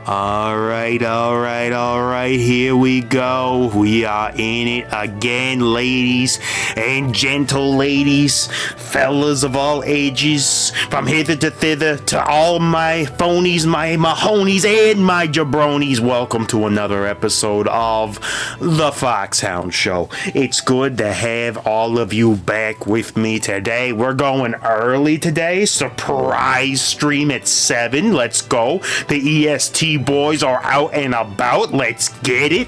All right, here we go. We are in it again, ladies and gentle ladies, fellas of all ages, from hither to thither, to all my phonies, my mahonies, and my jabronis. Welcome to another episode of The Foxhound Show. It's good to have all of you back with me today. We're going early today, surprise stream at 7. Let's go. The EST boys are out and about. Let's get it.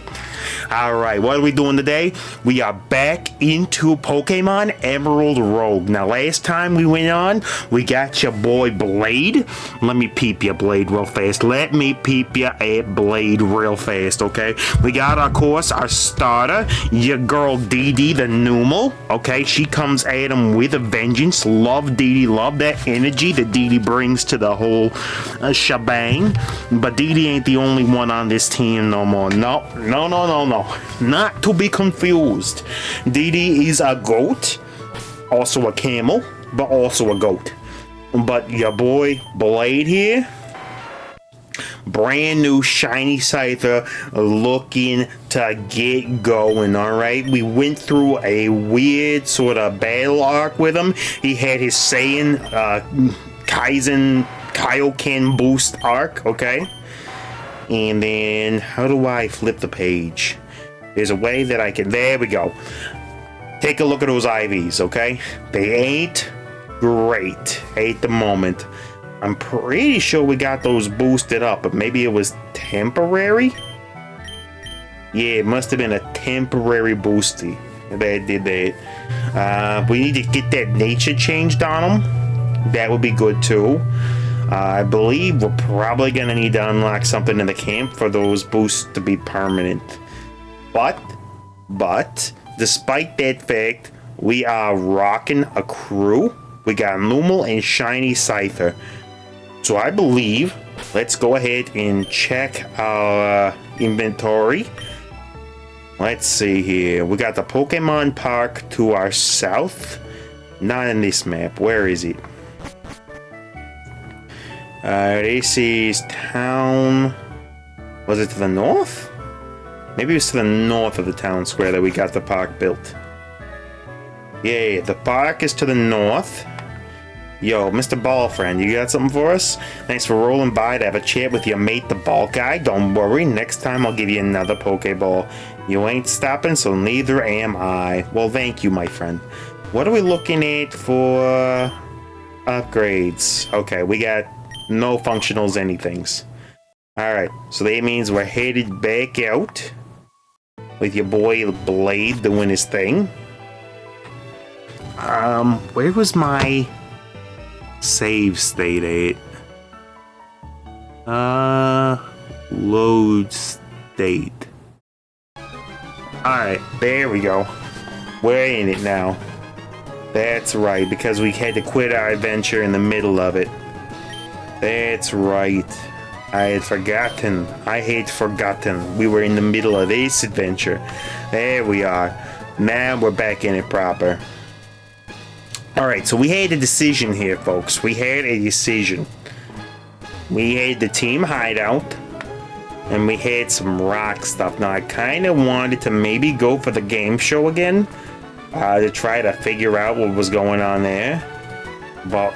Alright, what are we doing today? We are back into Pokemon Emerald Rogue. Now, last time we went on, we got your boy Blade. Let me peep your Blade real fast. Let me peep your Blade real fast, okay? We got, of course, our starter, your girl Dee Dee, the Numal. Okay, she comes at him with a vengeance. Love Dee Dee, love that energy that Dee Dee brings to the whole shebang. But Dee Dee ain't the only one on this team no more. No. Not to be confused. Dee Dee is a goat, also a camel, but also a goat. But your boy Blade here, brand new shiny Scyther, looking to get going. Alright, we went through a weird sort of battle arc with him. He had his Saiyan Kaioken boost arc, okay? And then, how do I flip the page? There's a way that I can, there we go. Take a look at those IVs, okay? They ain't great at the moment. I'm pretty sure we got those boosted up, but maybe it was temporary? Yeah, it must have been a temporary boosty that did that. We need to get that nature changed on them. That would be good too. I believe we're probably going to need to unlock something in the camp for those boosts to be permanent. But, despite that fact, we are rocking a crew. We got Numal and Shiny Scyther. So I believe, let's go ahead and check our inventory. Let's see here. We got the Pokemon Park to our south. Not in this map. Where is it? This is town. Was it to the north? Maybe it was to the north of the town square that we got the park built. Yeah, the park is to the north. Yo, Mr. Ball Friend, you got something for us? Thanks for rolling by to have a chat with your mate, the Ball Guy. Don't worry, next time I'll give you another Pokeball. You ain't stopping, so neither am I. Well, thank you, my friend. What are we looking at for upgrades? Okay, we got no functionals anythings. Alright, so that means we're headed back out with your boy Blade doing his thing. Where was my save state at? Load state. Alright, there we go. We're in it now. That's right, because we had to quit our adventure in the middle of it. That's right. I had forgotten. We were in the middle of this adventure. There we are. Now we're back in it proper. Alright, so we had a decision here, folks. We had a decision. We had the team hideout. And we had some rock stuff. Now, I kind of wanted to maybe go for the game show again. To try to figure out what was going on there. But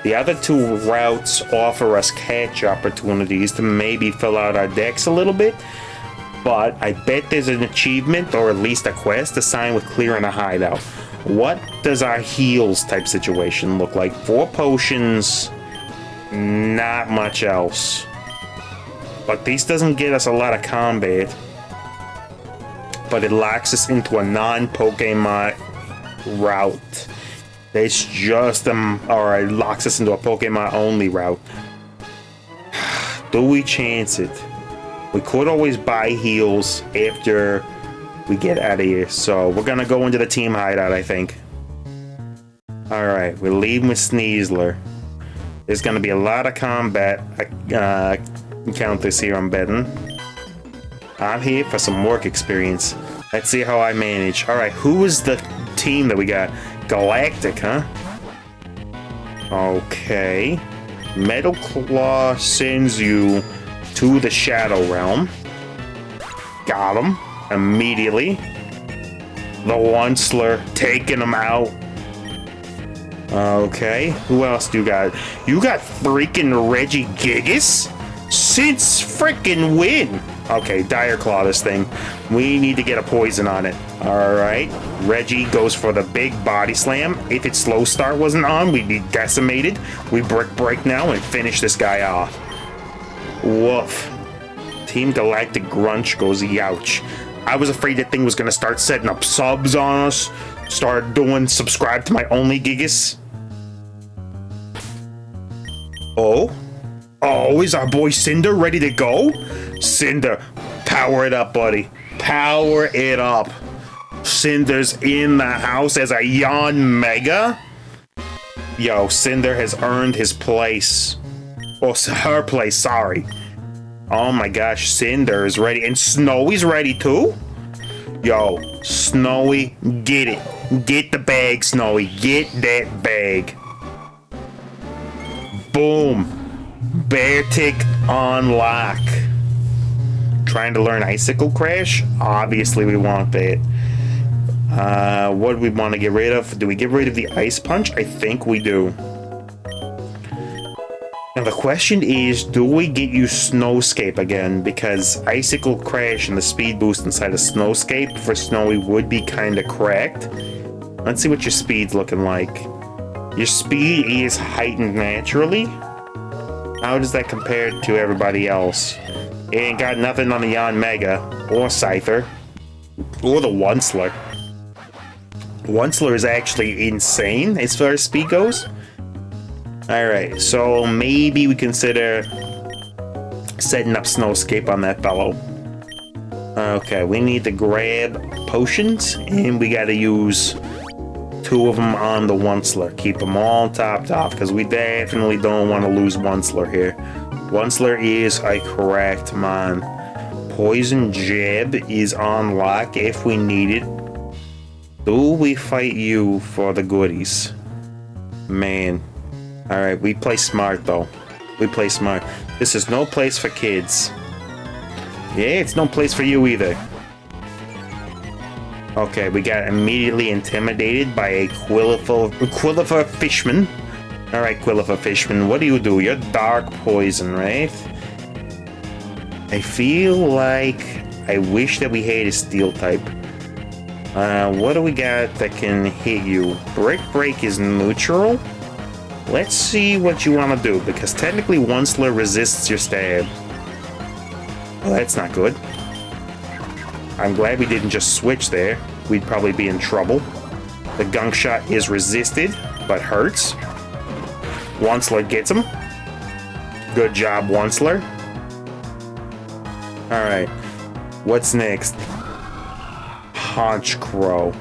the other two routes offer us catch opportunities to maybe fill out our decks a little bit. But I bet there's an achievement or at least a quest assigned with clearing a hideout. What does our heals type situation look like? 4 potions, not much else. But this doesn't get us a lot of combat. But it locks us into a non-Pokemon route. It's just or it locks us into a Pokemon only route. Do we chance it? We could always buy heals after we get out of here. So we're gonna go into the team hideout, I think. Alright, we're leaving with Sneasler. There's gonna be a lot of combat encounters here, I'm betting. I'm here for some work experience. Let's see how I manage. Alright, who is the team that we got? Galactic, huh? Okay. Metal Claw sends you to the Shadow Realm. Got him immediately. The Onceler taking him out. Okay, who else do you got? You got freaking Regigigas? Since freaking when? Okay, Dire Claw this thing. We need to get a poison on it. Alright, Reggie goes for the big body slam. If its slow start wasn't on, we'd be decimated. We break now and finish this guy off. Woof. Team Galactic Grunch goes youch. I was afraid that thing was gonna start setting up subs on us. Start doing subscribe to my only Gigas. Oh? Oh, is our boy Cinder ready to go? Cinder, power it up, buddy. Power it up. Cinder's in the house as a Yon Mega. Yo, Cinder has earned his place. Oh, her place, sorry. Oh my gosh, Cinder is ready. And Snowy's ready too? Yo, Snowy, get it. Get the bag, Snowy. Get that bag. Boom. Beartic on lock. Trying to learn Icicle Crash? Obviously we want that. What do we want to get rid of? Do we get rid of the Ice Punch? I think we do. Now the question is, do we get you Snowscape again? Because Icicle Crash and the speed boost inside of Snowscape for Snowy would be kind of cracked. Let's see what your speed's looking like. Your speed is heightened naturally. How does that compare to everybody else? It ain't got nothing on the Yon Mega, or Scyther, or the Onceler. Onceler is actually insane as far as speed goes. Alright, so maybe we consider setting up Snowscape on that fellow. Okay, we need to grab potions, and we gotta use 2 of them on the Onceler. Keep them all topped off, because we definitely don't want to lose Onceler here. Onceler is a correct man. Poison Jab is on lock if we need it. Do we fight you for the goodies? Man. Alright, we play smart though. We play smart. This is no place for kids. Yeah, it's no place for you either. Okay, we got immediately intimidated by a Quillifer Fishman. Alright, Quillifer Fishman, what do? You're dark poison, right? I feel like I wish that we had a steel type. What do we got that can hit you? Brick Break is neutral? Let's see what you want to do, because technically Onceler resists your stab. Well, that's not good. I'm glad we didn't just switch there. We'd probably be in trouble. The Gunk Shot is resisted, but hurts. Onceler gets him. Good job, Onceler. Alright. What's next? Haunch Crow.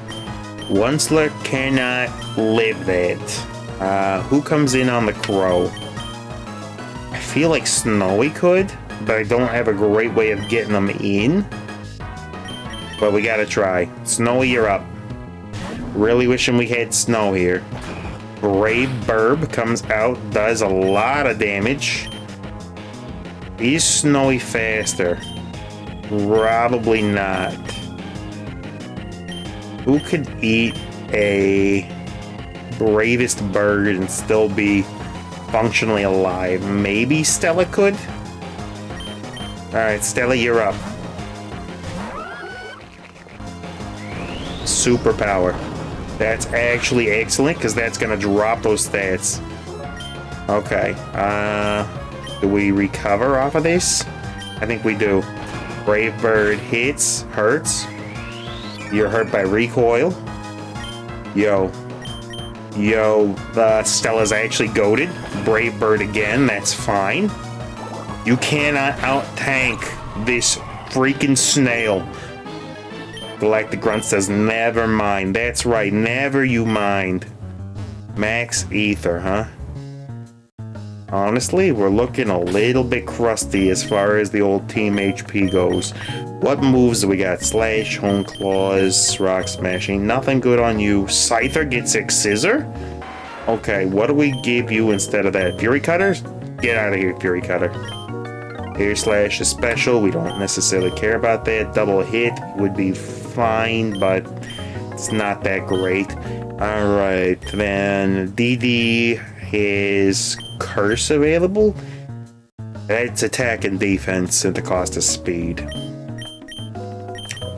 Onceler cannot live that. Who comes in on the Crow? I feel like Snowy could, but I don't have a great way of getting them in. But we gotta try. Snowy, you're up. Really wishing we had Snow here. Brave Burb comes out, does a lot of damage. Is Snowy faster? Probably not. Who could eat a bravest bird and still be functionally alive? Maybe Stella could? Alright, Stella, you're up. Superpower. That's actually excellent, because that's going to drop those stats. Okay. Do we recover off of this? I think we do. Brave Bird hits, hurts. You're hurt by recoil. Yo, the Stella's actually goated. Brave Bird again, that's fine. You cannot out-tank this freaking snail. Galactic Grunt says, never mind. That's right, never you mind. Max Ether, huh? Honestly, we're looking a little bit crusty as far as the old team HP goes. What moves do we got? Slash, Hone Claws, Rock Smashing. Nothing good on you. Scyther gets a Scissor? Okay, what do we give you instead of that? Fury Cutter? Get out of here, Fury Cutter. Air Slash is special. We don't necessarily care about that. Double hit would be fine, but it's not that great. Alright, then DD has Curse available. That's attack and defense at the cost of speed.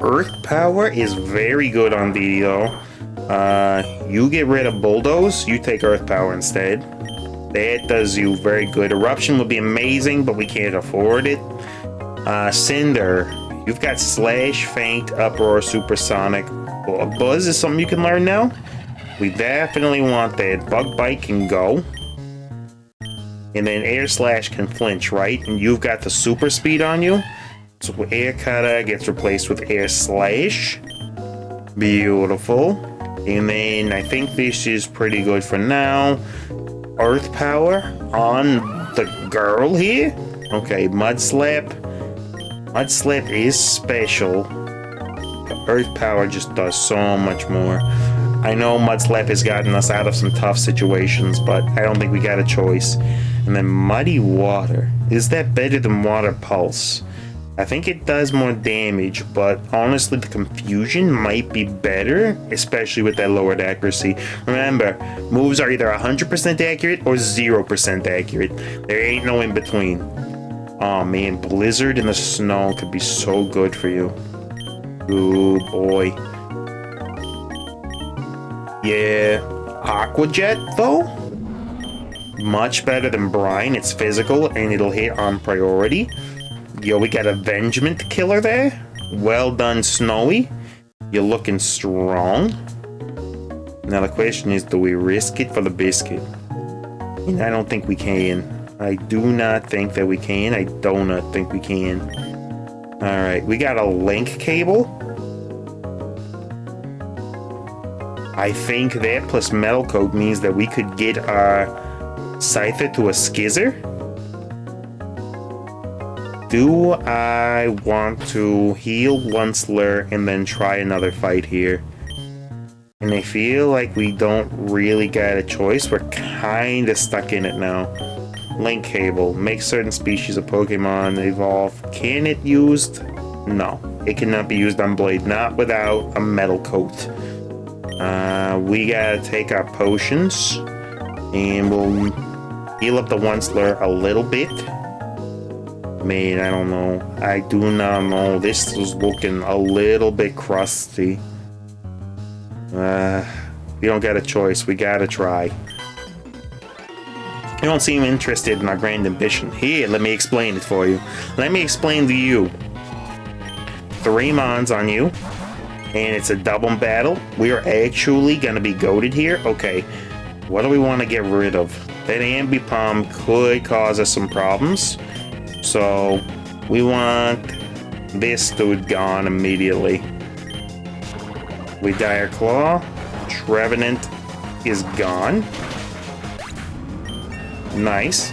Earth Power is very good on DD though. You get rid of Bulldoze, you take Earth Power instead. That does you very good. Eruption would be amazing, but we can't afford it. Cinder, you've got Slash, Faint, Uproar, Supersonic. Well, Buzz is something you can learn now. We definitely want that. Bug Bite can go. And then Air Slash can flinch, right? And you've got the super speed on you. So Air Cutter gets replaced with Air Slash. Beautiful. And then I think this is pretty good for now. Earth Power on the girl here. Okay, Mud Slap. Mud Slap is special. Earth Power just does so much more. I know Mud Slap has gotten us out of some tough situations, but I don't think we got a choice. And then Muddy Water. Is that better than Water Pulse? I think it does more damage, but honestly the confusion might be better, especially with that lowered accuracy. Remember, moves are either 100% accurate or 0% accurate. There ain't no in between. Oh man, Blizzard in the snow could be so good for you. Ooh boy. Yeah, Aqua Jet though? Much better than Brine. It's physical and it'll hit on priority. Yo, we got Avengement Killer there. Well done, Snowy. You're looking strong. Now the question is, do we risk it for the biscuit? And I don't think we can. I do not think that we can. I do not think we can. Alright, we got a link cable. I think that plus Metal Coat means that we could get our Scyther to a Scyther. Do I want to heal Onceler and then try another fight here? And I feel like we don't really got a choice. We're kind of stuck in it now. Link cable. Make certain species of Pokemon evolve. Can it used? No. It cannot be used on Blade. Not without a metal coat. We gotta take our potions. And we'll heal up the Onceler a little bit. Man, I don't know. I do not know. This is looking a little bit crusty. We don't got a choice. We gotta try. You don't seem interested in our grand ambition. Here, let me explain it for you. Let me explain to you. 3 Mons on you. And it's a double battle. We are actually gonna be goated here. Okay. What do we want to get rid of? That Ambipom could cause us some problems. So we want this dude gone immediately. We Dire Claw. Trevenant is gone. Nice.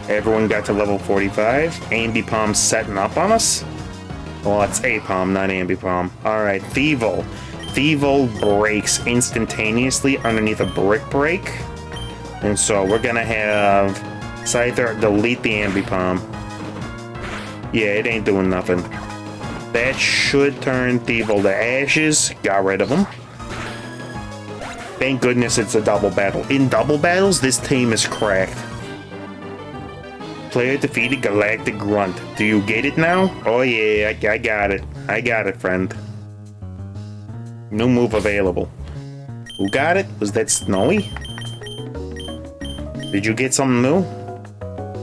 Everyone got to level 45. Ambipom's setting up on us. Well, it's Apom, not Ambipom. Alright, Thievul. Thievul breaks instantaneously underneath a brick break. And so we're gonna have Scyther delete the Ambipom. Yeah, it ain't doing nothing. That should turn Thievul to ashes. Got rid of him. Thank goodness it's a double battle. In double battles, this team is cracked. Player defeated Galactic Grunt. Do you get it now? Oh yeah, I got it. I got it, friend. New move available. Who got it? Was that Snowy? Did you get something new?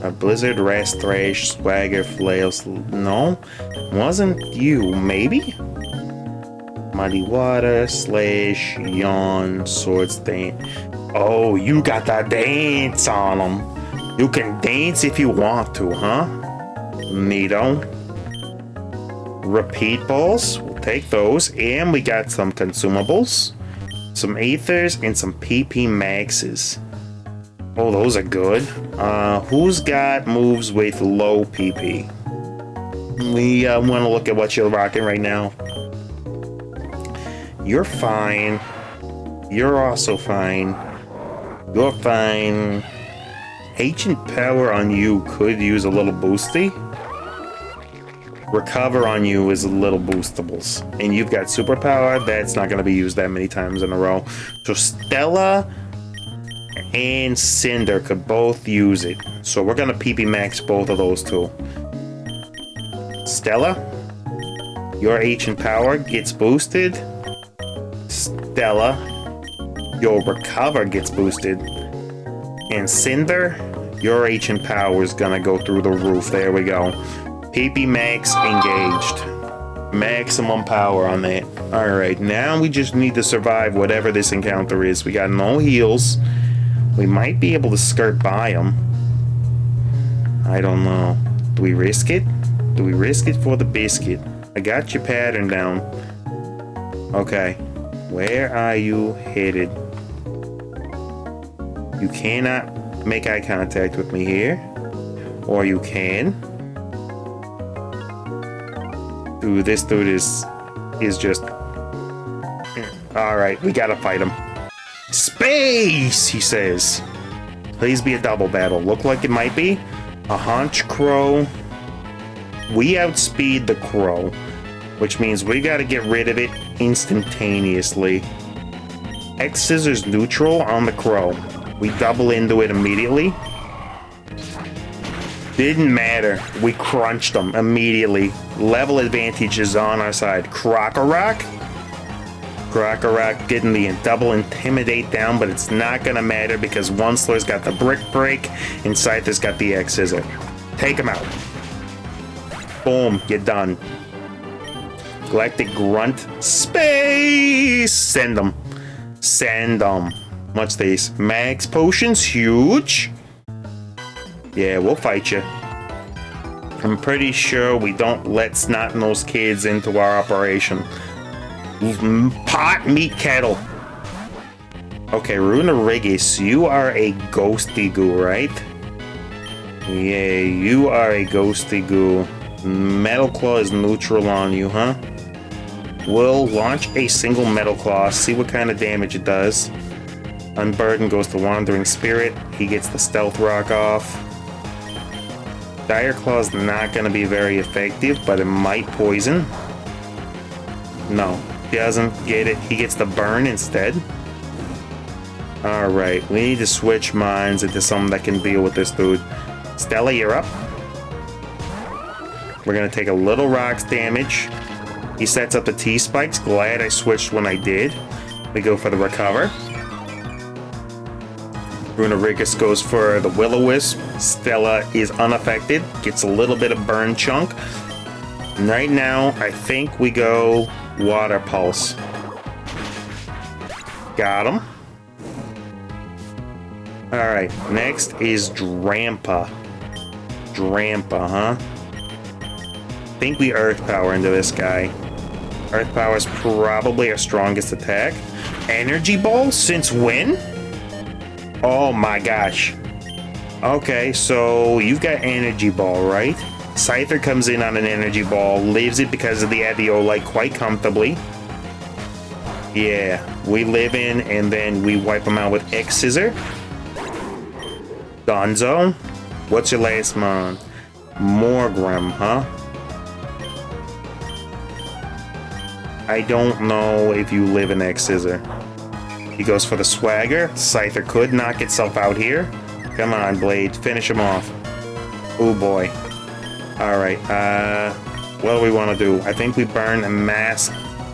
A Blizzard, Rast, Thrash, Swagger, Flails. No? Wasn't you, maybe? Muddy Water, Slash, Yawn, Swords Dance. Oh, you got that dance on them. You can dance if you want to, huh? Neato. Repeat balls. We'll take those. And we got some consumables. Some Aethers and some PP Maxes. Oh, those are good. Who's got moves with low PP? We want to look at what you're rocking right now. You're fine. You're also fine. You're fine. Ancient Power on you could use a little boosty. Recover on you is a little boostables. And you've got Superpower, that's not going to be used that many times in a row. So Stella and Cinder could both use it. So we're going to PP max both of those two. Stella, your Ancient Power gets boosted. Stella, your Recover gets boosted. And Cinder, your Ancient Power is going to go through the roof. There we go. PP max engaged. Maximum power on that. Alright, now we just need to survive whatever this encounter is. We got no heals. We might be able to skirt by them. I don't know. Do we risk it? Do we risk it for the biscuit? I got your pattern down. Okay. Where are you headed? You cannot make eye contact with me here. Or you can. Dude, this dude is just... Alright, we gotta fight him. Space, he says. Please be a double battle. Look like it might be. A Haunch Crow. We outspeed the Crow, which means we gotta get rid of it instantaneously. X Scissors neutral on the Crow. We double into it immediately. Didn't matter. We crunched them immediately. Level advantage is on our side. Krokorok. Krokorok getting the double intimidate down, but it's not gonna matter because Onceler's got the brick break and Scyther's got the X Scissor. Take him out. Boom, you're done. Galactic Grunt. Space! Send them. Send them. What's these? Max Potions, huge. Yeah, we'll fight you. I'm pretty sure we don't let snot-nosed kids into our operation. Pot meat kettle. Okay, Runerigus, you are a ghosty goo, right? Yeah, you are a ghosty goo. Metal Claw is neutral on you, huh? We'll launch a single Metal Claw, see what kind of damage it does. Unburden goes to Wandering Spirit. He gets the Stealth Rock off. Dire Claw is not going to be very effective, but it might poison. No, doesn't get it. He gets the burn instead. Alright, we need to switch minds into something that can deal with this dude. Stella, you're up. We're going to take a little rocks damage. He sets up the T-Spikes. Glad I switched when I did. We go for the Recover. Runerigus goes for the Will-O-Wisp. Stella is unaffected. Gets a little bit of burn chunk. And right now, I think we go Water Pulse. Got him. Alright, next is Drampa. Drampa, huh? I think we Earth Power into this guy. Earth Power is probably our strongest attack. Energy Ball? Since when? Oh my gosh. Okay, so you've got Energy Ball, right? Scyther comes in on an Energy Ball, leaves it because of the Adiolite quite comfortably. Yeah, we live in and then we wipe them out with X Scissor. Donzo. What's your last mon? Morgrim, huh? I don't know if you live in X Scissor. He goes for the Swagger. Scyther could knock itself out here. Come on, Blade. Finish him off. Oh boy. Alright, what do we want to do? I think we burn a Mass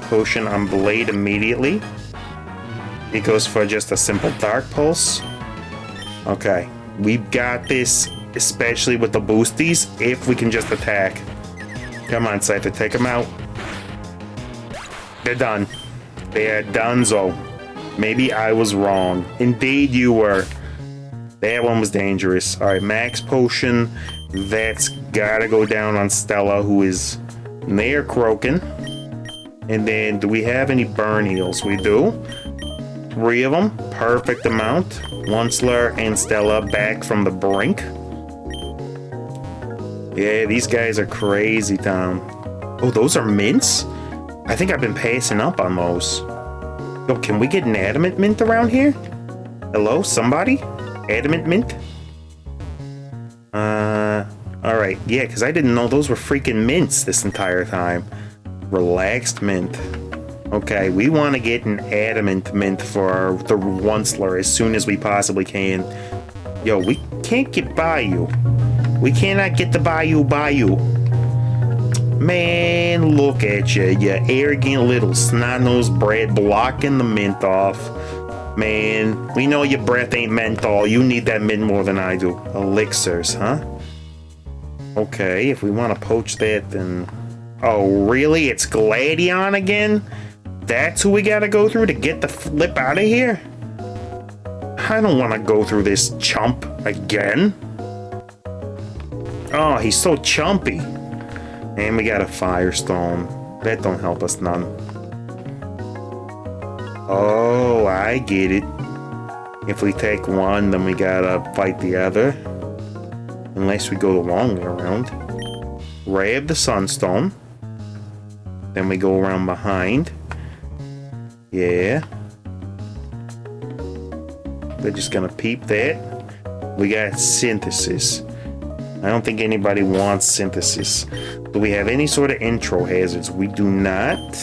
Potion on Blade immediately. He goes for just a simple Dark Pulse. Okay. We've got this, especially with the boosties, if we can just attack. Come on, Scyther. Take him out. They're done. They're donezo. Maybe I was wrong. Indeed you were. That one was dangerous. Alright, Max Potion. That's gotta go down on Stella, who is near croaking. And then, do we have any burn heals? We do. 3 of them. Perfect amount. Onceler and Stella back from the brink. Yeah, these guys are crazy, Tom. Oh, those are mints? I think I've been passing up on those. Yo, can we get an adamant mint around here? Hello, somebody? Adamant mint? right. Yeah, because I didn't know those were freaking mints this entire time. Relaxed mint. Okay, we want to get an adamant mint for the Onceler as soon as we possibly can. Yo, we can't get Bayou. We cannot get the Bayou. Man, look at you, you arrogant little snot-nosed brat blocking the mint off. Man, we know your breath ain't menthol. You need that mint more than I do. Elixirs, huh? Okay, if we want to poach that, then... Oh, really? It's Gladion again? That's who we gotta go through to get the flip out of here? I don't want to go through this chump again. Oh, he's so chumpy. And we got a Firestone. That don't help us none. Oh, I get it. If we take one, then we gotta fight the other. Unless we go the long way around. Grab the Sunstone. Then we go around behind. Yeah. They're just gonna peep that. We got Synthesis. I don't think anybody wants Synthesis. Do we have any sort of intro hazards? We do not.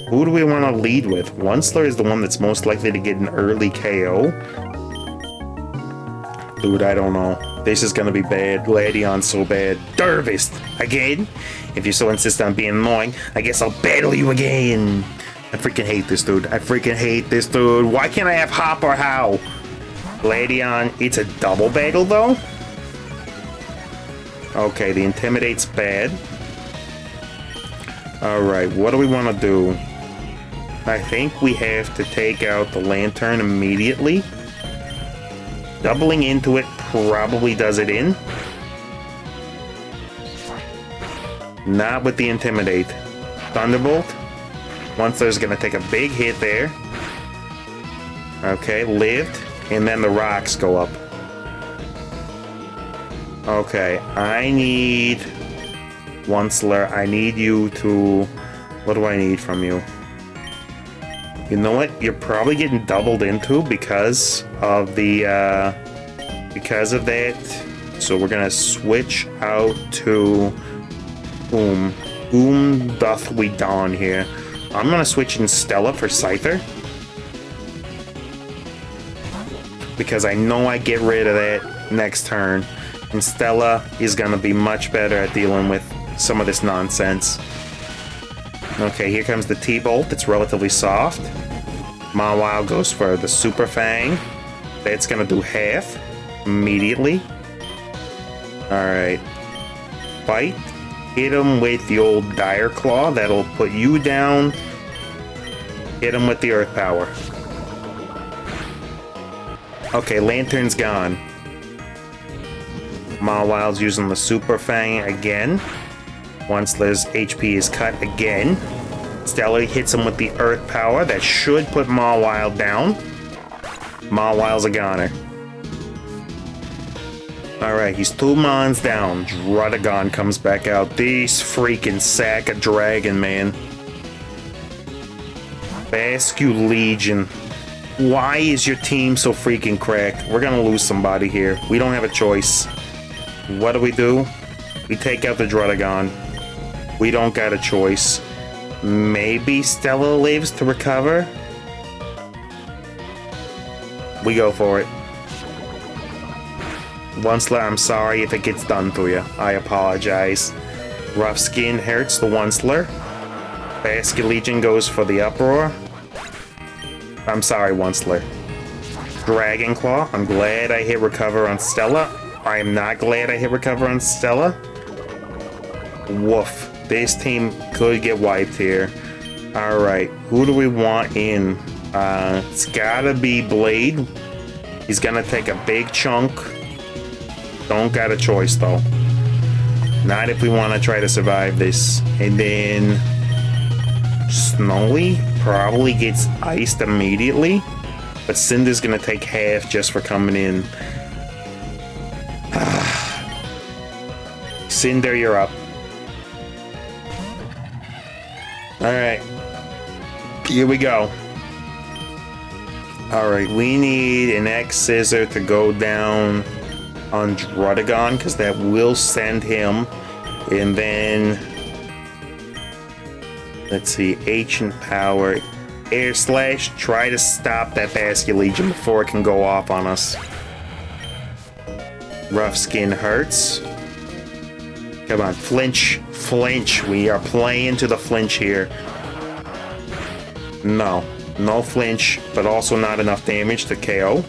Who do we want to lead with? Onceler is the one that's most likely to get an early KO. Dude, I don't know. This is gonna be bad. Gladion's so bad. Dervist! Again? If you so insist on being annoying, I guess I'll battle you again. I freaking hate this dude. I freaking hate this dude. Why can't I have Hop or How? Gladion, it's a double battle though? Okay, the Intimidate's bad. Alright, what do we want to do? I think we have to take out the Lantern immediately. Doubling into it probably does it in. Not with the Intimidate. Thunderbolt. Onceler's gonna take a big hit there. Okay, lived. And then the rocks go up. Okay, I need... Onceler, I need you to... What do I need from you? You know what? You're probably getting doubled into because of the... because of that. So we're gonna switch out to... doth we dawn here. I'm gonna switch in Stella for Scyther. Because I know I get rid of that next turn. And Stella is gonna be much better at dealing with some of this nonsense. Okay, here comes the T-Bolt. It's relatively soft. Mawile goes for the Super Fang. That's gonna do half immediately. Alright. Fight. Hit him with the old Dire Claw. That'll put you down. Hit him with the Earth Power. Okay, Lantern's gone. Mawile's using the Super Fang again. Onceler's HP is cut again. Stella hits him with the Earth Power. That should put Mawile down. Mawile's a goner. Alright, he's 2 mons down. Druddigon comes back out. This freaking sack of dragon, man. Bascu Legion. Why is your team so freaking cracked? We're gonna lose somebody here. We don't have a choice. What do? We take out the Druddigon. We don't got a choice. Maybe Stella lives to recover? We go for it. Onceler, I'm sorry if it gets done to you. I apologize. Rough Skin hurts the Onceler. Basket Legion goes for the Uproar. I'm sorry, Onceler. Dragon Claw. I'm glad I hit Recover on Stella. I am not glad I hit Recover on Stella. Woof. This team could get wiped here. Alright, who do we want in? It's gotta be Blade. He's gonna take a big chunk. Don't got a choice though. Not if we want to try to survive this. And then Snowy probably gets iced immediately. But Cinder's gonna take half just for coming in. Cinder, you're up. Alright. Here we go. Alright, we need an X Scissor to go down on Druddigon, because that will send him. And then, let's see, Ancient Power, Air Slash, try to stop that Basculegion before it can go off on us. Rough Skin hurts. Come on, flinch, flinch. We are playing to the flinch here. No, no flinch, but also not enough damage to KO.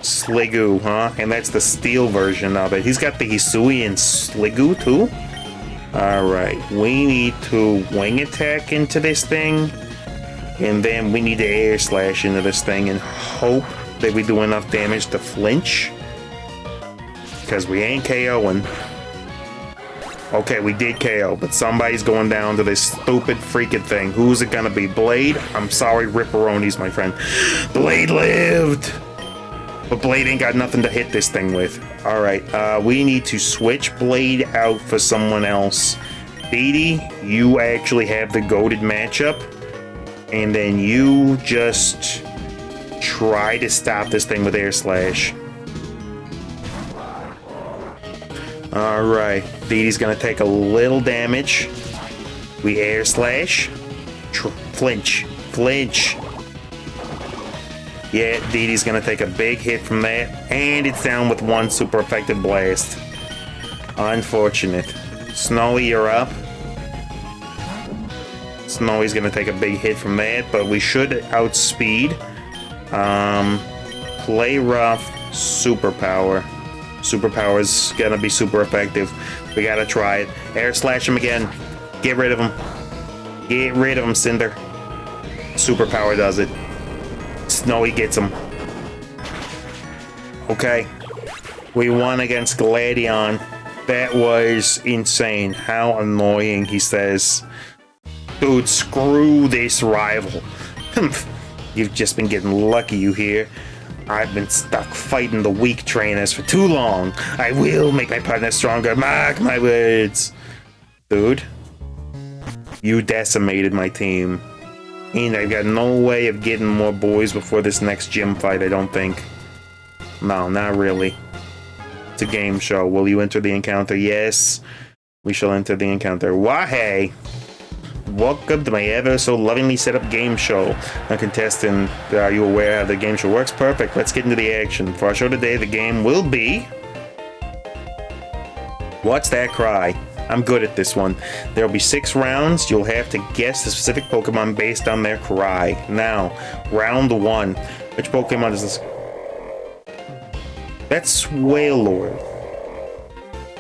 Sliggoo, huh? And that's the steel version of it. He's got the Hisuian Sliggoo too. Alright, we need to wing attack into this thing. And then we need to air slash into this thing and hope that we do enough damage to flinch. Because we ain't KOing. Okay, we did KO, but somebody's going down to this stupid freaking thing. Who's it gonna be? Blade? I'm sorry, Ripperonis, my friend. Blade lived! But Blade ain't got nothing to hit this thing with. Alright, we need to switch Blade out for someone else. Beatty, you actually have the goated matchup. And then you just try to stop this thing with Air Slash. Alright, Beatty's gonna take a little damage. We Air Slash. Flinch. Flinch. Yeah, Dede's gonna take a big hit from that. And it's down with one super effective blast. Unfortunate. Snowy, you're up. Snowy's gonna take a big hit from that, but we should outspeed. Play rough, superpower. Superpower is gonna be super effective. We gotta try it. Air slash him again. Get rid of him. Get rid of him, Cinder. Superpower does it. Snowy gets him. Okay. We won against Gladion. That was insane. How annoying, he says. Dude, screw this rival. You've just been getting lucky, you hear? I've been stuck fighting the weak trainers for too long. I will make my partner stronger. Mark my words. Dude, you decimated my team. And I've got no way of getting more boys before this next gym fight, I don't think. No, not really. It's a game show. Will you enter the encounter? Yes, we shall enter the encounter. Wahey! Welcome to my ever so lovingly set up game show. A contestant, are you aware how the game show works? Perfect. Let's get into the action. For our show today, the game will be... What's that cry? I'm good at this one. There will be 6 rounds. You'll have to guess the specific Pokemon based on their cry. Now, round 1. Which Pokemon is this? That's Wailord.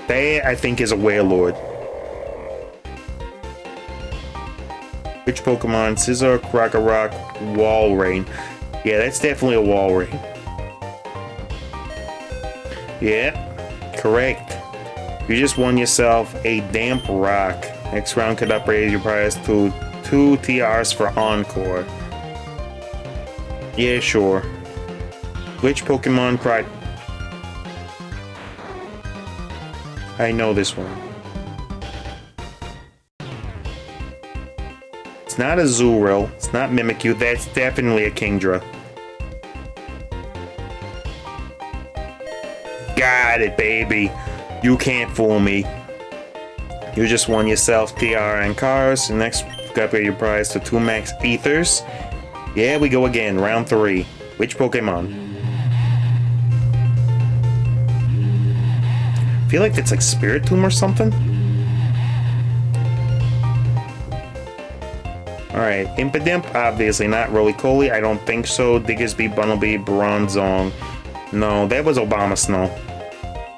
That, I think, is a Wailord. Which Pokemon? Scyther, Krokorok, Walrein. Yeah, that's definitely a Walrein. Yeah, correct. You just won yourself a Damp Rock. Next round could upgrade your prize to 2 TRs for Encore. Yeah, sure. Which Pokemon cried? I know this one. It's not a Zuril. It's not Mimikyu. That's definitely a Kingdra. Got it, baby. You can't fool me. You just won yourself TR and cars. And next, upgrade your prize to 2 max ethers. Yeah, we go again. Round 3. Which Pokemon? I feel like it's like Spiritomb or something. Alright, Impidimp, obviously not. Roly-Poly, I don't think so. Diggersby, Bunnelby, Bronzong. No, that was Obama Snow.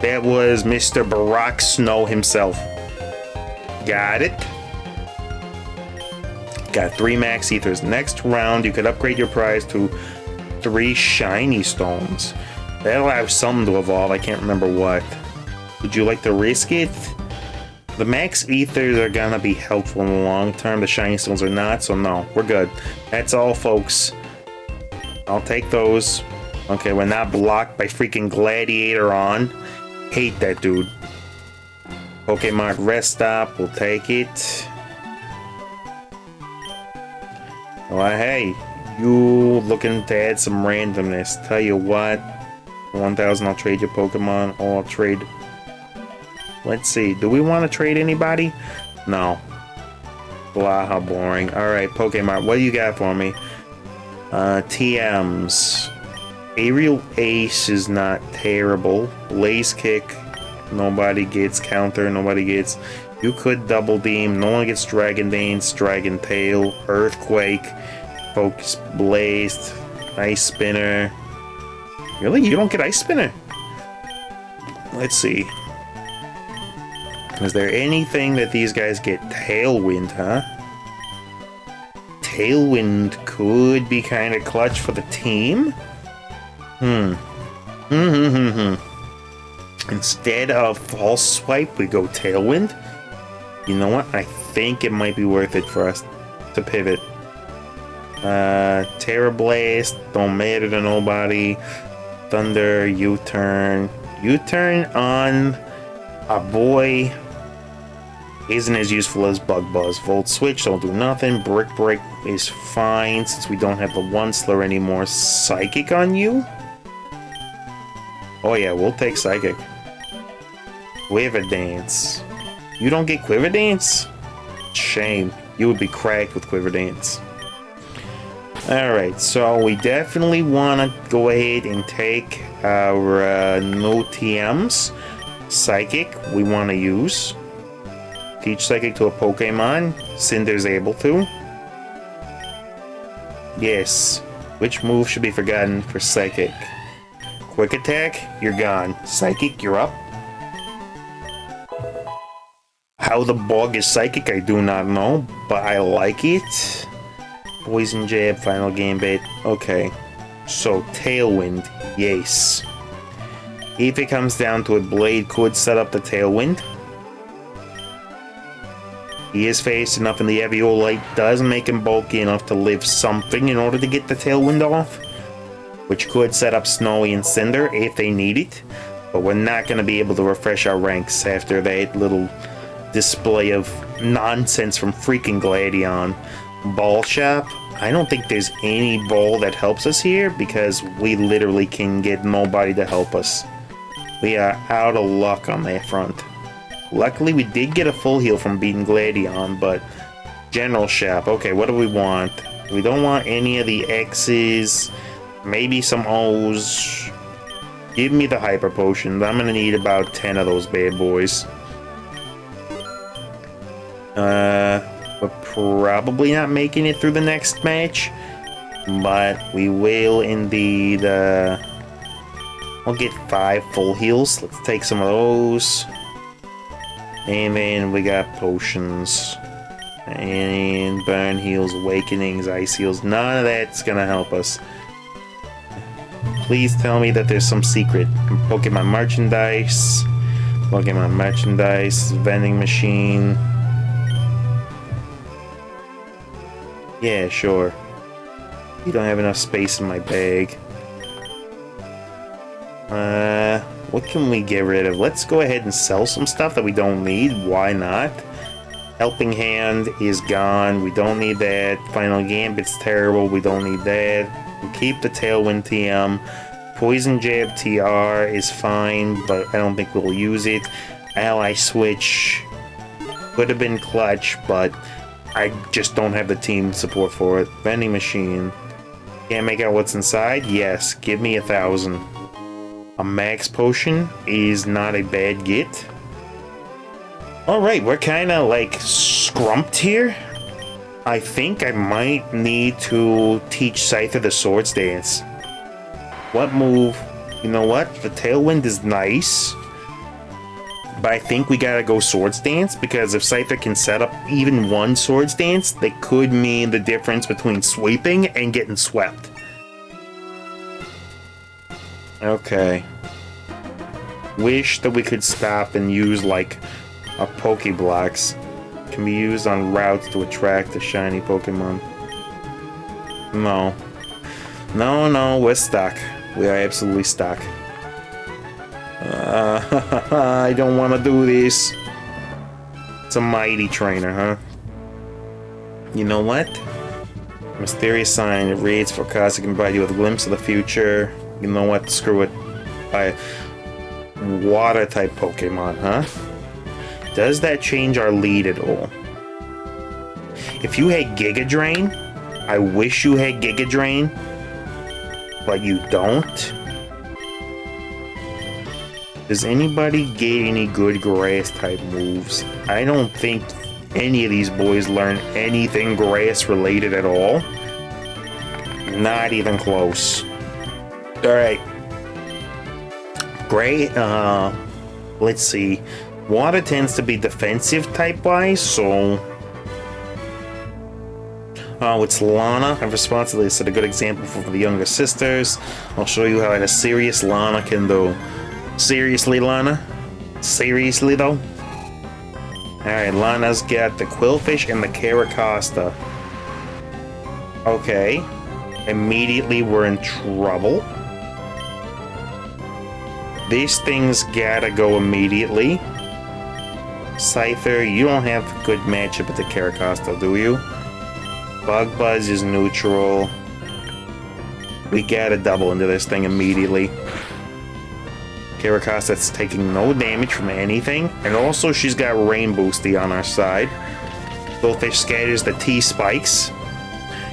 That was Mr. Barack Snow himself. Got it. Got 3 max ethers. Next round, you could upgrade your prize to 3 shiny stones. That'll have something to evolve. I can't remember what. Would you like to risk it? The max ethers are gonna be helpful in the long term. The shiny stones are not, so no, we're good. That's all, folks. I'll take those. Okay, we're not blocked by freaking Gladiator on. Hate that dude. Pokemon Rest Stop, we'll take it. Well, hey, you looking to add some randomness. Tell you what, 1,000, I'll trade your Pokemon, or I'll trade... Let's see, do we want to trade anybody? No. Blah, how boring. Alright, Pokemon, what do you got for me? TMs. Aerial Ace is not terrible. Blaze Kick, nobody gets. Counter, nobody gets. You could Double Beam, no one gets Dragon Dance, Dragon Tail, Earthquake, Focus Blast, Ice Spinner. Really? You don't get Ice Spinner? Let's see. Is there anything that these guys get? Tailwind, huh? Tailwind could be kind of clutch for the team. Instead of False Swipe, we go Tailwind. You know what? I think it might be worth it for us to pivot. Terra Blast, don't matter to nobody. Thunder, U-turn. U-turn on our boy isn't as useful as Bug Buzz. Volt Switch, don't do nothing. Brick Break is fine since we don't have the One Slur anymore. Psychic on you? Oh yeah, we'll take Psychic. Quiver Dance. You don't get Quiver Dance? Shame. You would be cracked with Quiver Dance. Alright, so we definitely want to go ahead and take our no TMs. Psychic, we want to use. Teach Psychic to a Pokemon. Cinder's able to. Yes. Which move should be forgotten for Psychic? Quick Attack, you're gone. Psychic, you're up. How the bug is Psychic, I do not know, but I like it. Poison Jab, Final Gambit. Okay. So, Tailwind, yes. If it comes down to it, Blade could set up the Tailwind. He is fast enough, and the Eviolite does make him bulky enough to live something in order to get the Tailwind off, which could set up Snowy and Cinder if they need it, but we're not going to be able to refresh our ranks after that little display of nonsense from freaking Gladion. Ball Shop, I don't think there's any ball that helps us here because we literally can get nobody to help us. We are out of luck on that front. Luckily, we did get a full heal from beating Gladion, but General Shop. Okay, what do we want? We don't want any of the X's, maybe some O's. Give me the Hyper Potions. I'm gonna need about 10 of those bad boys. We're probably not making it through the next match, but we will indeed. We'll get 5 full heals. Let's take some of those. And then we got potions. And burn heals, awakenings, ice heals. None of that's gonna help us. Please tell me that there's some secret. Pokemon merchandise. Pokemon merchandise. Vending machine. Yeah, sure. You don't have enough space in my bag. What can we get rid of? Let's go ahead and sell some stuff that we don't need. Why not? Helping Hand is gone. We don't need that. Final Gambit's terrible. We don't need that. We'll keep the Tailwind TM. Poison Jab TR is fine, but I don't think we'll use it. Ally Switch could have been clutch, but I just don't have the team support for it. Vending machine. Can't make out what's inside? Yes. Give me 1,000. A max potion is not a bad get. Alright, we're kind of like scrumped here. I think I might need to teach Scyther the Swords Dance. What move? You know what? The Tailwind is nice. But I think we gotta go Swords Dance, because if Scyther can set up even one Swords Dance, that could mean the difference between sweeping and getting swept. Okay. Wish that we could stop and use like a Pokeblocks. Can be used on routes to attract a shiny Pokemon. No. No, we're stuck. We are absolutely stuck. I don't want to do this. It's a mighty trainer, huh? You know what? Mysterious sign. It reads, forecast it can provide you with a glimpse of the future. You know what? Screw it. a water type Pokemon, huh? Does that change our lead at all? If you had Giga Drain, I wish you had Giga Drain, but you don't. Does anybody get any good grass type moves? I don't think any of these boys learn anything grass related at all. Not even close. Alright. Great. Let's see. Water tends to be defensive type wise, so. It's Lana. I've responded to this. It's a good example for the younger sisters. I'll show you how a serious Lana can do. Seriously, Lana? Seriously, though? Alright, Lana's got the Quillfish and the Caracosta. Okay. Immediately we're in trouble. These things gotta go immediately. Scyther, you don't have a good matchup with the Caracosta, do you? Bug Buzz is neutral. We gotta double into this thing immediately. Caracosta's taking no damage from anything, and also she's got Rain Boosty on our side. Quillfish scatters the T-Spikes.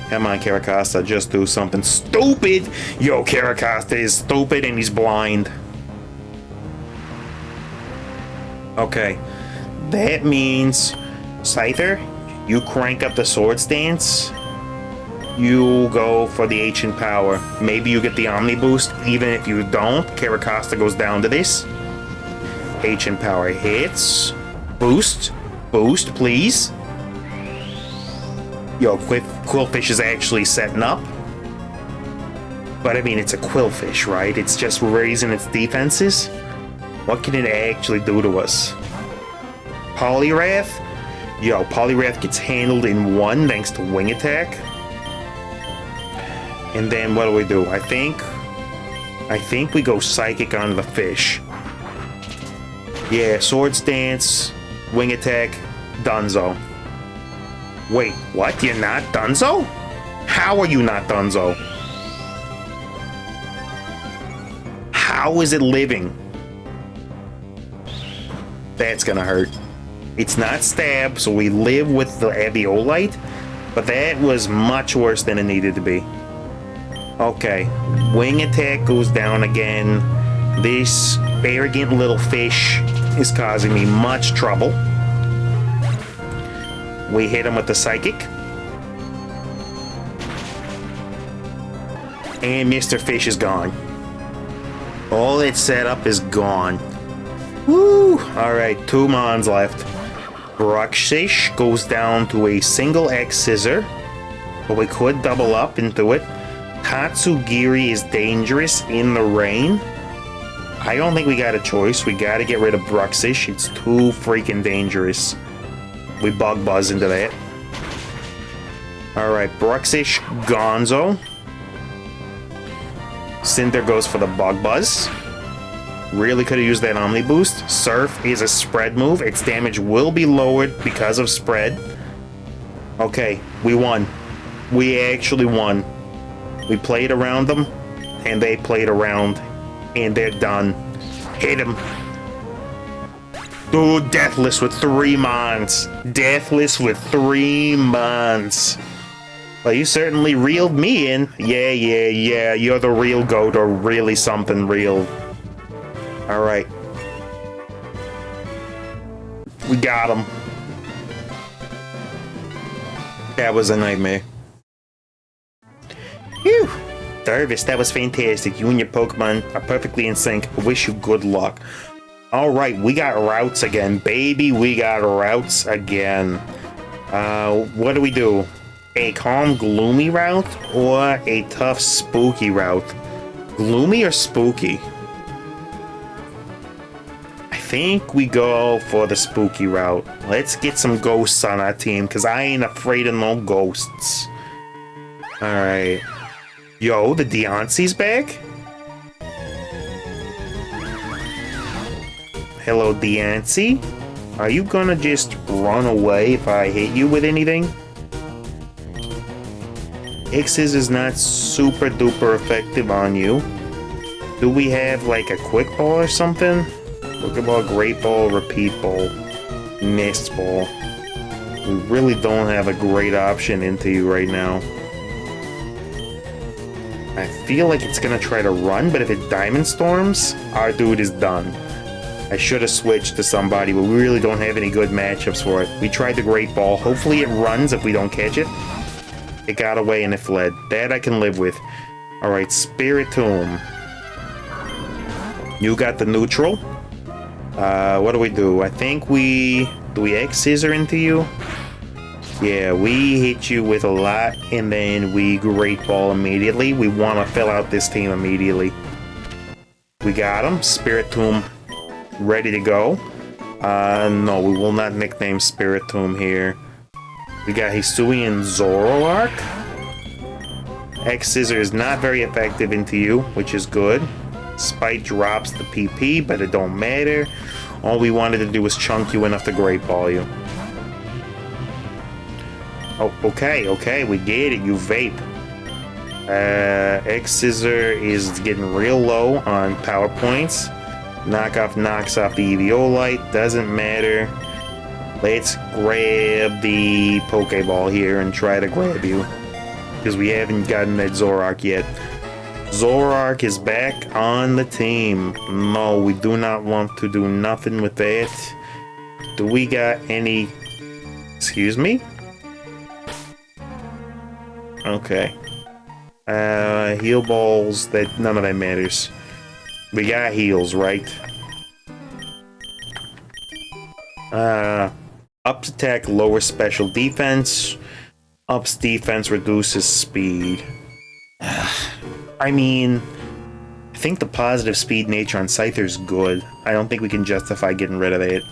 Come on, Caracosta, just do something stupid! Yo, Caracosta is stupid and he's blind. Okay, that means, Scyther, you crank up the Sword Stance. You go for the Ancient Power. Maybe you get the Omni Boost. Even if you don't, Caracosta goes down to this. Ancient Power hits. Boost. Boost, please. Yo, Quillfish is actually setting up. But I mean, it's a Quillfish, right? It's just raising its defenses. What can it actually do to us? Poliwrath? Yo, Poliwrath gets handled in one thanks to Wing Attack. And then what do? I think we go Psychic on the fish. Yeah, Sword Stance, Wing Attack, Dunzo. Wait, what? You're not Dunzo? How are you not Dunzo? How is it living? That's gonna hurt. It's not Stab, so we live with the Aviolite, but that was much worse than it needed to be. Okay, Wing Attack goes down again. This arrogant little fish is causing me much trouble. We hit him with the Psychic. And Mr. Fish is gone. All its setup is gone. Woo! Alright, 2 Mons left. Bruxish goes down to a single X Scissor, but we could double up into it. Tatsugiri is dangerous in the rain. I don't think we got a choice. We gotta get rid of Bruxish. It's too freaking dangerous. We Bug Buzz into that. Alright, Bruxish, Gonzo. Cinder goes for the Bug Buzz. Really could have used that Omni Boost. Surf is a spread move. Its damage will be lowered because of spread. Okay, we won. We actually won. We played around them, and they played around, and they're done. Hit him. Dude, Deathless with 3 Mons. Deathless with 3 Mons. Well, you certainly reeled me in. Yeah. You're the real goat, or really something real. Alright. We got him. That was a nightmare. Phew! Darvis, that was fantastic. You and your Pokemon are perfectly in sync. I wish you good luck. Alright, we got routes again. Baby, we got routes again. What do? A calm, gloomy route or a tough, spooky route? Gloomy or spooky? I think we go for the spooky route. Let's get some ghosts on our team, because I ain't afraid of no ghosts. Alright. Yo, the Deontay's back? Hello, Deontay. Are you gonna just run away if I hit you with anything? X's is not super duper effective on you. Do we have like a quick ball or something? Pokeball, Great Ball, Repeat Ball, Mist Ball. We really don't have a great option into you right now. I feel like it's gonna try to run, but if it Diamond Storms, our dude is done. I should have switched to somebody, but we really don't have any good matchups for it. We tried the Great Ball. Hopefully it runs if we don't catch it. It got away and it fled. That I can live with. Alright, Spiritomb. You got the neutral. What do? I think we... Do we X-Scissor into you? Yeah, we hit you with a lot, and then we Great Ball immediately. We want to fill out this team immediately. We got him. Spiritomb ready to go. No, we will not nickname Spiritomb here. We got Hisuian Zoroark. X-Scissor is not very effective into you, which is good. Spite drops the PP, but it don't matter. All we wanted to do was chunk you enough to Great Ball you. Oh, okay, we get it, you vape. X-Scissor is getting real low on power points. Knockoff knocks off the Eviolite, doesn't matter. Let's grab the Pokeball here and try to grab you. Because we haven't gotten that Zoroark yet. Zoroark is back on the team. No, we do not want to do nothing with that. Do we got any... Excuse me? Okay. Heal balls, that none of that matters. We got heals, right? Ups attack, lower special defense. Ups defense, reduces speed. I mean, I think the positive speed nature on Scyther is good. I don't think we can justify getting rid of it.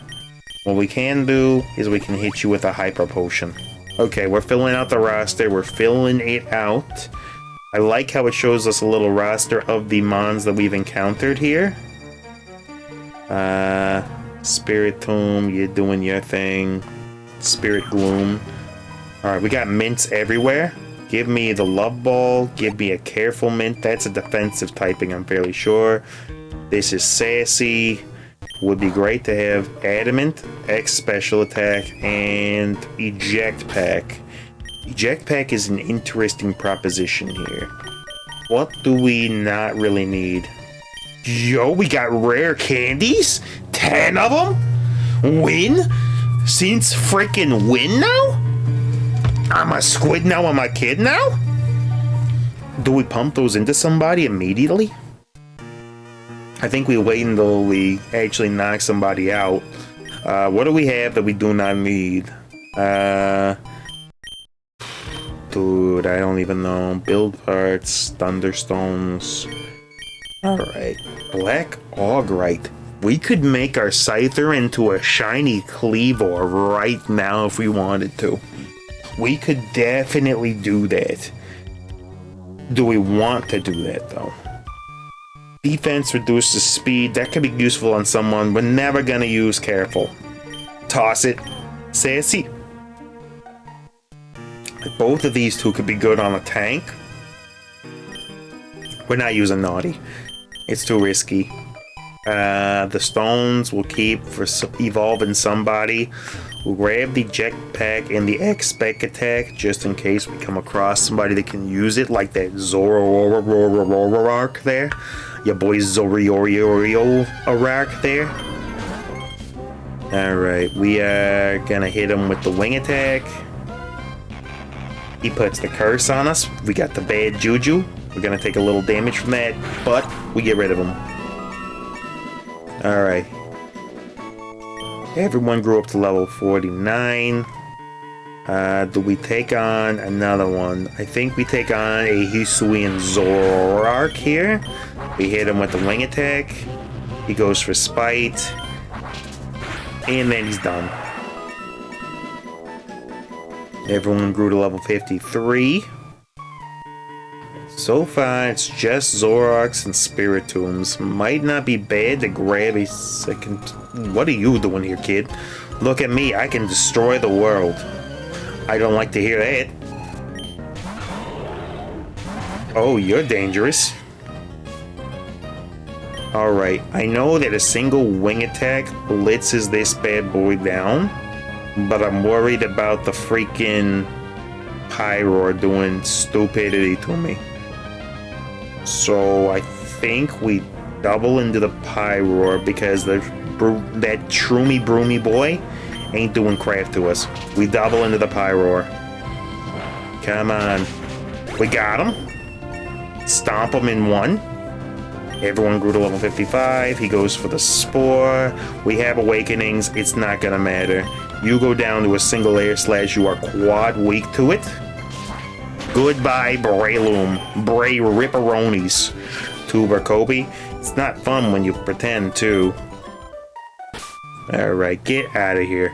What we can do is we can hit you with a Hyper Potion. Okay, we're filling out the roster. We're filling it out. I like how it shows us a little roster of the mons that we've encountered here. Spiritomb, you're doing your thing. Spirit Gloom. Alright, we got mints everywhere. Give me the Love Ball. Give me a Careful Mint. That's a defensive typing, I'm fairly sure. This is Sassy. Would be great to have Adamant, X Special Attack, and Eject Pack. Eject Pack is an interesting proposition here. What do we not really need? Yo, we got rare candies? 10 of them? Win? Since freaking win now? I'm a squid now, I'm a kid now? Do we pump those into somebody immediately? I think we wait until we actually knock somebody out. What do we have that we do not need? Dude, I don't even know. Build parts, Thunderstones. Alright. Black Augrite. We could make our Scyther into a shiny Cleavor right now if we wanted to. We could definitely do that. Do we want to do that, though? Defense reduces speed. That could be useful on someone. We're never gonna use Careful. Toss it. Sassy. Both of these two could be good on a tank. We're not using Naughty. It's too risky. The stones we'll keep for evolving somebody. We'll grab the Jetpack and the X-Spec attack just in case we come across somebody that can use it, like that Zoroark there. Your boy Zoroark there. Alright, we are gonna hit him with the Wing Attack. He puts the curse on us. We got the bad juju. We're gonna take a little damage from that, but we get rid of him. Alright. Everyone grew up to level 49. Do we take on another one? I think we take on a Hisuian Zoroark here. We hit him with the Wing Attack. He goes for Spite. And then he's done. Everyone grew to level 53. So far, it's just Zoroarks and Spiritombs. Might not be bad to grab a second... What are you doing here, kid? Look at me, I can destroy the world. I don't like to hear that. Oh, you're dangerous. Alright, I know that a single wing attack blitzes this bad boy down, but I'm worried about the freaking Pyroar doing stupidity to me. So I think we double into the Pyroar because that Shroomy Broomy boy ain't doing crap to us. We double into the Pyroar. Come on. We got him. Stomp him in one. Everyone grew to level 55. He goes for the Spore. We have Awakenings. It's not gonna matter. You go down to a single Air Slash. You are quad weak to it. Goodbye, Breloom. Bray Ripperonis. Tuber Kobe. It's not fun when you pretend to. Alright, get out of here.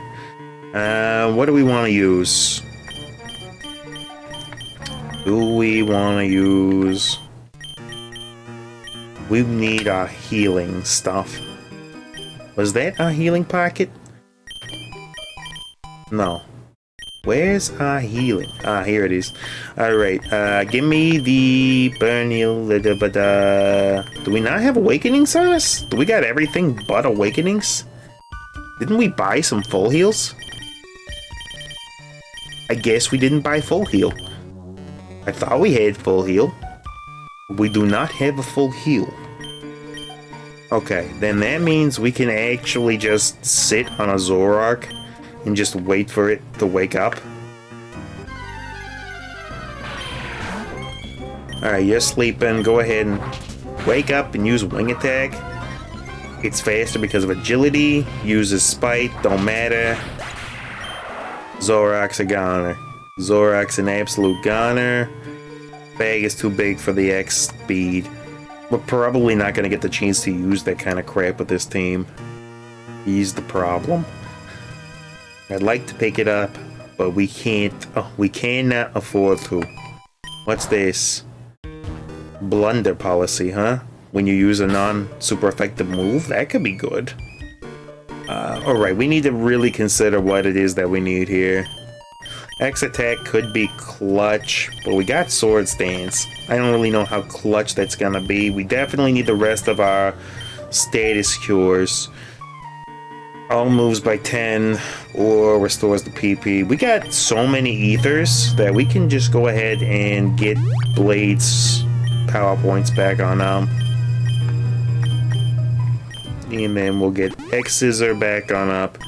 What do we want to use? We need our healing stuff. Was that our healing pocket? No. Where's our healing? Ah, here it is. Alright, give me the burn heal. Do we not have awakenings on us? Do we got everything but awakenings? Didn't we buy some full heals? I guess we didn't buy full heal. I thought we had full heal. We do not have a full heal. Okay, then that means we can actually just sit on a Zoroark and just wait for it to wake up. Alright, you're sleeping. Go ahead and wake up and use Wing Attack. It's faster because of agility. Uses Spite. Don't matter. Zoroark's a goner. Zoroark's an absolute goner. Bag is too big for the X speed. We're probably not going to get the chance to use that kind of crap with this team. He's the problem. I'd like to pick it up, but we can't. Oh, we cannot afford to. What's this? Blunder policy, huh? When you use a non-super effective move? That could be good. Alright, we need to really consider what it is that we need here. X attack could be clutch, but we got Sword Stance. I don't really know how clutch that's gonna be. We definitely need the rest of our status cures. All moves by 10 or restores the PP. We got so many ethers that we can just go ahead and get Blade's power points back on them. And then we'll get X-Scissor back on up.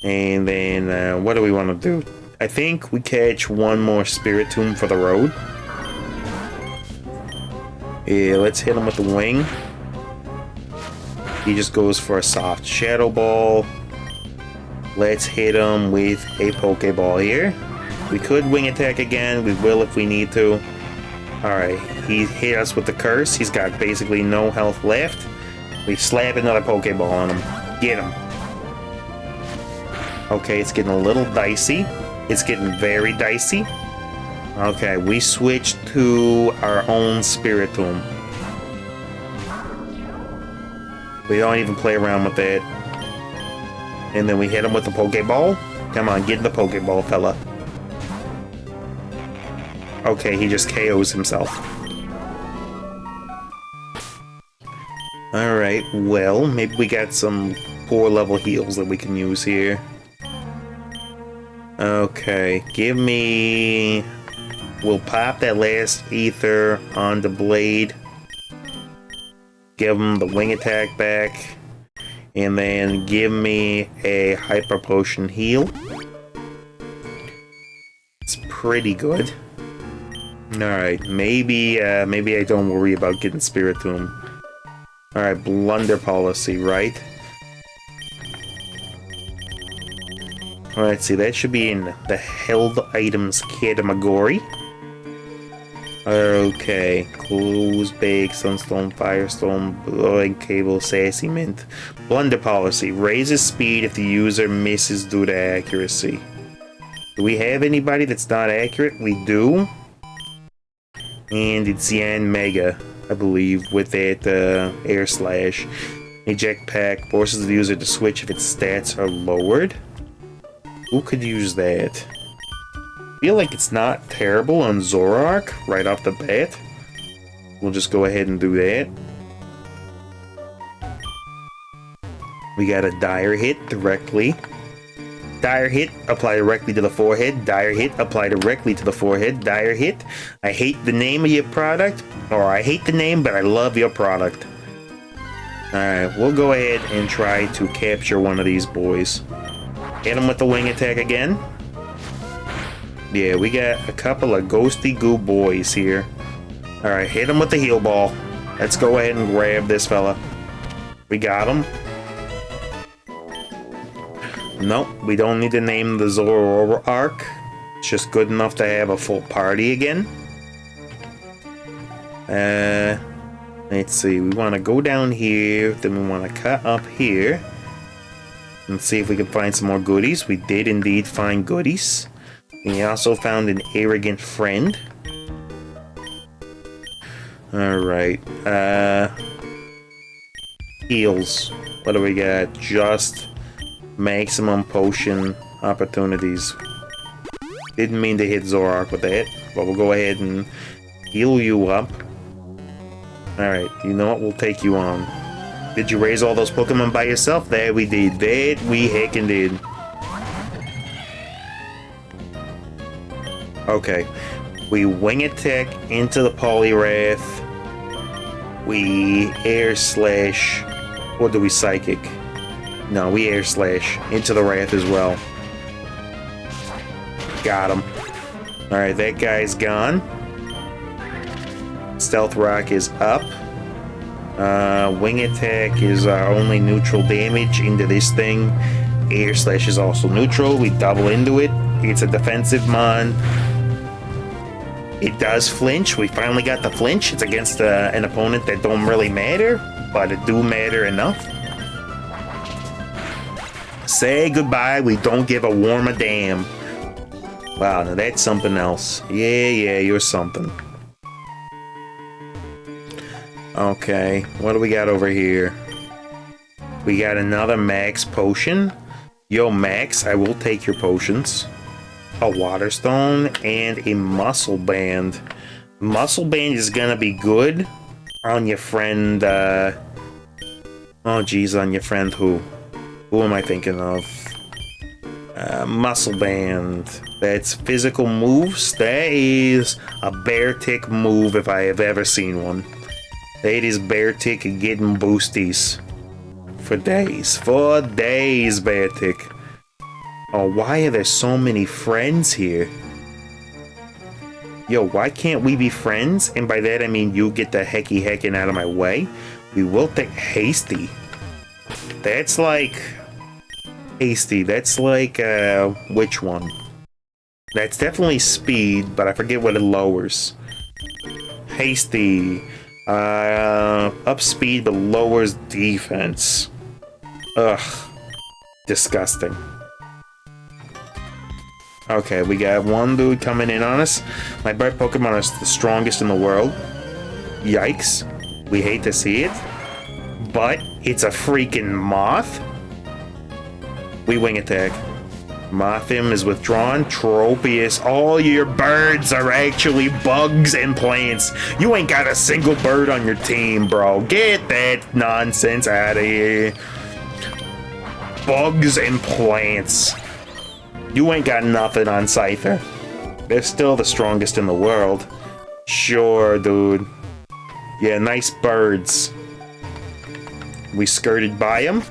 And then what do we want to do? I think we catch one more Spiritomb for the road. Yeah, let's hit him with the wing. He just goes for a soft Shadow Ball. Let's hit him with a Pokeball here. We could Wing Attack again. We will if we need to. Alright, he hit us with the Curse. He's got basically no health left. We slap another Pokeball on him. Get him. Okay, it's getting a little dicey. It's getting very dicey. Okay, we switched to our own Spiritomb. We don't even play around with that. And then we hit him with the Pokeball. Come on, get in the Pokeball, fella. Okay, he just KOs himself. Alright, well, maybe we got some poor level heals that we can use here. Okay, give me... We'll pop that last ether on the Blade. Give him the Wing Attack back. And then give me a Hyper Potion heal. It's pretty good. Alright, maybe I don't worry about getting Spiritomb. Alright, Blunder policy, right? Alright, see, that should be in the held items category. Okay, Close, Bake, Sunstone, Firestone, Blowing Cable, Sassy Mint. Blunder policy, raises speed if the user misses due to accuracy. Do we have anybody that's not accurate? We do. And it's Yan Mega, I believe, with that Air Slash. Eject Pack forces the user to switch if its stats are lowered. Who could use that? I feel like it's not terrible on Zoroark right off the bat. We'll just go ahead and do that. We got a dire hit directly. Dire hit, apply directly to the forehead. Dire hit, apply directly to the forehead. Dire hit, I hate the name of your product. Or I hate the name, but I love your product. Alright, we'll go ahead and try to capture one of these boys. Hit him with the wing attack again. Yeah, we got a couple of ghosty goo boys here. Alright, hit him with the heal ball. Let's go ahead and grab this fella. We got him. Nope, we don't need to name the Zoroark. It's just good enough to have a full party again. Let's see, we want to go down here, then we want to cut up here. And see if we can find some more goodies. We did indeed find goodies. And we also found an arrogant friend. Alright, heals. What do we got? Just maximum potion opportunities. Didn't mean to hit Zoroark with that, but we'll go ahead and heal you up. Alright, you know what? We'll take you on. Did you raise all those Pokemon by yourself? That we did. That we heckin' did. Okay. We wing attack into the Poliwrath. We air slash. Or do we psychic? No, we air slash into the Wrath as well. Got him. Alright, that guy's gone. Stealth Rock is up. Wing attack is our only neutral damage into this thing. Air slash is also neutral. We double into it. It's a defensive mon. It does flinch. We finally got the flinch. It's against an opponent that don't really matter, but it do matter enough. Say goodbye. We don't give a worm a damn. Wow, now that's something else. Yeah, you're something. Okay, what do we got over here? We got another Max potion. Yo, Max, I will take your potions. A Water Stone and a Muscle Band. Muscle Band is gonna be good on your friend, oh geez, on your friend who? Who am I thinking of? Muscle Band. That's physical moves. That is a bear tick move if I have ever seen one. That is bear tick getting boosties. For days. For days, bear tick. Oh, why are there so many friends here? Yo, why can't we be friends? And by that I mean you get the hecky heckin' out of my way. We will take Hasty. That's like... Hasty, that's like, which one? That's definitely speed, but I forget what it lowers. Hasty. Up speed, but lowers defense. Ugh. Disgusting. Okay, we got one dude coming in on us. My bird Pokemon is the strongest in the world. Yikes. We hate to see it. But it's a freaking moth. We wing attack. Mothim is withdrawn. Tropius. All your birds are actually bugs and plants. You ain't got a single bird on your team, bro. Get that nonsense out of here. Bugs and plants. You ain't got nothing on Scyther. They're still the strongest in the world. Sure, dude. Yeah, nice birds. We skirted by them.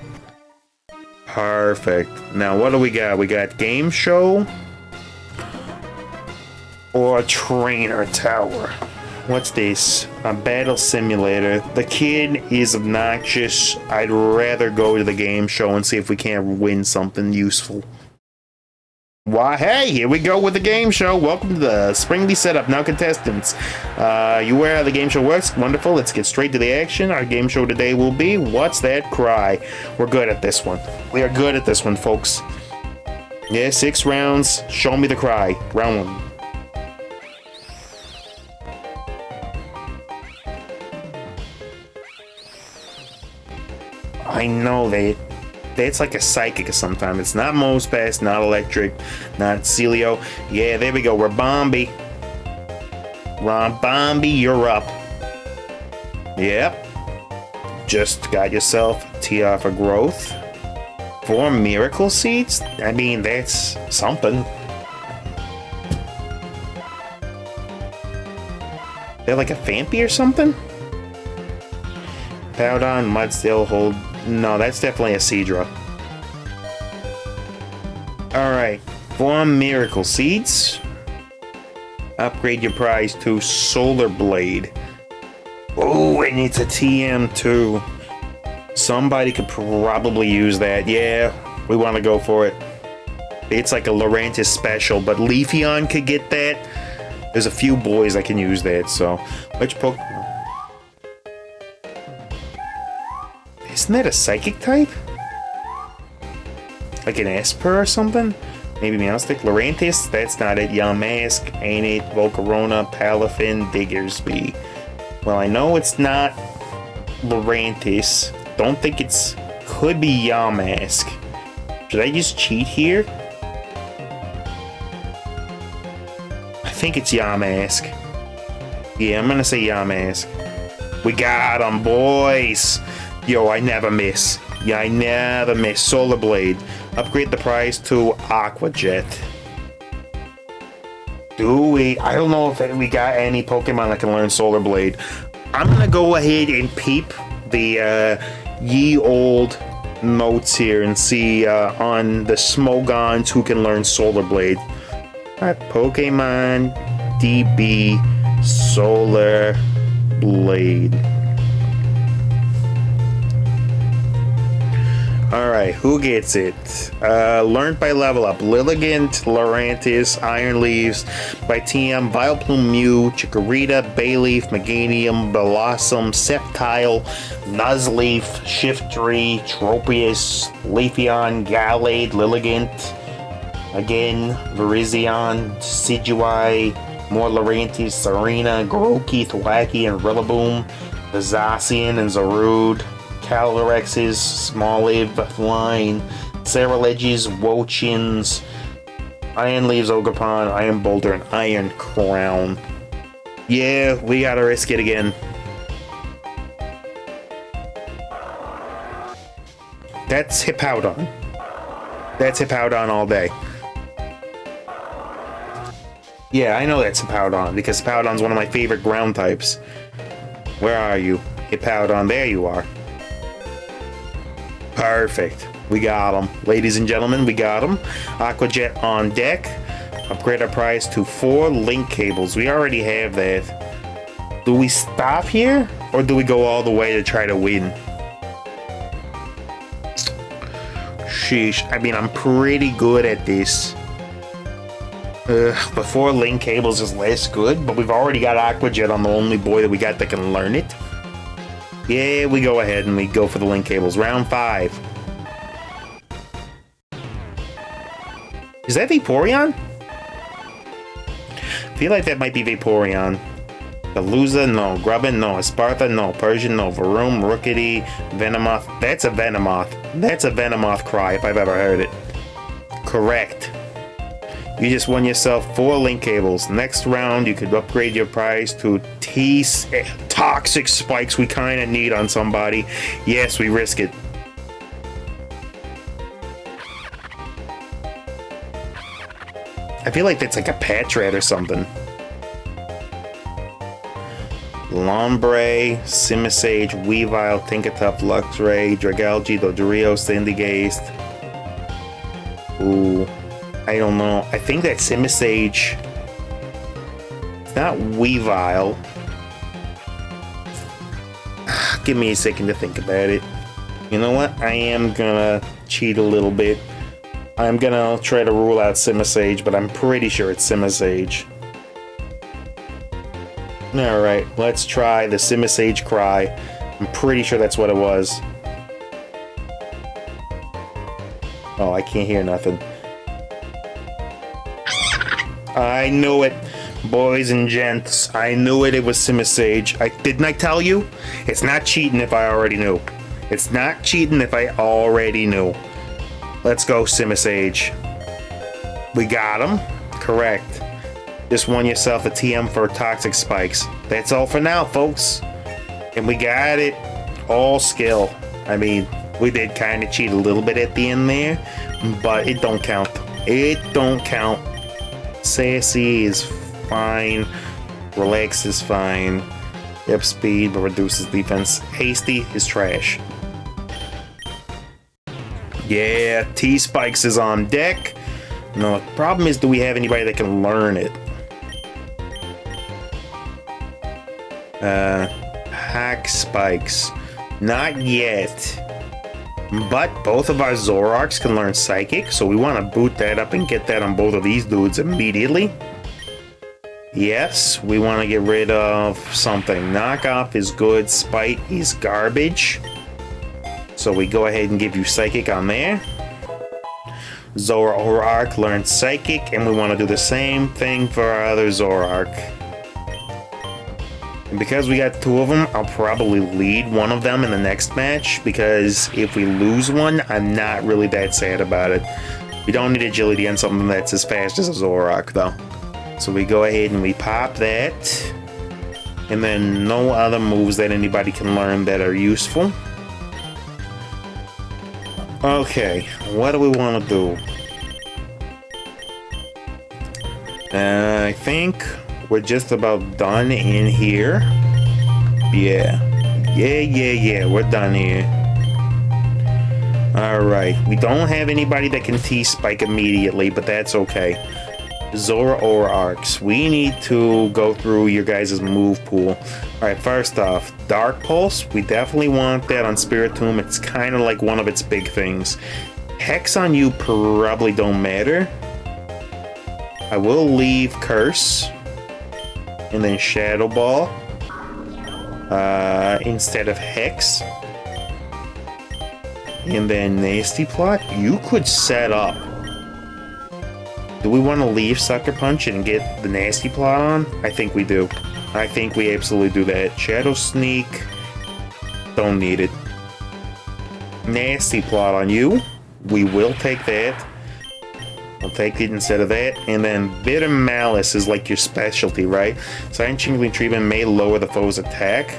Perfect. Now, what do we got? We got game show or a trainer tower. What's this? A battle simulator. The kid is obnoxious. I'd rather go to the game show and see if we can't win something useful. Why, hey, here we go with the game show. Welcome to the Springly setup. Now, contestants, you aware how the game show works? Wonderful. Let's get straight to the action. Our game show today will be What's That Cry? We're good at this one. We are good at this one, folks. Yeah, 6 rounds. Show me the cry. Round 1. I know that's like a psychic sometimes. It's not Mospass, not Electric, not Celio. Yeah, there we go. Rabombi. Rabombi, you're up. Yep. Just got yourself Tia for growth. 4 miracle seeds? I mean, that's something. They're like a Fampy or something? Powdon, Mudstill, Hold. No, that's definitely a Seadra. Alright, 4 miracle seeds. Upgrade your prize to Solar Blade. Oh, and it's a TM too. Somebody could probably use that. Yeah, we want to go for it. It's like a Lurantis special, but Leafeon could get that. There's a few boys that can use that, so. Which Pokemon? Isn't that a Psychic type? Like an Esper or something? Maybe Meowstic? Lurantis? That's not it. Yamask, ain't it? Volcarona, Palafin, Diggersby. Well, I know it's not Lurantis. Don't think it's... Could be Yamask. Should I just cheat here? I think it's Yamask. Yeah, I'm gonna say Yamask. We got him, boys! Yo, I never miss. Yeah, I never miss. Solar Blade. Upgrade the prize to Aqua Jet. Do we? I don't know if we got any Pokemon that can learn Solar Blade. I'm gonna go ahead and peep the ye old notes here and see on the Smogons who can learn Solar Blade. Alright, Pokemon DB Solar Blade. Alright, who gets it? Learned by level up. Lilligant, Lurantis, Iron Leaves by TM, Vileplume, Mew, Chikorita, Bayleaf, Meganium, Blossom, Sceptile, Nuzleaf, Shiftry, Tropius, Leafeon, Gallade, Lilligant, again, Virizion, Decidueye, more Lurantis, Serena, Grookey, Thwackey, and Rillaboom, the Zacian and Zarude, Calorexes, Smoliv, Line, Ceruledges, Wochins, Iron Leaves, Ogerpon, Iron Boulder, and Iron Crown. Yeah, we gotta risk it again. That's Hippowdon. That's Hippowdon all day. Yeah, I know that's Hippowdon, because Hippowdon's one of my favorite ground types. Where are you? Hippowdon, there you are. Perfect. We got him. Ladies and gentlemen, we got him. Aqua Jet on deck. Upgrade our prize to 4 link cables. We already have that. Do we stop here? Or do we go all the way to try to win? Sheesh. I mean, I'm pretty good at this. But 4 link cables is less good, but we've already got Aqua Jet on the only boy that we got that can learn it. Yeah, we go ahead and we go for the link cables. Round 5. Is that Vaporeon? I feel like that might be Vaporeon. Veluza, no. Grubbin, no. Esparta, no. Persian, no. Varoom, Rookity, Venomoth. That's a Venomoth. That's a Venomoth cry if I've ever heard it. Correct. You just won yourself 4 link cables. Next round, you could upgrade your prize to Toxic Spikes we kind of need on somebody. Yes, we risk it. I feel like that's like a Patrat or something. Lombre, Simisage, Weavile, Tinkertuff, Luxray, Dragalge, Dodrio, Sandygast. Ooh, I don't know. I think that Simisage. It's not Weavile. Give me a second to think about it. You know what? I am gonna cheat a little bit. I'm gonna try to rule out Simisage, but I'm pretty sure it's Simisage. Alright, let's try the Simisage cry. I'm pretty sure that's what it was. Oh, I can't hear nothing. I knew it, boys and gents. I knew it. It was Simisage. Didn't I tell you? It's not cheating if I already knew. It's not cheating if I already knew. Let's go, Simisage. We got him. Correct. Just won yourself a TM for Toxic Spikes. That's all for now, folks. And we got it. All skill. I mean, We did kind of cheat a little bit at the end there, but it don't count. It don't count. Sassy is fine. Relax is fine. Up speed, but reduces defense. Hasty is trash. Yeah, T-Spikes is on deck. No, the problem is, do we have anybody that can learn it? Hack Spikes. Not yet. But both of our Zoroarks can learn Psychic, so we want to boot that up and get that on both of these dudes immediately. Yes, we want to get rid of something. Knockoff is good. Spite is garbage. So we go ahead and give you Psychic on there. Zoroark learns Psychic, and we want to do the same thing for our other Zoroark. And because we got two of them, I'll probably lead one of them in the next match, because if we lose one, I'm not really that sad about it. We don't need agility on something that's as fast as a Zoroark, though. So we go ahead and we pop that. And then no other moves that anybody can learn that are useful. Okay, what do we want to do? I think we're just about done in here. Yeah, we're done here. Alright, we don't have anybody that can T-Spike immediately, but that's okay. Zoroarks. We need to go through your guys' move pool. Alright, first off, Dark Pulse. We definitely want that on Spiritomb. It's kind of like one of its big things. Hex on you probably don't matter. I will leave Curse. And then Shadow Ball. Instead of Hex. And then Nasty Plot. You could set up. Do we want to leave Sucker Punch and get the Nasty Plot on? I think we do. I think we absolutely do that. Shadow Sneak. Don't need it. Nasty Plot on you. We will take that. I'll take it instead of that. And then Bitter Malice is like your specialty, right? Silent Tingling Treatment may lower the foe's attack.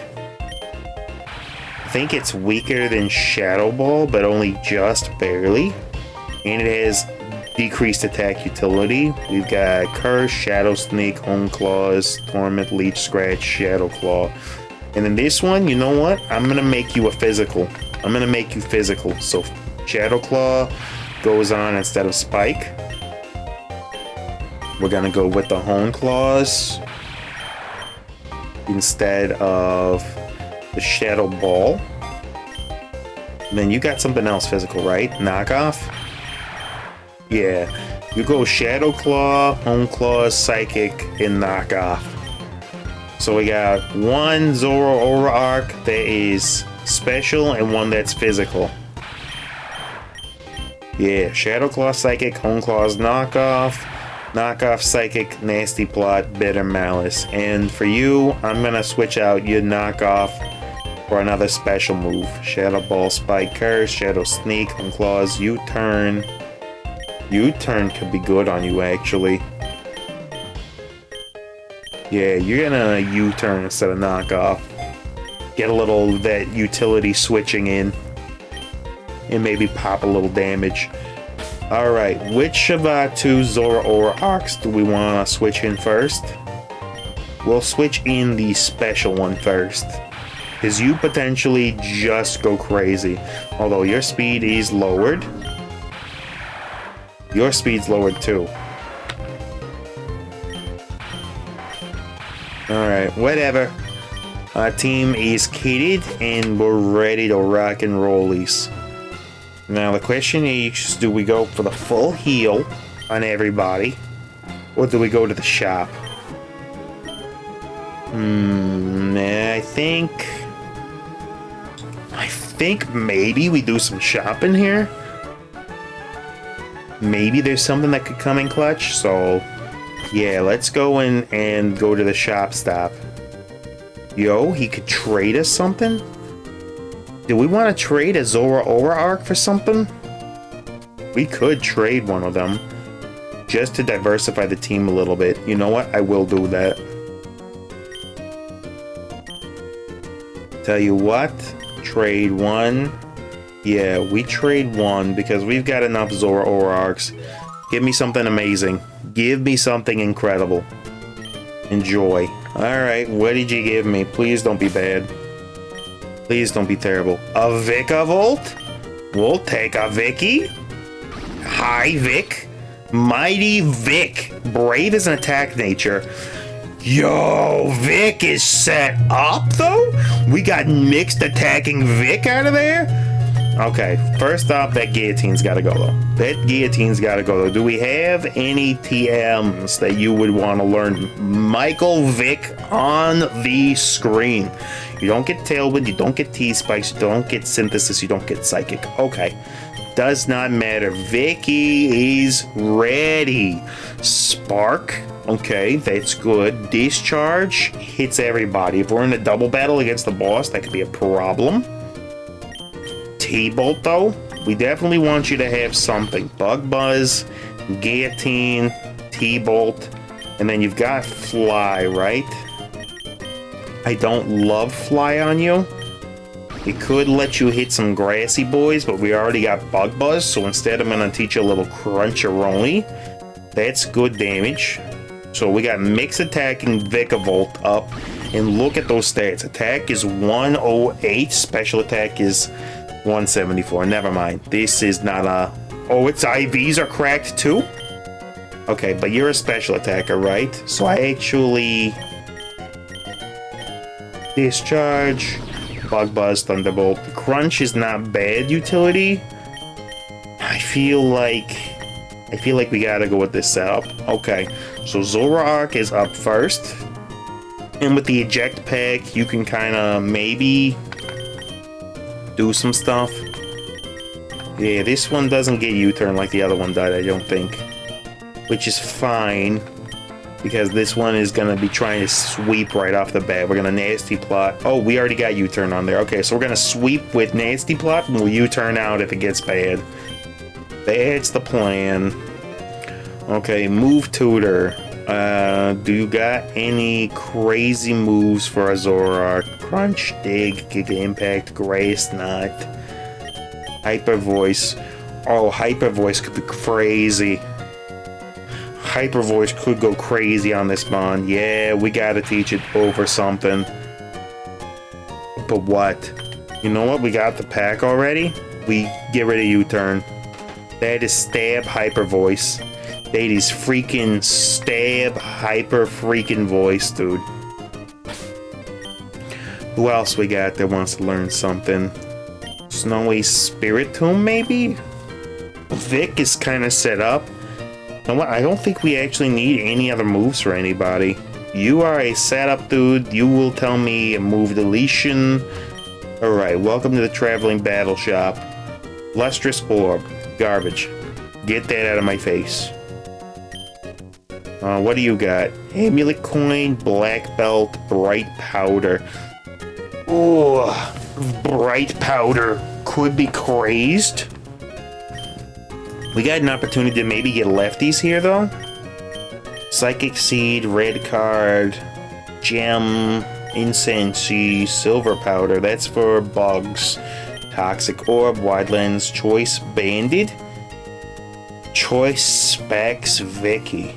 I think it's weaker than Shadow Ball, but only just barely. And it has decreased attack utility. We've got Curse, Shadow Sneak, Hone Claws, Torment, Leech Scratch, Shadow Claw. And then this one, you know what? I'm gonna make you a physical. I'm gonna make you physical. So Shadow Claw goes on instead of Spike. We're gonna go with the Hone Claws instead of the Shadow Ball. And then you got something else physical, right? Knockoff? Yeah, you go Shadow Claw, Hone Claws, Psychic, and Knockoff. So we got one Zoroark that is special and one that's physical. Yeah, Shadow Claw, Psychic, Hone Claws, Knockoff, Knockoff, Psychic, Nasty Plot, Bitter Malice. And for you, I'm gonna switch out your Knockoff for another special move. Shadow Ball, Spike, Curse, Shadow Sneak, Hone Claws, U-Turn. U-Turn could be good on you, actually. Yeah, you're gonna U-Turn instead of Knockoff. Get a little of that utility switching in. And maybe pop a little damage. Alright, which of our two Zoroarks do we want to switch in first? We'll switch in the special one first. Because you potentially just go crazy. Although your speed is lowered. Your speed's lowered too. Alright, whatever. Our team is kitted and we're ready to rock and rollies. Now the question is, do we go for the full heal on everybody? Or do we go to the shop? I think maybe we do some shopping here. Maybe there's something that could come in clutch, so yeah, let's go in and go to the shop stop. Yo, he could trade us something? Do we want to trade a Zoroark for something? We could trade one of them, just to diversify the team a little bit. You know what? I will do that. Tell you what, trade one Yeah, we trade one because we've got enough Zoroarks. Give me something amazing. Give me something incredible. Enjoy. Alright, what did you give me? Please don't be bad. Please don't be terrible. A Vikavolt? We'll take a Vicky. Hi, Vic. Mighty Vic. Brave as an attack nature. Yo, Vic is set up, though? We got mixed attacking Vic out of there? Okay, first off, that guillotine's gotta go, though. That guillotine's gotta go, though. Do we have any TMs that you would want to learn? Michael Vick on the screen. You don't get Tailwind, you don't get T-Spikes, you don't get Synthesis, you don't get Psychic. Okay, does not matter. Vicky is ready. Spark, okay, that's good. Discharge hits everybody. If we're in a double battle against the boss, that could be a problem. T-Bolt, though, we definitely want you to have something. Bug Buzz, Guillotine, T-Bolt, and then you've got Fly, right? I don't love Fly on you. It could let you hit some grassy boys, but we already got Bug Buzz, so instead I'm going to teach you a little Cruncheroni. That's good damage. So we got Mix Attacking Vikavolt up, and look at those stats. Attack is 108, Special Attack is 174. Never mind. This is not a... Oh, its IVs are cracked too? Okay, but you're a special attacker, right? So I actually... Discharge, Bug Buzz, Thunderbolt. Crunch is not bad utility. I feel like we gotta go with this setup. Okay, so Zoroark is up first. And with the eject pack, you can kind of maybe do some stuff. Yeah, this one doesn't get U-turn like the other one did, I don't think. Which is fine, because this one is going to be trying to sweep right off the bat. We're going to Nasty Plot. Oh, we already got U-turn on there. Okay, so we're going to sweep with Nasty Plot, and we'll U-turn out if it gets bad. That's the plan. Okay, move Tutor. Do you got any crazy moves for a Zoroark? Crunch, Dig, Giga Impact, Grace Knot, Hyper Voice. Oh, Hyper Voice could be crazy. Hyper Voice could go crazy on this bond. Yeah, we gotta teach it over something. But what? You know what? We got the pack already. We get rid of U-turn. That is Stab Hyper Voice. That is freaking Stab Hyper freaking Voice, dude. Who else we got that wants to learn something? Snowy Spiritomb, maybe? Vic is kind of set up. You know what? I don't think we actually need any other moves for anybody. You are a setup dude. You will tell me a move deletion. Alright, welcome to the Traveling Battle Shop. Lustrous Orb. Garbage. Get that out of my face. What do you got? Amulet Coin, Black Belt, Bright Powder. Ooh, Bright Powder could be crazed. We got an opportunity to maybe get lefties here, though. Psychic Seed, Red Card, Gem, Incense, Silver Powder. That's for bugs. Toxic Orb, Wide Lens, Choice Banded. Choice Specs Vicky.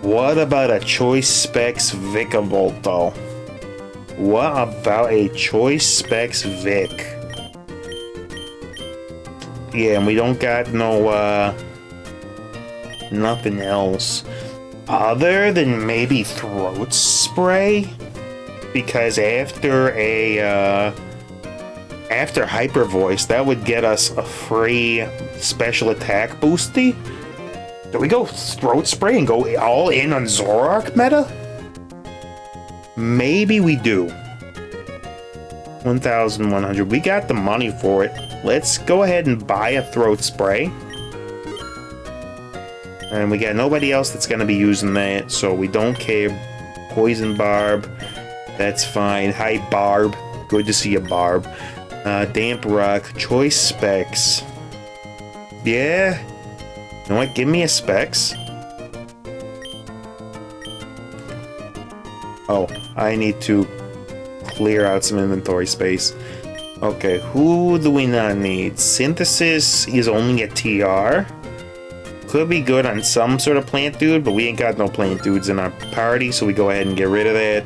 What about a Choice Specs Vikavolt, though? What about a Choice Specs Vic? Yeah, and we don't got no, nothing else. Other than maybe Throat Spray? Because after after Hyper Voice, that would get us a free special attack boosty. Do we go Throat Spray and go all in on Zoroark meta? Maybe we do. 1,100. We got the money for it. Let's go ahead and buy a Throat Spray. And we got nobody else that's going to be using that, so we don't care. Poison Barb. That's fine. Hi, Barb. Good to see you, Barb. Damp Rock. Choice Specs. Yeah. You know what? Give me a Specs. Oh, I need to clear out some inventory space. Okay, who do we not need? Synthesis is only a TR. Could be good on some sort of plant dude, but we ain't got no plant dudes in our party, so we go ahead and get rid of that.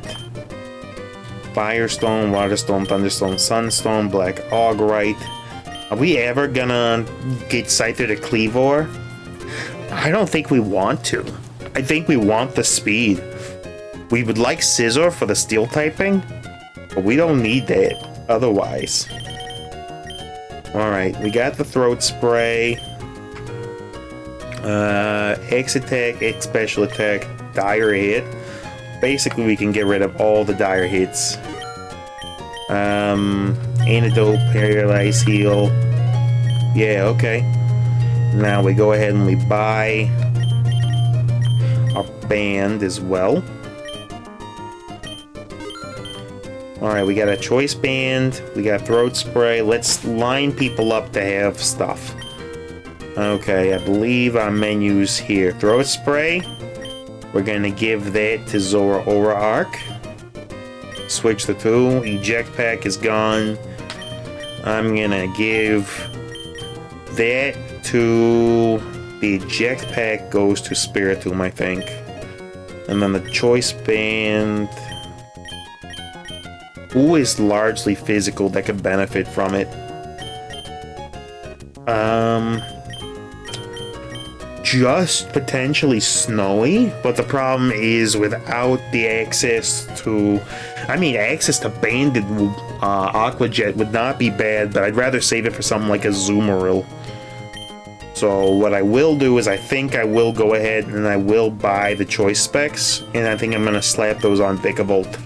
Firestone, Waterstone, Thunderstone, Sunstone, Black Augrite. Are we ever gonna get Scyther to Cleavor? I don't think we want to. I think we want the speed. We would like Scizor for the steel typing, but we don't need that otherwise. Alright, we got the throat spray. X attack, X special attack, dire hit. Basically, we can get rid of all the dire hits. Antidote, paralyze, heal. Yeah, okay. Now we go ahead and we buy our band as well. Alright, we got a choice band, we got throat spray. Let's line people up to have stuff. Okay, I believe our menu's here. Throat spray. We're gonna give that to Zora Aura Arc. Switch the two. Eject pack is gone. I'm gonna give that to the eject pack goes to Spiritomb, I think. And then the choice band. Who is largely physical that could benefit from it? Just potentially Snowy, but the problem is without the access to, access to Banded Aqua Jet would not be bad, but I'd rather save it for something like a Zoomeril. So what I will do is I think I will go ahead and I will buy the choice specs, and I think I'm going to slap those on Vikavolt.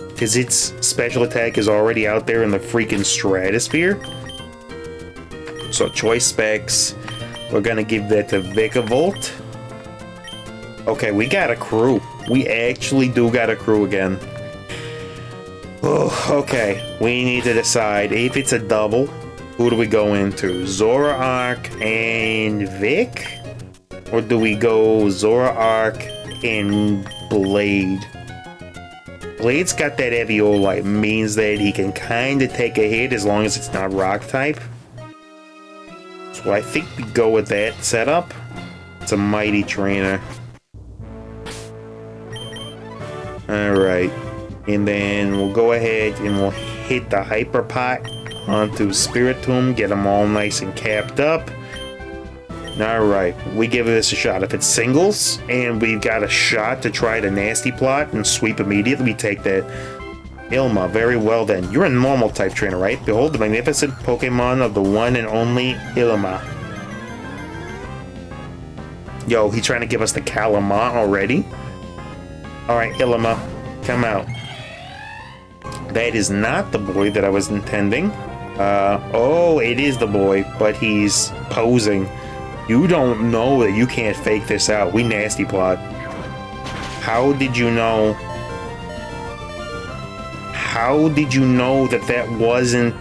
Because its special attack is already out there in the freaking stratosphere. So choice specs, we're gonna give that to Vikavolt. Okay, we got a crew. We actually do got a crew again. Oh, okay. We need to decide if it's a double. Who do we go into? Zora Arc and Vic? Or do we go Zora Arc and Blade? Blade's got that Eviolite, means that he can kind of take a hit as long as it's not rock type. So I think we go with that setup. It's a mighty trainer. Alright. And then we'll go ahead and we'll hit the Hyper Pot onto Spiritomb, get them all nice and capped up. Alright, we give this a shot. If it's singles and we've got a shot to try the Nasty Plot and sweep immediately, we take that. Ilma, very well then. You're a normal type trainer, right? Behold the magnificent Pokemon of the one and only Ilma. Yo, he's trying to give us the Calamont already? Alright, Ilma, come out. That is not the boy that I was intending. Oh, it is the boy, but he's posing. You don't know that you can't fake this out. We Nasty Plot. How did you know? How did you know that that wasn't...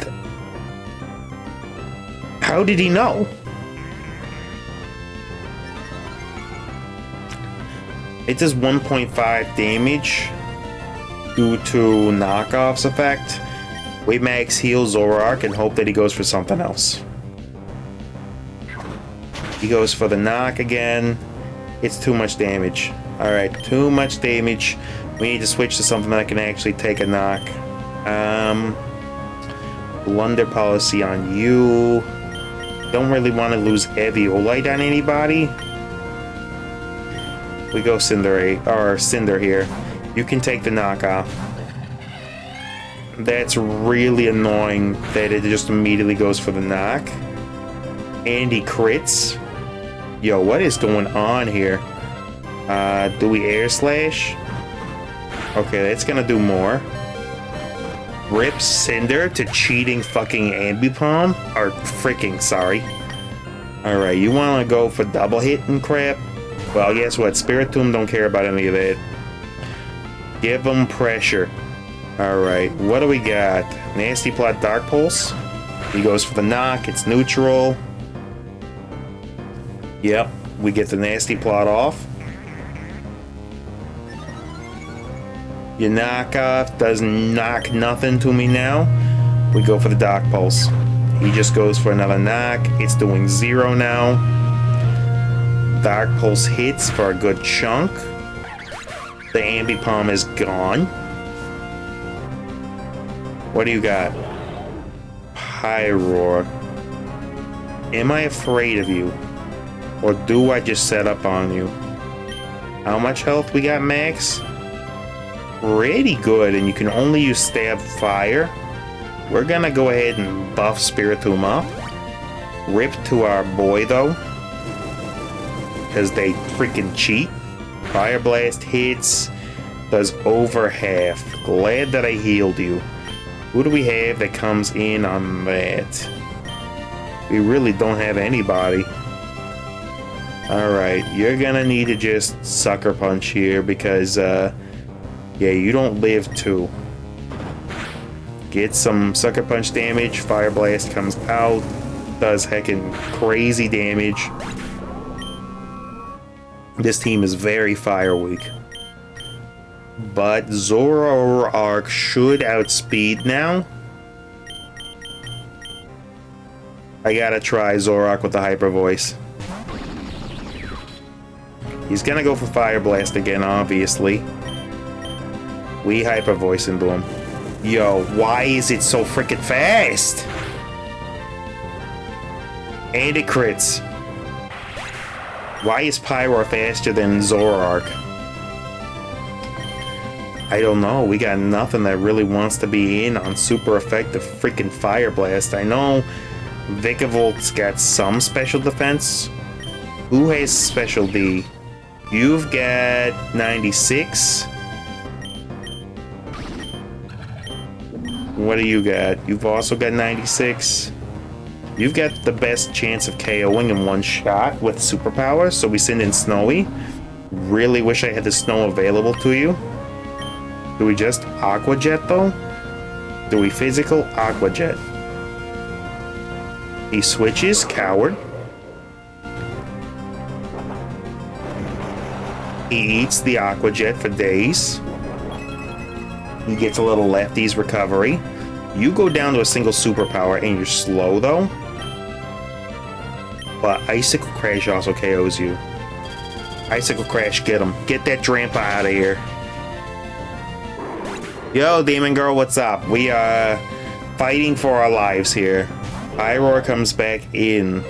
How did he know? It does 1.5 damage due to knockoff's effect. We max heal Zoroark and hope that he goes for something else. He goes for the knock again. It's too much damage. Alright, too much damage. We need to switch to something that can actually take a knock. Blunder policy on you. Don't really want to lose Eviolite on anybody. We go Cinder here. You can take the knockoff. That's really annoying that it just immediately goes for the knock. And he crits. Yo, what is going on here? Do we Air Slash? Okay, that's gonna do more. Rip Cinder to cheating fucking Ambipom? Or freaking, sorry. Alright, you wanna go for double hit and crap? Well, guess what? Spiritomb don't care about any of that. Give him pressure. Alright, what do we got? Nasty Plot Dark Pulse. He goes for the knock, it's neutral. Yep, we get the Nasty Plot off. Your knockoff does knock nothing to me now. We go for the Dark Pulse. He just goes for another knock. It's doing 0 now. Dark Pulse hits for a good chunk. The Ambipom is gone. What do you got? Pyroar. Am I afraid of you? Or do I just set up on you? How much health we got, Max? Pretty good, and you can only use Stab Fire. We're gonna go ahead and buff Spiritomb up. Rip to our boy, though. Because they freaking cheat. Fire Blast hits. Does over half. Glad that I healed you. Who do we have that comes in on that? We really don't have anybody. Alright, you're gonna need to just Sucker Punch here because, yeah, you don't live too. Get some Sucker Punch damage. Fire Blast comes out. Does heckin' crazy damage. This team is very fire weak. But Zoroark should outspeed now. I gotta try Zoroark with the Hyper Voice. He's gonna go for Fire Blast again, obviously. We Hyper Voice into him. Yo, why is it so freaking fast? And it crits. Why is Pyroar faster than Zoroark? I don't know. We got nothing that really wants to be in on super effective freaking Fire Blast. I know Vikavolt got some special defense. Who has special D? You've got 96. What do you got? You've also got 96. You've got the best chance of KOing in one shot with superpowers, so we send in Snowy. Really wish I had the snow available to you. Do we just Aqua Jet though? Do we physical Aqua Jet? He switches, coward. He eats the Aqua Jet for days. He gets a little lefties recovery. You go down to a single superpower and you're slow though. But Icicle Crash also KOs you. Icicle Crash, get him. Get that Drampa out of here. Yo, Demon Girl, what's up? We are fighting for our lives here. Pyroar comes back in.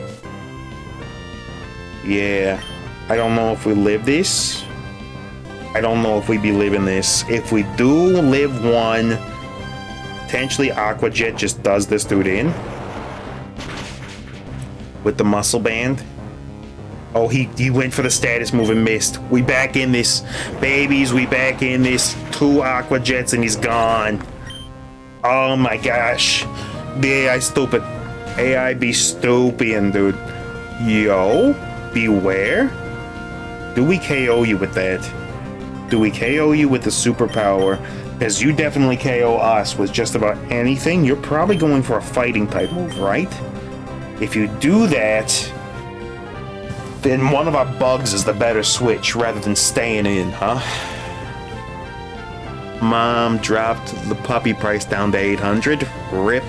Yeah. I don't know if we live this. I don't know if we be living this. If we do live one, potentially Aqua Jet just does this dude in. With the muscle band. Oh, he went for the status move and missed. We back in this. Babies, we back in this. 2 Aqua Jets and he's gone. Oh my gosh. The AI stupid. AI be stupid, dude. Yo, beware. Do we KO you with that? Do we KO you with the superpower? Because you definitely KO us with just about anything. You're probably going for a fighting type move, right? If you do that, then one of our bugs is the better switch rather than staying in, huh? Mom dropped the puppy price down to 800. Rip.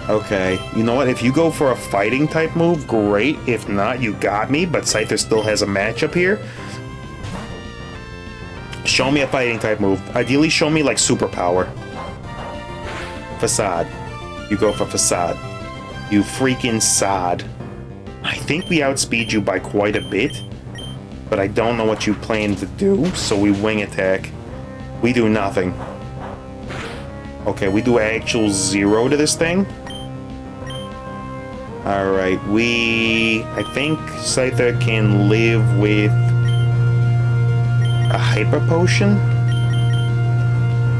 Okay, you know what? If you go for a fighting type move, great. If not, you got me, but Scyther still has a matchup here. Show me a fighting type move. Ideally, show me like superpower. Facade. You go for Facade. You freaking sod. I think we outspeed you by quite a bit, but I don't know what you plan to do, so we wing attack. We do nothing. Okay, we do actual 0 to this thing. Alright, I think Scyther can live with a Hyper Potion?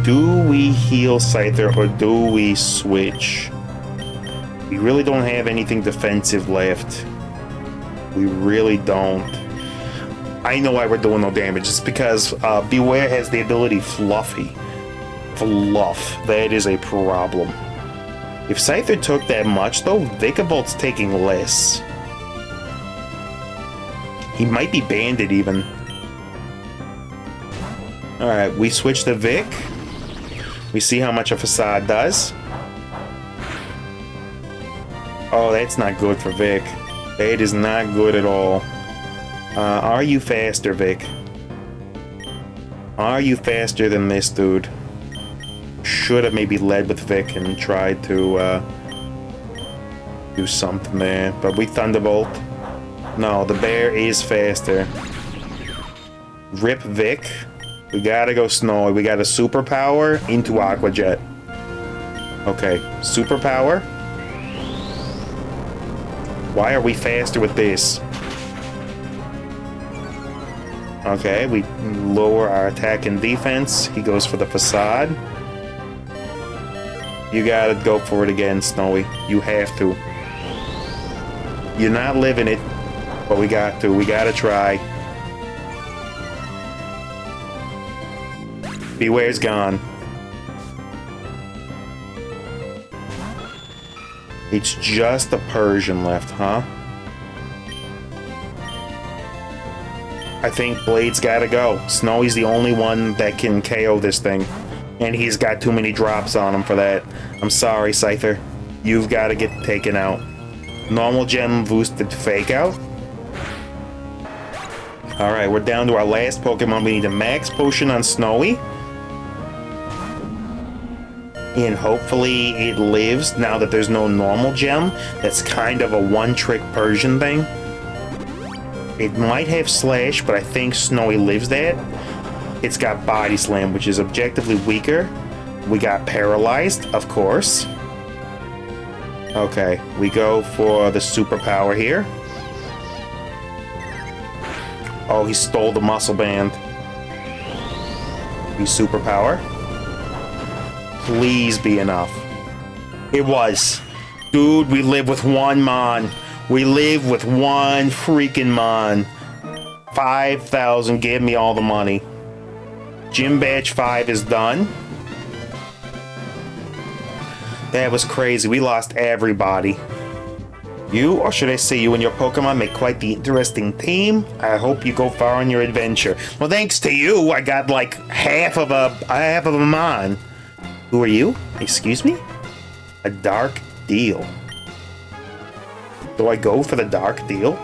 Do we heal Scyther or do we switch? We really don't have anything defensive left. We really don't. I know why we're doing no damage. It's because Beware has the ability Fluffy. Fluff. That is a problem. If Scyther took that much, though, Vikavolt's taking less. He might be banded, even. Alright, we switch to Vic. We see how much a facade does. Oh, that's not good for Vic. That is not good at all. Are you faster, Vic? Are you faster than this dude? Should have maybe led with Vic and tried to do something there. But we Thunderbolt. No, the bear is faster. Rip Vic. We gotta go Snowy. We got a superpower into Aqua Jet. Okay, superpower. Why are we faster with this? Okay, we lower our attack and defense. He goes for the facade. You gotta go for it again, Snowy. You have to. You're not living it, but we got to. We gotta try. Beware's gone. It's just a Persian left, huh? I think Blade's gotta go. Snowy's the only one that can KO this thing. And he's got too many drops on him for that. I'm sorry, Scyther. You've gotta get taken out. Normal gem boosted fake out. Alright, we're down to our last Pokemon. We need a max potion on Snowy. And hopefully it lives now that there's no normal gem. That's kind of a one-trick Persian thing. It might have Slash, but I think Snowy lives that. It's got Body Slam, which is objectively weaker. We got Paralyzed, of course. Okay, we go for the superpower here. Oh, he stole the muscle band. The superpower. Please be enough. It was. Dude, we live with one Mon. We live with one freaking Mon. 5,000, give me all the money. Gym Badge 5 is done. That was crazy. We lost everybody. You, or should I say you and your Pokemon, make quite the interesting team. I hope you go far on your adventure. Well, thanks to you, I got like half of a Mon. Who are you? Excuse me? A dark deal. Do I go for the dark deal?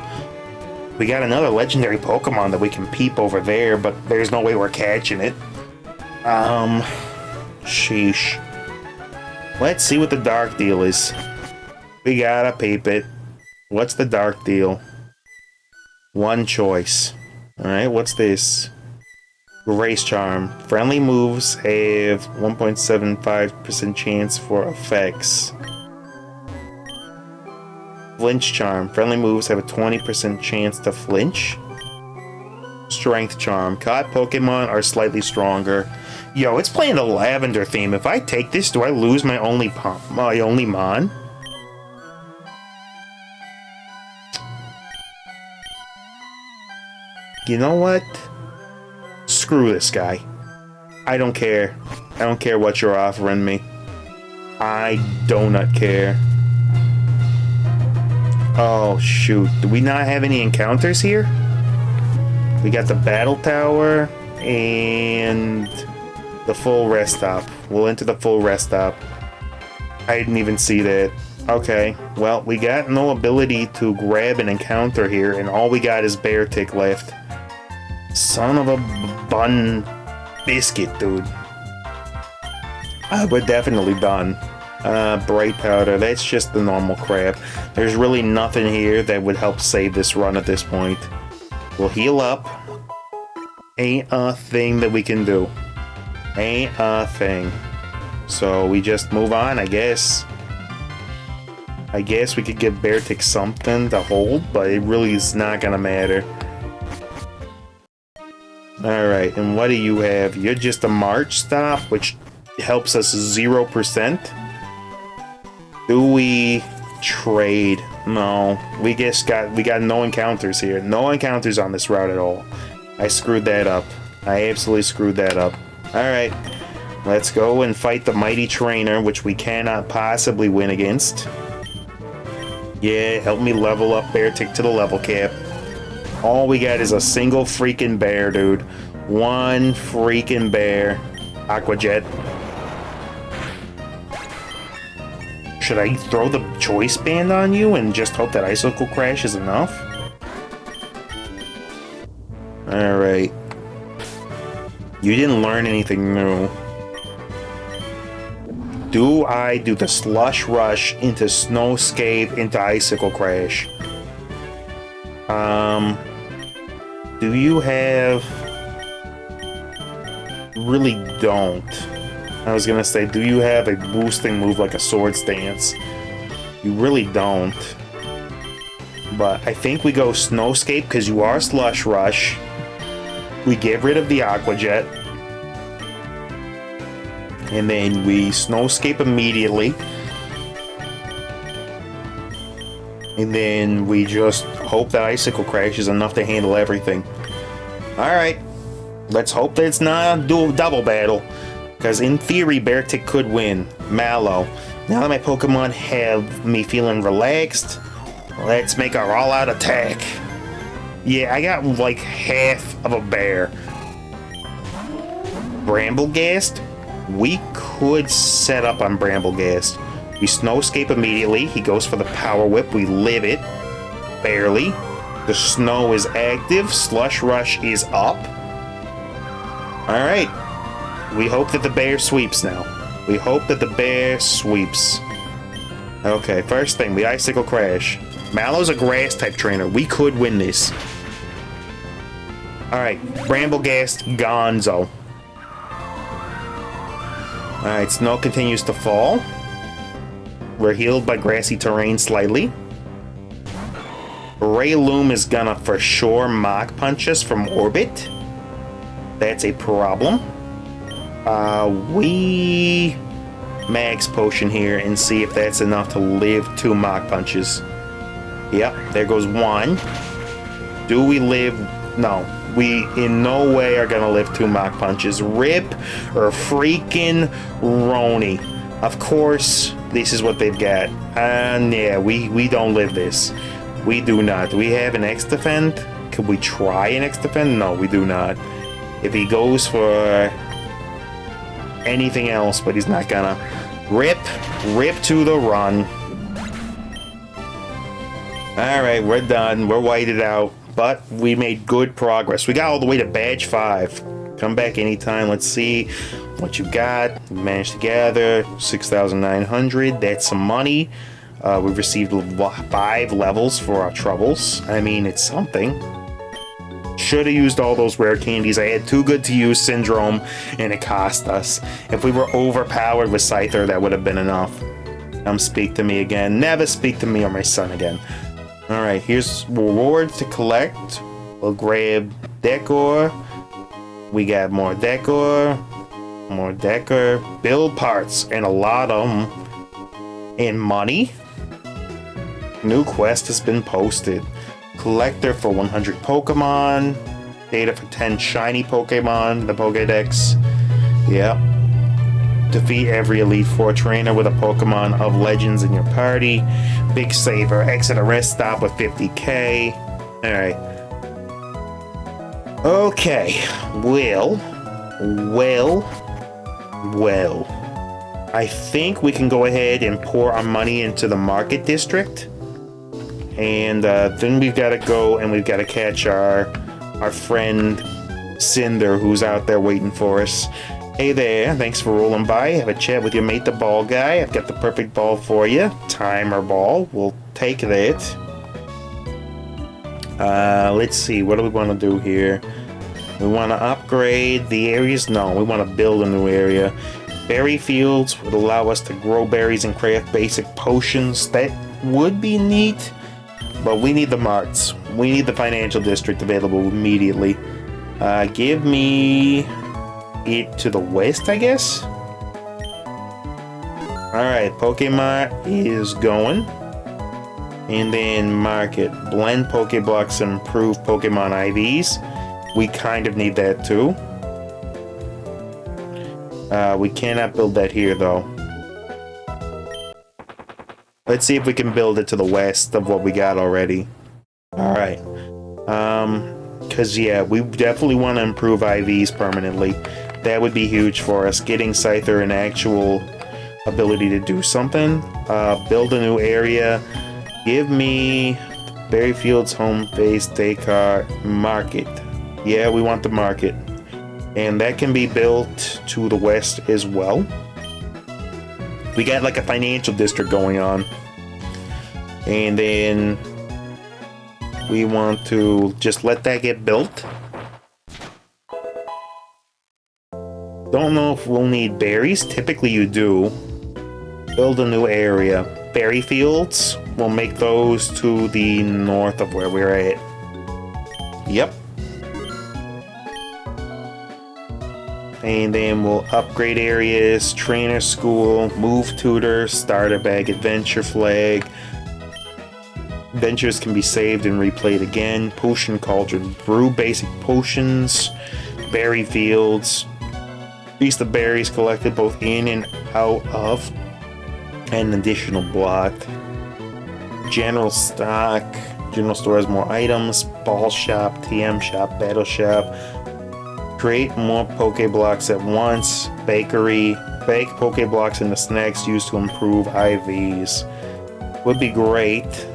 We got another legendary Pokemon that we can peep over there, but there's no way we're catching it. Sheesh. Let's see what the dark deal is. We gotta peep it. What's the dark deal? One choice. Alright, what's this? Race Charm. Friendly moves have 1.75% chance for effects. Flinch Charm. Friendly moves have a 20% chance to flinch. Strength Charm. Caught Pokemon are slightly stronger. Yo, it's playing the lavender theme. If I take this, do I lose my only Mon? You know what? Screw this guy. I don't care. I don't care what you're offering me. I do not care. Oh, shoot. Do we not have any encounters here? We got the Battle Tower and the full rest stop. We'll enter the full rest stop. I didn't even see that. Okay, well, we got no ability to grab an encounter here, and all we got is Beartic left. Son of a bun biscuit, dude. We're definitely done. Bright Powder, that's just the normal crap. There's really nothing here that would help save this run at this point. We'll heal up. Ain't a thing that we can do. Ain't a thing. So we just move on, I guess. I guess we could give Beartic something to hold, but it really is not gonna matter. Alright, and what do you have? You're just a March stop, which helps us 0%. Do we trade? No. We got no encounters here. No encounters on this route at all. I screwed that up. I absolutely screwed that up. Alright. Let's go and fight the mighty trainer, which we cannot possibly win against. Yeah, help me level up Beartic to the level cap. All we got is a single freaking bear, dude. One freaking bear. Aqua Jet. Should I throw the choice band on you and just hope that Icicle Crash is enough? Alright. You didn't learn anything new. Do I do the Slush Rush into Snowscape into Icicle Crash? Do you have... Really don't. I was gonna say, do you have a boosting move like a Swords Dance? You really don't. But I think we go Snowscape because you are Slush Rush. We get rid of the Aqua Jet. And then we Snowscape immediately. And then we just hope that Icicle Crash is enough to handle everything. Alright. Let's hope that it's not a double battle. Because in theory, Beartic could win. Mallow. Now that my Pokemon have me feeling relaxed, let's make our all-out attack. Yeah, I got like half of a bear. Bramblegast? We could set up on Bramblegast. We Snowscape immediately. He goes for the Power Whip. We live it. Barely. The snow is active. Slush Rush is up. Alright. We hope that the bear sweeps now. We hope that the bear sweeps. Okay, first thing, we Icicle Crash. Mallow's a grass-type trainer. We could win this. Alright, Bramblegast Gonzo. Alright, snow continues to fall. We're healed by grassy terrain slightly. Rayloom is gonna for sure Mach Punch us from orbit. That's a problem. We Max Potion here and see if that's enough to live 2 Mach Punches. Yep, there goes 1. Do we live? No. We in no way are gonna live 2 Mach Punches. Rip or freaking Roni. Of course, this is what they've got. And yeah, we don't live this. We do not. Do we have an X-Defend? Could we try an X-Defend? No, we do not. If he goes for anything else, but he's not gonna. Rip to the run. Alright, we're done. We're whited out. But we made good progress. We got all the way to badge 5. Come back anytime. Let's see what you got. We managed to gather 6,900. That's some money. We've received 5 levels for our troubles. I mean, it's something. Should have used all those rare candies. I had too good to use Syndrome, and it cost us. If we were overpowered with Scyther, that would have been enough. Come speak to me again. Never speak to me or my son again. Alright, here's rewards to collect. We'll grab Decor. We got more Decor. More Decor. Build parts, and a lot of them. And money. New quest has been posted. Collector for 100 Pokemon. Data for 10 shiny Pokemon. The Pokédex. Yep. Defeat every Elite Four trainer with a Pokemon of Legends in your party. Big saver. Exit a rest stop with 50k. Alright. Okay. Well. I think we can go ahead and pour our money into the market district. And then we've got to go and we've got to catch our friend Cinder, who's out there waiting for us. Hey there, thanks for rolling by. Have a chat with your mate, the ball guy. I've got the perfect ball for you. Timer ball. We'll take that. Let's see. What do we want to do here? We want to upgrade the areas? No, we want to build a new area. Berry fields would allow us to grow berries and craft basic potions. That would be neat. But we need the marts. We need the financial district available immediately. Give me it to the west, I guess? Alright, Pokemon is going. And then market. Blend Pokeblocks and improve Pokemon IVs. We kind of need that too. We cannot build that here though. Let's see if we can build it to the west of what we got already. Alright. Because, yeah, we definitely want to improve IVs permanently. That would be huge for us. Getting Scyther an actual ability to do something. Build a new area. Give me Berryfield's home base, Descartes, market. Yeah, we want the market. And that can be built to the west as well. We got like a financial district going on. And then we want to just let that get built. Don't know if we'll need berries. Typically you do. Build a new area. Berry fields. We'll make those to the north of where we're at. Yep. And then we'll upgrade areas, trainer school, move tutor, starter bag, adventure flag. Adventures can be saved and replayed again. Potion cauldron, brew basic potions, berry fields. Increase the berries collected both in and out of an additional block. General stock. General store has more items. Ball shop, TM shop, battle shop. Create more Pokeblocks at once. Bakery. Bake Pokeblocks into snacks used to improve IVs. Would be great.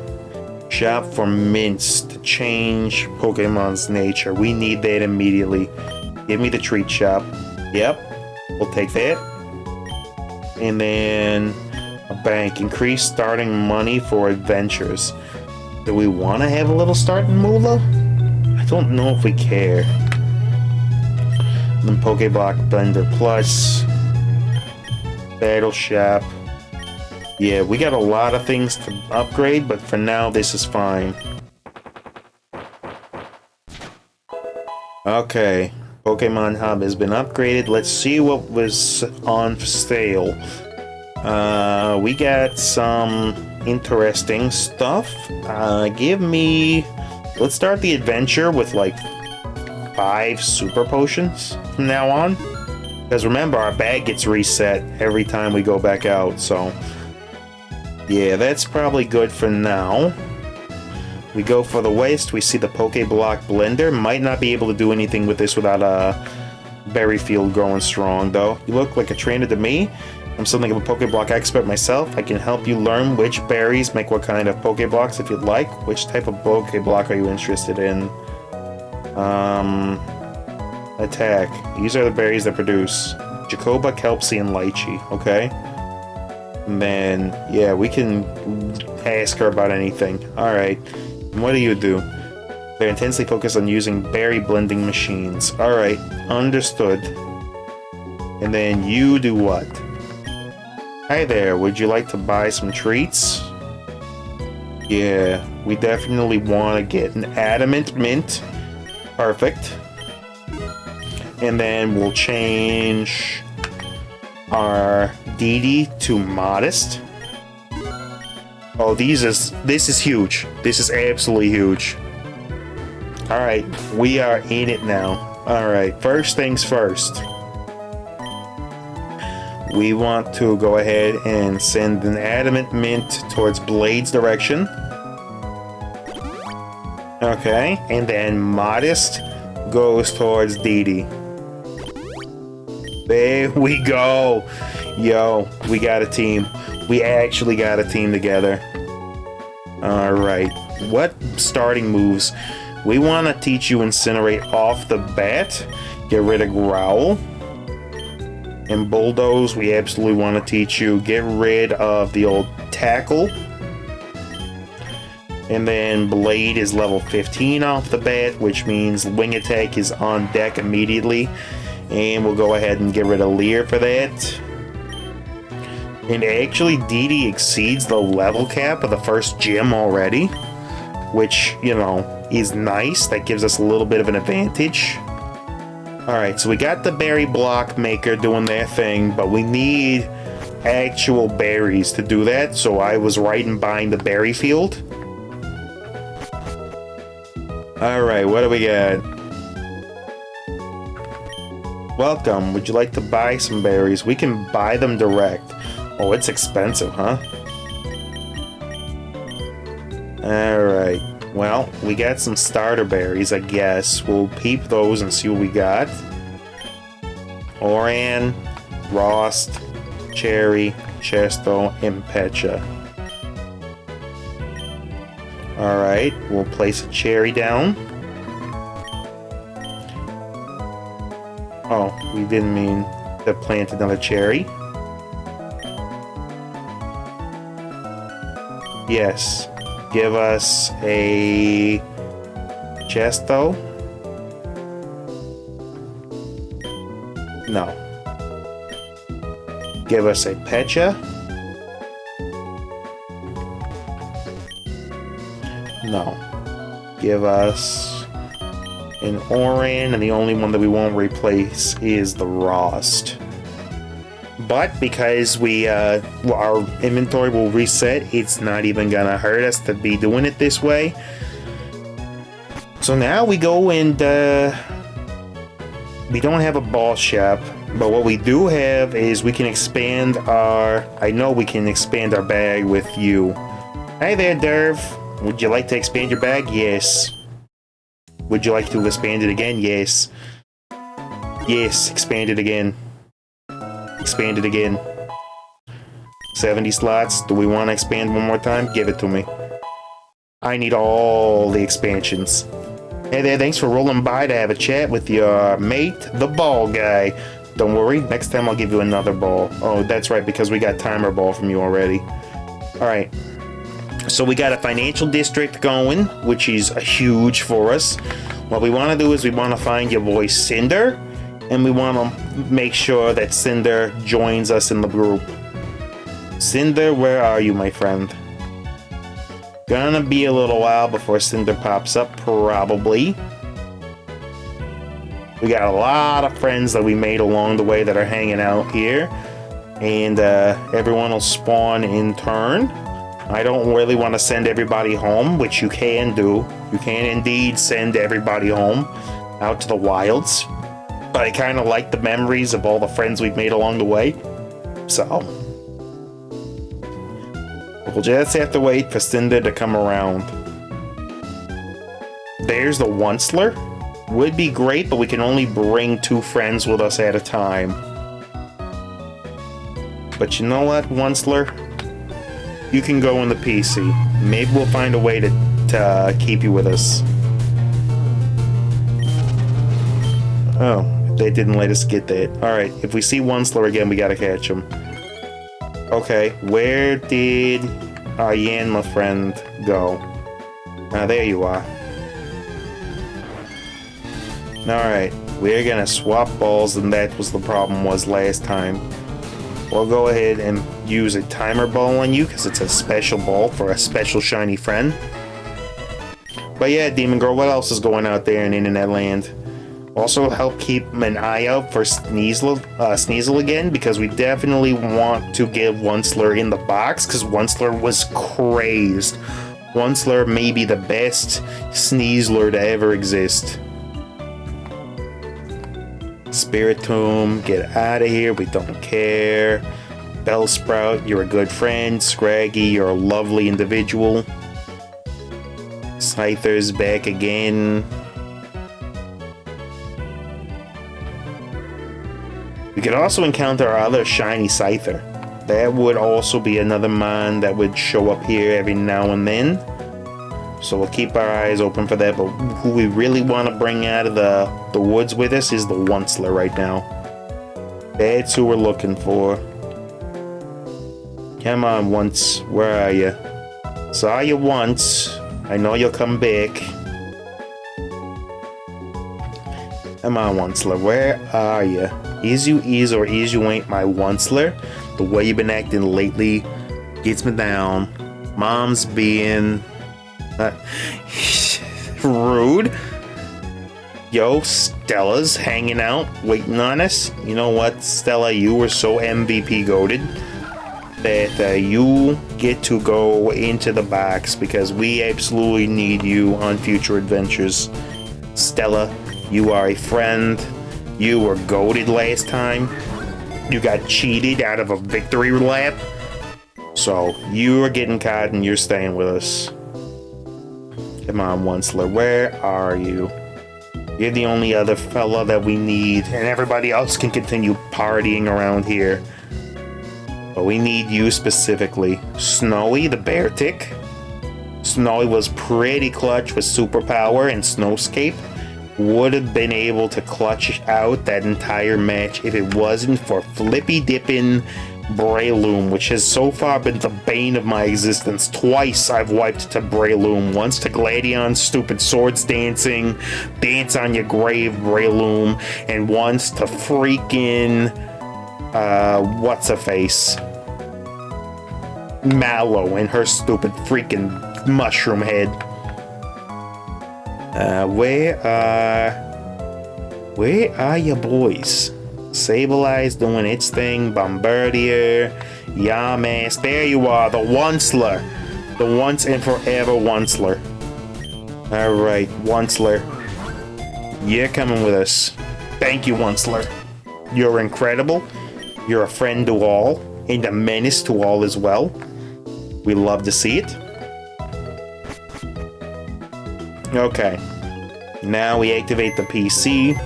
Shop for mints to change Pokemon's nature. We need that immediately. Give me the treat shop. Yep. We'll take that. And then a bank. Increase starting money for adventures. Do we want to have a little starting moolah? I don't know if we care. Then Pokeblock Blender Plus. Battle Shop. Yeah, we got a lot of things to upgrade, but for now this is fine. Okay. Pokemon Hub has been upgraded. Let's see what was on sale. We got some interesting stuff. Give me... Let's start the adventure with like 5 super potions from now on. Because remember, our bag gets reset every time we go back out, so... Yeah, that's probably good for now. We go for the west, we see the Pokeblock Blender. Might not be able to do anything with this without a berry field growing strong, though. You look like a trainer to me. I'm something of a Pokeblock expert myself. I can help you learn which berries make what kind of Pokeblocks if you'd like. Which type of Pokeblock are you interested in? Attack. These are the berries that produce Jacoba, Kelpsie, and Lychee. Okay. And then, yeah, we can ask her about anything. Alright. What do you do? They're intensely focused on using berry blending machines. Alright, understood. And then you do what? Hi there, would you like to buy some treats? Yeah, we definitely want to get an adamant mint. Perfect. And then we'll change our DD to modest. Oh, this is huge. This is absolutely huge. Alright, we are in it now. Alright, first things first. We want to go ahead and send an adamant mint towards Blade's direction. Okay, and then modest goes towards DD. There we go. Yo, we got a team. We actually got a team together. Alright. What starting moves? We want to teach you Incinerate off the bat. Get rid of Growl. And Bulldoze, we absolutely want to teach you. Get rid of the old Tackle. And then Blade is level 15 off the bat, which means Wing Attack is on deck immediately. And we'll go ahead and get rid of Leer for that. And actually, DD exceeds the level cap of the first gym already. Which, you know, is nice. That gives us a little bit of an advantage. Alright, so we got the berry block maker doing their thing, but we need actual berries to do that. So I was right in buying the berry field. Alright, what do we got? Welcome, would you like to buy some berries? We can buy them direct. Oh, it's expensive, huh? Alright. Well, we got some starter berries, I guess. We'll peep those and see what we got. Oran, Rost, Cherry, Chesto, and Pecha. Alright, we'll place a cherry down. Oh, we didn't mean to plant another cherry. Yes. Give us a Chesto. No. Give us a Pecha. No. Give us an Oran, and the only one that we won't replace is the Rost. But because our inventory will reset, it's not even gonna hurt us to be doing it this way. So now we go and we don't have a ball shop, but what we do have is we can expand our. I know we can expand our bag with you. Hey there, Derv. Would you like to expand your bag? Yes. Would you like to expand it again? Yes. Yes, expand it again. Expand it again. 70 slots. Do we want to expand one more time? Give it to me. I need all the expansions. Hey there, thanks for rolling by to have a chat with your mate, the ball guy. Don't worry, next time I'll give you another ball. Oh, that's right, because we got timer ball from you already. Alright. So we got a financial district going, which is huge for us. What we want to do is we want to find your boy Cinder, and we want to make sure that Cinder joins us in the group. Cinder, where are you, my friend? Gonna be a little while before Cinder pops up, probably. We got a lot of friends that we made along the way that are hanging out here, and everyone will spawn in turn. I don't really want to send everybody home, which you can do. You can indeed send everybody home out to the wilds. But I kind of like the memories of all the friends we've made along the way. So we'll just have to wait for Cinder to come around. There's the Onceler. Would be great, but we can only bring 2 friends with us at a time. But you know what, Onceler? You can go in the PC. Maybe we'll find a way to keep you with us. Oh, they didn't let us get that. Alright, if we see Onceler again, we gotta catch him. Okay, where did our Yanma friend go? Ah, there you are. Alright, we're gonna swap balls, and that was the problem was last time. We'll go ahead and use a timer ball on you, because it's a special ball for a special shiny friend. But yeah, Demon Girl, what else is going out there in Internet Land? Also, help keep an eye out for Sneasel again, because we definitely want to give Onceler in the box, because Onceler was crazed. Onceler may be the best Sneasler to ever exist. Spiritomb, get out of here, we don't care. Bellsprout, you're a good friend. Scraggy, you're a lovely individual. Scyther's back again. We could also encounter our other shiny Scyther. That would also be another mon that would show up here every now and then. So we'll keep our eyes open for that, but who we really want to bring out of the woods with us is the Onceler right now. That's who we're looking for. Come on, Once. Where are you? Saw you once. I know you'll come back. Come on, Onceler. Where are you? Is you is or is you ain't my Onceler? The way you've been acting lately gets me down. Mom's being rude. Yo, Stella's hanging out, waiting on us. You know what, Stella? You were so MVP goated that you get to go into the box because we absolutely need you on future adventures. Stella, you are a friend. You were goated last time. You got cheated out of a victory lap. So you are getting caught and you're staying with us. Come on, Onceler, where are you? You're the only other fella that we need, and everybody else can continue partying around here. But we need you specifically. Snowy, the bear tick. Snowy was pretty clutch with superpower, and Snowscape would have been able to clutch out that entire match if it wasn't for Flippy Dippin' Breloom, which has so far been the bane of my existence. Twice I've wiped to Breloom. Once to Gladion's stupid swords dancing, dance on your grave, Breloom, and once to freaking what's-a-face? Mallow and her stupid freaking mushroom head. Where are you boys? Sableye doing its thing. Bombardier. Yamask. There you are. The Onceler. The once and forever Onceler. Alright, Onceler. You're coming with us. Thank you, Onceler. You're incredible. You're a friend to all. And a menace to all as well. We love to see it. Okay. Now we activate the PC.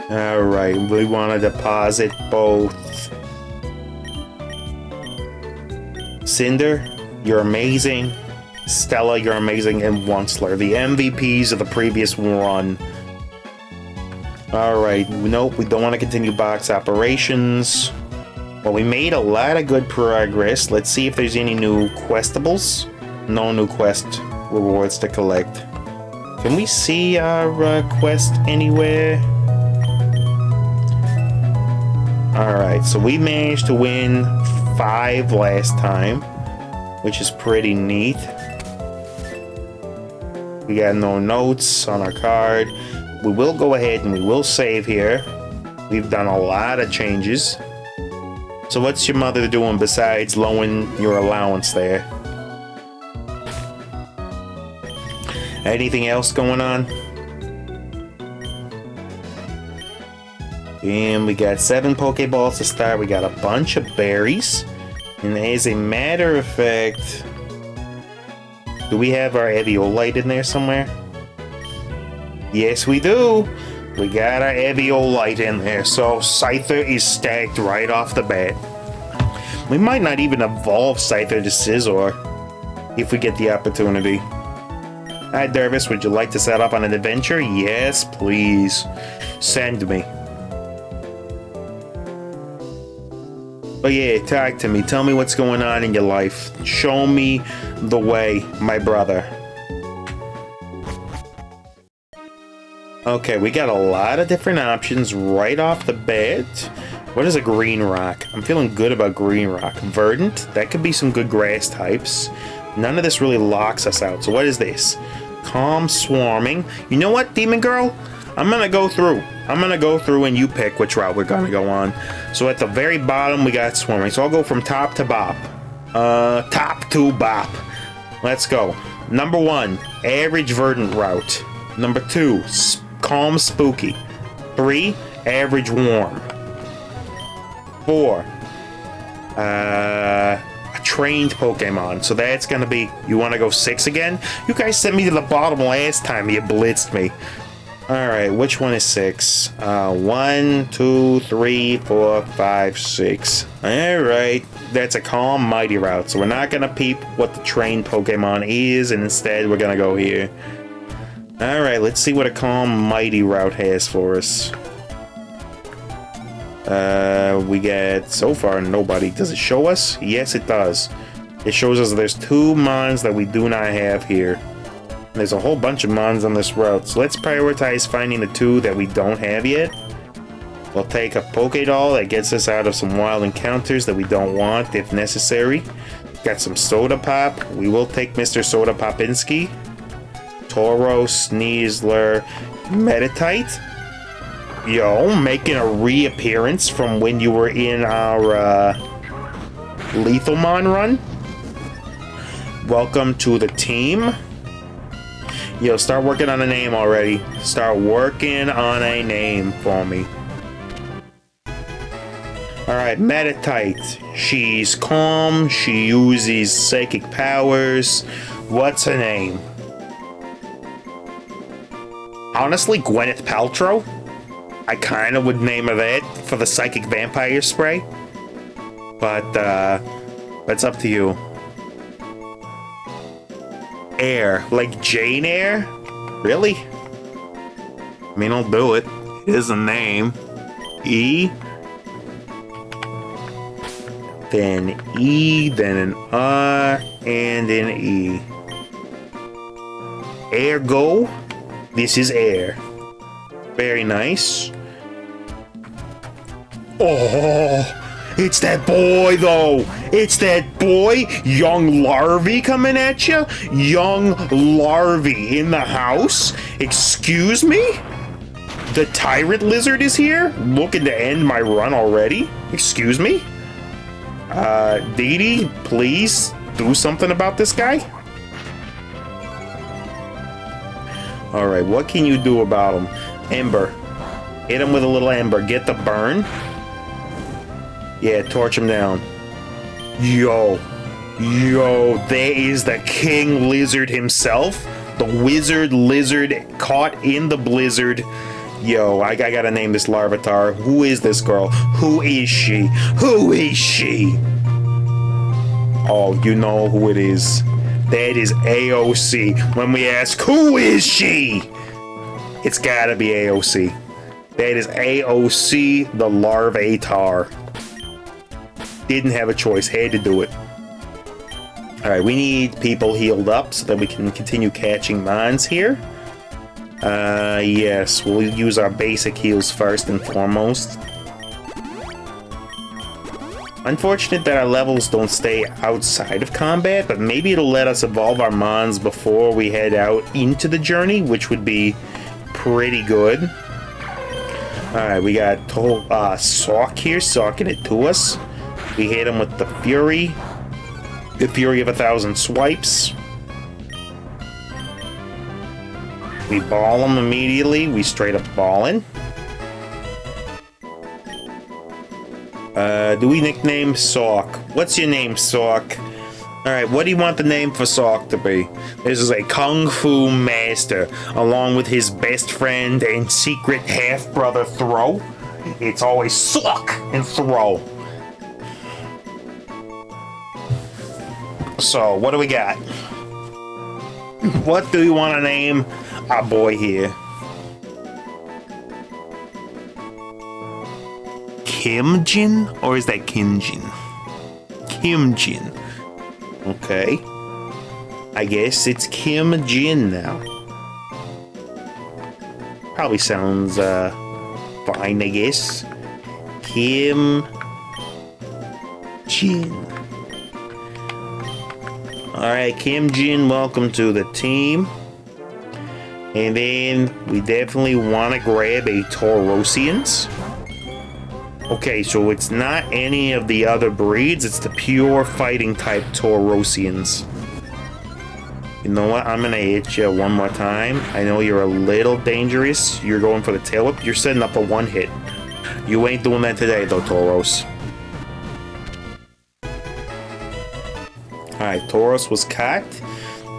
Alright, we want to deposit both. Cinder, you're amazing. Stella, you're amazing. And Onceler, the MVPs of the previous run. Alright, nope, we don't want to continue box operations. Well, we made a lot of good progress. Let's see if there's any new questables. No new quest rewards to collect. Can we see our quest anywhere? Alright, so we managed to win 5 last time, which is pretty neat. We got no notes on our card. We will go ahead and we will save here. We've done a lot of changes. So what's your mother doing besides lowering your allowance there? Anything else going on? And we got 7 Pokeballs to start. We got a bunch of berries. And as a matter of fact, do we have our Eviolite in there somewhere? Yes, we do. We got our Eviolite in there. So Scyther is stacked right off the bat. We might not even evolve Scyther to Scizor if we get the opportunity. Hi, Dervis. Would you like to set off on an adventure? Yes, please. Send me. But yeah, talk to me. Tell me what's going on in your life. Show me the way, my brother. Okay, we got a lot of different options right off the bat. What is a green rock? I'm feeling good about green rock. Verdant, that could be some good grass types. None of this really locks us out. So what is this? Calm Swarming. You know what, Demon Girl? I'm gonna go through. And you pick which route we're gonna go on. So at the very bottom, we got Swarming. So I'll go from top to bop. Top to bop. Let's go. Number 1, average Verdant route. Number 2, Calm Spooky. 3, average Warm. 4, a trained Pokemon. So that's gonna be, you wanna go 6 again? You guys sent me to the bottom last time you blitzed me. Alright, which one is 6? 1, 2, 3, 4, 5, 6. Alright, that's a Calm Mighty route. So we're not gonna peep what the trained Pokemon is, and instead we're gonna go here. Alright, let's see what a Calm Mighty route has for us. We get, so far, nobody. Does it show us? Yes, it does. It shows us there's 2 Mons that we do not have here. There's a whole bunch of Mons on this route, so let's prioritize finding the 2 that we don't have yet. We'll take a Pokédoll that gets us out of some wild encounters that we don't want, if necessary. Got some Soda Pop. We will take Mr. Soda Popinski. Tauros, Sneasler, Meditite. Yo, making a reappearance from when you were in our Lethalmon run. Welcome to the team. Yo, start working on a name already. Start working on a name for me. Alright, Meditite. She's calm. She uses psychic powers. What's her name? Honestly, Gwyneth Paltrow. I kind of would name her that for the psychic vampire spray. But, that's up to you. Eyre. Like Jane Eyre? Really? I mean, I'll do it. It is a name. E. Then E, then an R, and an E. Ergo, this is Eyre. Very nice. Oh, it's that boy, though. It's that boy, young larvae coming at you. Young larvae in the house. Excuse me? The tyrant lizard is here, looking to end my run already. Excuse me? Dee Dee, please do something about this guy. Alright, what can you do about him? Ember. Hit him with a little ember. Get the burn. Yeah, torch him down. Yo. Yo, there is the king lizard himself. The wizard lizard caught in the blizzard. Yo, I gotta name this Larvitar. Who is this girl? Who is she? Who is she? Oh, you know who it is. That is AOC. When we ask, who is she? It's gotta be AOC. That is AOC, the Larvatar. Didn't have a choice, had to do it. Alright, we need people healed up so that we can continue catching mons here. Yes, we'll use our basic heals first and foremost. Unfortunate that our levels don't stay outside of combat, but maybe it'll let us evolve our mons before we head out into the journey, which would be pretty good. Alright, we got Sawk here, sawking it to us. We hit him with the Fury of 1,000 swipes. We ball him immediately. We straight up ballin'. Do we nickname Sawk? What's your name, Sawk? Alright, what do you want the name for Sawk to be? This is a Kung Fu master, along with his best friend and secret half-brother Throw. It's always Suck and Throw. So, what do we got? What do you want to name our boy here? Kimjin? Or is that Kinjin? Kimjin. Okay. I guess it's Kimjin now. Probably sounds fine, I guess. Kimjin. Alright, Kimjin, welcome to the team. And then we definitely want to grab a Taurosians. Okay, so it's not any of the other breeds, it's the pure fighting type Taurosians. You know what? I'm gonna hit you one more time. I know you're a little dangerous. You're going for the tail whip. You're setting up a one hit. You ain't doing that today, though, Tauros. Alright, Tauros was caught.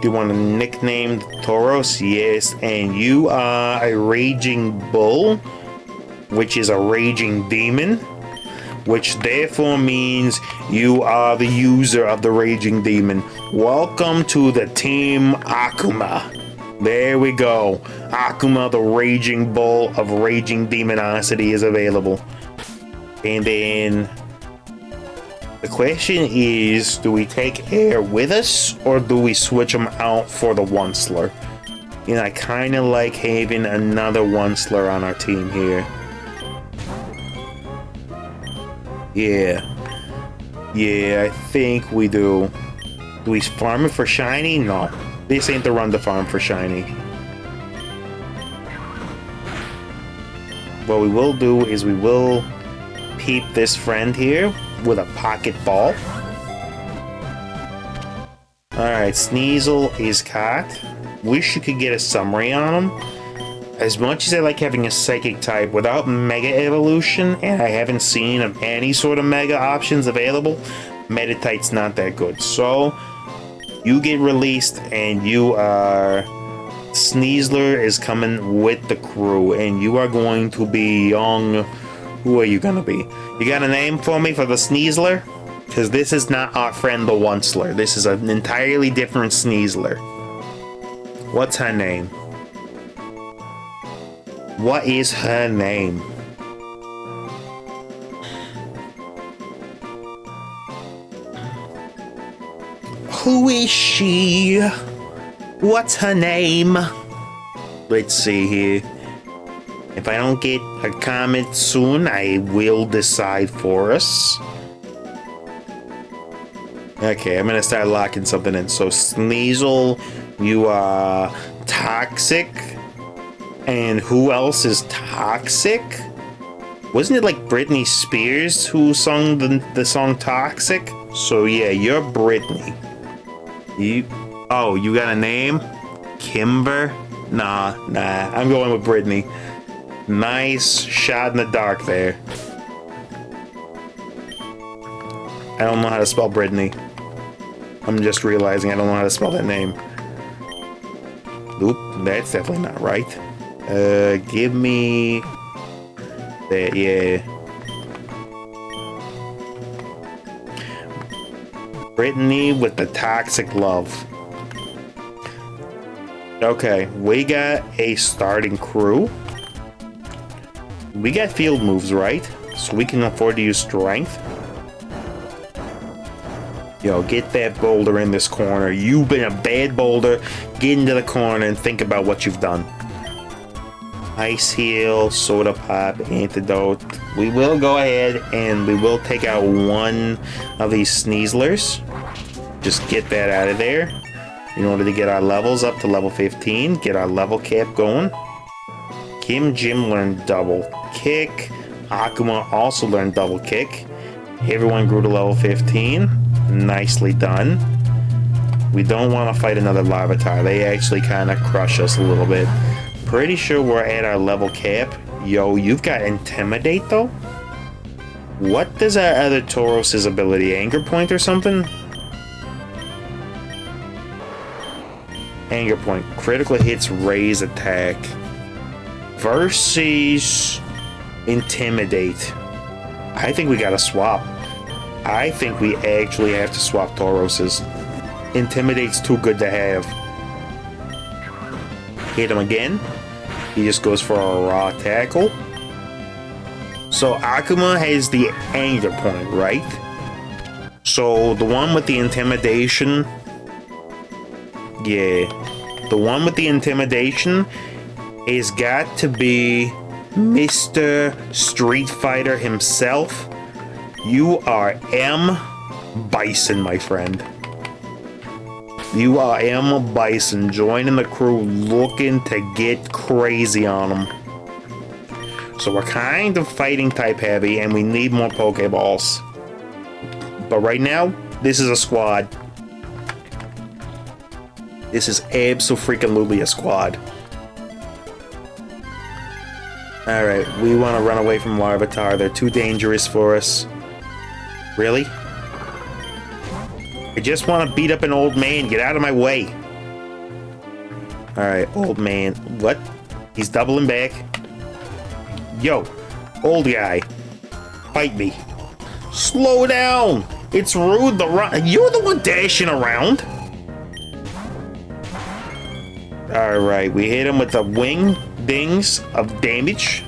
Do you want to nickname Tauros? Yes. And you are a Raging Bull, which is a Raging Demon, which therefore means you are the user of the Raging Demon. Welcome to the Team Akuma. There we go. Akuma, the Raging Bull of Raging Demonosity, is available. And then the question is, do we take Eyre with us, or do we switch him out for the Onceler? You know, I kind of like having another Onceler on our team here. Yeah, I think we do. Do we farm it for shiny? No. This ain't the run to farm for shiny. What we will do is we will peep this friend here with a pocket ball. Alright, Sneasel is caught. Wish you could get a summary on him. As much as I like having a psychic type, without Mega Evolution, and I haven't seen any sort of Mega options available, Meditite's not that good. So, You get released, and you are... Sneasler is coming with the crew, and you are going to be young. Who are you gonna be? You got a name for me for the Sneasler? Because this is not our friend the Onceler. This is an entirely different Sneasler. What's her name? What is her name? Who is she? What's her name? Let's see here. If I don't get a comment soon, I will decide for us. Okay, I'm gonna start locking something in. So Sneasel, you are toxic. And who else is toxic? Wasn't it like Britney Spears who sung the song Toxic? So yeah, you're Britney. Oh, you got a name? Kimber? Nah, I'm going with Britney. Nice shot in the dark there. I don't know how to spell Britney. I'm just realizing I don't know how to spell that name. Oop, that's definitely not right. Give me... that, yeah. Britney with the toxic love. Okay, we got a starting crew. We got field moves, right? So we can afford to use strength. Yo, get that boulder in this corner. You've been a bad boulder. Get into the corner and think about what you've done. Ice Heal, Soda Pop, Antidote. We will go ahead and we will take out one of these Sneaslers. Just get that out of there. In order to get our levels up to level 15. Get our level cap going. Kim Jim learned double kick. Akuma also learned double kick. Everyone grew to level 15. Nicely done. We don't want to fight another Larvitar. They actually kind of crush us a little bit. Pretty sure we're at our level cap. Yo, you've got Intimidate though? What does our other Tauros' ability? Anger Point or something? Anger Point. Critical hits raise attack. Versus Intimidate. I think we gotta swap. I think we actually have to swap Tauroses. Intimidate's too good to have. Hit him again. He just goes for a raw tackle. So Akuma has the anger point, right? So the one with the intimidation... yeah. The one with the intimidation has got to be Mr. Street Fighter himself. You are M. Bison, my friend. You are M. Bison joining the crew looking to get crazy on them. So we're kind of fighting type heavy and we need more Pokeballs. But right now, this is a squad. This is abso-freaking-lutely a squad. Alright, we want to run away from Larvitar. They're too dangerous for us. Really? I just want to beat up an old man. Get out of my way. Alright, old man. What? He's doubling back. Yo, old guy. Fight me. Slow down. It's rude to run. You're the one dashing around. Alright, we hit him with the wing dings of damage.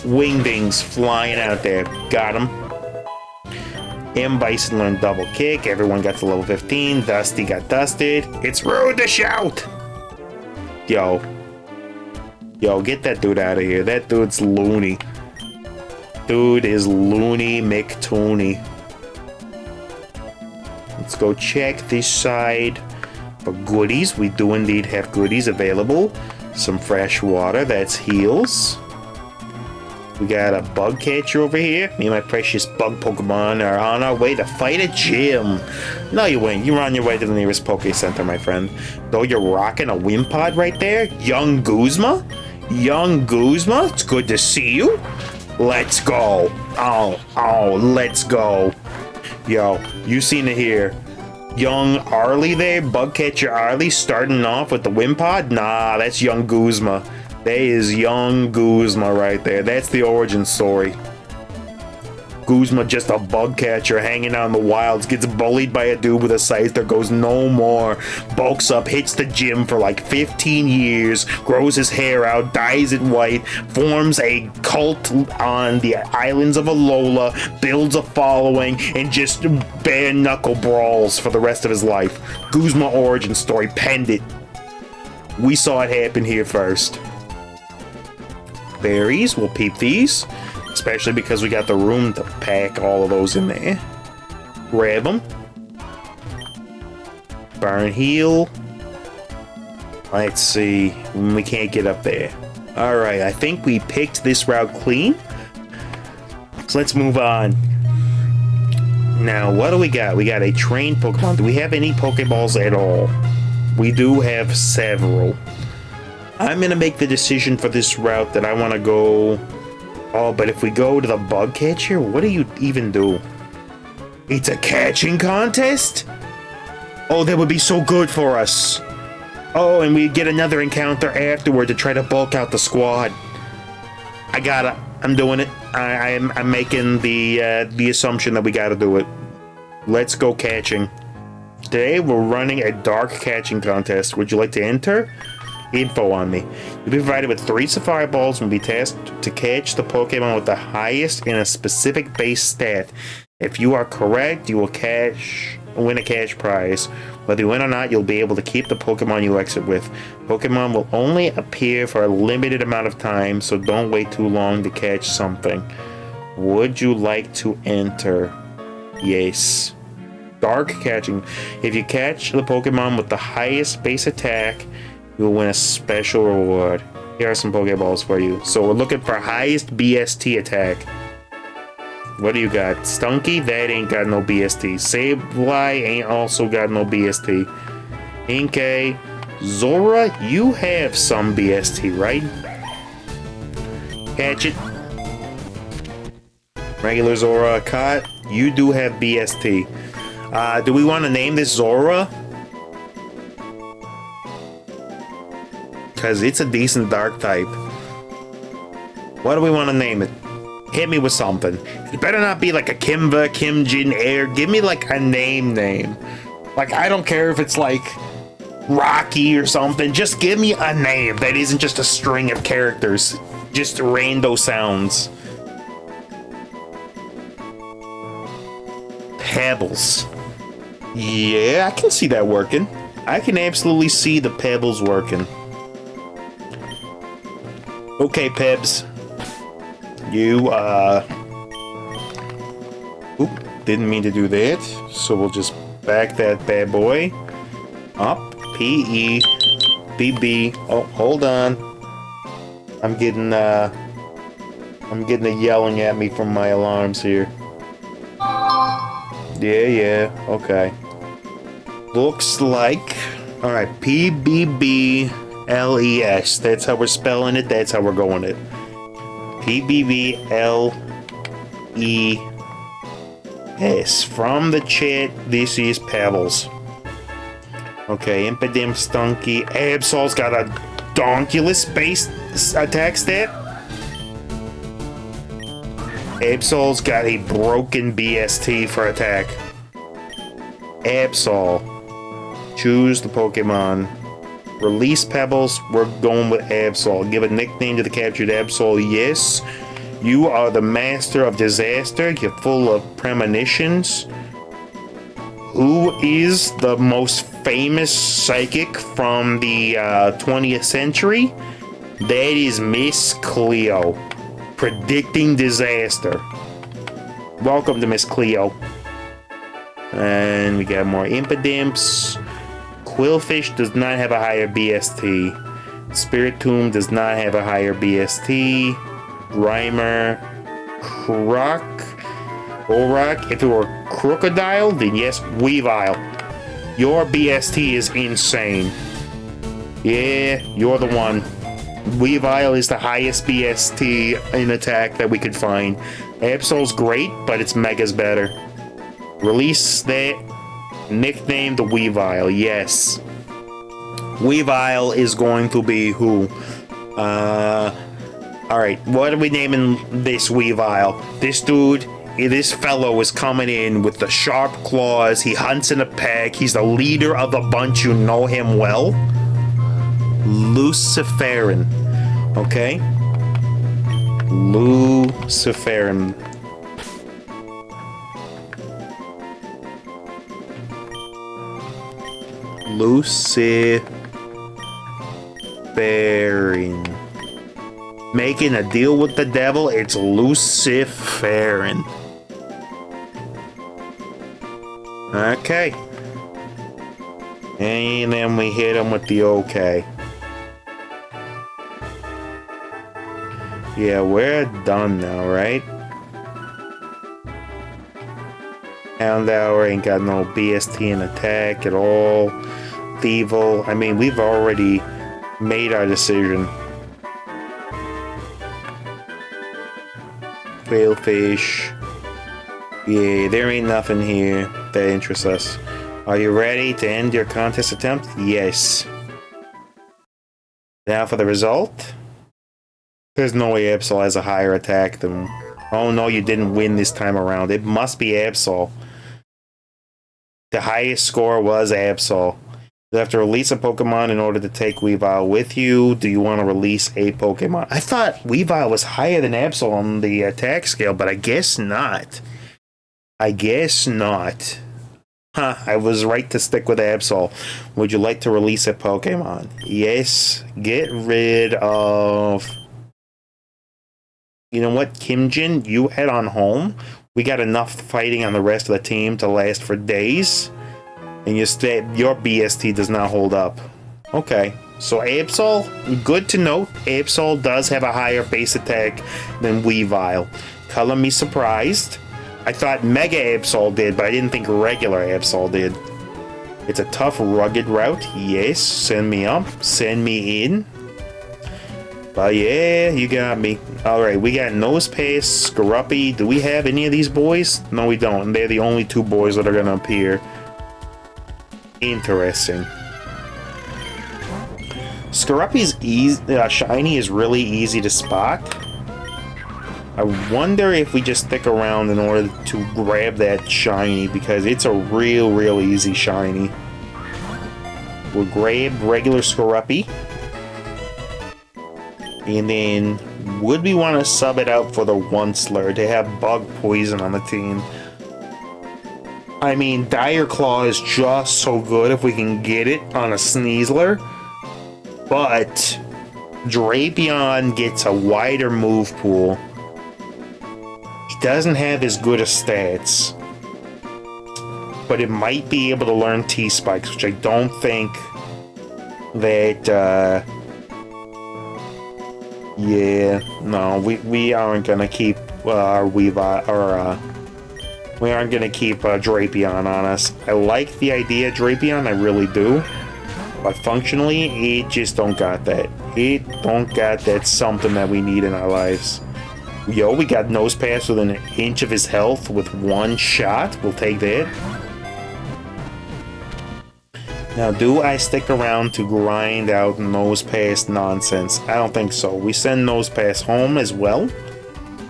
Wing dings flying out there. Got him. M. Bison learned double kick. Everyone got to level 15. Dusty got dusted. It's rude to shout. Yo, get that dude out of here. That dude's loony. Dude is loony McToony. Let's go check this side for goodies. We do indeed have goodies available. Some fresh water. That's heals. We got a bug catcher over here. Me and my precious bug Pokemon are on our way to fight a gym. No, you ain't. You're on your way to the nearest Poke Center, my friend. Though you're rocking a Wimpod right there. Young Guzma. Young Guzma. It's good to see you. Let's go. Oh, let's go. Yo, you seen it here. young Arlie there, Bugcatcher Arlie, starting off with the Wimpod? Nah, that's young Guzma. That is young Guzma right there. That's the origin story. Guzma just a bug catcher hanging out in the wilds, gets bullied by a dude with a Scyther, goes no more, bulks up, hits the gym for like 15 years, grows his hair out, dyes it white, forms a cult on the islands of Alola, builds a following, and just bare knuckle brawls for the rest of his life. Guzma origin story, penned it. We saw it happen here first. Berries, we'll peep these. Especially because we got the room to pack all of those in there. Grab them. Burn heal. Let's see. We can't get up there. Alright, I think we picked this route clean. So let's move on. Now, what do we got? We got a trained Pokemon. Do we have any Pokeballs at all? We do have several. I'm going to make the decision for this route that I want to go... Oh, but if we go to the bug catcher, what do you even do? It's a catching contest? Oh, that would be so good for us. Oh, and we get another encounter afterward to try to bulk out the squad. I'm doing it. I'm making the assumption that we gotta do it. Let's go catching. Today we're running a dark catching contest. Would you like to enter? Info on me. You'll be provided with 3 Safari Balls and will be tasked to catch the Pokemon with the highest in a specific base stat. If you are correct, you will win a cash prize. Whether you win or not, you'll be able to keep the Pokemon you exit with. Pokemon will only appear for a limited amount of time, so don't wait too long to catch something. Would you like to enter? Yes. Dark catching. If you catch the Pokemon with the highest base attack, you will win a special reward. Here are some Pokeballs for you. So we're looking for highest BST attack. What do you got? Stunky? That ain't got no BST. Sableye ain't also got no BST. Inkay. Zora, you have some BST, right? Catch it. Regular Zora. Caught. You do have BST. Do we want to name this Zora? Because it's a decent dark type. What do we want to name it? Hit me with something. It better not be like a Kimba, Kimjin, Air. Give me like a name. Like, I don't care if it's like Rocky or something. Just give me a name that isn't just a string of characters. Just rando sounds. Pebbles. Yeah, I can see that working. I can absolutely see the Pebbles working. Okay, Pebs. You, Oop, didn't mean to do that. So we'll just back that bad boy up. P-E-B-B. Oh, hold on. I'm getting a yelling at me from my alarms here. Yeah, okay. Looks like... Alright, P-B-B-L-E-S. That's how we're spelling it. That's how we're going it. P-B-B-L-E-S. From the chat, this is Pebbles. Okay, Impidimp, Stunky. Absol's got a Donkulus-based attack stat. Absol's got a broken BST for attack. Absol. Choose the Pokemon. Release Pebbles. We're going with Absol. Give a nickname to the captured Absol. Yes. You are the master of disaster. You're full of premonitions. Who is the most famous psychic from the 20th century? That is Miss Cleo. Predicting disaster. Welcome to Miss Cleo. And we got more Impidimps. Quillfish does not have a higher BST. Spiritomb does not have a higher BST. Grimer. Orak. If it were Crocodile, then yes, Weavile. Your BST is insane. Yeah, you're the one. Weavile is the highest BST in attack that we could find. Absol's great, but its Mega's better. Release that. Nicknamed Weavile, yes. Weavile is going to be who? Alright, what are we naming this Weavile? This dude, this fellow is coming in with the sharp claws. He hunts in a pack. He's the leader of the bunch. You know him well. Luciferin. Okay? Luciferin. Luciferin. Making a deal with the devil, it's Luciferin. Okay. And then we hit him with the okay. Yeah, we're done now, right? Houndour ain't got no BST in attack at all. Thievel, I mean, we've already made our decision. Whalefish. Yeah, there ain't nothing here that interests us. Are you ready to end your contest attempt? Yes. Now for the result. There's no way Absol has a higher attack than... Oh no, you didn't win this time around. It must be Absol. The highest score was Absol. You have to release a Pokemon in order to take Weavile with you. Do you want to release a Pokemon? I thought Weavile was higher than Absol on the attack scale, but I guess not. I guess not. Huh, I was right to stick with Absol. Would you like to release a Pokemon? Yes. Get rid of... You know what, Kimjin? You head on home. We got enough fighting on the rest of the team to last for days. And your BST does not hold up. Okay. So Absol, good to note, Absol does have a higher base attack than Weavile. Color me surprised. I thought Mega Absol did, but I didn't think regular Absol did. It's a tough, rugged route. Yes, send me up. Send me in. But yeah, you got me. Alright, we got Nosepace, Skorupi. Do we have any of these boys? No, we don't. They're the only two boys that are going to appear. Interesting. Skorupi's shiny is really easy to spot. I wonder if we just stick around in order to grab that shiny, because it's a real easy shiny. We'll grab regular Skorupi. And then, would we want to sub it out for the Onceler to have bug poison on the team? I mean, Dire Claw is just so good if we can get it on a Sneasler. But Drapion gets a wider move pool. He doesn't have as good as stats. But it might be able to learn T-Spikes, which I don't think that... Yeah, no, we aren't gonna keep our Weavile, or we aren't gonna keep Drapion on us. I like the idea of Drapion, I really do, but functionally, it just don't got that. It don't got that something that we need in our lives. Yo, we got Nosepass with an inch of his health with one shot. We'll take that. Now, do I stick around to grind out Nosepass nonsense? I don't think so. We send Nosepass home as well.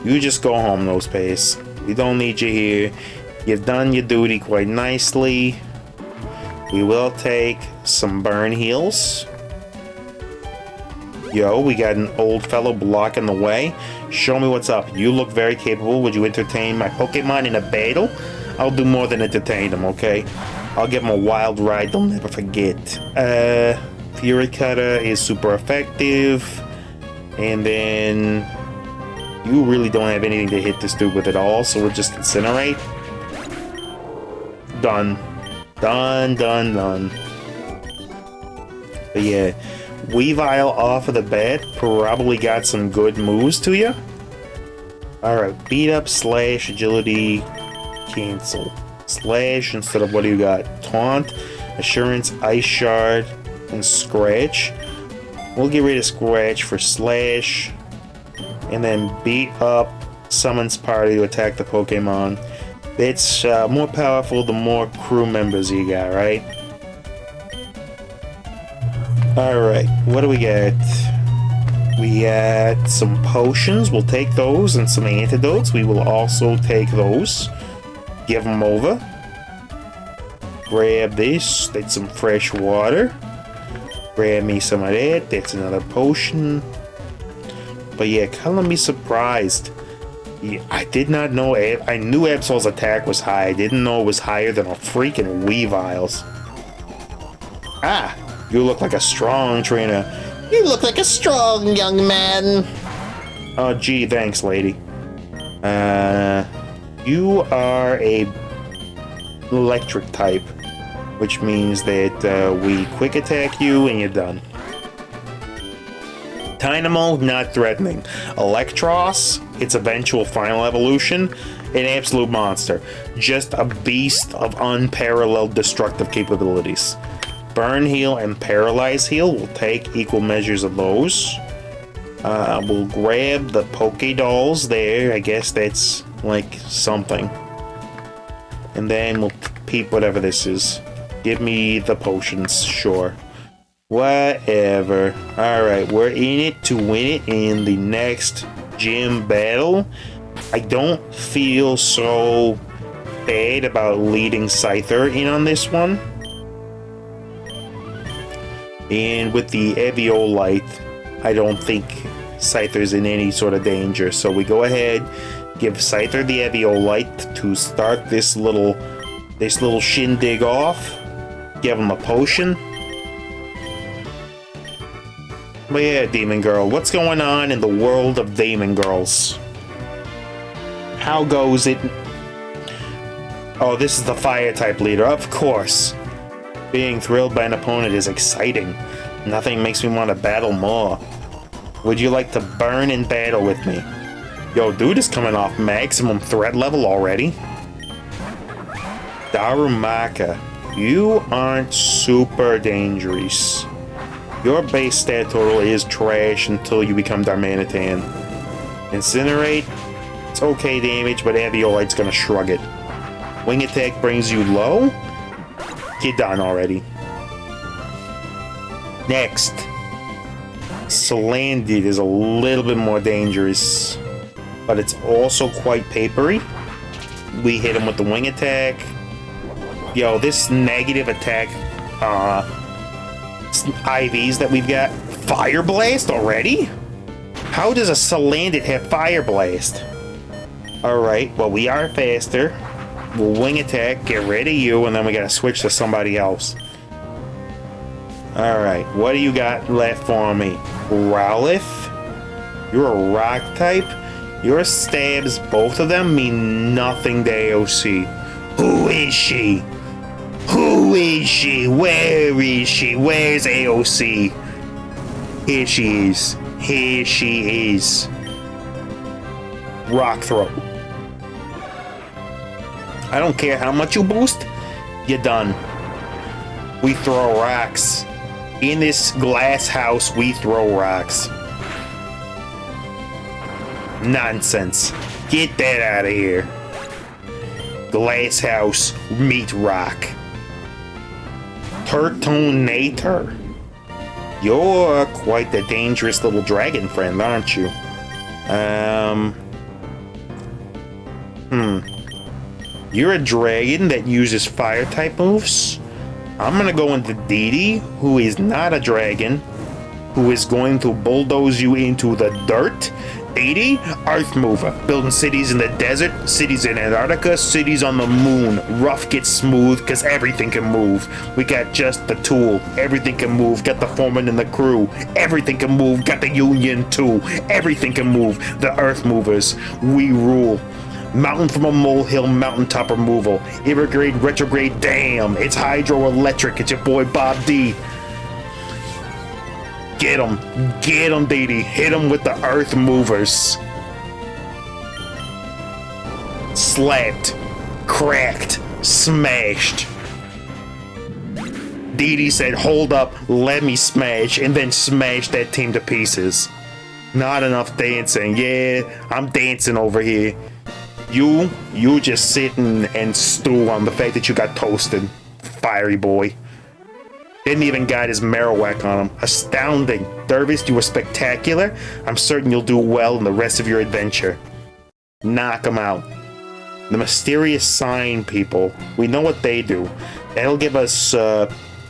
You just go home, Nosepass. We don't need you here. You've done your duty quite nicely. We will take some burn heals. Yo, we got an old fellow blocking the way. Show me what's up. You look very capable. Would you entertain my Pokemon in a battle? I'll do more than entertain them, okay? I'll give them a wild ride they'll never forget. Fury Cutter is super effective. And then... You really don't have anything to hit this dude with at all, so we'll just Incinerate. Done. Done. But yeah, Weavile off of the bat probably got some good moves to you. Alright, Beat Up, Slash, Agility, Cancel. Slash instead of what do you got? Taunt, Assurance, Ice Shard, and Scratch. We'll get rid of Scratch for Slash. And then Beat Up, Summons Party to attack the Pokemon. It's more powerful the more crew members you got, right? Alright, what do we get? We got some potions, we'll take those, and some antidotes. We will also take those. Give them over. Grab this, that's some fresh water. Grab me some of that, that's another potion. But yeah, color me surprised. Yeah, I did not know, I knew Absol's attack was high, I didn't know it was higher than a freaking Weavile's. Ah, you look like a strong trainer. You look like a strong young man. Oh gee, thanks lady. You are a electric type, which means that we quick attack you and you're done. Dynamo, not threatening. Electros, its eventual final evolution, an absolute monster. Just a beast of unparalleled destructive capabilities. Burn heal and paralyze heal, we'll take equal measures of those. We'll grab the Poké-Dolls there, I guess that's like something. And then we'll peep whatever this is. Give me the potions, sure. Whatever. Alright, we're in it to win it in the next gym battle. I don't feel so bad about leading Scyther in on this one. And with the Eviolite, I don't think Scyther's in any sort of danger. So we go ahead, give Scyther the Eviolite to start this little shindig off. Give him a potion. But yeah, Demon Girl, what's going on in the world of Demon Girls? How goes it? Oh, this is the fire type leader, of course. Being thrilled by an opponent is exciting. Nothing makes me want to battle more. Would you like to burn in battle with me? Yo, dude is coming off maximum threat level already. Darumaka, you aren't super dangerous. Your base stat total is trash until you become Darmanitan. Incinerate, it's okay damage, but Eviolite's gonna shrug it. Wing attack brings you low? Get done already. Next. Salandit is a little bit more dangerous, but it's also quite papery. We hit him with the wing attack. Yo, this negative attack IVs that we've got. Fire Blast already? How does a Salandit have Fire Blast? Alright, well we are faster. We'll wing attack, get rid of you, and then we gotta switch to somebody else. Alright, what do you got left for me? Growlithe? You're a rock type? Your stabs, both of them, mean nothing to AOC. Who is she? Who is she? Where is she? Where's AOC? Here she is. Here she is. Rock throw. I don't care how much you boost, you're done. We throw rocks. In this glass house, we throw rocks. Nonsense. Get that out of here. Glass house, meat rock. Turtonator. You're quite the dangerous little dragon friend, aren't you? You're a dragon that uses fire type moves? I'm gonna go into Didi, who is not a dragon, who is going to bulldoze you into the dirt. Didi, Earth Mover, building cities in the desert, cities in Antarctica, cities on the moon. Rough gets smooth, cause everything can move. We got just the tool, everything can move. Got the foreman and the crew, everything can move. Got the union too, everything can move. The Earth Movers, we rule. Mountain from a molehill, mountaintop removal. Irrigrade, retrograde, damn. It's hydroelectric. It's your boy Bob D. Get him, Didi. Hit him with the Earth Movers. Slapped, cracked, smashed. Didi said, hold up, let me smash, and then smashed that team to pieces. Not enough dancing. Yeah, I'm dancing over here. You just sitting and stew on the fact that you got toasted, fiery boy. Didn't even got his Marowak on him. Astounding. Dervis, you were spectacular. I'm certain you'll do well in the rest of your adventure. Knock him out. The mysterious sign people. We know what they do. That'll give us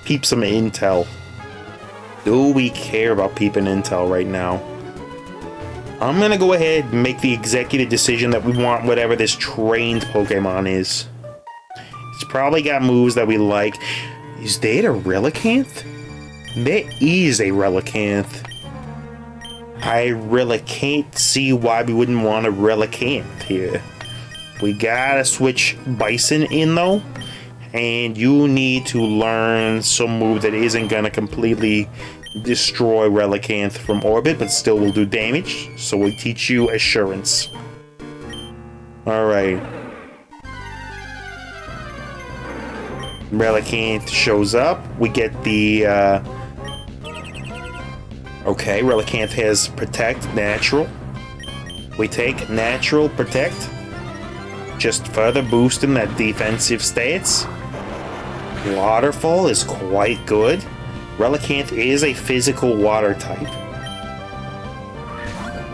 peep some intel. Do we care about peeping intel right now? I'm gonna go ahead and make the executive decision that we want whatever this trained Pokemon is. It's probably got moves that we like. Is that a Relicanth? That is a Relicanth. I really can't see why we wouldn't want a Relicanth here. We gotta switch Bison in though, and you need to learn some move that isn't gonna completely destroy Relicanth from orbit, but still will do damage. So we teach you Assurance. Alright. Relicanth shows up. We get the okay, Relicanth has Protect, Natural. We take Natural, Protect. Just further boosting that defensive stats. Waterfall is quite good. Relicanth is a physical water type.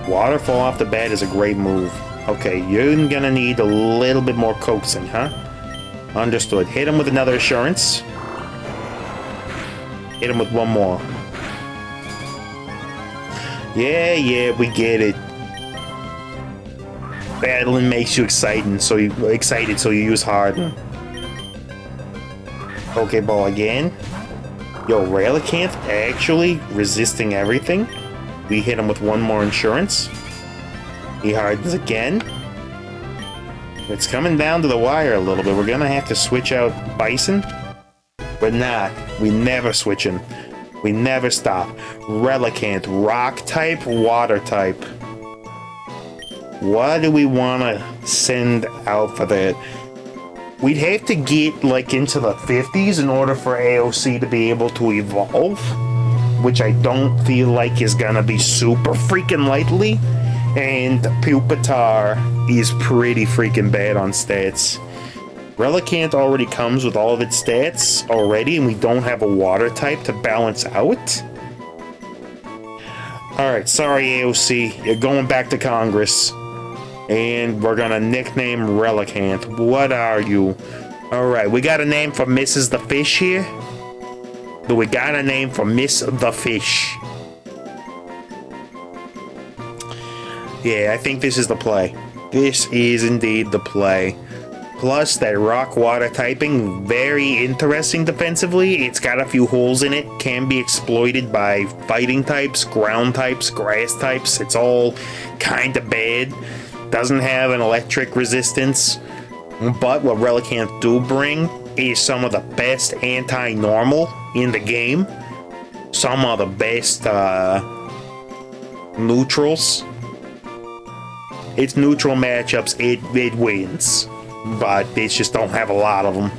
Waterfall off the bat is a great move. Okay, you're gonna need a little bit more coaxing, huh? Understood. Hit him with another Assurance. Hit him with one more. Yeah, we get it. Battling makes you excited, so you use Harden. Pokeball again. Yo, Relicanth actually resisting everything. We hit him with one more Insurance. He hardens again. It's coming down to the wire a little bit. We're gonna have to switch out Bison. But not. We never switch him. We never stop. Relicanth, Rock type, Water type. What do we want to send out for that? We'd have to get like into the 50s in order for AOC to be able to evolve, which I don't feel like is gonna be super freaking likely. And Pupitar is pretty freaking bad on stats. Relicanth already comes with all of its stats already, and we don't have a water type to balance out. Alright, sorry AOC, you're going back to Congress. And we're gonna nickname Relicanth. What are you? Alright, we got a name for Mrs. the Fish here? Do we got a name for Miss the Fish? Yeah, I think this is the play. This is indeed the play. Plus, that rock water typing, very interesting defensively. It's got a few holes in it, can be exploited by fighting types, ground types, grass types. It's all kind of bad. Doesn't have an electric resistance. But what Relicanth do bring is some of the best anti-normal in the game. Some of the best neutrals. Its neutral matchups, it wins. But they just don't have a lot of them.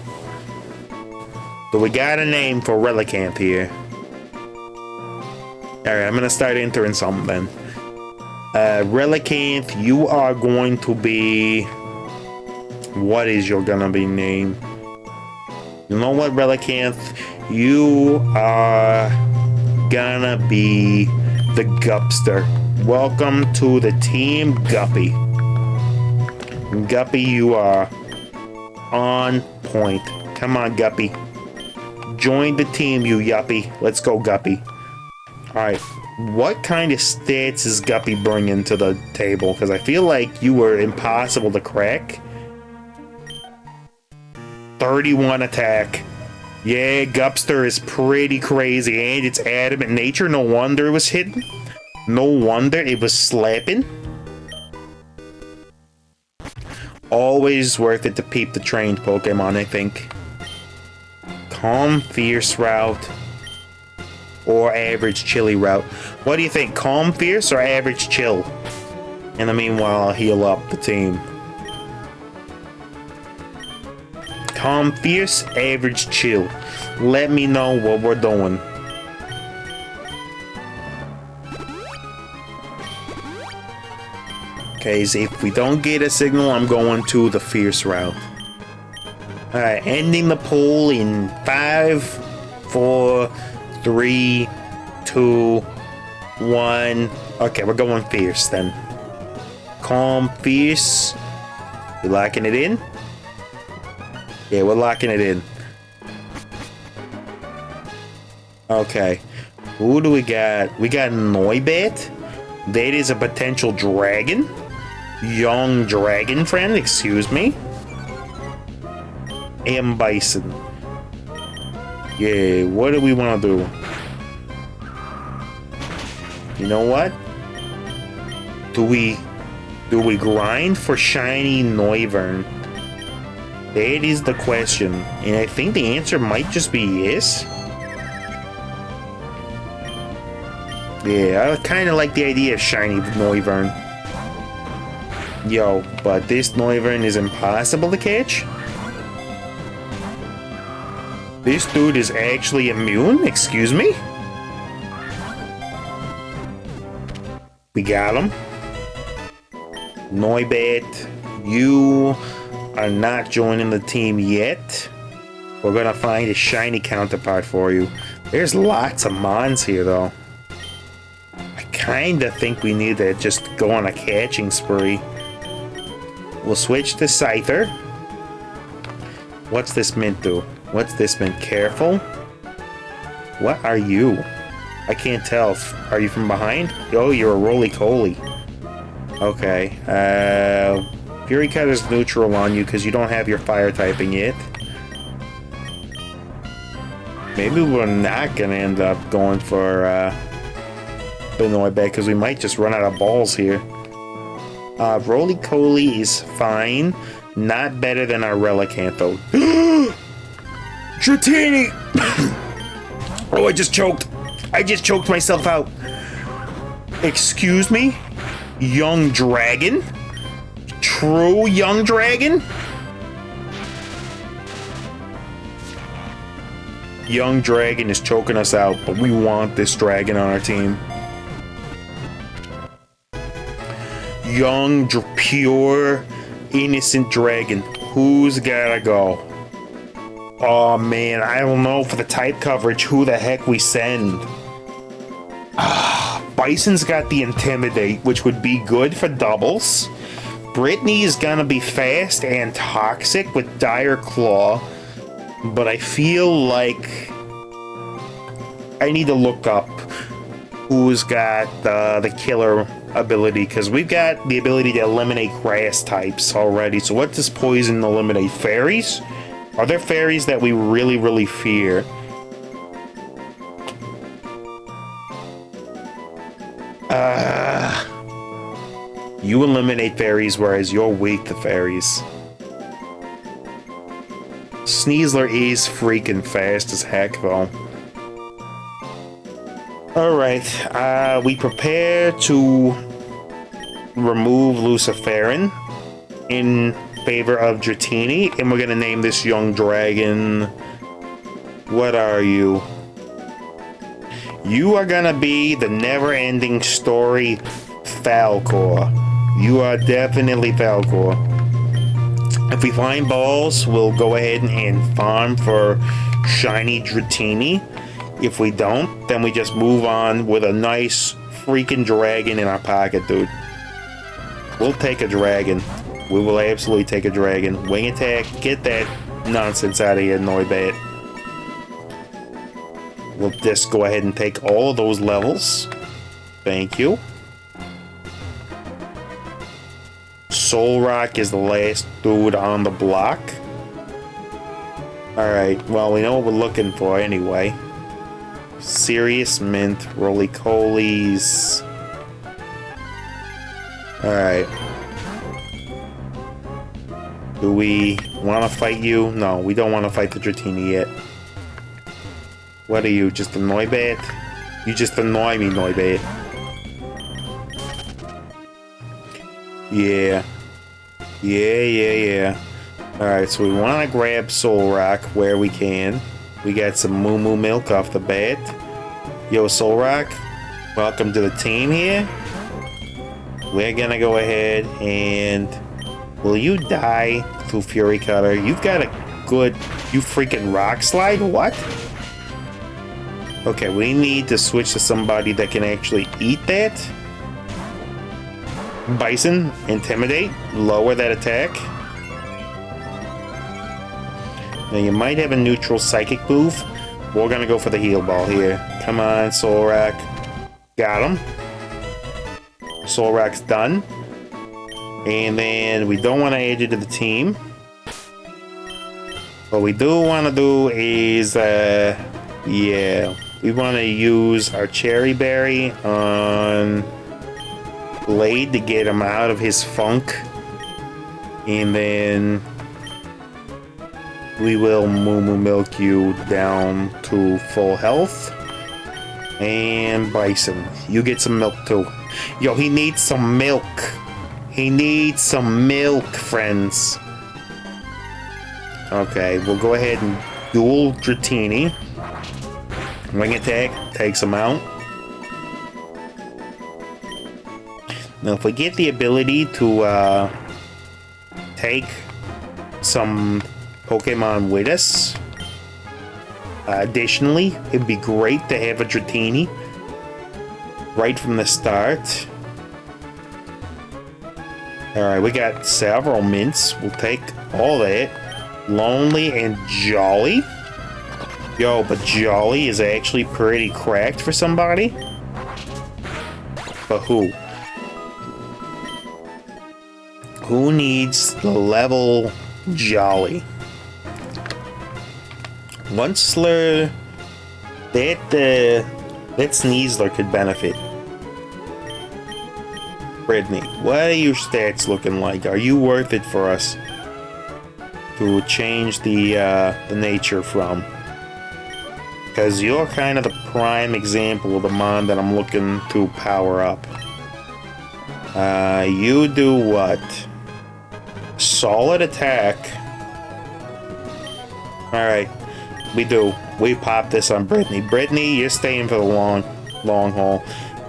So we got a name for Relicanth here. Alright, I'm gonna start entering something then. Relicanth, you are going to be... What is your gonna be name? You know what, Relicanth? You are gonna be the Gupster. Welcome to the team, Guppy. Guppy, you are on point. Come on, Guppy. Join the team, you yuppie. Let's go, Guppy. Alright, what kind of stats is Guppy bringing to the table? Because I feel like you were impossible to crack. 31 attack. Yeah, Gupster is pretty crazy, and it's adamant nature. No wonder it was hidden. No wonder it was slapping. Always worth it to peep the trained Pokemon, I think. Calm, fierce route. Or average chilly route. What do you think? Calm, fierce, or average chill? In the meanwhile, I'll heal up the team. Calm, fierce, average, chill. Let me know what we're doing. Okay, so if we don't get a signal, I'm going to the fierce route. Alright, ending the poll in 5, 4, 3, 2, 1. Okay, we're going fierce then. Calm, fierce. You locking it in? Yeah, we're locking it in. Okay. Who do we got? We got Noibat. That is a potential dragon. Young dragon friend, excuse me. And Bison. Yeah, what do we want to do? You know what? Do we grind for shiny Noivern? That is the question. And I think the answer might just be yes. Yeah, I kind of like the idea of shiny Noivern. Yo, but this Noivern is impossible to catch? This dude is actually immune? Excuse me? We got him. Noibat, you are not joining the team yet. We're gonna find a shiny counterpart for you. There's lots of mons here, though. I kinda think we need to just go on a catching spree. We'll switch to Scyther. What's this mint do? What's this mint? Careful? What are you? I can't tell. Are you from behind? Oh, you're a roly-coly. Okay. Fury Cut is neutral on you because you don't have your fire typing yet. Maybe we're not going to end up going for the Noibat because we might just run out of balls here. Roly-Coly is fine. Not better than our Relicanth, though. Dratini! Oh, I just choked. I just choked myself out. Excuse me? Young dragon? True young dragon? Young dragon is choking us out, but we want this dragon on our team. Young, pure, innocent dragon. Who's gotta go? Oh man, I don't know for the type coverage who the heck we send. Bison's got the Intimidate, which would be good for doubles. Brittany is gonna be fast and toxic with Dire Claw, but I feel like I need to look up who's got the killer ability, because we've got the ability to eliminate grass types already. So what does poison eliminate? Fairies? Are there fairies that we really, really fear? You eliminate fairies, whereas you're weak to fairies. Sneasler is freaking fast as heck, though. Alright, we prepare to remove Luciferin in favor of Dratini, and we're gonna name this young dragon. What are you? You are gonna be the never-ending story Falcor. You are definitely Falcor. If we find balls, we'll go ahead and farm for shiny Dratini. If we don't, then we just move on with a nice freaking dragon in our pocket, dude. We'll take a dragon. We will absolutely take a dragon. Wing attack, get that nonsense out of here, Noibat. We'll just go ahead and take all of those levels. Thank you. Solrock is the last dude on the block. Alright, well, we know what we're looking for anyway. Serious Mint, Roly-Colies. Alright. Do we want to fight you? No, we don't want to fight the Dratini yet. What are you, just a Noibat? You just annoy me, Noibat. Yeah. Yeah. Alright, so we want to grab Solrock where we can. We got some Moo Moo Milk off the bat. Yo, Solrock, welcome to the team here. we're gonna go ahead and... Will you die through Fury Cutter? You've got a good... You freaking Rock Slide? What? Okay, we need to switch to somebody that can actually eat that. Bison, Intimidate, lower that attack. Now you might have a neutral Psychic move. We're gonna go for the Heal Ball here. Come on, Solrak. Got him. Solrak's done. And then we don't want to add you to the team. What we do want to do is, yeah, we want to use our Cherry Berry on Blade to get him out of his funk. And then we will Moo Milk you down to full health. And Bison, you get some milk too. Yo, he needs some milk. He needs some milk, friends. Okay, we'll go ahead and dual Dratini. Wing attack takes him out. Now, if we get the ability to take some Pokemon with us, additionally, it'd be great to have a Dratini right from the start. Alright, we got several mints. We'll take all that. Lonely and Jolly. Yo, but Jolly is actually pretty cracked for somebody. But who? Who needs the level Jolly? One Slur... That Sneasler could benefit. Brittany, what are your stats looking like? Are you worth it for us to change the nature from? Because you're kind of the prime example of the mon that I'm looking to power up. You do what? Solid attack. Alright, we do. We pop this on Brittany. Brittany, you're staying for the long haul.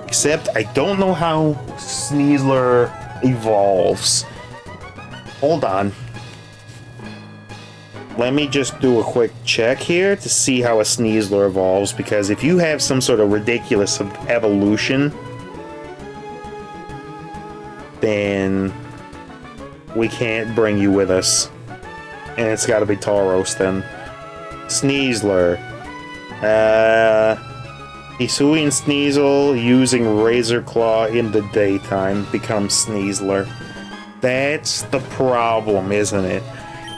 Except I don't know how Sneasler evolves. Hold on. Let me just do a quick check here to see how a Sneasler evolves, because if you have some sort of ridiculous evolution, then we can't bring you with us. And it's gotta be Tauros then. Sneasler. Hisui and Sneasel using Razor Claw in the daytime becomes Sneasler. That's the problem, isn't it?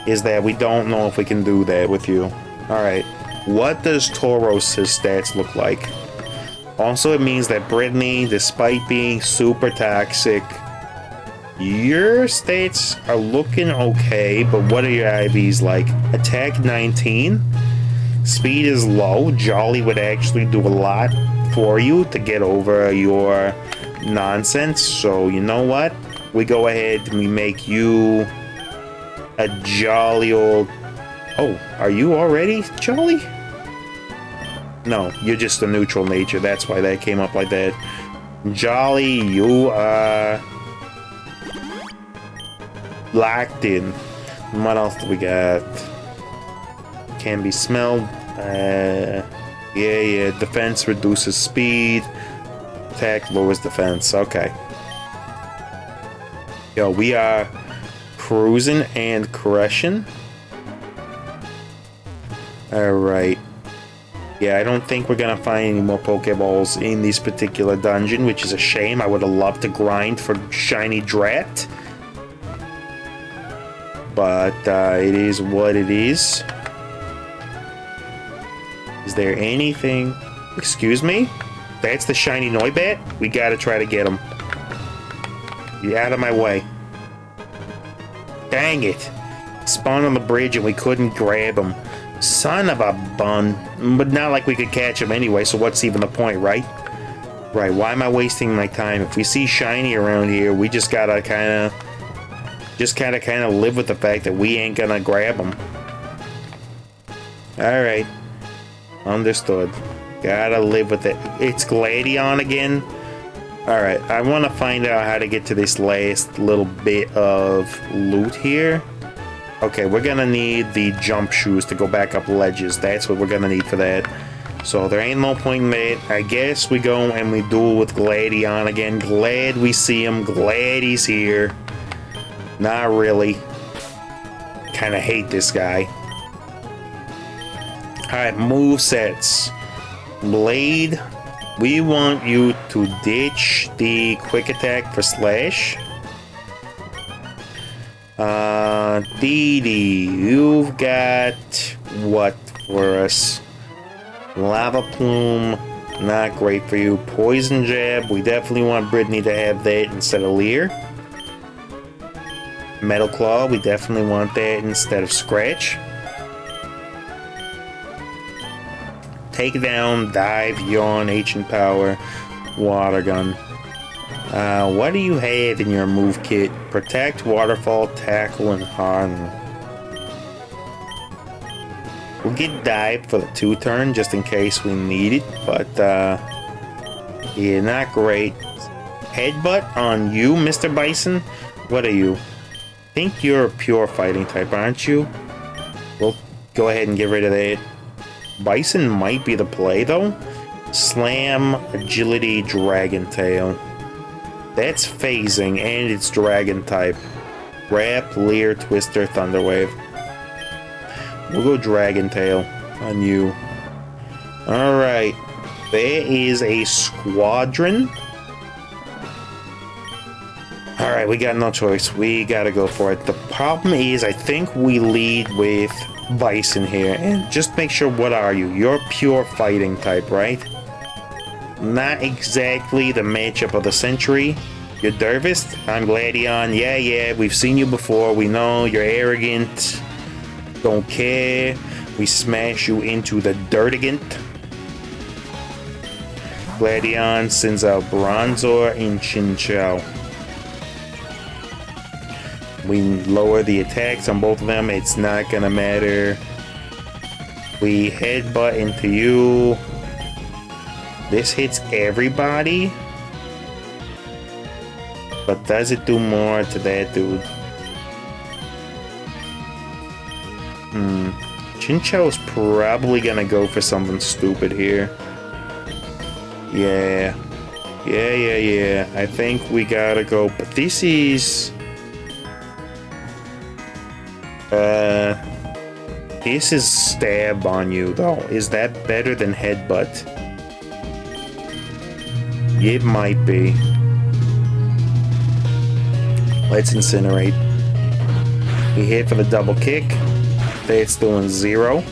Is that we don't know if we can do that with you. Alright, what does Tauros' stats look like? Also, it means that Brittany, despite being super toxic, your stats are looking okay, but what are your IVs like? Attack 19? Speed is low. Jolly would actually do a lot for you to get over your nonsense. So, you know what? We go ahead and we make you a jolly old... Oh, are you already jolly? No, you're just a neutral nature. That's why that came up like that. Jolly, you are locked in. What else do we got? Can be smelled. Yeah. Defense reduces speed. Attack lowers defense. Okay. Yo, we are cruising and crushing. Alright. Yeah, I don't think we're gonna find any more Pokeballs in this particular dungeon, which is a shame. I would have loved to grind for Shiny Drat. But it is what it is. Is there anything... Excuse me? That's the Shiny Noibat? We gotta try to get him. Get out of my way. Dang it. Spawned on the bridge and we couldn't grab him. Son of a bun. But not like we could catch him anyway, so what's even the point, right? Right, why am I wasting my time? If we see Shiny around here, we just gotta kinda live with the fact that we ain't gonna grab him. Alright. Understood. Gotta live with it. It's Gladion again. Alright, I want to find out how to get to this last little bit of loot here. Okay, we're gonna need the jump shoes to go back up ledges. That's what we're gonna need for that. So there ain't no point in that. I guess we go and we duel with Gladion again. Glad we see him. Glad he's here. Not really. Kinda hate this guy. Alright, move sets. Blade. We want you to ditch the quick attack for slash. Dee Dee, you've got what for us? Lava Plume, not great for you. Poison Jab, we definitely want Brittany to have that instead of Leer. Metal Claw, we definitely want that instead of Scratch. Takedown, Dive, Yawn, Ancient Power, Water Gun. What do you have in your move kit? Protect, Waterfall, Tackle, and Harden. We'll get Dive for the 2-turn just in case we need it, but yeah, not great. Headbutt on you, Mr. Bison? What are you? I think you're a pure fighting type, aren't you? We'll go ahead and get rid of that. Bison might be the play though. Slam, Agility, Dragon Tail. That's phasing and it's Dragon type. Wrap, Leer, Twister, Thunderwave. We'll go Dragon Tail on you. Alright. There is a Squadron. Alright, we got no choice. We gotta go for it. The problem is, I think we lead with Bison here. And just make sure, what are you? You're pure fighting type, right? Not exactly the matchup of the century. You're Dervist. I'm Gladion. Yeah, we've seen you before. We know you're arrogant. Don't care. We smash you into the dirtigant. Gladion sends out Bronzor and Chinchou. We lower the attacks on both of them. It's not gonna matter. We headbutt into you. This hits everybody. But does it do more to that dude? Chinchou's probably gonna go for something stupid here. Yeah. I think we gotta go. But this is... this is stab on you, though. Is that better than headbutt? It might be. Let's incinerate. We hit for the double kick. That's doing 0.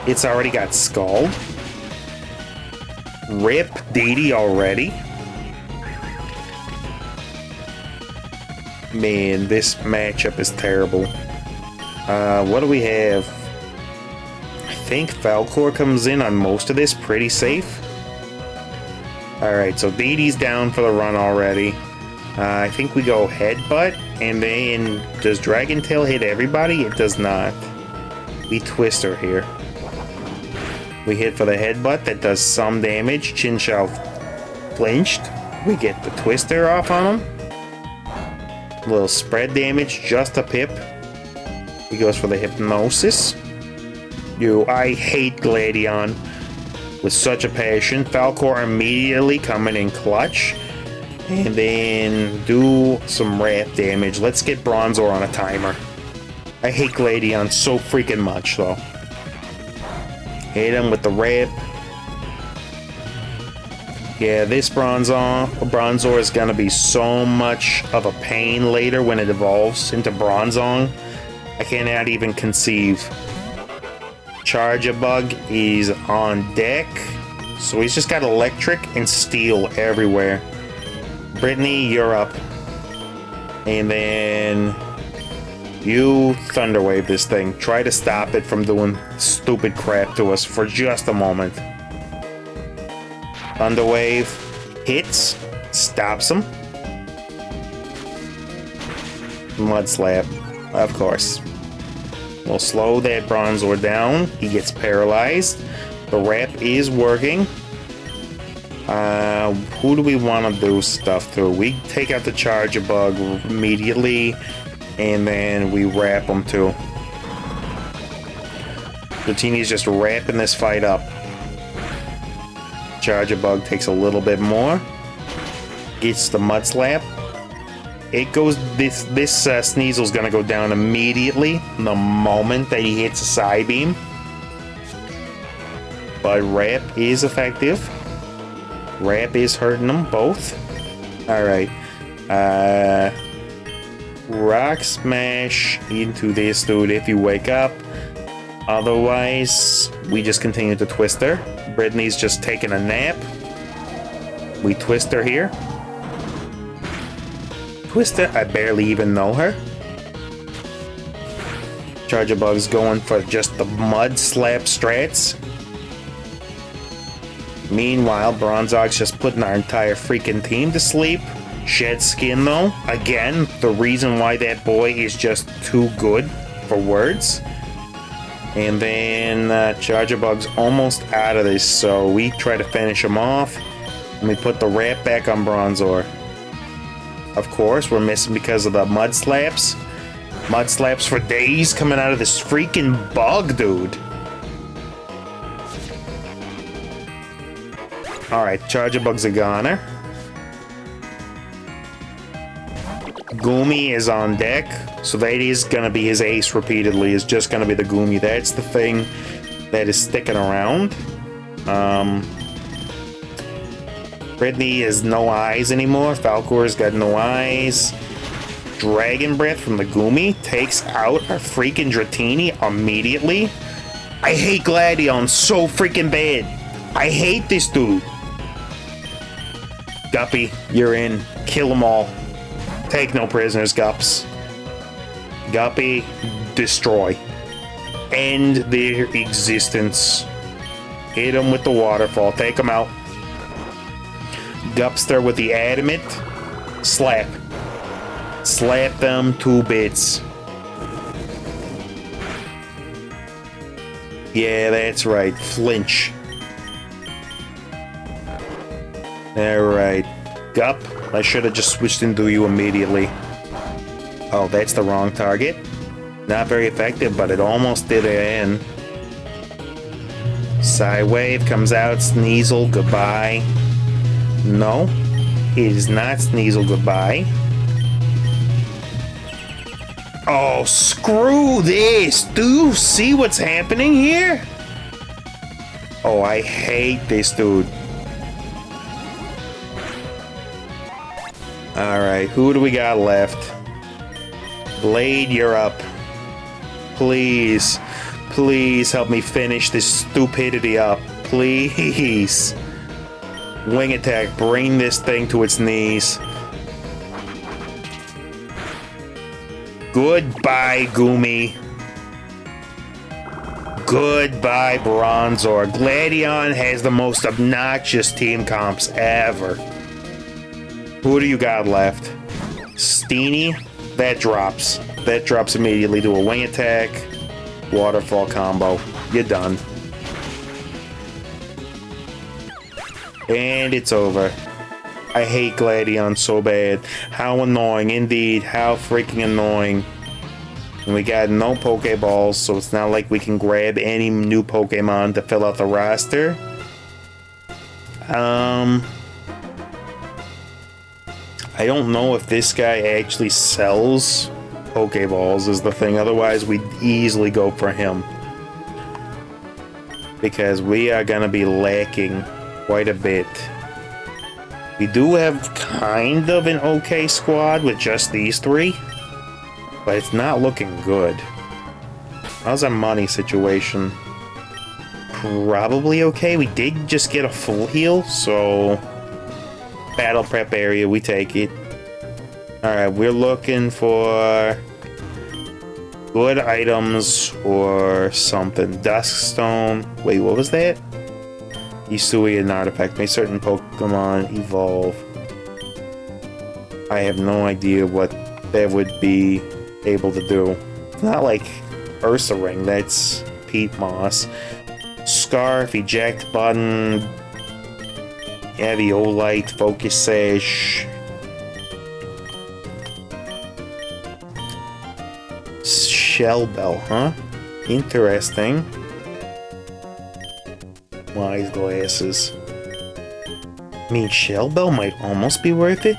It's already got Scald. Rip Dee Dee already. Man, this matchup is terrible. What do we have? I think Falcor comes in on most of this pretty safe. Alright, so Dee Dee's down for the run already. I think we go Headbutt, and then does Dragon Tail hit everybody? It does not. We Twister here. We hit for the Headbutt, that does some damage. Chinchou flinched. We get the Twister off on him. A little spread damage, just a pip. He goes for the Hypnosis. I hate Gladion with such a passion. Falcor immediately coming in clutch. And then do some wrap damage. Let's get Bronzor on a timer. I hate Gladion so freaking much, though. Hit him with the wrap. Yeah, this Bronzor is gonna be so much of a pain later when it evolves into Bronzong. I cannot even conceive. Charge-a-Bug is on deck. So he's just got electric and steel everywhere. Brittany, you're up. And then you Thunderwave this thing. Try to stop it from doing stupid crap to us for just a moment. Thunderwave hits, stops him. Mud Slap, of course. We'll slow that Bronzor down. He gets paralyzed. The wrap is working. Who do we want to do stuff to? We take out the Charger Bug immediately, and then we wrap them too. Dratini's just wrapping this fight up. Charger Bug takes a little bit more. Gets the Mud Slap. It goes. This Sneasel's gonna go down immediately the moment that he hits a Psy Beam. But Wrap is effective. Wrap is hurting them both. Alright. Rock Smash into this dude if you wake up. Otherwise, we just continue to twist her. Brittany's just taking a nap. We twist her here. Twist her, I barely even know her. Charger Bug's going for just the Mud Slap strats. Meanwhile, Bronzog's just putting our entire freaking team to sleep. Shed Skin, though, again, the reason why that boy is just too good for words. And then Charger Bug's almost out of this, so we try to finish him off. And we put the wrap back on Bronzor. Of course, we're missing because of the Mud Slaps. Mud Slaps for days coming out of this freaking bug, dude. Alright, Charger Bug's a goner. Goomy is on deck, so that is gonna be his ace repeatedly. Is just gonna be the Goomy. That's the thing that is sticking around. Brittany has no eyes anymore. Falcor's got no eyes. Dragon Breath from the Goomy takes out our freaking Dratini immediately. I hate Gladion so freaking bad. I hate this dude. Guppy, you're in. Kill them all. Take no prisoners, Gups. Guppy, destroy. End their existence. Hit them with the waterfall. Take them out. Gupster with the adamant. Slap. Slap them to bits. Yeah, that's right. Flinch. Alright. Gup, I should have just switched into you immediately. Oh, that's the wrong target. Not very effective, but it almost did it in. Psywave comes out. Sneasel, goodbye. No, it is not Sneasel, goodbye. Oh, screw this. Do you see what's happening here? Oh, I hate this dude. Alright, who do we got left? Blade, you're up. Please, please help me finish this stupidity up. Please. Wing attack, bring this thing to its knees. Goodbye, Goomy. Goodbye, Bronzor. Gladion has the most obnoxious team comps ever. Who do you got left? Steenie? That drops. That drops immediately to a wing attack. Waterfall combo. You're done. And it's over. I hate Gladion so bad. How annoying, indeed. How freaking annoying. And we got no Pokeballs, so it's not like we can grab any new Pokemon to fill out the roster. I don't know if this guy actually sells Pokeballs is the thing. Otherwise, we'd easily go for him. Because we are going to be lacking quite a bit. We do have kind of an okay squad with just these three. But it's not looking good. How's our money situation? Probably okay. We did just get a full heal, so... Battle prep area, we take it. Alright, we're looking for good items or something. Duskstone. Wait, what was that? Isui, an artifact. May certain Pokemon evolve. I have no idea what that would be able to do. Not like Ursaring, that's Peat Moss. Scarf, eject button. Eviolite, Focus Sash. Shell Bell, huh? Interesting. Wise glasses. I mean, Shell Bell might almost be worth it.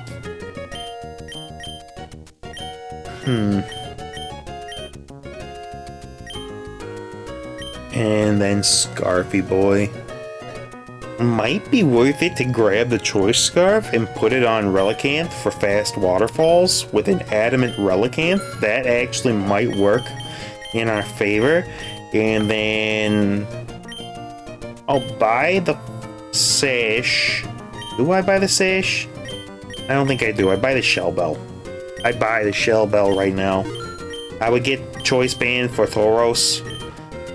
And then Scarfy Boy. Might be worth it to grab the Choice Scarf and put it on Relicanth for fast waterfalls with an Adamant Relicanth. That actually might work in our favor. And then I'll buy the Sash. Do I buy the Sash? I don't think I do. I buy the Shell Bell. I buy the Shell Bell right now. I would get Choice Band for Thoros,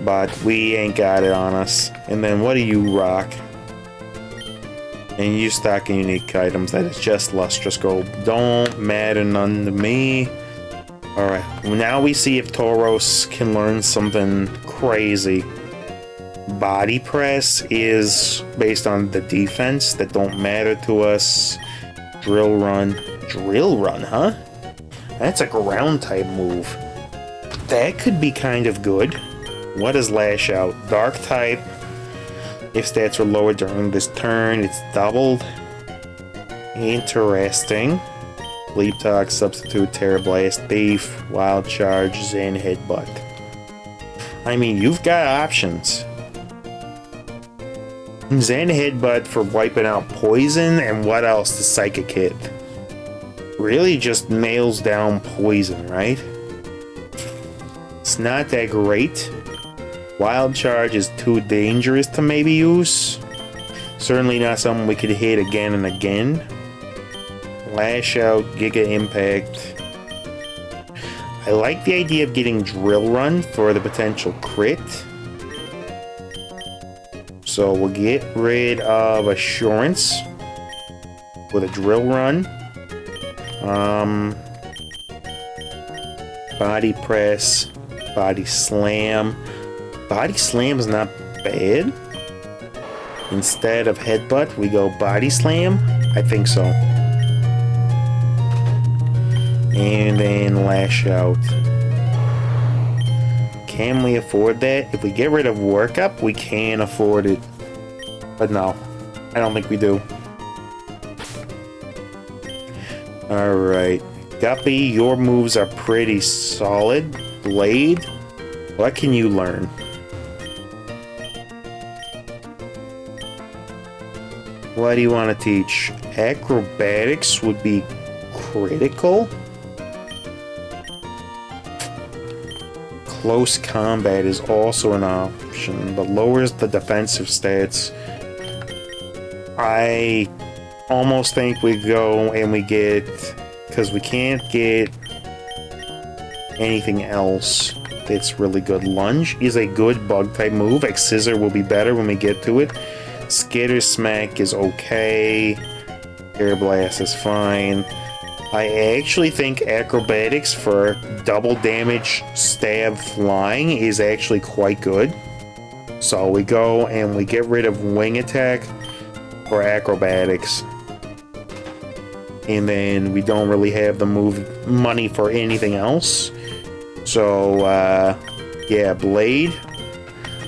but we ain't got it on us. And then what do you rock? And you stock unique items. That is just Lustrous Gold. Don't matter none to me. Alright, now we see if Tauros can learn something crazy. Body Press is based on the defense that don't matter to us. Drill Run. Drill Run, huh? That's a ground type move. That could be kind of good. What is Lash Out? Dark type. If stats are lower during this turn, it's doubled. Interesting. Leap Talk, Substitute, Terra Blast, Thief, Wild Charge, Zen Headbutt. I mean, you've got options. Zen Headbutt for wiping out poison, and what else does Psychic hit? Really just nails down poison, right? It's not that great. Wild Charge is too dangerous to maybe use. Certainly not something we could hit again and again. Lash Out, Giga Impact. I like the idea of getting Drill Run for the potential crit. So we'll get rid of Assurance with a Drill Run. Body Press, Body Slam. Body Slam is not bad. Instead of Headbutt, we go Body Slam. I think so. And then Lash Out. Can we afford that? If we get rid of Workup, we can afford it. But no, I don't think we do. Alright. Guppy, your moves are pretty solid. Blade, what can you learn? What do you want to teach? Acrobatics would be critical. Close combat is also an option, but lowers the defensive stats. I almost think we go and we get, because we can't get anything else that's really good. Lunge is a good bug type move. Like Scissor will be better when we get to it. Skitter Smack is okay. Air Blast is fine. I actually think Acrobatics for double damage stab flying is actually quite good. So we go and we get rid of Wing Attack for Acrobatics. And then we don't really have the move money for anything else. So, yeah, Blade.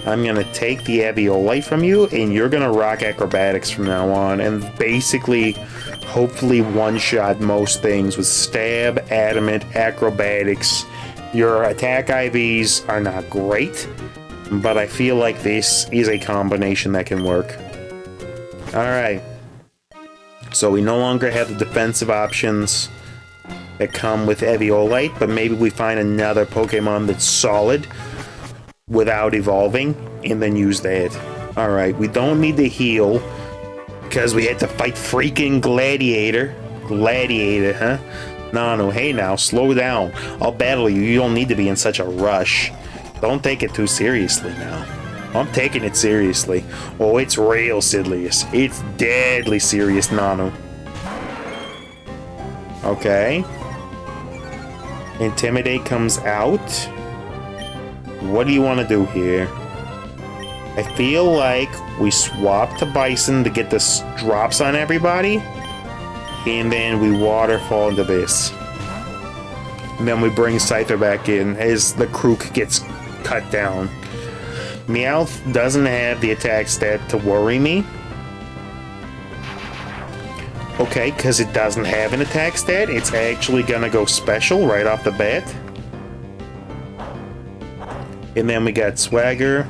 I'm going to take the Eviolite from you, and you're going to rock Acrobatics from now on. And basically, hopefully one-shot most things with Stab, Adamant, Acrobatics. Your attack IVs are not great, but I feel like this is a combination that can work. Alright. So we no longer have the defensive options that come with Eviolite, but maybe we find another Pokemon that's solid without evolving, and then use that. Alright, we don't need to heal, because we had to fight freaking Gladiator. Gladiator, huh? No, hey now, slow down. I'll battle you. You don't need to be in such a rush. Don't take it too seriously now. I'm taking it seriously. Oh, it's real serious. It's deadly serious, Nanu. Okay. Intimidate comes out. What do you want to do here? I feel like we swap to Bison to get the drops on everybody, and then we waterfall into this. And then we bring Scyther back in as the Krook gets cut down. Meowth doesn't have the attack stat to worry me. Okay, because it doesn't have an attack stat, it's actually gonna go special right off the bat. And then we got Swagger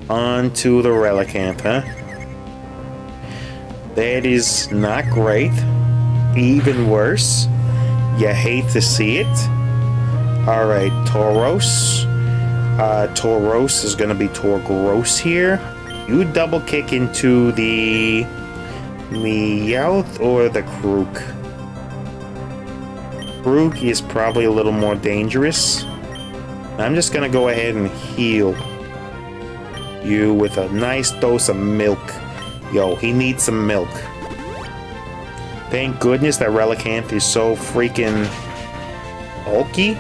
onto the Relicanth, huh? That is not great. Even worse. You hate to see it. Alright, Tauros. Tauros is gonna be Torgross here. You double kick into the Meowth or the Krook? Krook is probably a little more dangerous. I'm just gonna go ahead and heal you with a nice dose of milk. Yo, he needs some milk. Thank goodness that Relicanth is so freaking bulky,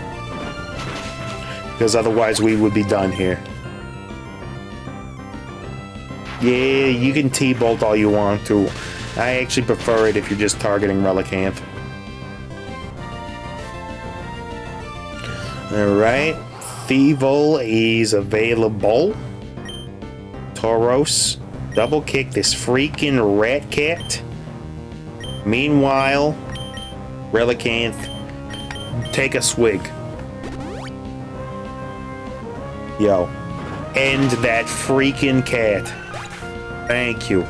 because otherwise we would be done here. Yeah, you can T-bolt all you want to. I actually prefer it if you're just targeting Relicanth. Alright, Thievul is available. Tauros, double kick this freaking rat cat. Meanwhile, Relicanth, take a swig. Yo, end that freaking cat. Thank you.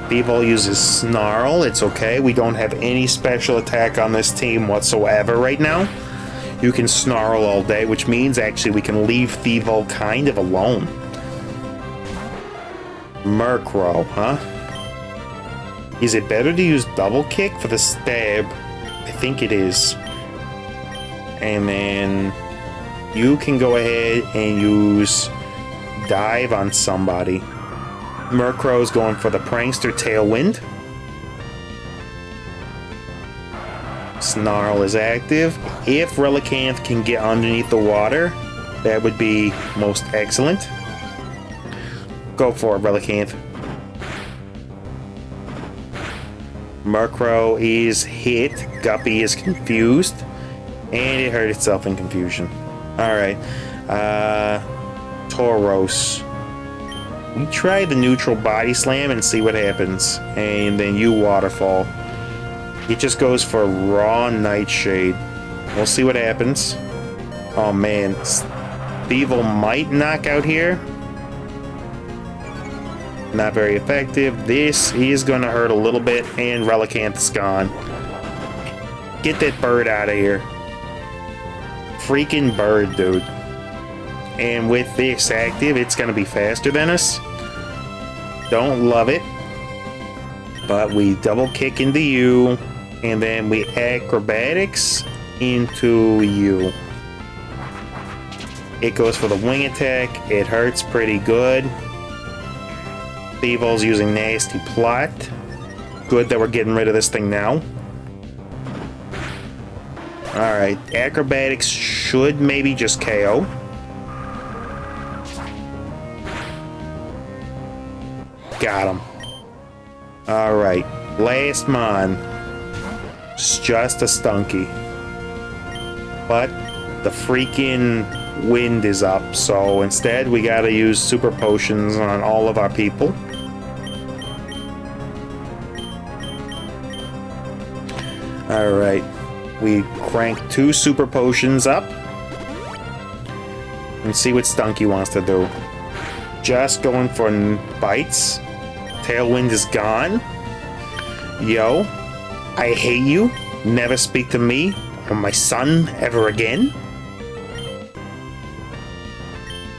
Thievul uses Snarl. It's okay. We don't have any special attack on this team whatsoever right now. You can Snarl all day, which means actually we can leave Thievul kind of alone. Murkrow, huh? Is it better to use double kick for the stab? I think it is. And then you can go ahead and use dive on somebody. Murkrow is going for the Prankster Tailwind. Snarl is active. If Relicanth can get underneath the water, that would be most excellent. Go for it, Relicanth. Murkrow is hit. Guppy is confused. And it hurt itself in confusion. Alright. Tauros. We try the neutral body slam and see what happens. And then you waterfall. It just goes for raw nightshade. We'll see what happens. Oh man. Thievul might knock out here. Not very effective. This is going to hurt a little bit, and Relicanth's gone. Get that bird out of here. Freaking bird, dude. And with this active, it's going to be faster than us. Don't love it. But we double kick into you, and then we acrobatics into you. It goes for the wing attack. It hurts pretty good. Thievul's using Nasty Plot. Good that we're getting rid of this thing now. Alright, acrobatics should maybe just KO. Got him. Alright, last mon. It's just a Stunky. But the freaking wind is up, so instead we gotta use super potions on all of our people. Alright, we crank 2 super potions up and see what Stunky wants to do. Just going for bites. Tailwind is gone. Yo, I hate you. Never speak to me or my son ever again.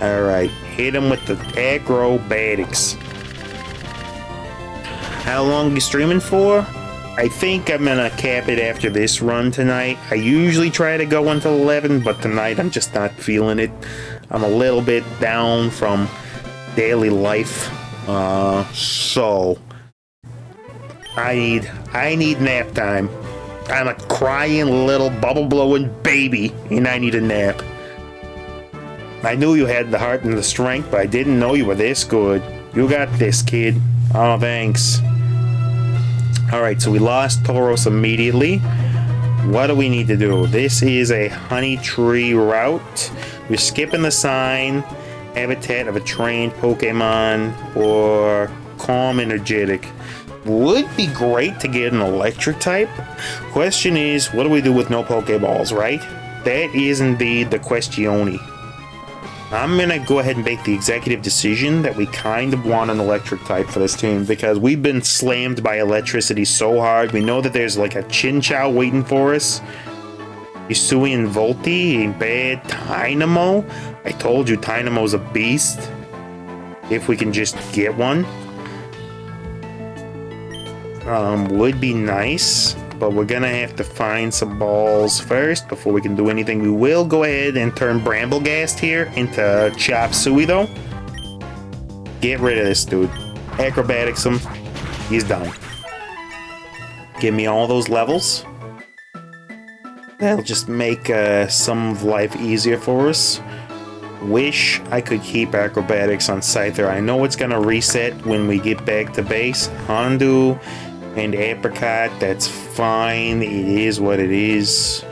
Alright, hit him with the acrobatics. How long are you streaming for? I think I'm gonna cap it after this run tonight. I usually try to go until 11, but tonight I'm just not feeling it. I'm a little bit down from daily life. So I need nap time. I'm a crying little bubble blowing baby and I need a nap. I knew you had the heart and the strength, but I didn't know you were this good. You got this, kid. Oh, thanks. Alright, so we lost Tauros immediately. What do we need to do? This is a honey tree route. We're skipping the sign, habitat of a trained Pokemon, or calm energetic. Would be great to get an electric type. Question is, what do we do with no Pokeballs, right? That is indeed the questione. I'm gonna go ahead and make the executive decision that we kind of want an electric type for this team because we've been slammed by electricity so hard. We know that there's like a Chinchou waiting for us. Hisuian Volti ain't bad. Tynamo. I told you Dynamo's a beast. If we can just get one. Would be nice. But we're gonna have to find some balls first before we can do anything. We will go ahead and turn Bramblegast here into Chop Suey though. Get rid of this dude. Acrobatics him. He's done. Give me all those levels. That'll just make some of life easier for us. Wish I could keep acrobatics on Scyther. I know it's gonna reset when we get back to base. Hondu and Apricot, that's fine. It is what it is.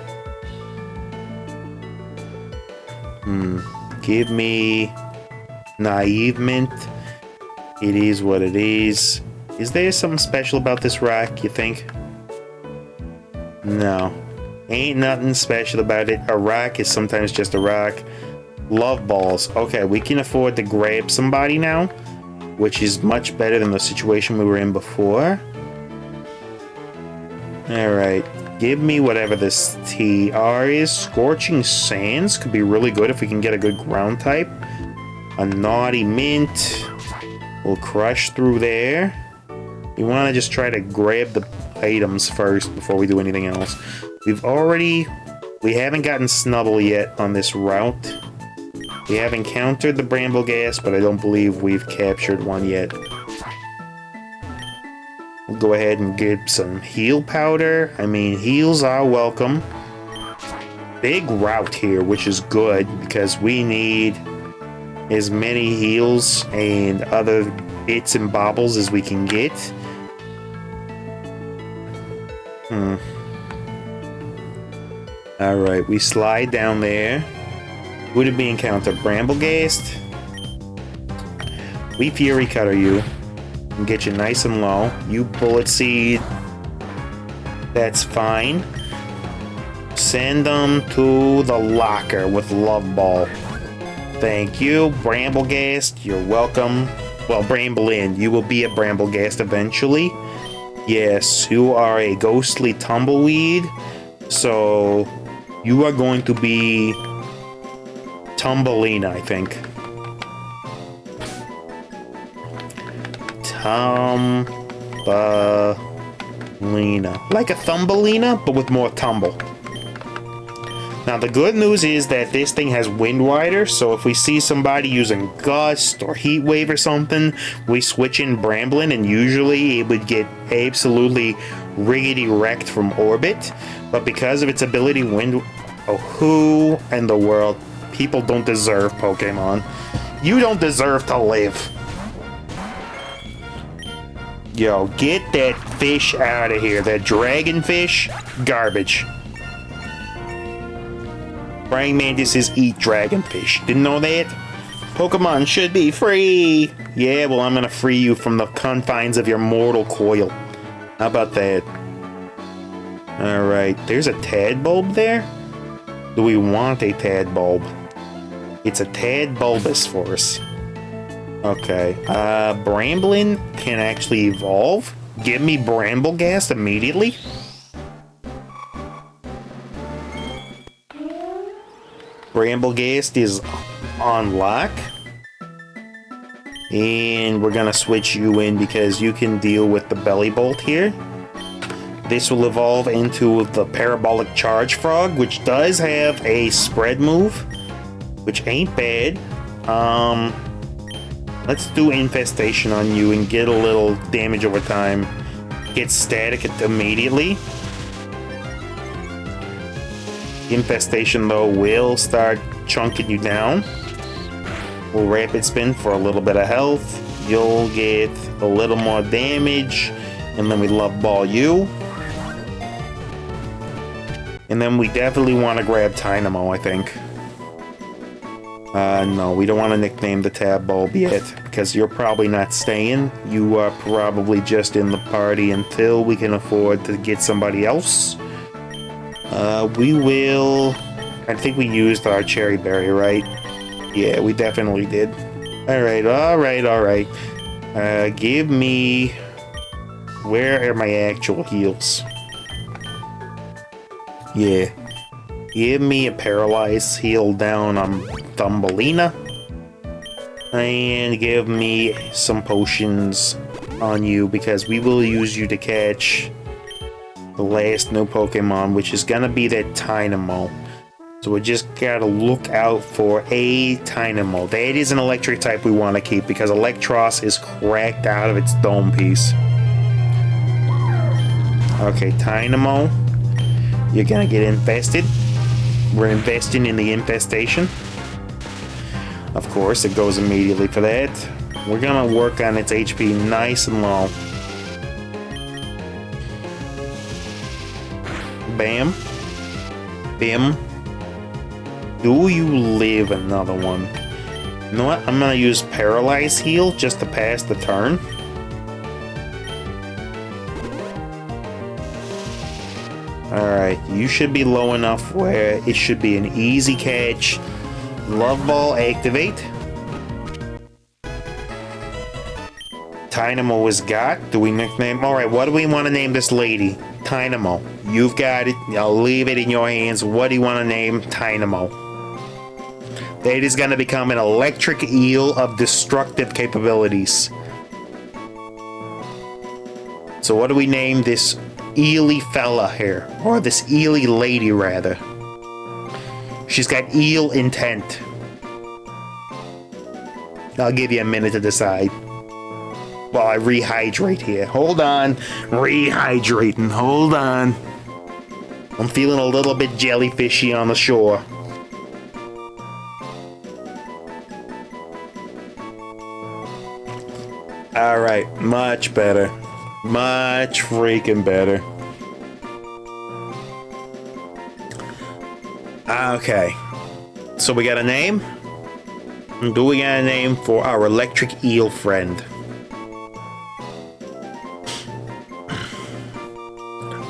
Give me Naivement. It is what it is. Is there something special about this rock, you think? No. Ain't nothing special about it. A rock is sometimes just a rock. Love balls. Okay, we can afford to grab somebody now, which is much better than the situation we were in before. Alright, give me whatever this TR is. Scorching Sands could be really good if we can get a good ground type. A Naughty Mint. We'll crush through there. You want to just try to grab the items first before we do anything else. We haven't gotten Snubble yet on this route. We have encountered the Bramblegast, but I don't believe we've captured one yet. We'll go ahead and get some heal powder. I mean, heals are welcome. Big route here, which is good because we need as many heals and other bits and baubles as we can get. Alright, we slide down there. Who did we encounter? Bramblegast. We Fury Cutter you. And get you nice and low. You Bullet Seed. That's fine. Send them to the locker with Love Ball. Thank you. Bramblegast, you're welcome. Well, Bramblin, you will be a Bramblegast eventually. Yes, you are a ghostly tumbleweed. So, you are going to be Tumbleina, I think. Thumbelina. Like a Thumbelina, but with more tumble. Now, the good news is that this thing has Wind Rider, so if we see somebody using Gust or Heat Wave or something, we switch in Bramblin, and usually it would get absolutely riggedy wrecked from orbit. But because of its ability, Oh, who in the world? People don't deserve Pokemon. You don't deserve to live. Yo, get that fish out of here. That dragonfish, garbage. Praying mantises eat dragonfish. Didn't know that? Pokemon should be free. Yeah, well, I'm gonna free you from the confines of your mortal coil. How about that? Alright, there's a Tadbulb there? Do we want a Tadbulb? It's a Tadbulbasaurus. Okay, Bramblin can actually evolve. Give me Bramblegast immediately. Bramblegast is on lock. And we're gonna switch you in because you can deal with the Belly Bolt here. This will evolve into the Parabolic Charge Frog, which does have a spread move, which ain't bad. Let's do Infestation on you and get a little damage over time. Get static immediately. Infestation, though, will start chunking you down. We'll rapid spin for a little bit of health. You'll get a little more damage. And then we love ball you. And then we definitely want to grab Dynamo, I think. No, we don't want to nickname the tab bulb yet, because you're probably not staying. You are probably just in the party until we can afford to get somebody else. We will... I think we used our cherry berry, right? Yeah, we definitely did. Alright. Give me... Where are my actual heals? Yeah. Give me a paralyzed heal down on Thumbelina. And give me some potions on you, because we will use you to catch the last new Pokemon, which is gonna be that Dynamo. So we just gotta look out for a Dynamo. That is an electric type we want to keep, because Electros is cracked out of its dome piece. Okay, Dynamo. You're gonna get infested. We're investing in the infestation. Of course, it goes immediately for that. We're gonna work on its HP nice and low. Bam. Bim. Do you live another one? You know what? I'm gonna use Paralyze Heal just to pass the turn. Alright, you should be low enough where it should be an easy catch. Love Ball activate. Dynamo is got. Do we nickname? Alright, what do we want to name this lady? Dynamo. You've got it. I'll leave it in your hands. What do you want to name Dynamo? That is going to become an electric eel of destructive capabilities. So what do we name this eely fella here? Or this eely lady, rather. She's got eel intent. I'll give you a minute to decide. While I rehydrate here. Hold on. Rehydrating. Hold on. I'm feeling a little bit jellyfishy on the shore. Alright, much better. Much freaking better. Okay. So we got a name? Do we got a name for our electric eel friend?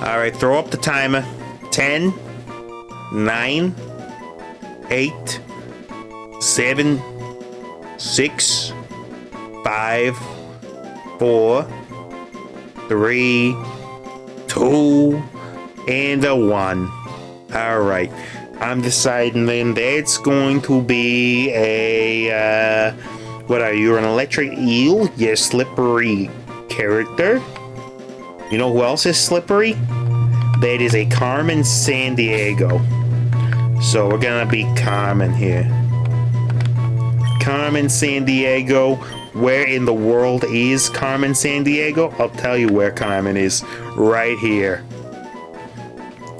Alright, throw up the timer. 10, 9, 8, 7, 6, 5, 4, 3, 2, and a 1. Alright. I'm deciding then that's going to be a, what are you, an electric eel? You're slippery character. You know who else is slippery? That is a Carmen Sandiego. So we're gonna be Carmen here. Carmen Sandiego. Where in the world is Carmen Sandiego? I'll tell you where Carmen is. Right here.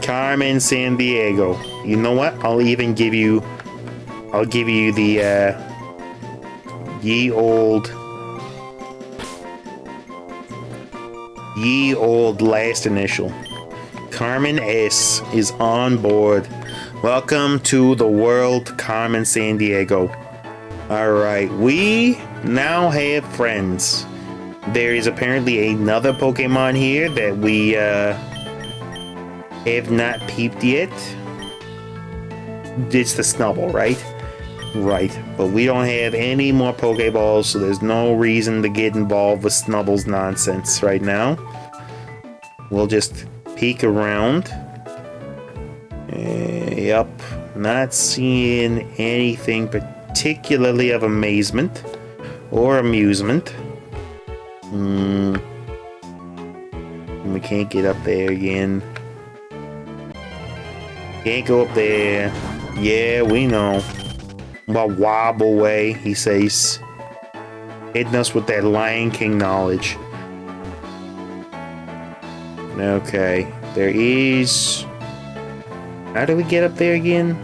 Carmen Sandiego. You know what? I'll give you the ye old last initial. Carmen S is on board. Welcome to the world, Carmen Sandiego. Alright, we now have friends. There is apparently another Pokemon here that we have not peeped yet. It's the Snubble, right? Right, but we don't have any more Pokeballs, so there's no reason to get involved with Snubble's nonsense right now. We'll just peek around. Yep, not seeing anything particularly of amazement or amusement. We can't get up there again. Can't go up there. Yeah, we know. About wobble way, he says. Hitting us with that Lion King knowledge. Okay, there is... How do we get up there again?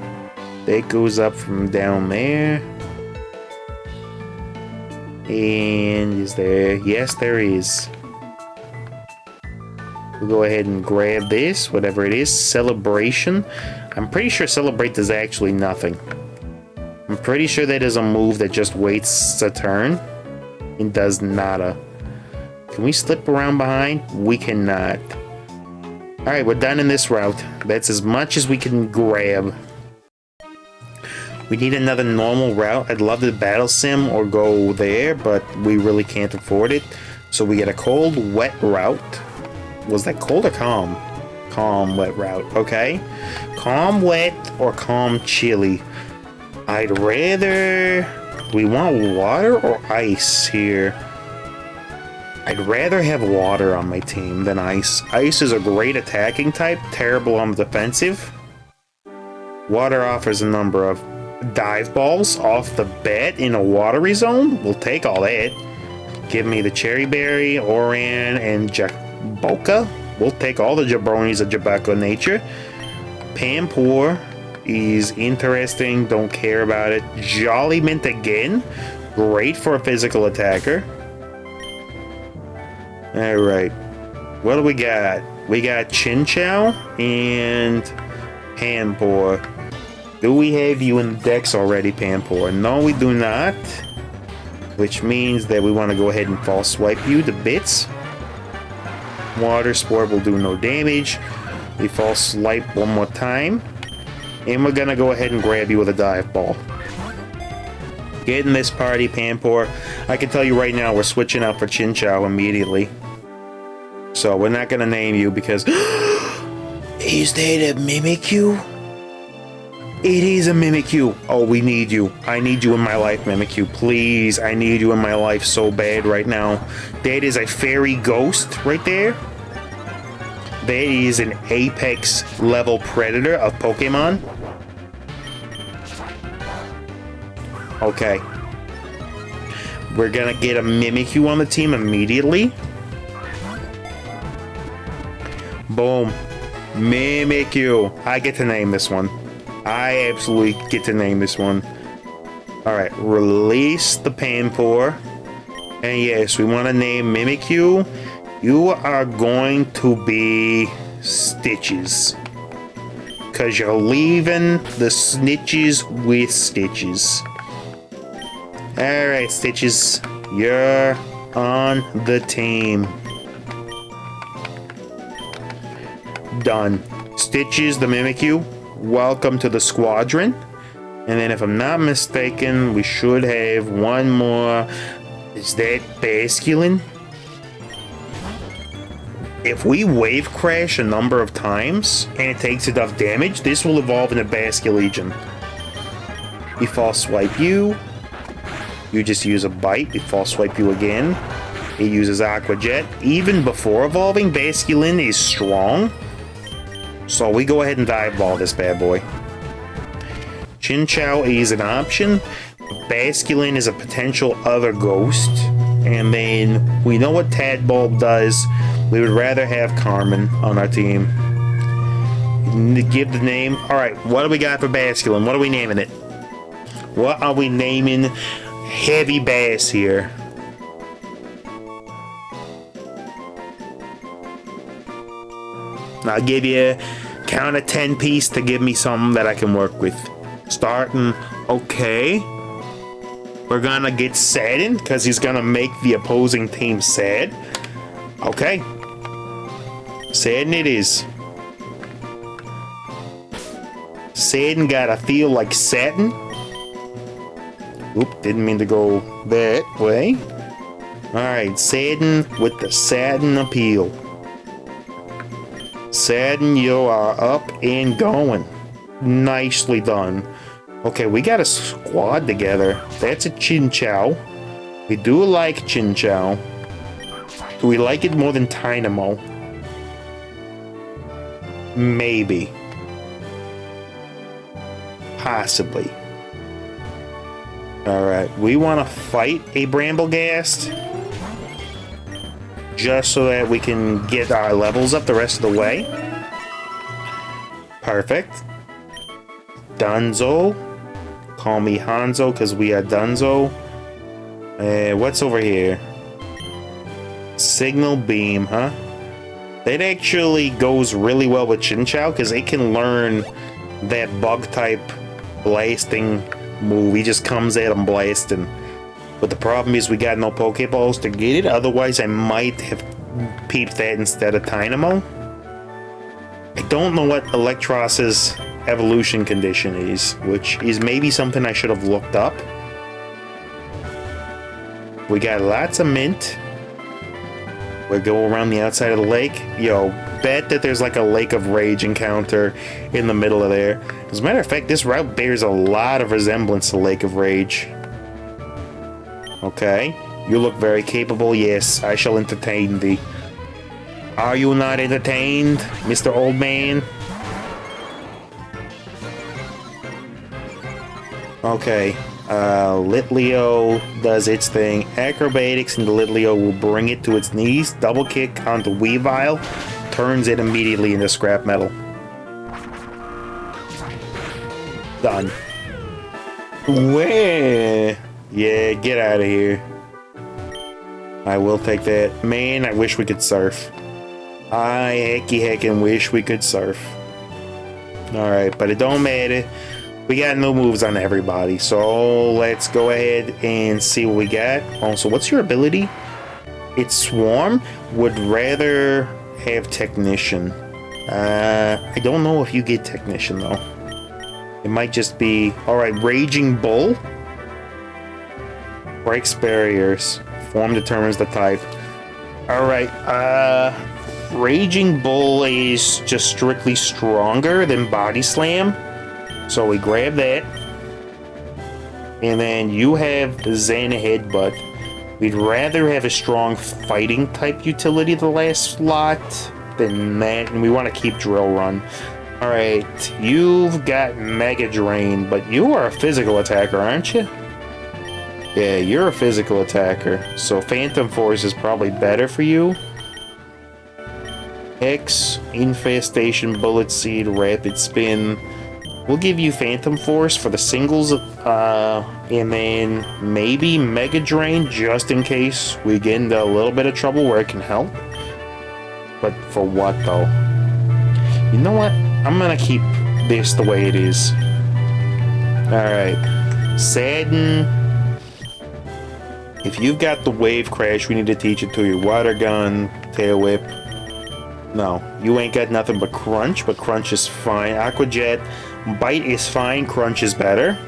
That goes up from down there. And is there? Yes, there is. We'll go ahead and grab this, whatever it is. Celebration. I'm pretty sure Celebrate does actually nothing. I'm pretty sure that is a move that just waits a turn and does nada. Can we slip around behind? We cannot. Alright, we're done in this route. That's as much as we can grab. We need another normal route. I'd love to battle sim or go there, but we really can't afford it. So we get a cold, wet route. Was that cold or calm? Calm, wet route. Okay. Calm, wet, or calm, chilly. I'd rather... We want water or ice here? I'd rather have water on my team than ice. Ice is a great attacking type, terrible on the defensive. Water offers a number of dive balls off the bat in a watery zone. We'll take all that. Give me the Cherry Berry, Oran, and Jaboka. We'll take all the jabronis of Jabako nature. Pampor is interesting. Don't care about it. Jolly Mint again. Great for a physical attacker. Alright. What do we got? We got Chinchou and Pampor. Do we have you in the decks already, Pampor? No, we do not. Which means that we want to go ahead and false swipe you to bits. Water Sport will do no damage. We false swipe one more time. And we're going to go ahead and grab you with a dive ball. Get in this party, Pampor. I can tell you right now, we're switching out for Chinchou immediately. So we're not going to name you because... Is that a Mimikyu? It is a Mimikyu. Oh, we need you. I need you in my life, Mimikyu. Please, I need you in my life so bad right now. That is a fairy ghost right there. That is an apex level predator of Pokemon. Okay. We're gonna get a Mimikyu on the team immediately. Boom. Mimikyu. I get to name this one. I absolutely get to name this one. Alright, release the Pampor. And yes, we want to name Mimikyu. You are going to be Stitches. Because you're leaving the snitches with stitches. Alright, Stitches. You're on the team. Done. Stitches, the Mimikyu. Welcome to the squadron. And then if I'm not mistaken, we should have one more. Is that Basculin? If we wave crash a number of times and it takes enough damage, this will evolve into Basculegion. We false swipe you. You just use a bite. We false swipe you again. It uses Aqua Jet. Even before evolving, Basculin is strong. So we go ahead and dive ball this bad boy. Chinchou is an option. Basculin is a potential other ghost. And then we know what Tadbulb does. We would rather have Carmen on our team. Give the name. Alright, what do we got for Basculin? What are we naming it? What are we naming Heavy Bass here? I'll give you count a 10 piece to give me something that I can work with. Starting, okay. We're gonna get saddened because he's gonna make the opposing team sad. Okay. Sadden it is. Sadden gotta feel like satin. Oop, didn't mean to go that way. Alright, Sadden with the satin appeal. Sadden, you are up and going. Nicely done. Okay, we got a squad together. That's a Chinchou. We do like Chinchou. Do we like it more than Tynamo? Maybe. Possibly. Alright, we want to fight a Bramblegast. Just so that we can get our levels up the rest of the way. Perfect. Dunzo. Call me Hanzo because we are Dunzo. What's over here? Signal beam, huh? That actually goes really well with Chinchou because it can learn that bug type blasting move. He just comes at him blasting. But the problem is we got no Pokeballs to get it. Otherwise, I might have peeped that instead of Dynamo. I don't know what Electros's evolution condition is, which is maybe something I should have looked up. We got lots of mint. We go around the outside of the lake. Yo, bet that there's like a Lake of Rage encounter in the middle of there. As a matter of fact, this route bears a lot of resemblance to Lake of Rage. Okay, you look very capable. Yes, I shall entertain thee. Are you not entertained, Mr. Old Man? Okay, Litleo does its thing. Acrobatics into Litleo will bring it to its knees. Double kick onto Weavile, turns it immediately into scrap metal. Done. Where? Yeah, get out of here. I will take that. Man, I wish we could surf. I hecky heckin' wish we could surf. Alright, but it don't matter. We got no moves on everybody, so let's go ahead and see what we got. Also, what's your ability? It's Swarm. Would rather have Technician. I don't know if you get Technician, though. It might just be... Alright, Raging Bull. Breaks barriers. Form determines the type. Alright, Raging Bull is just strictly stronger than Body Slam. So we grab that. And then you have Zen Headbutt. We'd rather have a strong fighting type utility the last slot than that. And we want to keep Drill Run. Alright, you've got Mega Drain, but you are a physical attacker, aren't you? Yeah, you're a physical attacker. So Phantom Force is probably better for you. X, Infestation, Bullet Seed, Rapid Spin. We'll give you Phantom Force for the singles, and then maybe Mega Drain just in case we get into a little bit of trouble where it can help. But for what though? You know what? I'm gonna keep this the way it is. Alright. Sadden. If you've got the Wave Crash, we need to teach it to you. Water Gun, Tail Whip. No, you ain't got nothing but Crunch, but Crunch is fine. Aqua Jet, Bite is fine, Crunch is better.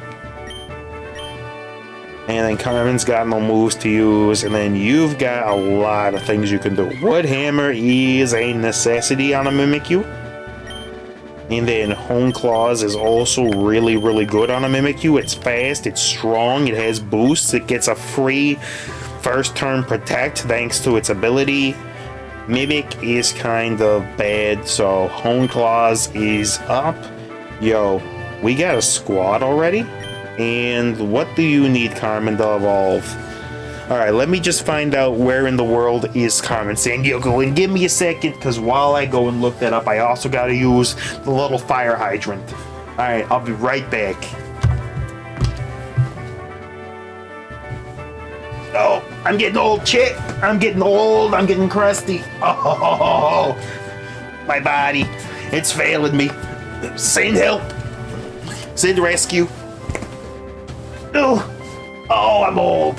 And then Carmen's got no moves to use, and then you've got a lot of things you can do. Wood Hammer is a necessity on a Mimikyu. And then Hone Claws is also really, really good on a Mimikyu. It's fast, it's strong, it has boosts, it gets a free first turn protect thanks to its ability. Mimic is kind of bad, so Hone Claws is up. Yo, we got a squad already? And what do you need, Carmen, to evolve? Alright, let me just find out where in the world is Carmen Sandiego, and give me a second, because while I go and look that up, I also got to use the little fire hydrant. Alright, I'll be right back. Oh, I'm getting old, chick. I'm getting old. I'm getting crusty. Oh, my body. It's failing me. Send help. Send rescue. Oh, I'm old.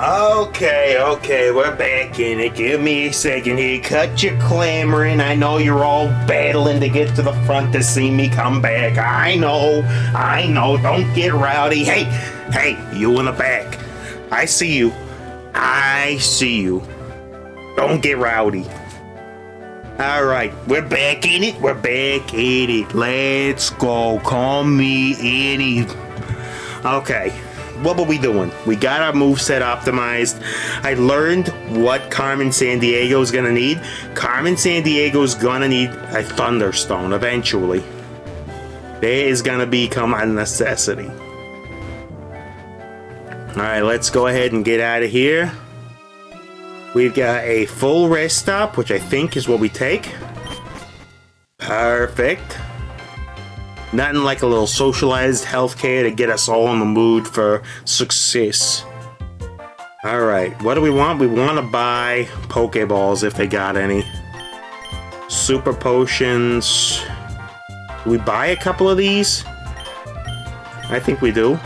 Okay, we're back in it. Give me a second here. Cut your clamoring. I know you're all battling to get to the front to see me come back. I know. Don't get rowdy. Hey, you in the back. I see you. Don't get rowdy. All right, we're back in it. Let's go. Call me Eddie. Okay. What were we doing? We got our moveset optimized. I learned what Carmen Sandiego is gonna need. Carmen Sandiego is gonna need a Thunderstone eventually. That is gonna become a necessity. Alright, let's go ahead and get out of here. We've got a full rest stop, which I think is what we take. Perfect. Nothing like a little socialized healthcare to get us all in the mood for success. Alright, what do we want? We want to buy Pokeballs if they got any. Super Potions. Do we buy a couple of these? I think we do.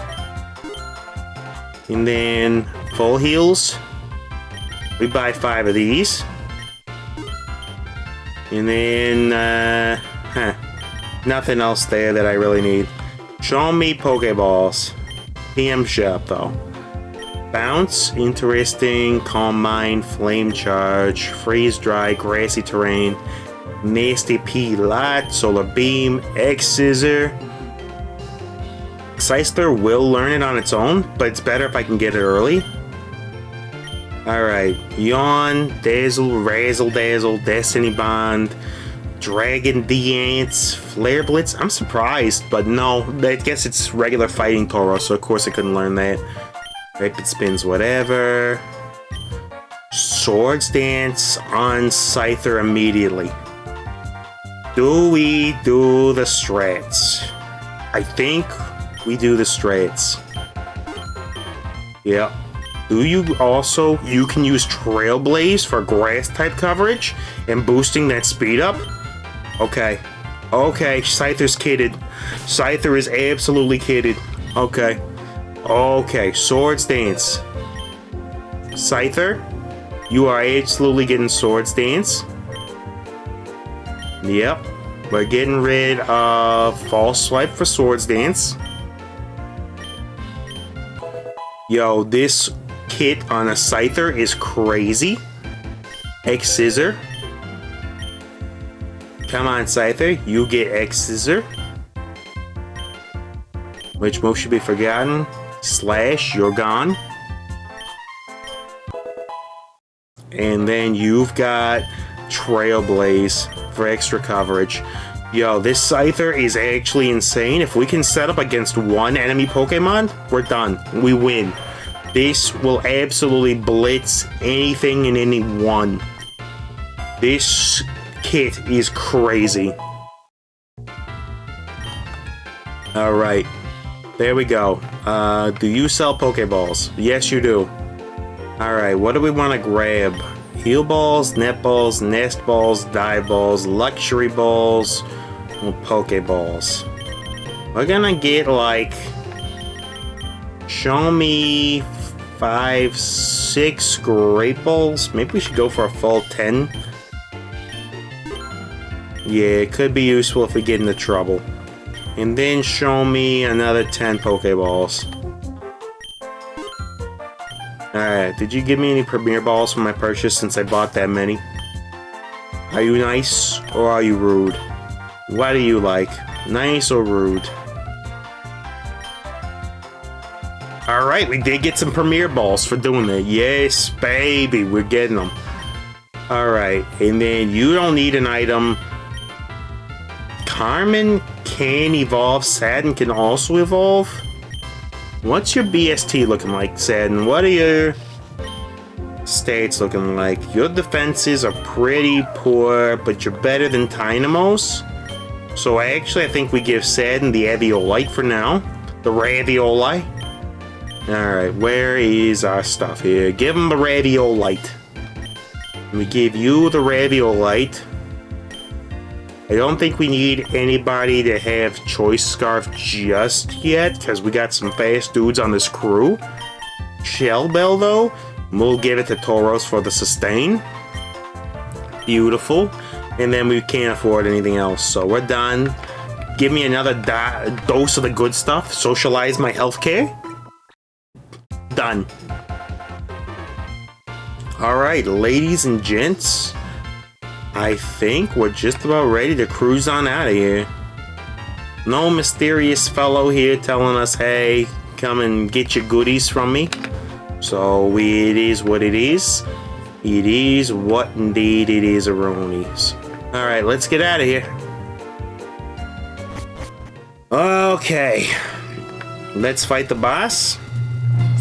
And then full heals. We buy 5 of these. And then, nothing else there that I really need. Show me Pokeballs. PM shop though. Bounce, interesting, Calm Mind, Flame Charge, Freeze Dry, Grassy Terrain, Nasty P Lot, Solar Beam, X Scissor. Scyther will learn it on its own, but it's better if I can get it early. Alright, Yawn, Dazzle, Razzle Dazzle, Destiny Bond, Dragon Dance, Flare Blitz. I'm surprised, but no, I guess it's regular fighting Toro, so of course I couldn't learn that. Rapid Spins, whatever. Swords Dance on Scyther immediately. Do we do the strats? I think we do the strats. Yeah. Do you also, you can use Trailblaze for grass type coverage and boosting that speed up? Okay, Scyther's kitted. Scyther is absolutely kitted. Okay, Swords Dance. Scyther, you are absolutely getting Swords Dance. Yep, we're getting rid of False Swipe for Swords Dance. Yo, this kit on a Scyther is crazy. X Scissor. Come on, Scyther, you get X Scissor. Which move should be forgotten? Slash, you're gone. And then you've got Trailblaze for extra coverage. Yo, this Scyther is actually insane. If we can set up against one enemy Pokemon, we're done. We win. This will absolutely blitz anything and anyone. This kit is crazy. Alright. There we go. Do you sell Pokeballs? Yes, you do. Alright, what do we want to grab? Heal Balls, Net Balls, Nest Balls, Dive Balls, Luxury Balls, and Pokeballs. We're gonna get like... Show me 5, 6 Great Balls. Maybe we should go for a full 10. Yeah, it could be useful if we get into trouble. And then show me another 10 Pokeballs. Alright, did you give me any Premier Balls for my purchase since I bought that many? Are you nice or are you rude? What do you like? Nice or rude? Alright, we did get some Premier Balls for doing that. Yes, baby, we're getting them. Alright, and then you don't need an item. Carmen can evolve. Sadden can also evolve. What's your BST looking like, Sadden? What are your stats looking like? Your defenses are pretty poor, but you're better than Dynamos. So actually, I think we give Sadden the Eviolite for now. The Ravioli. Alright, where is our stuff here? Give him the Raviolite. We give you the Raviolite. I don't think we need anybody to have Choice Scarf just yet, because we got some fast dudes on this crew. Shell Bell, though. We'll give it to Tauros for the sustain. Beautiful. And then we can't afford anything else, so we're done. Give me another dose of the good stuff. Socialize my healthcare. Done. Alright, ladies and gents. I think we're just about ready to cruise on out of here. No mysterious fellow here telling us, hey, come and get your goodies from me. So it is what it is. It is what indeed it is, Aronies. Alright, let's get out of here. Okay. Let's fight the boss.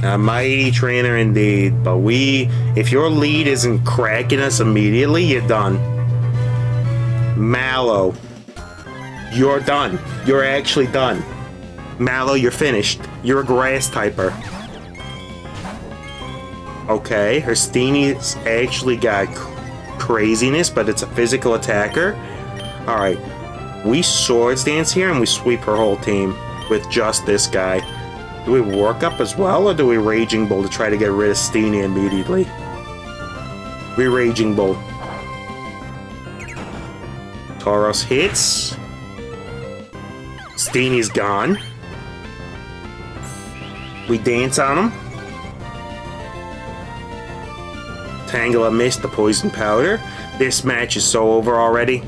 A mighty trainer indeed. But if your lead isn't cracking us immediately, you're done. Mallow. You're done. You're actually done. Mallow, you're finished. You're a grass typer. Okay, her Steenie's actually got craziness, but it's a physical attacker. Alright, we Swords Dance here and we sweep her whole team with just this guy. Do we work up as well, or do we Raging Bull to try to get rid of Steenie immediately? We Raging Bull. Tauros hits. Steenie's gone. We dance on him. Tangela missed the poison powder. This match is so over already.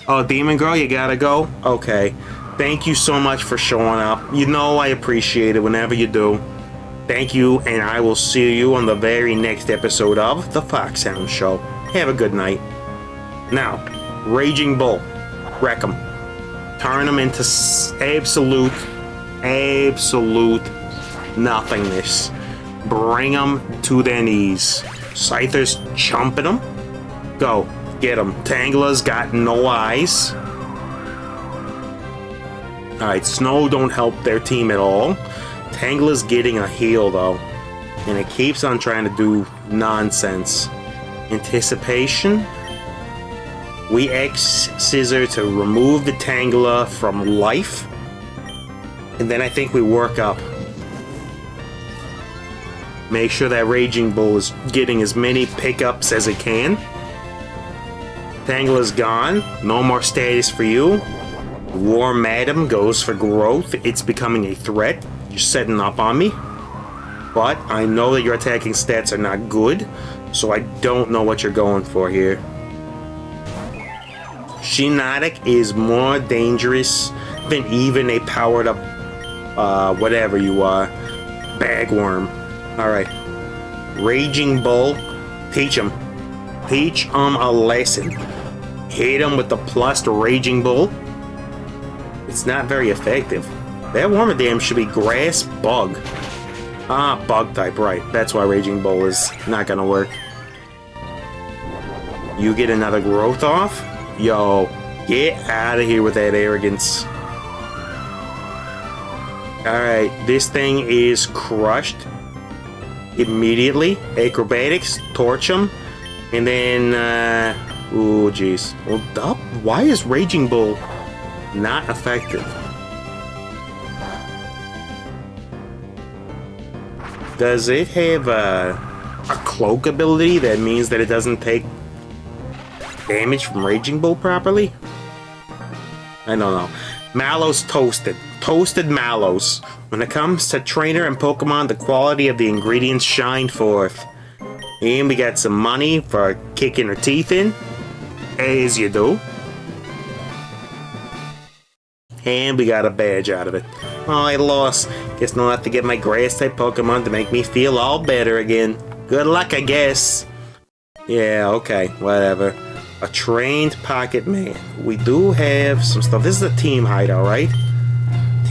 Oh, Demon Girl, you gotta go? Okay. Thank you so much for showing up. You know I appreciate it whenever you do. Thank you, and I will see you on the very next episode of The Foxhound Show. Have a good night. Now, Raging Bull. Wreck 'em. Turn them into absolute nothingness. Bring them to their knees. Scyther's chomping them. Go. Get them. Tangela's got no eyes. Alright, Snow don't help their team at all. Tangela's getting a heal though. And it keeps on trying to do nonsense. Anticipation. We X Scissor to remove the Tangela from life. And then I think we work up. Make sure that Raging Bull is getting as many pickups as it can. Tangela's gone. No more status for you. War Madam goes for growth. It's becoming a threat. You're setting up on me. But I know that your attacking stats are not good, so I don't know what you're going for here. Shiinotic is more dangerous than even a powered up, whatever you are, bagworm. Alright. Raging Bull, teach him. Teach him a lesson. Hit him with the plus to Raging Bull. It's not very effective. That Wormadam should be Grass Bug. Ah, Bug type, right. That's why Raging Bull is not gonna work. You get another growth off? Yo, get out of here with that arrogance. Alright, this thing is crushed. Immediately. Acrobatics, torch him. And then, oh jeez. Well, why is Raging Bull not effective? Does it have a cloak ability that means that it doesn't take damage from Raging Bull properly? I don't know. Mallow's toasted. Toasted Mallows. When it comes to trainer and Pokemon, the quality of the ingredients shine forth. And we got some money for kicking her teeth in. As you do. And we got a badge out of it. Oh, I lost. Guess I'll have to get my grass-type Pokemon to make me feel all better again. Good luck, I guess. Yeah, okay, whatever. A trained pocket man. We do have some stuff. This is a team hideout, right?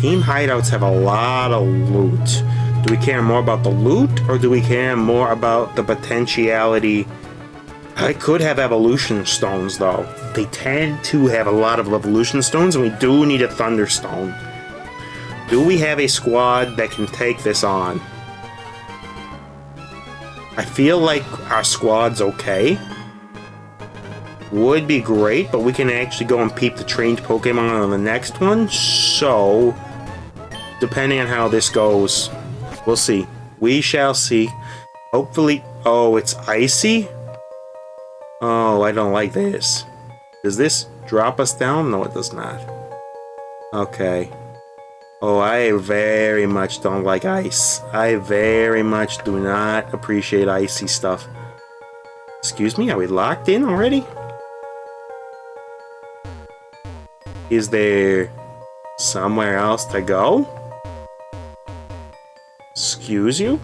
Team hideouts have a lot of loot. Do we care more about the loot, or do we care more about the potentiality? I could have evolution stones, though. They tend to have a lot of evolution stones, and we do need a thunderstone. Do we have a squad that can take this on? I feel like our squad's okay. Would be great, but we can actually go and peep the trained Pokemon on the next one. So, depending on how this goes, we'll see. We shall see. Hopefully... Oh, it's icy? Oh, I don't like this. Does this drop us down? No, it does not. Okay. Oh, I very much don't like ice. I very much do not appreciate icy stuff. Excuse me, are we locked in already? Is there somewhere else to go? Excuse you?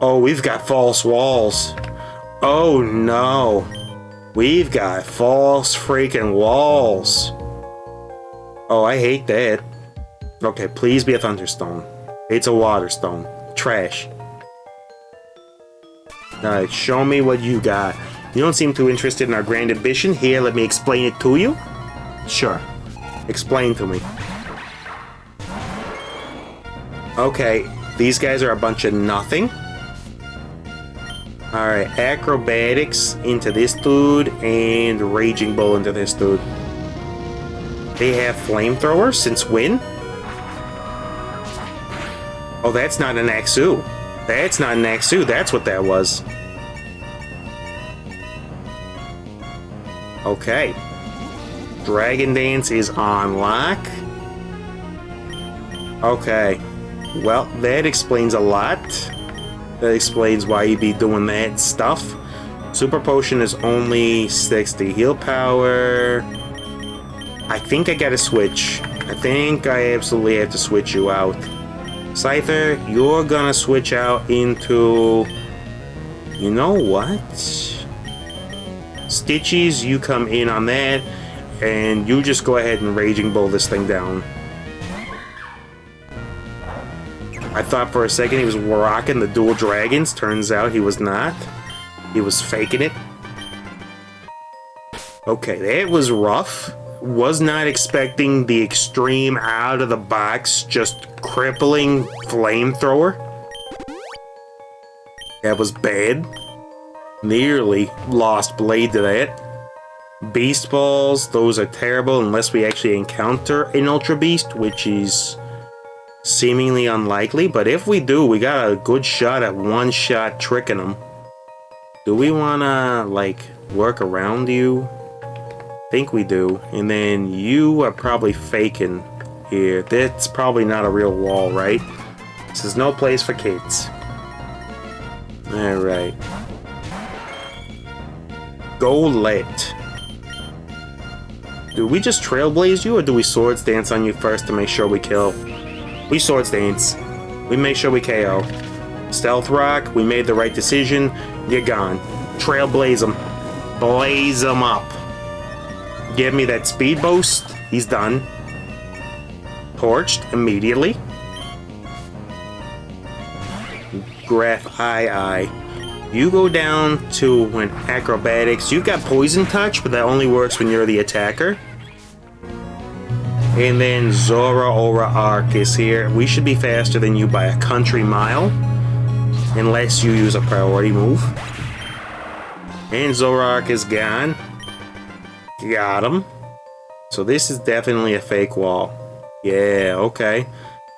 Oh, we've got false walls. Oh no. We've got false freaking walls. Oh, I hate that. Okay, please be a thunderstone. It's a water stone. Trash. Alright, show me what you got. You don't seem too interested in our grand ambition. Here, let me explain it to you. Sure. Explain to me. Okay, these guys are a bunch of nothing. Alright, acrobatics into this dude and raging bull into this dude. They have flamethrowers since when? Oh, that's not an Axu. That's not an Axu, that's what that was. Okay. Dragon Dance is on lock. Okay. Well, that explains a lot. That explains why you'd be doing that stuff. Super Potion is only 60. Heal Power... I think I gotta switch. I think I absolutely have to switch you out. Scyther, you're gonna switch out into... You know what? Stitchies, you come in on that. And you just go ahead and Raging Bull this thing down. I thought for a second he was rocking the dual dragons. Turns out he was not. He was faking it. Okay, that was rough. Was not expecting the extreme out of the box, just crippling flamethrower. That was bad. Nearly lost blade to that. Beast Balls, those are terrible unless we actually encounter an Ultra Beast, which is seemingly unlikely, but if we do, we got a good shot at one-shot tricking them. Do we wanna, like, work around you? Think we do. And then you are probably faking here. That's probably not a real wall, right? This is no place for kids. Alright. Go lit. Do we just trailblaze you, or do we swords dance on you first to make sure we kill? We swords dance. We make sure we KO. Stealth Rock, we made the right decision. You're gone. Trailblaze them. Blaze them up. Give me that speed boost. He's done. Torched immediately. Graph Eye. You go down to when acrobatics. You've got poison touch, but that only works when you're the attacker. And then Zora Aura Arc is here. We should be faster than you by a country mile. Unless you use a priority move. And Zora Arc is gone. Got him. So this is definitely a fake wall. Yeah, okay.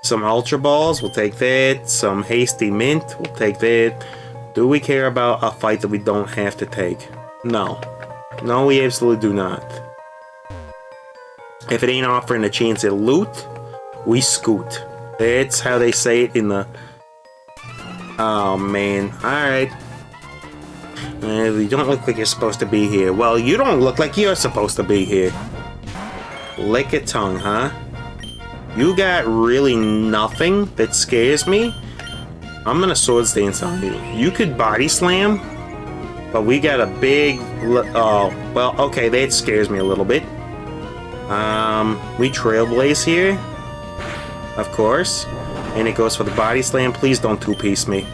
Some Ultra Balls, we'll take that. Some Hasty Mint, we'll take that. Do we care about a fight that we don't have to take? No. No, we absolutely do not. If it ain't offering a chance at loot, we scoot. That's how they say it in the... Oh, man. Alright. You don't look like you're supposed to be here. Well, you don't look like you're supposed to be here. Lick a tongue, huh? You got really nothing that scares me. I'm gonna swords dance on you. You could body slam, but we got a big... Oh, well, okay, that scares me a little bit. We trailblaze here, of course, and it goes for the body slam. Please don't two-piece me.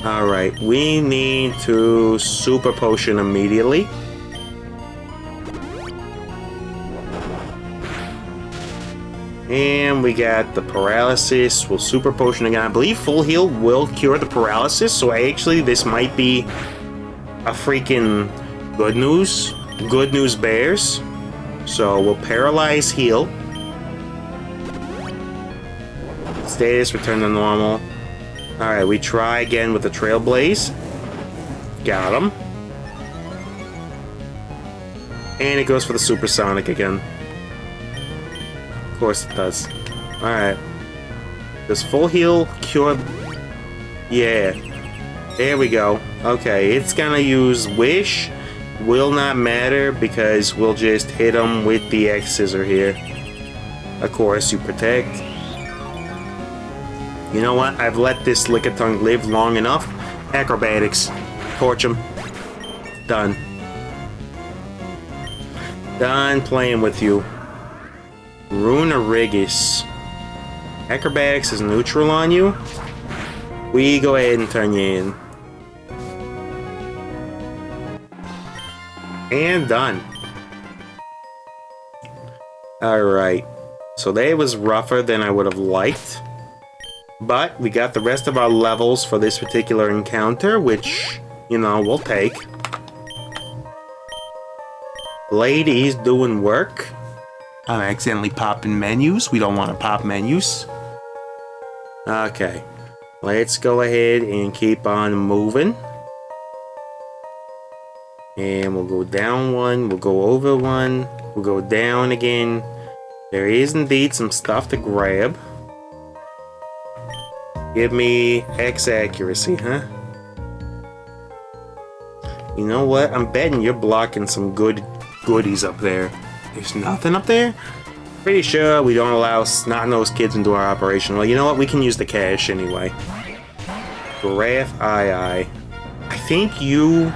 Alright, we need to Super Potion immediately. And we got the paralysis. We'll Super Potion again. I believe full heal will cure the paralysis, so actually this might be a freaking good news. Good news bears. So we'll paralyze heal. status, return to normal. Alright, we try again with the Trailblaze. Got him. And it goes for the Supersonic again. Of course it does. Alright. Does full heal cure... Yeah. There we go. Okay, it's gonna use Wish. Will not matter because we'll just hit him with the X Scissor here. Of course, you protect. You know what? I've let this Lickitung live long enough. Acrobatics. Torch him. Done. Done playing with you. Runerigus. Acrobatics is neutral on you. We go ahead and turn you in. And done. Alright. So that was rougher than I would have liked. But we got the rest of our levels for this particular encounter, which, you know, we'll take. Lady's doing work. I'm accidentally popping menus. We don't want to pop menus. Okay. Let's go ahead and keep on moving. And we'll go down one, we'll go over one, we'll go down again. There is indeed some stuff to grab. Give me X accuracy, huh? You know what? I'm betting you're blocking some good goodies up there. There's nothing up there? Pretty sure we don't allow snot-nosed kids into our operation. Well, you know what? We can use the cash anyway. Graph II. I think you...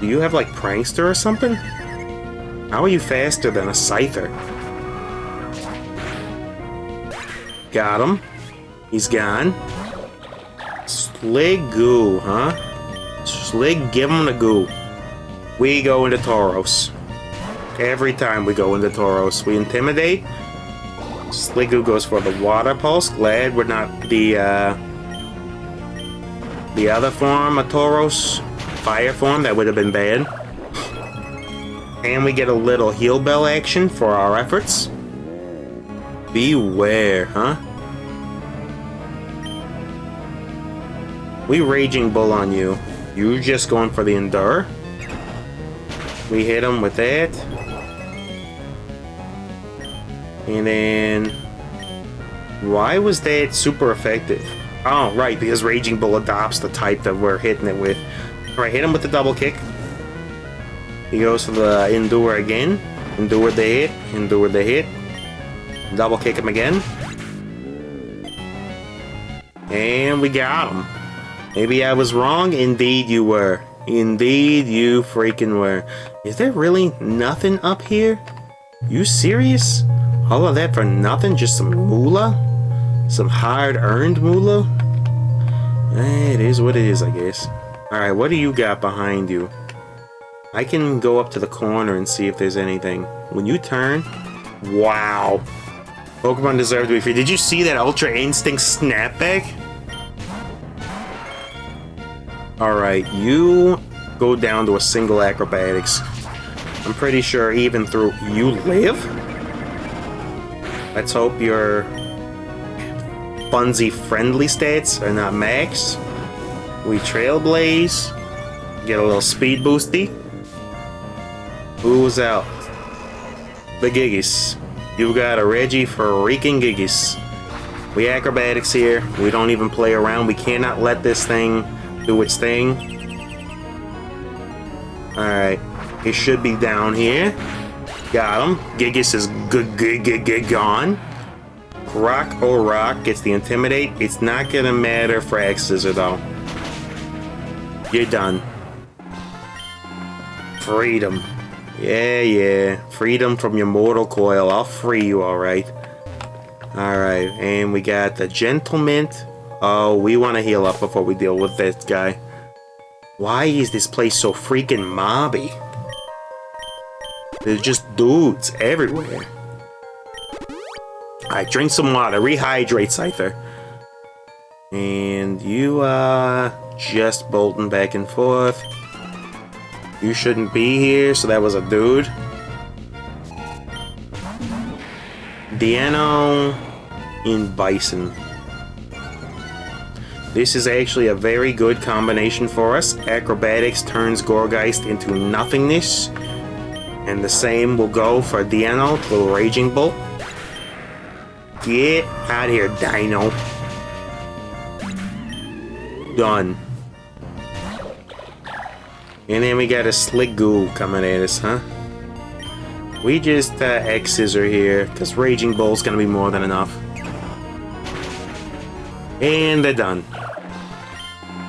Do you have like Prankster or something? How are you faster than a Scyther? Got him. He's gone. Slig goo, huh? Slig, give him the goo. We go into Tauros. Every time we go into Tauros, we intimidate. Sliggoo goes for the Water Pulse. Glad we're not the other form of Tauros. Fire form, that would have been bad. And we get a little heal bell action for our efforts. Beware, huh? We Raging Bull on you. You just going for the Endure. We hit him with that. And then... Why was that super effective? Oh, right, because Raging Bull adopts the type that we're hitting it with. Alright, hit him with the double kick. He goes for the Endure again. Endure the hit. Endure the hit. Double kick him again. And we got him. Maybe I was wrong. Indeed you were. Indeed you freaking were. Is there really nothing up here? You serious? All of that for nothing? Just some moolah? Some hard-earned moolah? It is what it is, I guess. Alright, what do you got behind you? I can go up to the corner and see if there's anything. When you turn... Wow. Pokemon deserve to be free. Did you see that Ultra Instinct snapback? Alright, you go down to a single acrobatics. I'm pretty sure even through you live? Let's hope your Funsy friendly stats are not maxed. We Trailblaze. Get a little speed boosty. Who's out? The Giggis. You got a Reggie for freaking Giggis. We acrobatics here. We don't even play around. We cannot let this thing do its thing. Alright. It should be down here. Got him. Giggis is gone. Rock or Rock gets the Intimidate. It's not gonna matter for X Scissor though. You're done. Freedom. Yeah. Freedom from your mortal coil. I'll free you, alright. Alright, and we got the Gentleman. Oh, we want to heal up before we deal with this guy. Why is this place so freaking mobby? There's just dudes everywhere. Alright, drink some water. Rehydrate, Scyther. And you are just bolting back and forth. You shouldn't be here, so that was a dude. Diano. in Bison. This is actually a very good combination for us. Acrobatics turns Gorgeist into nothingness. And the same will go for Dino, the Raging Bolt. Get out of here, Dino. Done. And then we got a Slick Goo coming at us, huh? We just X-Scissor here, because Raging Bolt's gonna be more than enough. And they're done.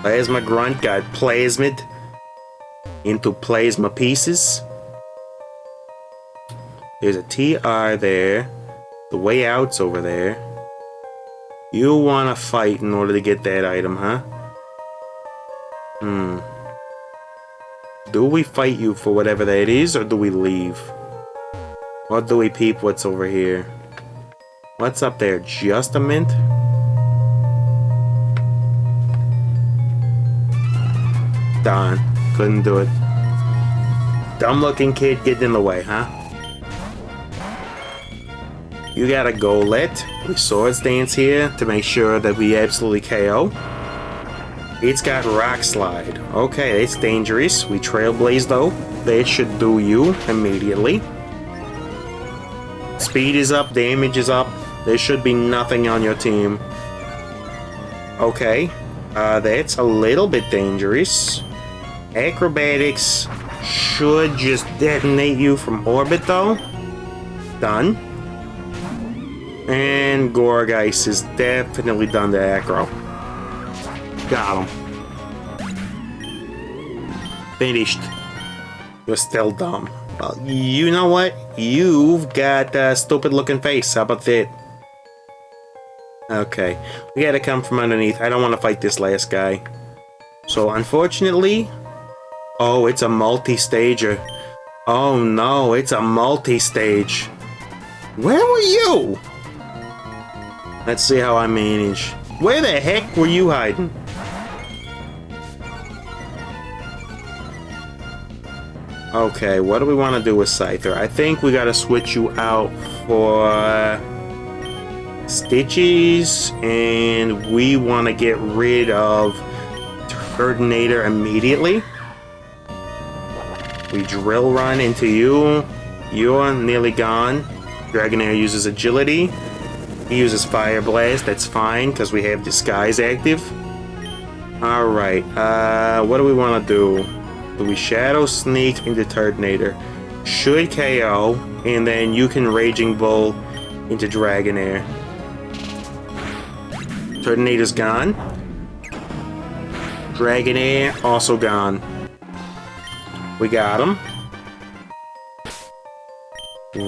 Plasma Grunt got plasmid into plasma pieces. There's a TR there. The way out's over there. You want to fight in order to get that item, huh? Do we fight you for whatever that is, or do we leave? Or do we peep what's over here? What's up there? Just a mint? Darn. Couldn't do it. Dumb looking kid getting in the way, huh? You got a Golett. We Swords Dance here to make sure that we absolutely KO. It's got Rock Slide. Okay, it's dangerous. We Trailblaze though. That should do you immediately. Speed is up, damage is up. There should be nothing on your team. Okay, that's a little bit dangerous. Acrobatics should just detonate you from orbit though. Done. And Gorgeist is definitely done to aggro. Got him. Finished. You're still dumb. Well, you know what? You've got a stupid looking face. How about that? Okay. We gotta come from underneath. I don't want to fight this last guy. So, unfortunately... Oh, it's a multi-stager. Oh no, it's a multi-stage. Where were you? Let's see how I manage. Where the heck were you hiding? Okay, what do we want to do with Scyther? I think we gotta switch you out for Stitches, and we want to get rid of Turtonator immediately. We Drill Run into you. You're nearly gone. Dragonair uses Agility. He uses Fire Blast. That's fine, because we have Disguise active. Alright, what do we want to do? Do we Shadow Sneak into Turtonator? Should KO, and then you can Raging Bull into Dragonair. Turtonator's gone. Dragonair also gone. We got him.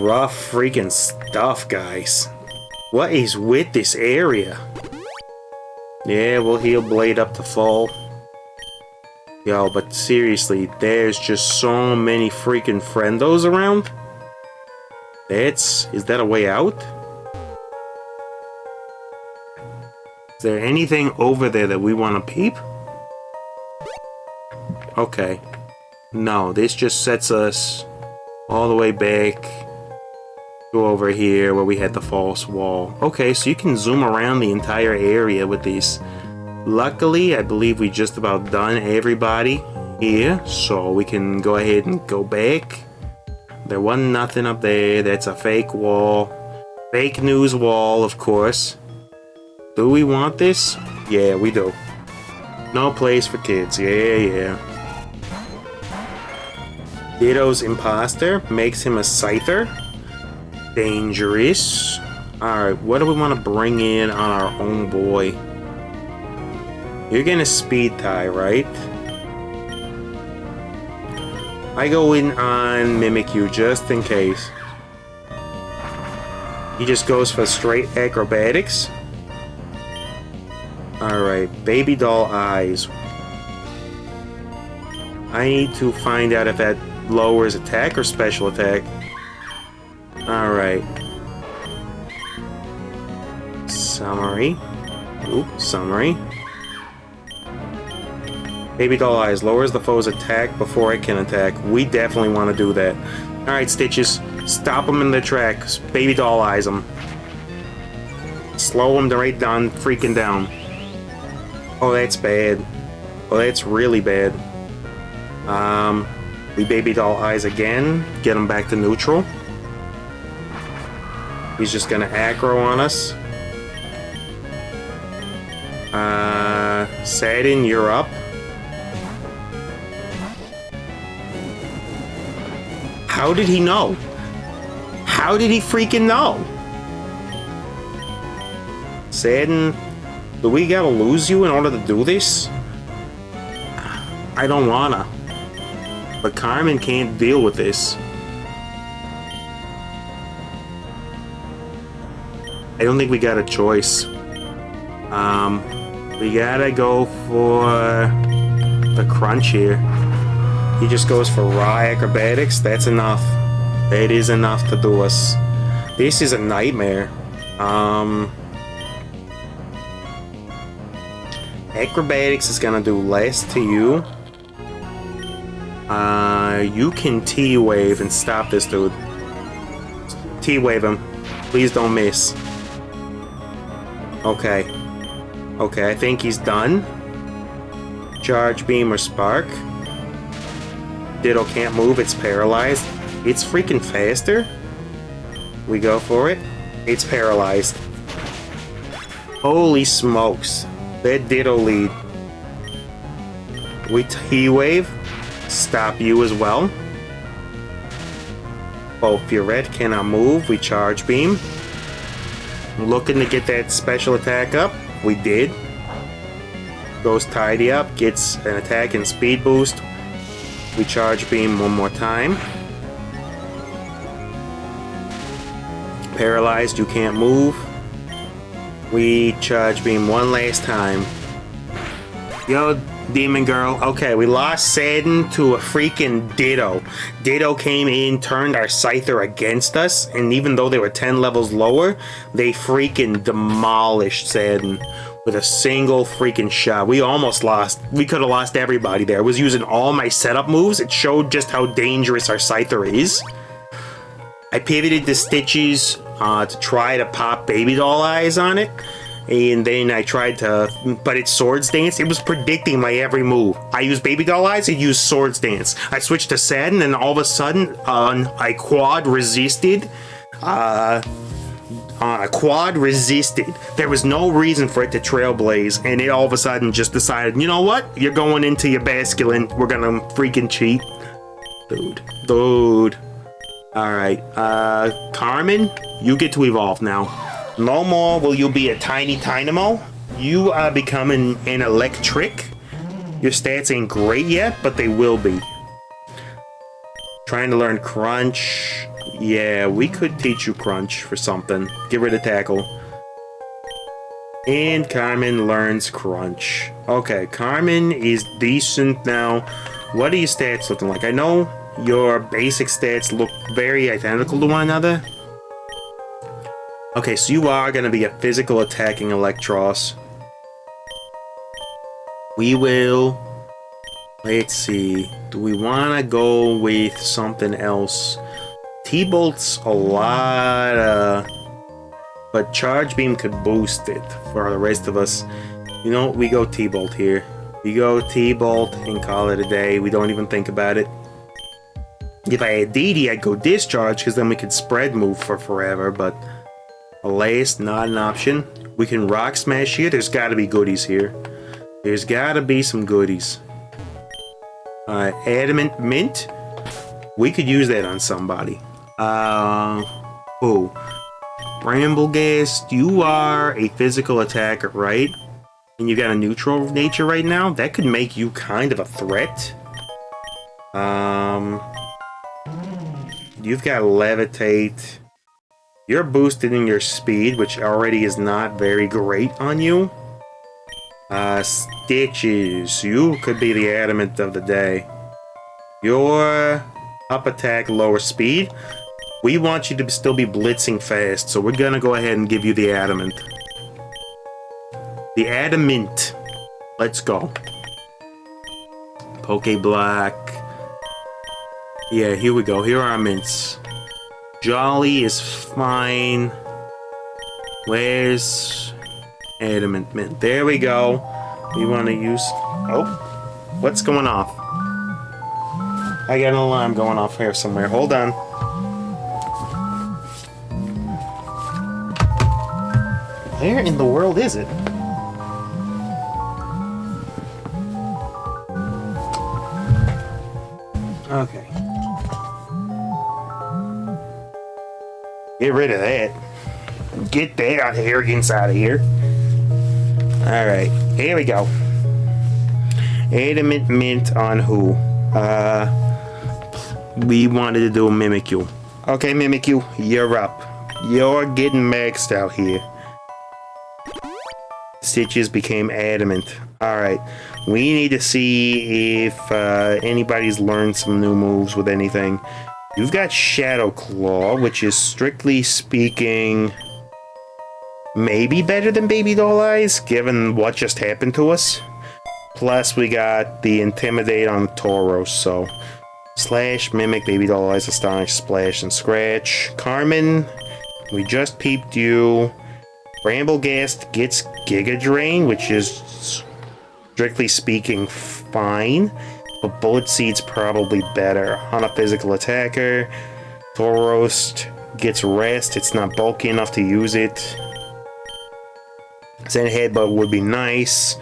Rough freaking stuff, guys. What is with this area? Yeah, we'll heal Blade up to full. Yo, but seriously, there's just so many freaking friendos around. Is that a way out? Is there anything over there that we want to peep? Okay. No, this just sets us all the way back to over here where we had the false wall. Okay, so you can zoom around the entire area with these. Luckily, I believe we just about done everybody here, so we can go ahead and go back. There wasn't nothing up there. That's a fake wall. Fake news wall, of course. Do we want this? Yeah, we do. No place for kids. Yeah. Ditto's Imposter makes him a Scyther. Dangerous. Alright, what do we want to bring in on our own boy? You're gonna Speed Tie, right? I go in on Mimikyu just in case. He just goes for straight acrobatics. Alright, Baby Doll Eyes. I need to find out if that lowers attack or special attack. Alright. Summary. Summary. Baby Doll Eyes lowers the foe's attack before it can attack. We definitely want to do that. Alright, Stitches. Stop them in their tracks. Baby Doll Eyes them. Slow him right down, freaking down. Oh, that's bad. Oh, that's really bad. We baby doll eyes again. Get him back to neutral. He's just gonna aggro on us. Sadin, you're up. How did he know? How did he freaking know? Sadin, do we gotta lose you in order to do this? I don't wanna. But Carmen can't deal with this. I don't think we got a choice. We gotta go for the crunch here. He just goes for raw acrobatics. That's enough. That is enough to do us. This is a nightmare. Acrobatics is gonna do less to you. You can T-wave and stop this dude. T-wave him. Please don't miss. Okay. Okay, I think he's done. Charge beam or spark. Ditto can't move, it's paralyzed. It's freaking faster. We go for it. It's paralyzed. Holy smokes. That Ditto lead. We T-wave. Stop you as well. Both your red cannot move. We charge beam. Looking to get that special attack up. We did. Goes tidy up. Gets an attack and speed boost. We charge beam one more time. Paralyzed. You can't move. We charge beam one last time. Yo, Demon Girl. Okay, we lost Sadin to a freaking Ditto. Ditto came in, turned our Scyther against us, and even though they were 10 levels lower, they freaking demolished Sadin with a single freaking shot. We almost lost. We could have lost everybody there. I was using all my setup moves. It showed just how dangerous our Scyther is. I pivoted the Stitches to try to pop Baby Doll Eyes on it. And then I tried to, but it's Swords Dance. It was predicting my every move. I used Baby Doll Eyes, it used Swords Dance. I switched to Sadin, and all of a sudden, I quad resisted. A quad resisted. There was no reason for it to Trailblaze, and it all of a sudden just decided, you know what? You're going into your Basculin. We're gonna freaking cheat. Dude. Alright, Carmen, you get to evolve now. No more will you be a tiny Tynamo. You are becoming an electric. Your stats ain't great yet, but they will be. Trying to learn Crunch. Yeah, we could teach you Crunch for something. Get rid of Tackle. And Carmen learns Crunch. Okay, Carmen is decent now. What are your stats looking like? I know your basic stats look very identical to one another. Okay, so you are going to be a physical attacking Electros. We will... Let's see. Do we want to go with something else? T-Bolt's a lot, but Charge Beam could boost it for the rest of us. You know, we go T-Bolt here. We go T-Bolt and call it a day. We don't even think about it. If I had DD, I'd go Discharge, because then we could spread move for forever, but... Alas, not an option. We can Rock Smash here. There's got to be goodies here. There's got to be some goodies. Adamant Mint. We could use that on somebody. Oh. Bramblegast, you are a physical attacker, right? And you got a neutral nature right now? That could make you kind of a threat. You've got Levitate. You're boosted in your speed, which already is not very great on you. Stitches. You could be the Adamant of the day. Your up attack, lower speed. We want you to still be blitzing fast, so we're gonna go ahead and give you the Adamant. The Adamant. Let's go. Pokeblock. Yeah, here we go. Here are our mints. Jolly is fine. Where's adamant mint? There we go. We want to use... Oh, what's going off? I got an alarm going off here somewhere. Hold on. Where in the world is it? Okay. Get rid of that. Get that arrogance out of here. Alright, here we go. Adamant mint on who? We wanted to do a Mimikyu. Okay, Mimikyu, you're up. You're getting maxed out here. Stitches became adamant. Alright, we need to see if anybody's learned some new moves with anything. You've got Shadow Claw, which is strictly speaking maybe better than Baby Doll Eyes, given what just happened to us. Plus, we got the Intimidate on Tauros, so Slash, Mimic, Baby Doll Eyes, Astonish, Splash, and Scratch. Carmen, we just peeped you. Bramblegast gets Giga Drain, which is strictly speaking fine, but Bullet Seed's probably better. On a physical attacker, Tauros gets Rest. It's not bulky enough to use it. Zen Headbutt would be nice.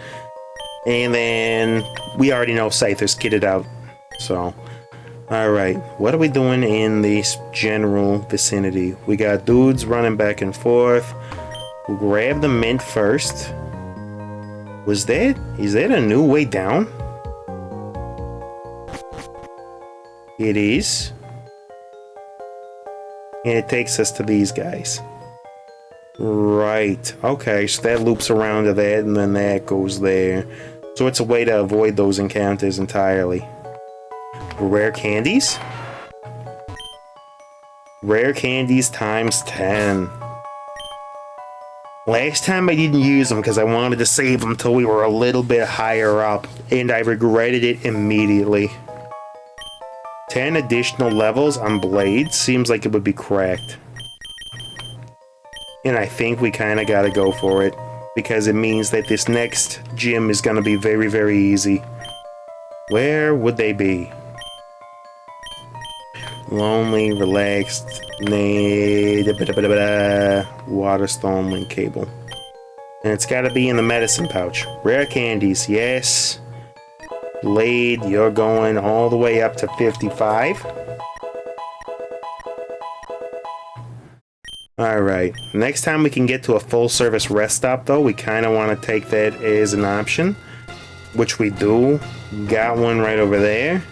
And then we already know Scyther's kitted out. So, alright. What are we doing in this general vicinity? We got dudes running back and forth. We'll grab the mint first. Is that a new way down? It is. And it takes us to these guys. Right. Okay, so that loops around to that, and then that goes there. So it's a way to avoid those encounters entirely. Rare candies? Rare candies times 10. Last time I didn't use them because I wanted to save them till we were a little bit higher up, and I regretted it immediately. 10 additional levels on Blades seems like it would be cracked. And I think we kind of got to go for it, because it means that this next gym is going to be very, very easy. Where would they be? Lonely, relaxed, Waterstone link cable. And it's got to be in the medicine pouch. Rare candies, yes. Blade, you're going all the way up to 55. Alright, next time we can get to a full service rest stop though, we kind of want to take that as an option. Which we do. Got one right over there.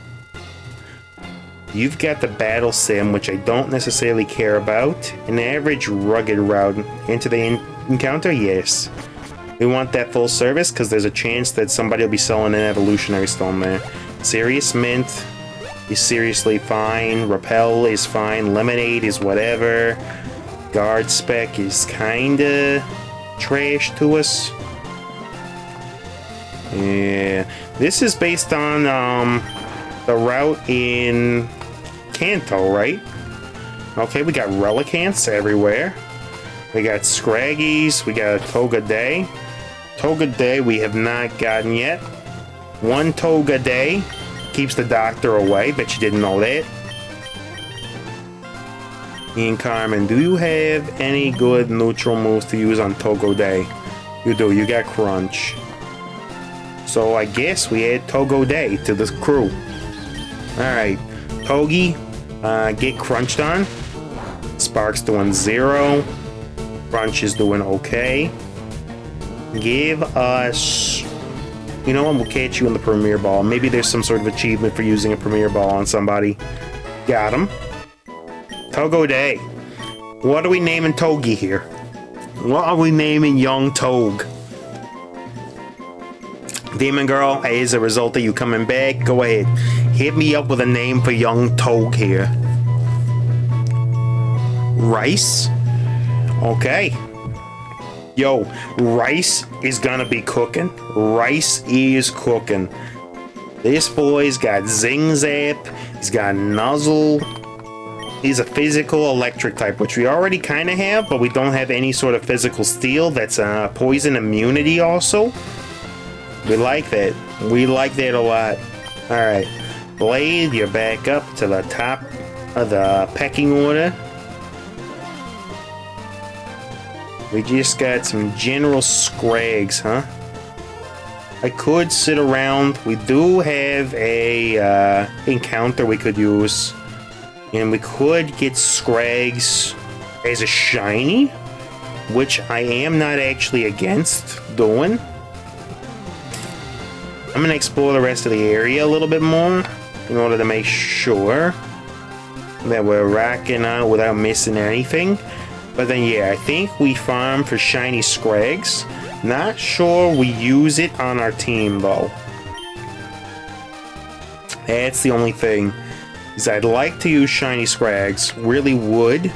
You've got the battle sim, which I don't necessarily care about. An average rugged route into the encounter, yes. We want that full service because there's a chance that somebody will be selling an evolutionary stone there. Serious Mint is seriously fine. Repel is fine. Lemonade is whatever. Guard spec is kinda trash to us. Yeah, this is based on the route in Kanto, right? Okay, we got Relicants everywhere. We got Scraggies, we got Togeday. Togeday we have not gotten yet. One Togeday keeps the doctor away, bet you didn't know that. Ian Carmen, do you have any good neutral moves to use on Togeday? You do, you got Crunch. So I guess we add Togeday to this crew. Alright, Togi, get crunched on. Spark's doing 0. Crunch is doing okay. Give us... You know what, we'll catch you in the Premier Ball. Maybe there's some sort of achievement for using a Premier Ball on somebody. Got him. Togeday. What are we naming Togi here? What are we naming young Tog? Demon Girl, as a result of you coming back, go ahead. Hit me up with a name for young Tog here. Rice? Okay. Yo, Rice is gonna be cooking. Rice is cooking. This boy's got Zing Zap. He's got Nuzzle. is a physical electric type, which we already kind of have, but we don't have any sort of physical steel that's poison immunity also. We like that. We like that a lot. Alright. Blade, you're back up to the top of the pecking order. We just got some general scrags, huh? I could sit around. We do have a encounter we could use. And we could get scrags as a shiny, which I am not actually against doing. I'm going to explore the rest of the area a little bit more in order to make sure that we're rocking out without missing anything. But then, yeah, I think we farm for shiny scrags. Not sure we use it on our team, though. That's the only thing. Is I'd like to use shiny scrags. Really would.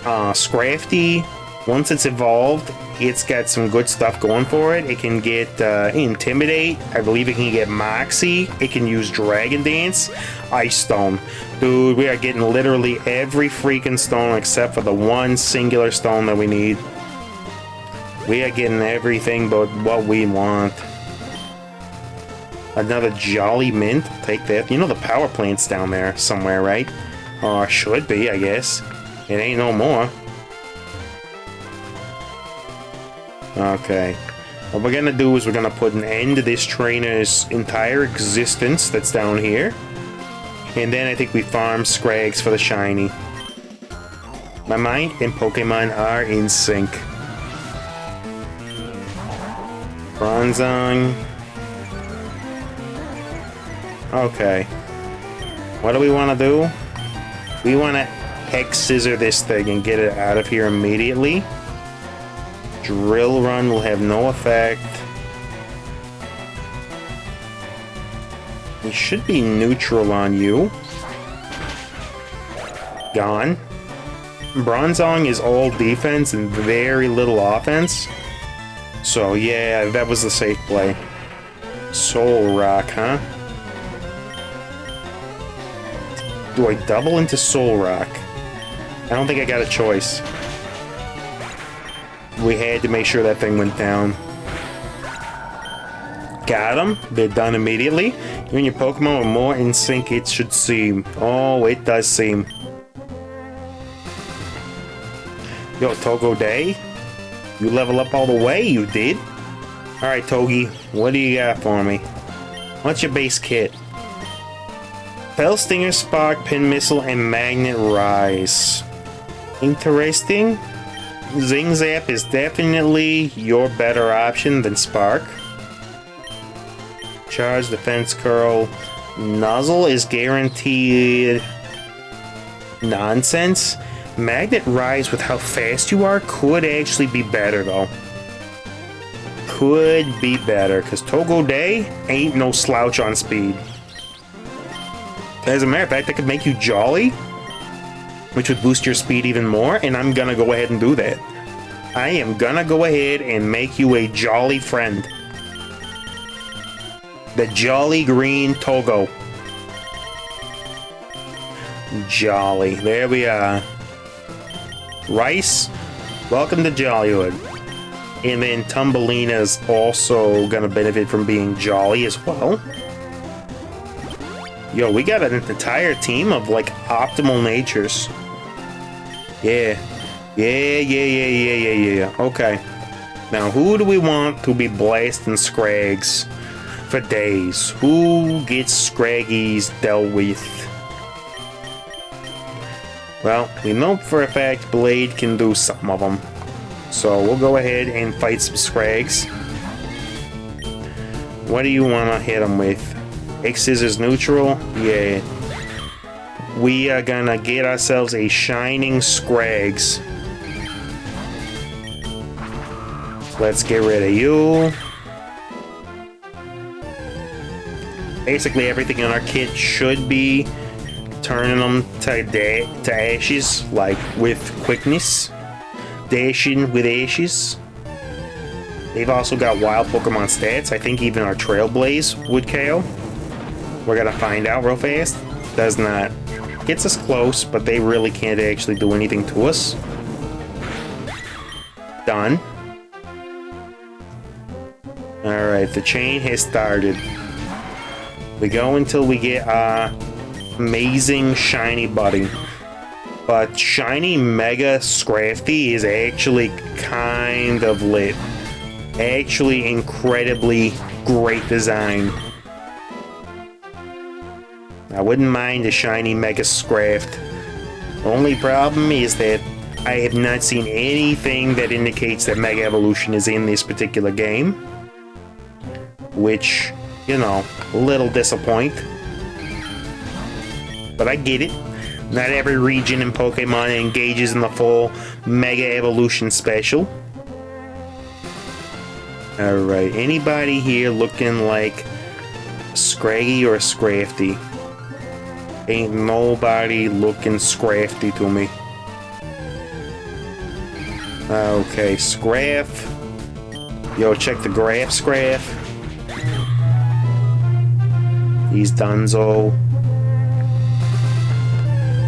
Scrafty, once it's evolved, it's got some good stuff going for it. It can get Intimidate. I believe it can get Moxie. It can use Dragon Dance. Ice Stone. Dude, we are getting literally every freaking stone except for the one singular stone that we need. We are getting everything but what we want. Another Jolly Mint. Take that. You know the power plant's down there somewhere, right? Or should be, I guess. It ain't no more. Okay. What we're gonna do is we're gonna put an end to this trainer's entire existence that's down here. And then I think we farm scrags for the shiny. My mind and Pokemon are in sync. Bronzong. Okay. What do we want to do? We want to X-Scissor this thing and get it out of here immediately. Drill Run will have no effect. We should be neutral on you. Gone. Bronzong is all defense and very little offense. So yeah, that was the safe play. Soul Rock, huh? Do I double into Soul Rock? I don't think I got a choice. We had to make sure that thing went down. Got him. They're done immediately. You and your Pokemon are more in sync, it should seem. Oh, it does seem. Yo, Togo Day? You level up all the way, you did. Alright, Togi, what do you got for me? What's your base kit? Fell Stinger, Spark, Pin Missile, and Magnet Rise. Interesting. Zing Zap is definitely your better option than Spark. Charge, Defense Curl. Nuzzle is guaranteed nonsense. Magnet Rise with how fast you are could actually be better though. Could be better, because Togo Day ain't no slouch on speed. As a matter of fact, I could make you Jolly, which would boost your speed even more, and I'm gonna go ahead and do that. I am gonna go ahead and make you a Jolly friend. The Jolly Green Togo. Jolly. There we are. Rice, welcome to Jollywood. And then Tumbleina's also gonna benefit from being Jolly as well. Yo, we got an entire team of like optimal natures. Yeah. Yeah. Okay. Now, who do we want to be blasting Scrags for days? Who gets Scraggies dealt with? Well, we know for a fact Blade can do some of them. So we'll go ahead and fight some Scrags. What do you want to hit them with? X-Scissors neutral? Yeah. We are gonna get ourselves a Shining Scrags. Let's get rid of you. Basically everything in our kit should be turning them to ashes, like with quickness. Dashing with ashes. They've also got wild Pokemon stats. I think even our Trailblaze would KO. We're gonna find out real fast. Does not. gets us close, but they really can't actually do anything to us. Done. Alright, the chain has started. We go until we get our amazing shiny buddy. But shiny Mega Scrafty is actually kind of lit. Actually incredibly great design. I wouldn't mind a shiny Mega Scraft. Only problem is that I have not seen anything that indicates that Mega Evolution is in this particular game. Which, you know, a little disappoint. But I get it. Not every region in Pokemon engages in the full Mega Evolution special. Alright, anybody here looking like a Scraggy or a Scrafty? Ain't nobody looking Scrafty to me. Okay, Scraf. Yo, check the graph, Scraf. He's donezo.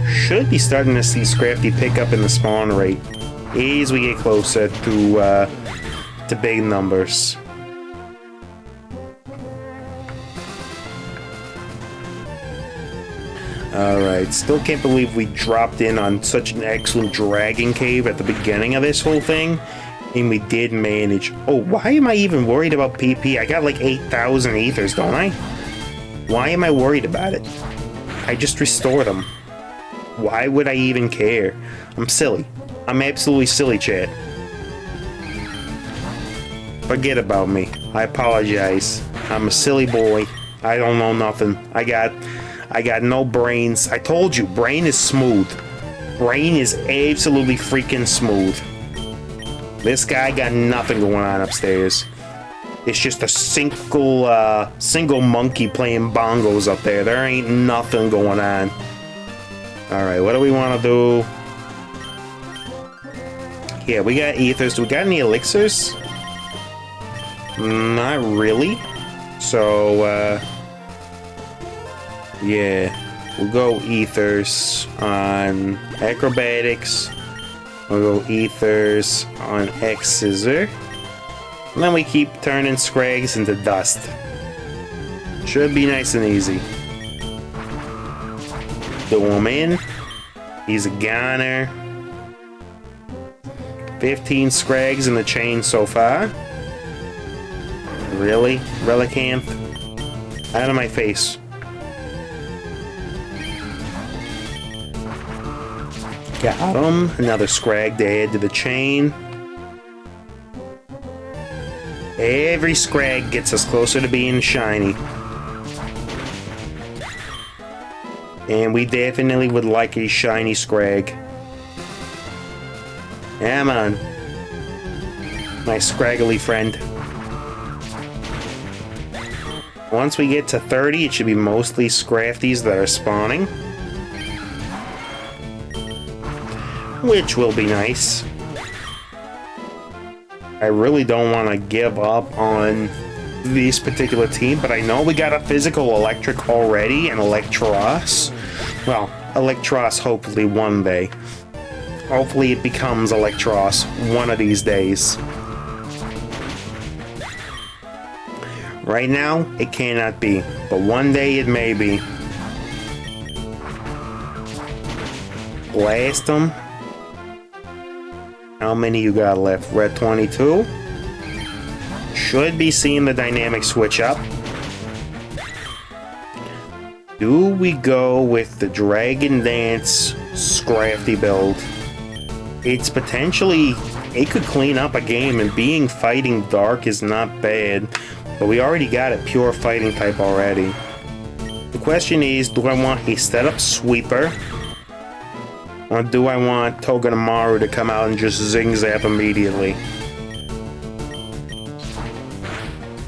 Should be starting to see Scrafty pick up in the spawn rate as we get closer to big numbers. Alright, still can't believe we dropped in on such an excellent dragon cave at the beginning of this whole thing, and we did manage. Oh, why am I even worried about PP? I got like 8,000 ethers, don't I? Why am I worried about it? I just restore them. Why would I even care? I'm silly. I'm absolutely silly, chat. Forget about me. I apologize. I'm a silly boy. I don't know nothing. I got no brains. I told you, brain is smooth. Brain is absolutely freaking smooth. This guy got nothing going on upstairs. It's just a single monkey playing bongos up there. There ain't nothing going on. Alright, what do we want to do? Yeah, we got ethers. Do we got any elixirs? Not really. So, yeah. We'll go ethers on acrobatics. We'll go ethers on X-Scissor. And then we keep turning Scrags into dust. Should be nice and easy. Do him in. He's a goner. 15 Scrags in the chain so far. Really? Relicanth? Out of my face. Got him. Another Scrag to add to the chain. Every Scrag gets us closer to being shiny. And we definitely would like a shiny Scrag. Come on. My scraggly friend. Once we get to 30, it should be mostly Scrafties that are spawning. Which will be nice. I really don't want to give up on this particular team, but I know we got a physical Electric already and Electros. Well, Electros hopefully one day. Hopefully it becomes Electros one of these days. Right now, it cannot be, but one day it may be. Blast them. How many you got left? We're at 22. Should be seeing the dynamic switch up. Do we go with the Dragon Dance Scrafty build? It's potentially... It could clean up a game, and being Fighting Dark is not bad. But we already got a pure Fighting type already. The question is, do I want a setup sweeper? Or do I want Togedemaru to come out and just zing-zap immediately?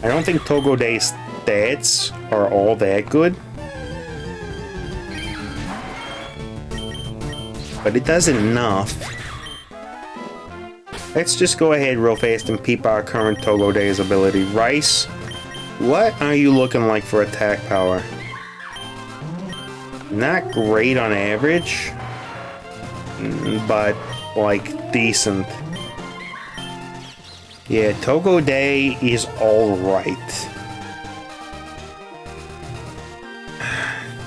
I don't think Togoday's stats are all that good. But it does enough. Let's just go ahead real fast and peep our current Togoday's ability. Rice, what are you looking like for attack power? Not great on average, but like decent. Yeah, Togo Day is alright.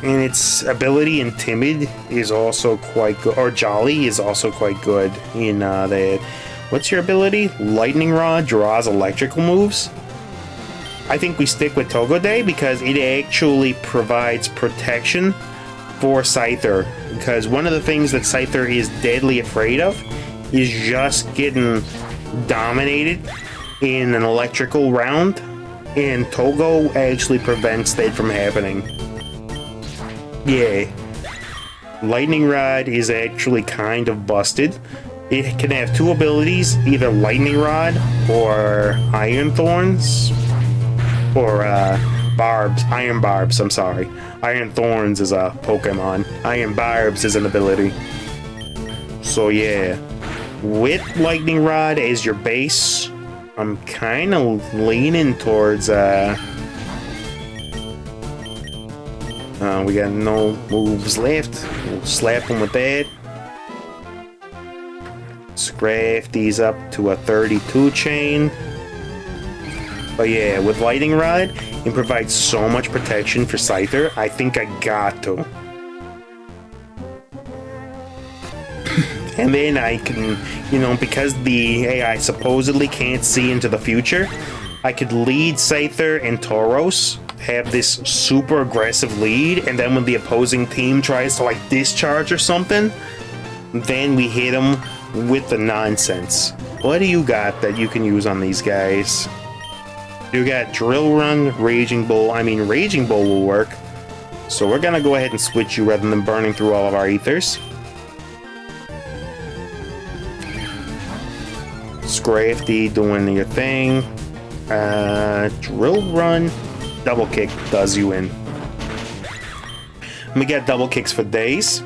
And its ability in Timid is also quite good, or Jolly is also quite good in that. What's your ability? Lightning Rod draws electrical moves. I think we stick with Togo Day because it actually provides protection for Scyther. Because one of the things that Scyther is deadly afraid of is just getting dominated in an electrical round, and Togo actually prevents that from happening. Yeah, Lightning Rod is actually kind of busted. It can have two abilities, either Lightning Rod or Iron Thorns, or Barbs, Iron Barbs, I'm sorry. Iron Thorns is a Pokemon. Iron Barbs is an ability. So yeah, with Lightning Rod as your base, I'm kind of leaning towards we got no moves left. We'll slap them with that. Scrape these up to a 32 chain. But yeah, with Lightning Rod, it provides so much protection for Scyther. I think I got to. And then I can, you know, because the AI supposedly can't see into the future, I could lead Scyther and Tauros, have this super aggressive lead, and then when the opposing team tries to like discharge or something, then we hit them with the nonsense. What do you got that you can use on these guys? You got Drill Run, Raging Bull. I mean, Raging Bull will work. So we're gonna go ahead and switch you rather than burning through all of our ethers. Scrafty doing your thing. Drill Run, Double Kick does you in. We got Double Kicks for days.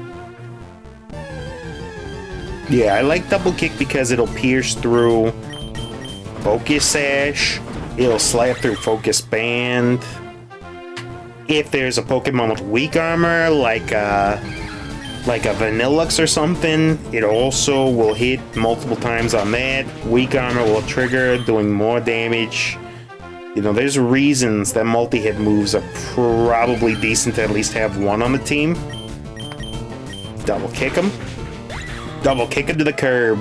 Yeah, I like Double Kick because it'll pierce through Focus Sash. It'll slap through Focus Band. If there's a Pokemon with weak armor, like a Vanillux or something, it also will hit multiple times on that. Weak armor will trigger, doing more damage. You know, there's reasons that multi-hit moves are probably decent to at least have one on the team. Double kick him. Double kick him to the curb.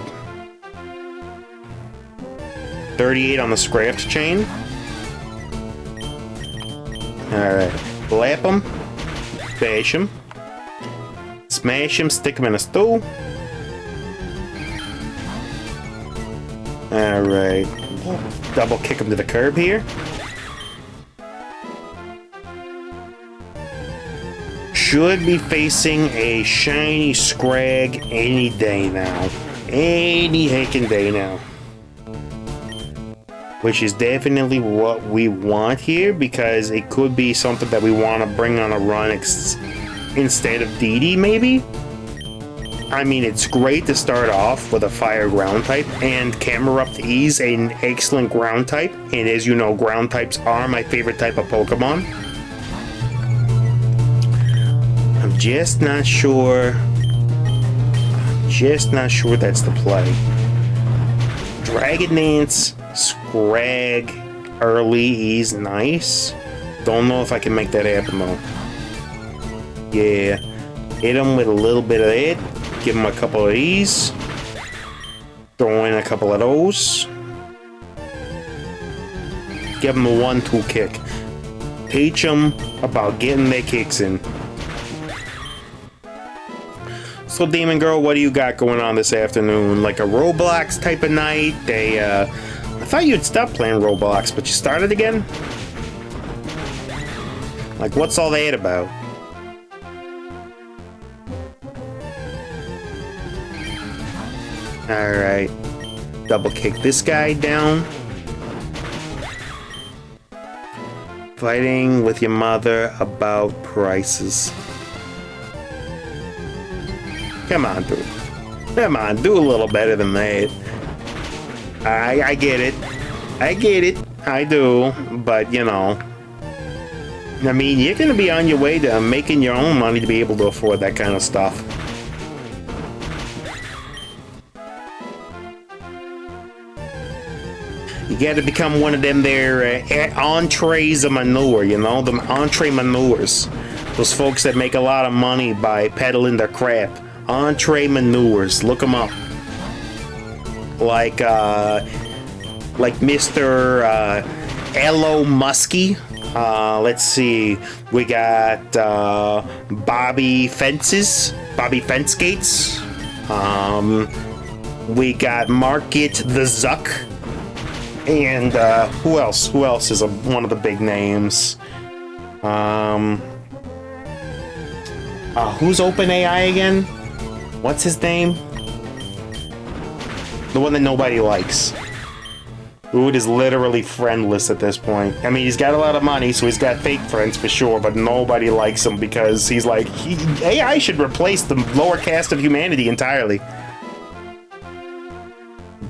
38 on the scrapped chain. Alright. Blap him. Bash him. Smash him, stick him in a stool. Alright. Double kick him to the curb here. Should be facing a shiny Scrag any day now. Any heckin' day now. Which is definitely what we want here, because it could be something that we want to bring on a run instead of DD, maybe? I mean, it's great to start off with a fire ground type, and Camerupt is an excellent ground type, and as you know, ground types are my favorite type of Pokemon. I'm just not sure that's the play. Dragon Dance, Scrag, early is nice. Don't know if I can make that happen though. Yeah, hit him with a little bit of that. Give him a couple of these. Throw in a couple of those. Give him a 1-2 kick. Teach him about getting their kicks in. So Demon Girl, what do you got going on this afternoon? Like a Roblox type of night? I thought you'd stop playing Roblox, but you started again? Like, what's all that about? Alright. Double kick this guy down. Fighting with your mother about prices. Come on, dude. Come on, do a little better than that. I get it. I get it. I do. But, you know. I mean, you're going to be on your way to making your own money to be able to afford that kind of stuff. You got to become one of them there entrees of manure, you know, the entree manures. Those folks that make a lot of money by peddling their crap. Entree manures, look them up. Like Mr. Ello Muskie. Let's see. We got Bobby Fencegates. We got Market the Zuck. And who else? Who else is one of the big names? Who's OpenAI again? What's his name? The one that nobody likes. Who is literally friendless at this point. I mean, he's got a lot of money, so he's got fake friends for sure, but nobody likes him because he's like, AI should replace the lower caste of humanity entirely.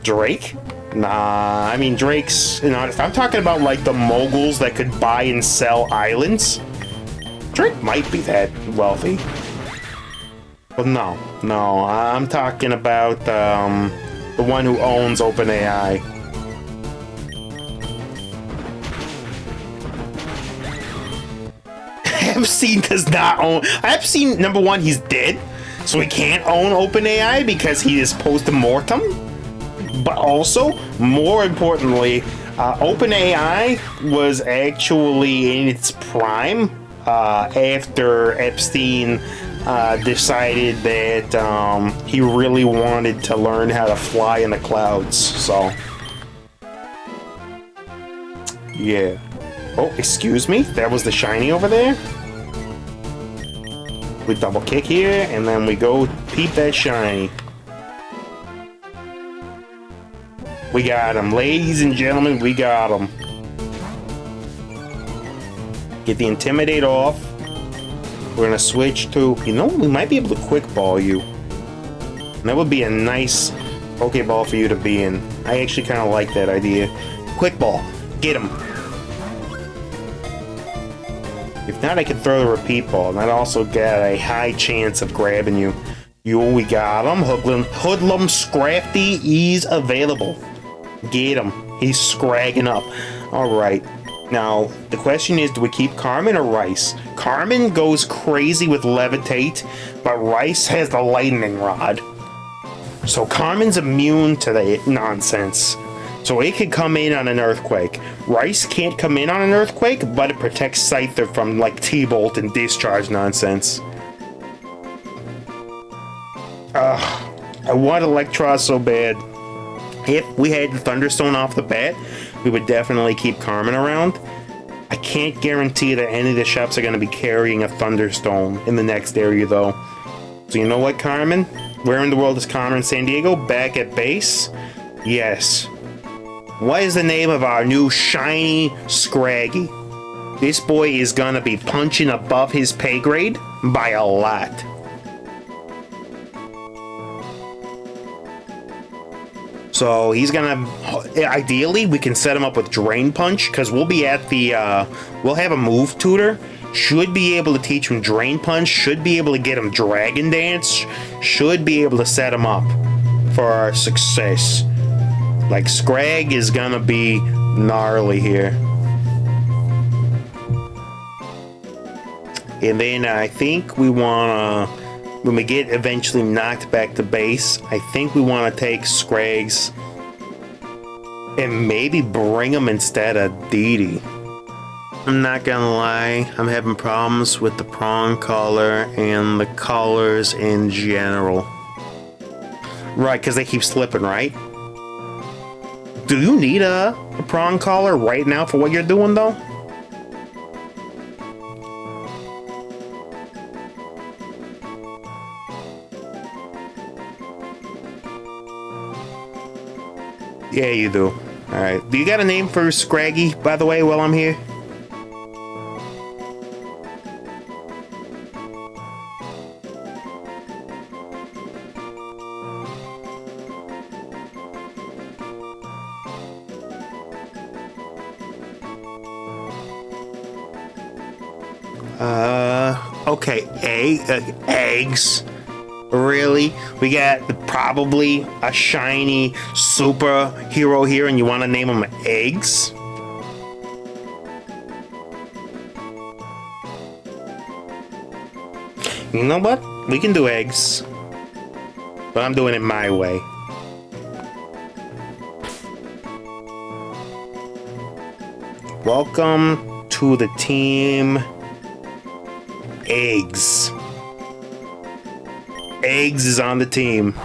Drake? Nah, I mean, Drake's, you know, if I'm talking about like the moguls that could buy and sell islands, Drake might be that wealthy. But no, I'm talking about the one who owns OpenAI. Epstein does not own. Epstein, number one, he's dead, so he can't own OpenAI because he is post-mortem. But also, more importantly, OpenAI was actually in its prime after Epstein decided that he really wanted to learn how to fly in the clouds. So, yeah. Oh, excuse me. That was the shiny over there. We double kick here, and then we go peep that shiny. We got him, ladies and gentlemen, we got him. Get the Intimidate off. We're gonna switch to, you know, we might be able to quick ball you. And that would be a nice Pokeball for you to be in. I actually kind of like that idea. Quick ball, get him. If not, I could throw the repeat ball, and that also got a high chance of grabbing you. We got him. Hoodlum Scrafty, he's available. Get him. He's scragging up. Alright. Now, the question is, do we keep Carmen or Rice? Carmen goes crazy with Levitate, but Rice has the Lightning Rod. So Carmen's immune to the nonsense. So it can come in on an Earthquake. Rice can't come in on an Earthquake, but it protects Scyther from, like, T-Bolt and Discharge nonsense. I want Electros so bad. If we had the Thunderstone off the bat, we would definitely keep Carmen around. I can't guarantee that any of the shops are going to be carrying a Thunderstone in the next area, though. So you know what, Carmen? Where in the world is Carmen? San Diego? Back at base? Yes. What is the name of our new shiny Scraggy? This boy is gonna be punching above his pay grade by a lot. So he's gonna, ideally we can set him up with Drain Punch, because we'll be at the, we'll have a move tutor, should be able to teach him Drain Punch, should be able to get him Dragon Dance, should be able to set him up for our success. Like, Scrag is gonna be gnarly here. And then I think we wanna, when we get eventually knocked back to base, I think we wanna take Scrags and maybe bring them instead of Dee. I'm not gonna lie, I'm having problems with the prong color and the colors in general. Right, because they keep slipping, right? Do you need a prong collar right now for what you're doing, though? Yeah, you do. Alright. Do you got a name for Scraggy, by the way, while I'm here? Okay, eggs. Really? We got probably a shiny superhero here, and you want to name them eggs? You know what? We can do eggs. But I'm doing it my way. Welcome to the team Eggs. Eggs is on the team.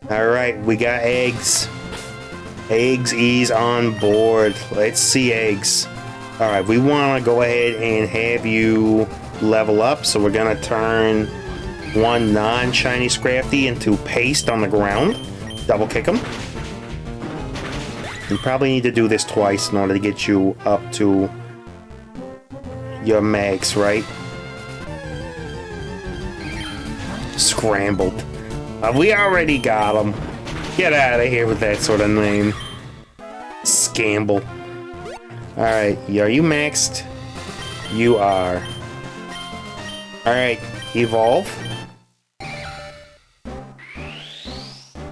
Alright, we got Eggs. Eggs is on board. Let's see Eggs. Alright, we want to go ahead and have you level up, so we're gonna turn one non-shiny Scrafty into paste on the ground. Double kick him. You probably need to do this twice in order to get you up to your max, right? Scrambled. We already got him. Get out of here with that sort of name. Scamble. Alright, are you maxed? You are. Alright, evolve.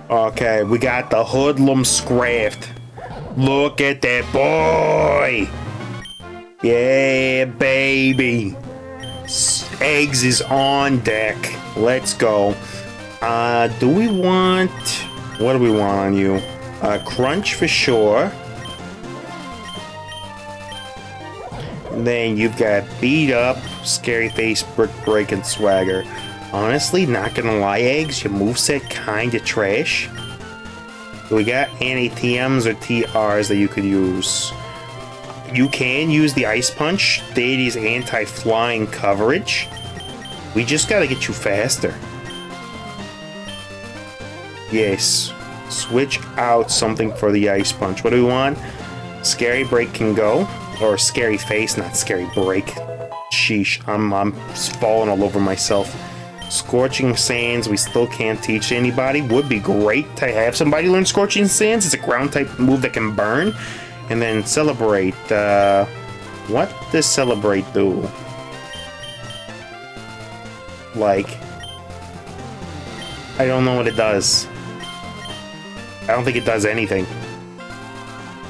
Okay, we got the Hoodlum Scraft. Look at that boy! Yeah, baby! Eggs is on deck. Let's go. Do we want... What do we want on you? Crunch for sure. And then you've got Beat Up, Scary Face, Brick Break, and Swagger. Honestly, not gonna lie, Eggs, your moveset kinda trash. Do we got any TMs or TRs that you could use? You can use the Ice Punch, Deity's anti-flying coverage. We just gotta get you faster. Yes. Switch out something for the Ice Punch. What do we want? Scary Break can go. Or Scary Face, not Scary Break. Sheesh, I'm falling all over myself. Scorching Sands, we still can't teach anybody. Would be great to have somebody learn Scorching Sands. It's a ground type move that can burn. And then Celebrate. What does Celebrate do? Like, I don't know what it does. I don't think it does anything.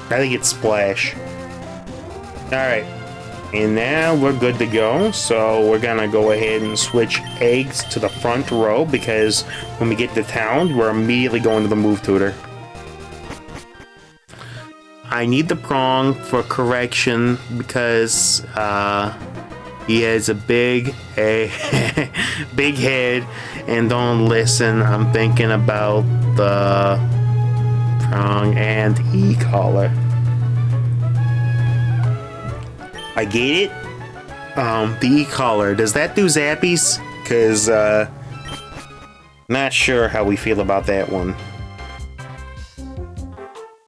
I think it's Splash. Alright. And now we're good to go. So we're gonna go ahead and switch Eggs to the front row, because when we get to town, we're immediately going to the move tutor. I need the prong for correction because he has a big big head, and don't listen. I'm thinking about the prong and e-collar. I get it. The e-collar, does that do zappies? Cause not sure how we feel about that one.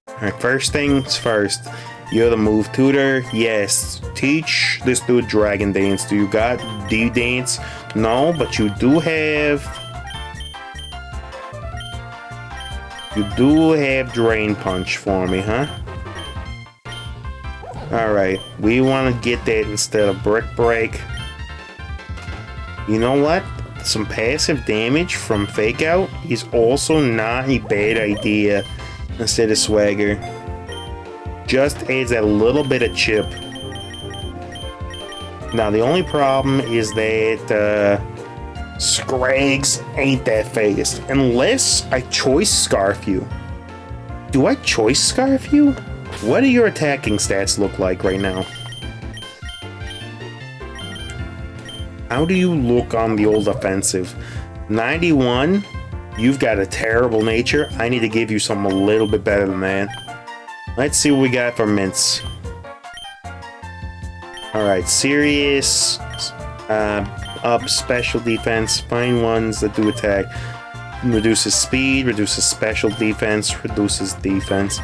Alright, first things first. You're the move tutor. Yes. Teach this dude Dragon Dance. Do you got D-Dance? No, but you do have... You do have Drain Punch for me, huh? Alright, we want to get that instead of Brick Break. You know what? Some passive damage from Fake Out is also not a bad idea instead of Swagger. Just adds a little bit of chip. Now, the only problem is that Scrags ain't that fast. Unless I Choice Scarf you. Do I Choice Scarf you? What do your attacking stats look like right now? How do you look on the old offensive? 91? You've got a terrible nature. I need to give you something a little bit better than that. Let's see what we got for mints. Alright, serious. Up special defense. Find ones that do attack. Reduces speed, reduces special defense, reduces defense.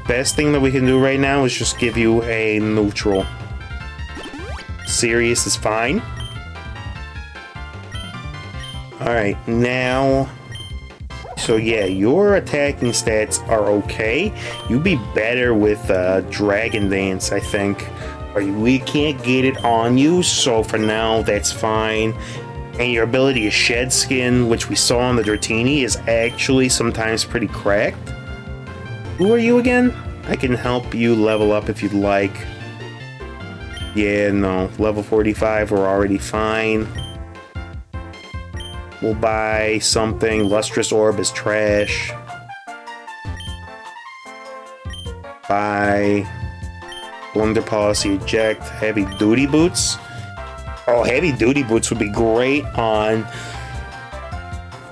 Best thing that we can do right now is just give you a neutral. Serious is fine. Alright, now... So yeah, your attacking stats are okay. You'd be better with Dragon Dance, I think. We can't get it on you, so for now, that's fine. And your ability to shed skin, which we saw on the Dratini, is actually sometimes pretty cracked. Who are you again? I can help you level up if you'd like. Yeah, no. Level 45, we're already fine. We'll buy something. Lustrous Orb is trash. Buy Blunder Policy Eject. Heavy Duty Boots. Oh, Heavy Duty Boots would be great on...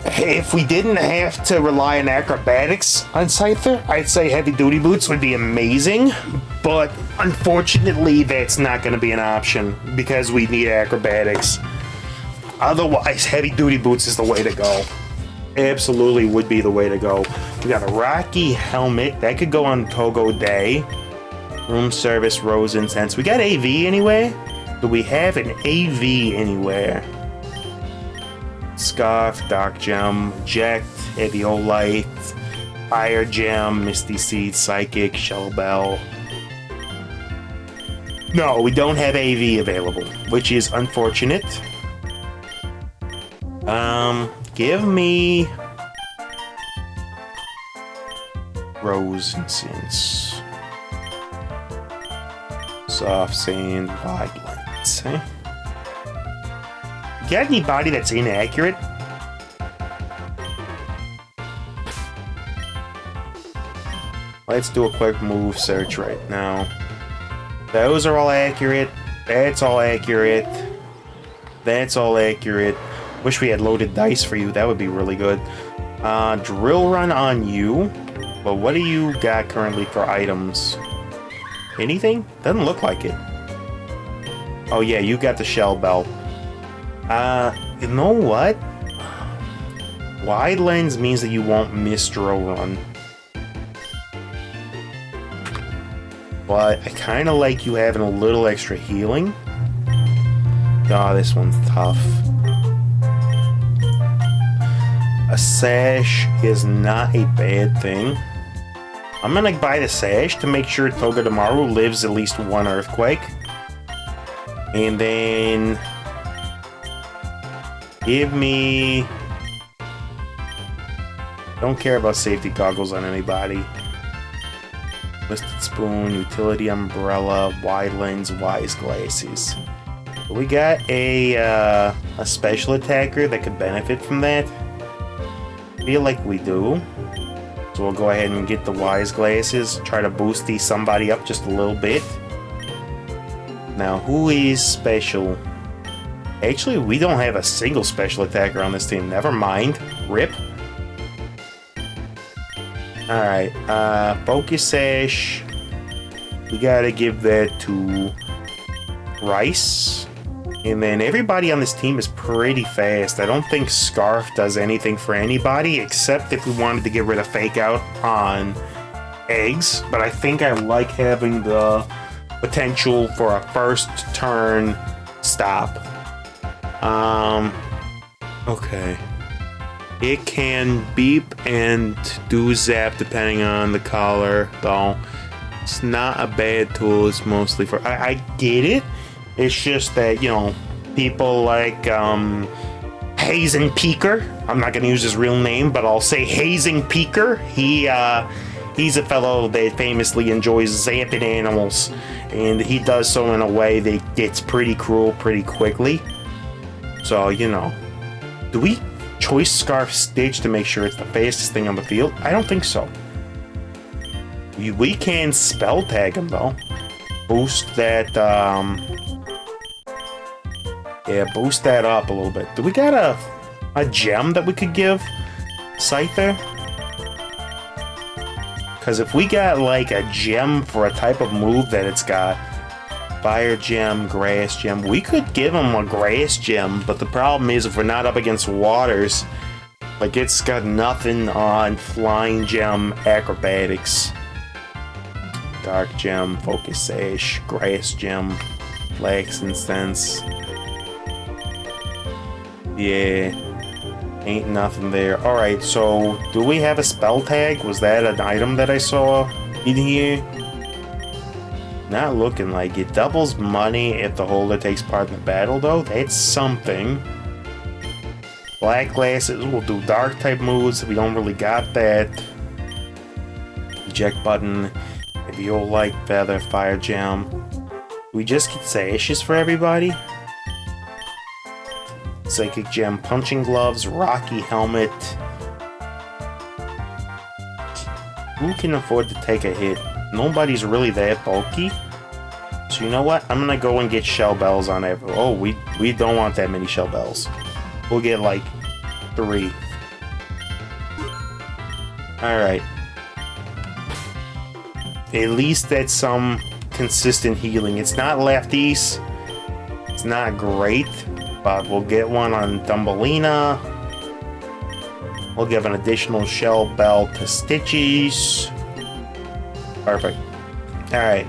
If we didn't have to rely on acrobatics on Scyther, I'd say Heavy Duty Boots would be amazing. But unfortunately, that's not going to be an option because we need acrobatics. Otherwise, Heavy Duty Boots is the way to go. Absolutely would be the way to go. We got a Rocky Helmet. That could go on Togo Day. Room Service, Rose Incense. We got AV anyway? Do we have an AV anywhere? Scarf, Dark Gem, Eject, Eviolite, Fire Gem, Misty Seed, Psychic, Shell Bell. No, we don't have AV available, which is unfortunate. Give me Rose Incense. Soft Sand, Wildlands, eh? Got anybody that's inaccurate? Let's do a quick move search right now. Those are all accurate. That's all accurate. That's all accurate. Wish we had loaded dice for you. That would be really good. Drill run on you. But what do you got currently for items? Anything? Doesn't look like it. Oh yeah, you got the shell bell. You know what? Wide lens means that you won't miss drill run. But I kind of like you having a little extra healing. Oh, this one's tough. A sash is not a bad thing. I'm gonna buy the sash to make sure Togedemaru lives at least one earthquake. And then... give me... don't care about safety goggles on anybody. Twisted Spoon, Utility Umbrella, Wide Lens, Wise Glasses. We got a special attacker that could benefit from that. Feel like we do. So we'll go ahead and get the Wise Glasses. Try to boost somebody up just a little bit. Now, who is special? Actually, we don't have a single special attacker on this team. Never mind. RIP. Alright, Focus Sash. We gotta give that to Rice. And then everybody on this team is pretty fast. I don't think Scarf does anything for anybody, except if we wanted to get rid of Fake Out on eggs. But I think I like having the potential for a first turn stop. Okay. It can beep and do zap depending on the collar, though. It's not a bad tool, it's mostly for... I get it. It's just that, you know, people like Hazen Peaker. I'm not going to use his real name, but I'll say Hazen Peaker. He's a fellow that famously enjoys zapping animals. And he does so in a way that gets pretty cruel pretty quickly. So, you know. Do we choice Scarf Stitch to make sure it's the fastest thing on the field? I don't think so. We can spell tag him, though. Boost that, yeah, boost that up a little bit. Do we got a gem that we could give Scyther? Because if we got, like, a gem for a type of move that it's got, Fire Gem, Grass Gem, we could give him a Grass Gem, but the problem is if we're not up against Waters, like, it's got nothing on Flying Gem, Acrobatics. Dark Gem, Focus Sash, Grass Gem, Flax Incense. Yeah, ain't nothing there. Alright, so do we have a spell tag? Was that an item that I saw in here? Not looking like it. Doubles money if the holder takes part in the battle, though. That's something. Black glasses will do dark type moves. We don't really got that. Eject button. If you like feather, fire gem. We just get sashes for everybody. Psychic gem, punching gloves, rocky helmet. Who can afford to take a hit? Nobody's really that bulky. So you know what? I'm gonna go and get shell bells on everyone. Oh, we don't want that many shell bells. We'll get like 3. Alright. At least that's some consistent healing. It's not lefties. It's not great. But we'll get one on Thumbelina. We'll give an additional shell bell to Stitchies. Perfect. Alright.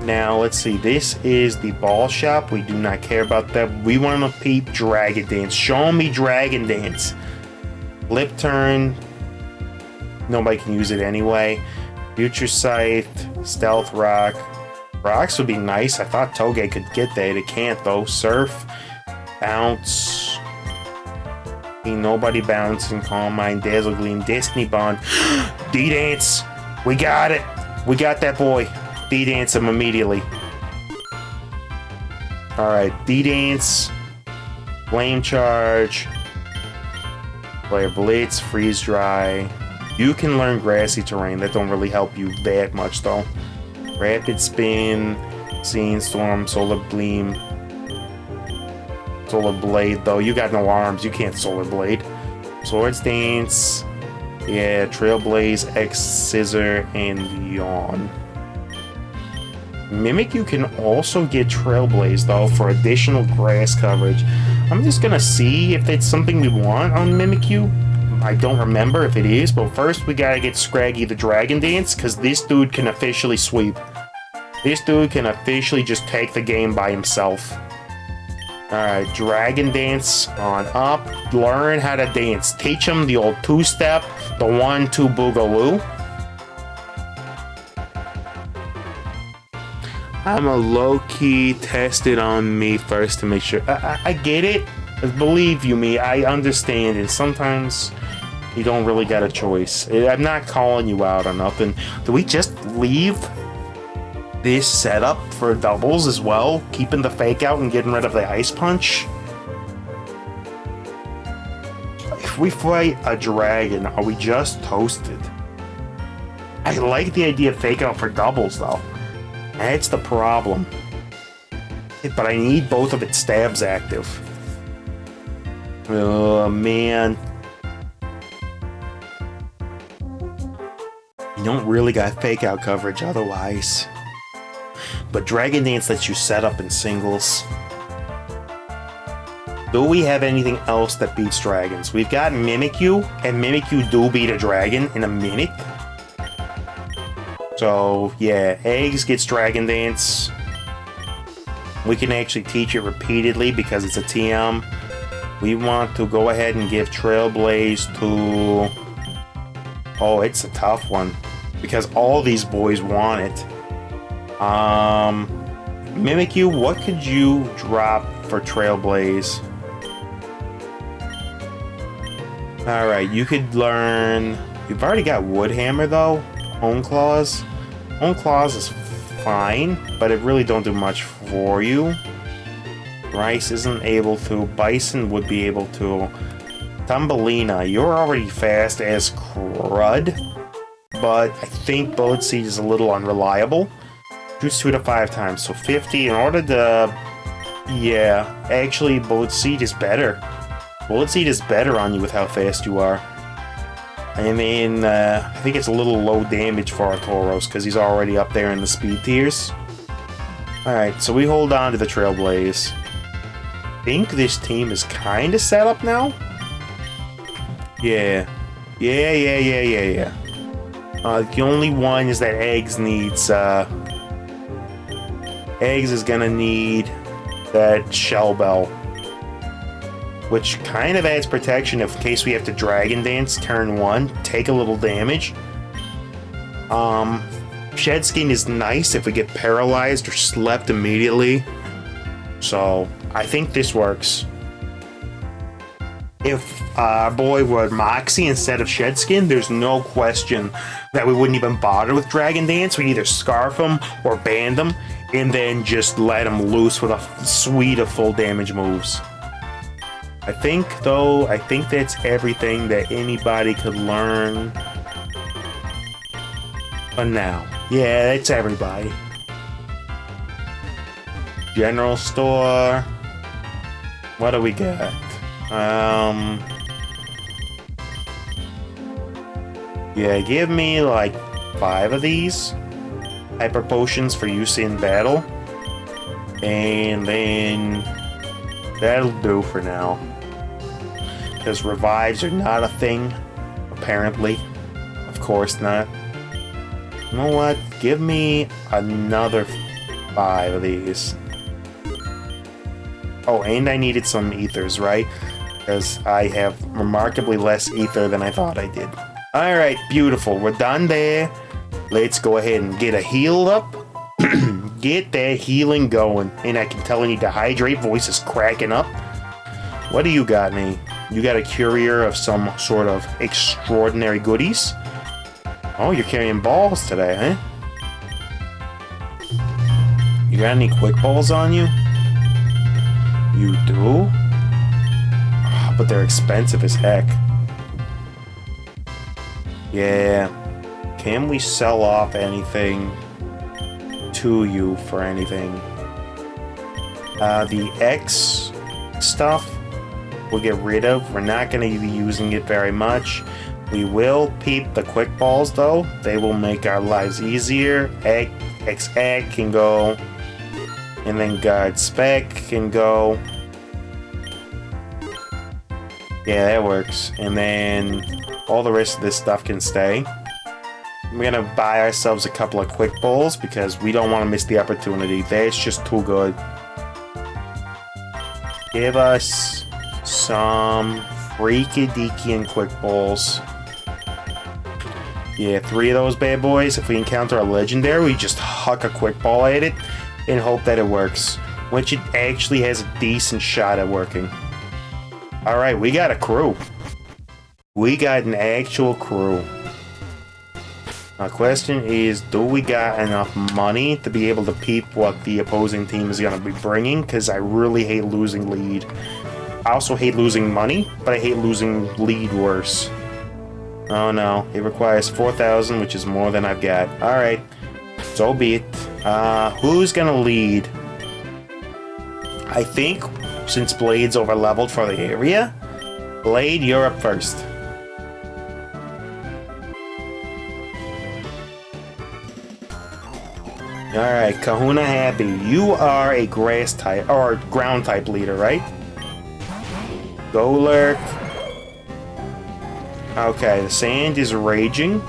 Now, let's see. This is the ball shop. We do not care about that. We want to peep Dragon Dance. Show me Dragon Dance. Lip Turn. Nobody can use it anyway. Future Sight. Stealth Rock. Rocks would be nice. I thought Toge could get that. It can't, though. Surf. Bounce. Ain't nobody bouncing. Calm Mind. Dazzle Gleam. Destiny Bond. D-Dance. We got it. We got that boy. D-Dance him immediately. Alright, D-Dance. Flame Charge. Flare Blitz. Freeze Dry. You can learn Grassy Terrain. That don't really help you that much, though. Rapid Spin. Scene Storm. Solar Gleam. Solar Blade, though. You got no arms. You can't Solar Blade. Swords Dance. Yeah, Trailblaze, X, Scissor, and Yawn. Mimikyu can also get Trailblaze, though, for additional grass coverage. I'm just gonna see if that's something we want on Mimikyu. I don't remember if it is, but first we gotta get Scraggy the Dragon Dance, because this dude can officially sweep. This dude can officially just take the game by himself. Alright, Dragon Dance on up. Learn how to dance. Teach him the old 2-step, the 1-2 Boogaloo. I'm a low-key test it on me first to make sure. I get it. Believe you me, I understand it. Sometimes you don't really got a choice. I'm not calling you out on nothing. Do we just leave this setup for doubles as well? Keeping the fake out and getting rid of the ice punch? If we fight a dragon, are we just toasted? I like the idea of fake out for doubles though. That's the problem. But I need both of its stabs active. Oh man. You don't really got fake out coverage otherwise. But Dragon Dance lets you set up in singles. Do we have anything else that beats dragons? We've got Mimikyu, and Mimikyu do beat a dragon in a minute. So, yeah, Eggs gets Dragon Dance. We can actually teach it repeatedly because it's a TM. We want to go ahead and give Trailblaze to... Oh, it's a tough one. Because all these boys want it. Mimikyu, what could you drop for Trailblaze? Alright, you could learn... You've already got Woodhammer, though. Hone Claws. Hone Claws is fine, but it really don't do much for you. Rice isn't able to. Bison would be able to. Thumbelina, you're already fast as crud, but I think Bullet Seed is a little unreliable. Shoots 2 to 5 times, so 50 in order to... Yeah, actually Bullet Seed is better. Bullet Seed is better on you with how fast you are. I mean, I think it's a little low damage for Artoros because he's already up there in the speed tiers. Alright, so we hold on to the Trailblaze. I think this team is kind of set up now. Yeah. Yeah. The only one is that Eggs needs, Eggs is gonna need that Shell Bell. Which kind of adds protection in case we have to Dragon Dance turn 1, take a little damage. Shed Skin is nice if we get paralyzed or slept immediately. So I think this works. If our boy were Moxie instead of Shed Skin, there's no question that we wouldn't even bother with Dragon Dance. We'd either scarf him or band him, and then just let him loose with a suite of full damage moves. I think that's everything that anybody could learn. For now. Yeah, that's everybody. General store. What do we got? Yeah, give me like 5 of these hyper potions for use in battle, and then that'll do for now. Because revives are not a thing, apparently. Of course not. You know what? Give me another 5 of these. Oh, and I needed some ethers, right? Because I have remarkably less ether than I thought I did. Alright, beautiful. We're done there. Let's go ahead and get a heal up. Get that healing going. And I can tell I need to hydrate. Voice is cracking up. What do you got me? You got a courier of some sort of extraordinary goodies? Oh, you're carrying balls today, huh? You got any quick balls on you? You do? Oh, but they're expensive as heck. Yeah. Can we sell off anything to you for anything? The X stuff we'll get rid of. We're not going to be using it very much. We will peep the quick balls though. They will make our lives easier. X can go. And then Guard Spec can go. Yeah, that works. And then all the rest of this stuff can stay. We're gonna buy ourselves a couple of quick balls because we don't want to miss the opportunity. That's just too good. Give us some freaky-deaky quick balls. Yeah, 3 of those bad boys. If we encounter a legendary, we just huck a quick ball at it and hope that it works, which it actually has a decent shot at working. Alright, we got a crew. We got an actual crew. My question is, do we got enough money to be able to peep what the opposing team is going to be bringing? Because I really hate losing lead. I also hate losing money, but I hate losing lead worse. Oh no, it requires 4,000, which is more than I've got. Alright, so be it. Who's gonna lead? I think, since Blade's over-leveled for the area, Blade, you're up first. Alright, Kahuna Happy, you are a grass type, or ground type leader, right? Golurk. Okay, the sand is raging.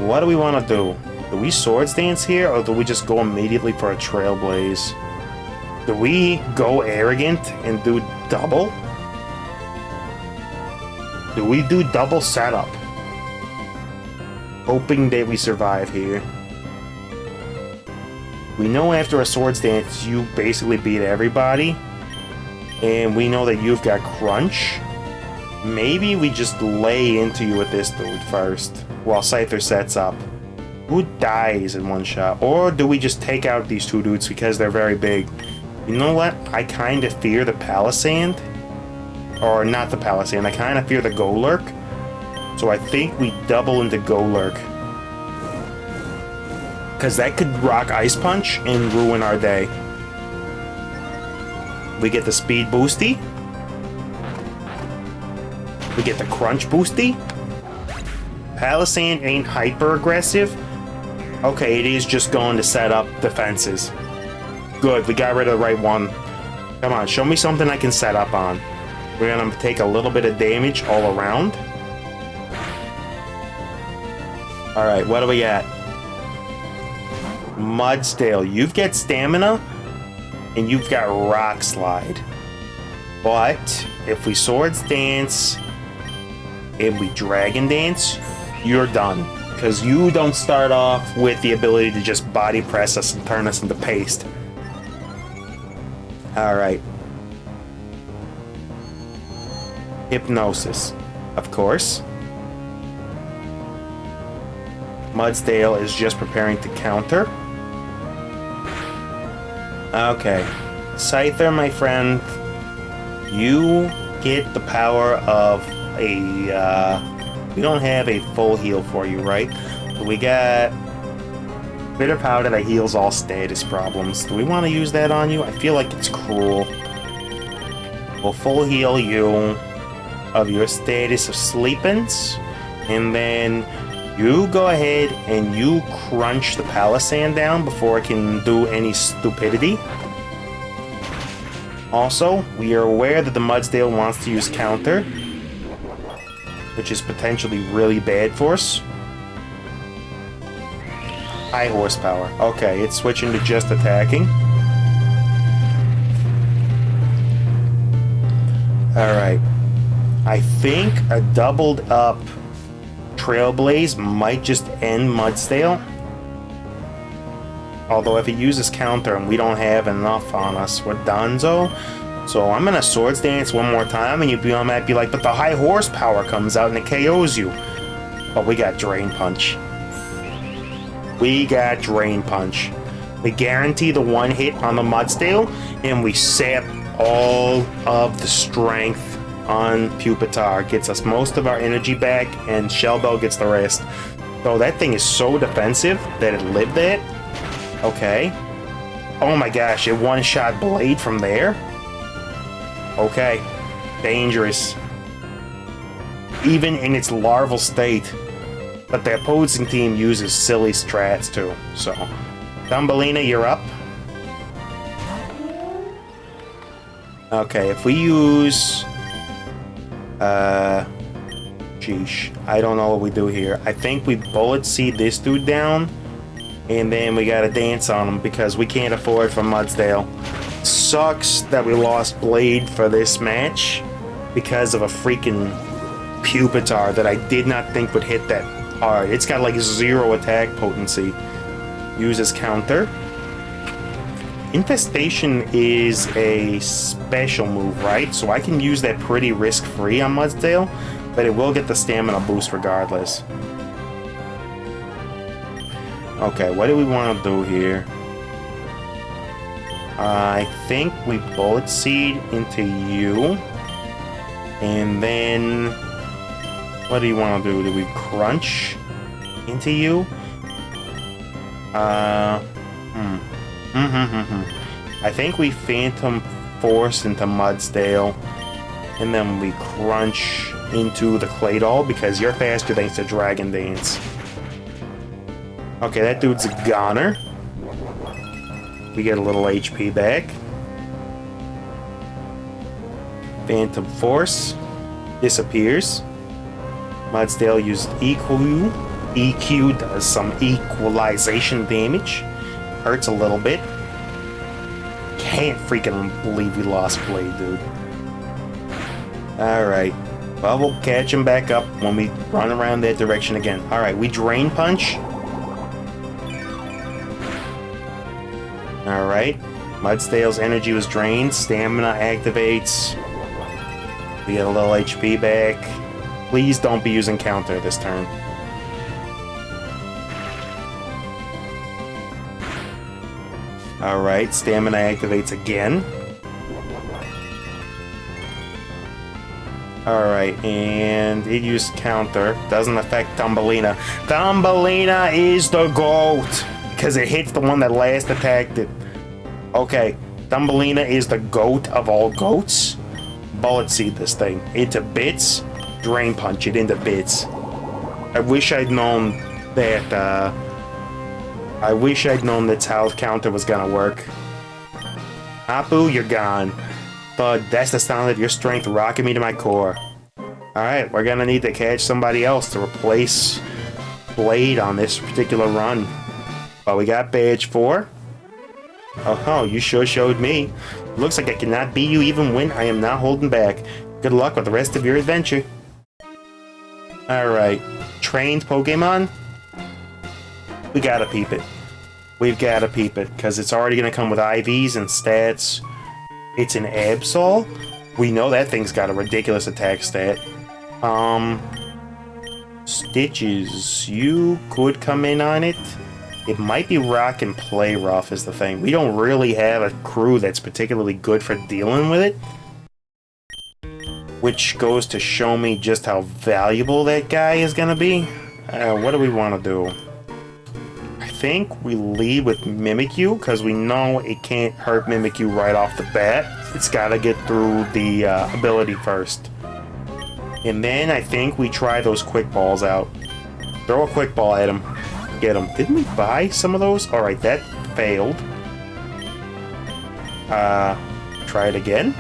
What do we want to do? Do we swords dance here, or do we just go immediately for a trailblaze? Do we go arrogant and do double? Do we do double setup? Hoping that we survive here. We know after a swords dance, you basically beat everybody. And we know that you've got crunch. Maybe we just lay into you with this dude first, while Scyther sets up. Who dies in one shot? Or do we just take out these 2 dudes because they're very big? You know what? I kind of fear the Palisand. Or not the Palisand, I kind of fear the Golurk. So I think we double into Golurk. Because that could rock Ice Punch and ruin our day. We get the Speed Boosty. We get the Crunch Boosty. Palisand ain't hyper aggressive. Okay, it is just going to set up defenses. Good, we got rid of the right one. Come on, show me something I can set up on. We're gonna take a little bit of damage all around. Alright, what do we got? Mudstale, you've got stamina and you've got Rock Slide. But if we swords dance and we dragon dance, you're done. Because you don't start off with the ability to just body press us and turn us into paste. Alright. Hypnosis. Of course. Mudsdale is just preparing to counter. Okay. Scyther, my friend, you get the power of a, we don't have a full heal for you, right? But we got bitter powder that heals all status problems. Do we want to use that on you? I feel like it's cruel. We'll full heal you of your status of sleepins, and then you go ahead and you crunch the Palisand down before it can do any stupidity. Also, we are aware that the Mudsdale wants to use counter, which is potentially really bad for us. High horsepower. Okay, it's switching to just attacking. Alright. I think a doubled up Trailblaze might just end Mudsdale. Although if it uses counter and we don't have enough on us, we're donezo. So I'm gonna Swords Dance one more time, and you might be like, but the high horsepower comes out and it KOs you. But we got Drain Punch. We got Drain Punch. We guarantee the one hit on the Mudsdale, and we sap all of the strength on Pupitar. Gets us most of our energy back, and Shellbell gets the rest. So that thing is so defensive that it lived that. Okay. Oh my gosh, it one-shot Blade from there? Okay. Dangerous. Even in its larval state. But the opposing team uses silly strats too. So, Thumbelina, you're up. Okay, if we use... Sheesh. I don't know what we do here. I think we Bullet Seed this dude down. And then we gotta dance on him because we can't afford for Mudsdale. Sucks that we lost Blade for this match because of a freaking Pupitar that I did not think would hit that hard. It's got like 0 attack potency. Uses counter. Infestation is a special move, right? So I can use that pretty risk-free on Mudsdale, but it will get the stamina boost regardless. Okay, what do we want to do here? I think we Bullet Seed into you. And then... what do you want to do? Do we Crunch into you? I think we Phantom Force into Mudsdale. And then we Crunch into the Claydol because you're faster thanks to Dragon Dance. Okay, that dude's a goner. We get a little HP back. Phantom Force disappears. Mudsdale used EQ. EQ does some equalization damage. Hurts a little bit. Can't freaking believe we lost Blade, dude. Alright. Well, we'll catch him back up when we run around that direction again. Alright, we Drain Punch. Alright. Mudsdale's energy was drained. Stamina activates. We get a little HP back. Please don't be using counter this turn. Alright, stamina activates again. Alright, and it used counter. Doesn't affect Thumbelina. Thumbelina is the GOAT! Because it hits the one that last attacked it. Okay, Thumbelina is the GOAT of all goats. Bullet Seed this thing into bits. Drain Punch it into bits. I wish I'd known that, I wish I'd known that's how counter was gonna work. Apu, you're gone. Thud, that's the sound of your strength rocking me to my core. Alright, we're gonna need to catch somebody else to replace Blade on this particular run. But we got badge 4. Oh, you sure showed me. Looks like I cannot beat you even when I am not holding back. Good luck with the rest of your adventure. Alright, trained Pokemon. We gotta peep it. We've gotta peep it, because it's already gonna come with IVs and stats. It's an Absol. We know that thing's got a ridiculous attack stat. Stitches, you could come in on it. It might be Rock and Play Rough is the thing. We don't really have a crew that's particularly good for dealing with it. Which goes to show me just how valuable that guy is gonna be. What do we want to do? I think we lead with Mimikyu, because we know it can't hurt Mimikyu right off the bat. It's gotta get through the ability first. And then I think we try those quick balls out. Throw a quick ball at him. Get him. Didn't we buy some of those? Alright, that failed. Try it again.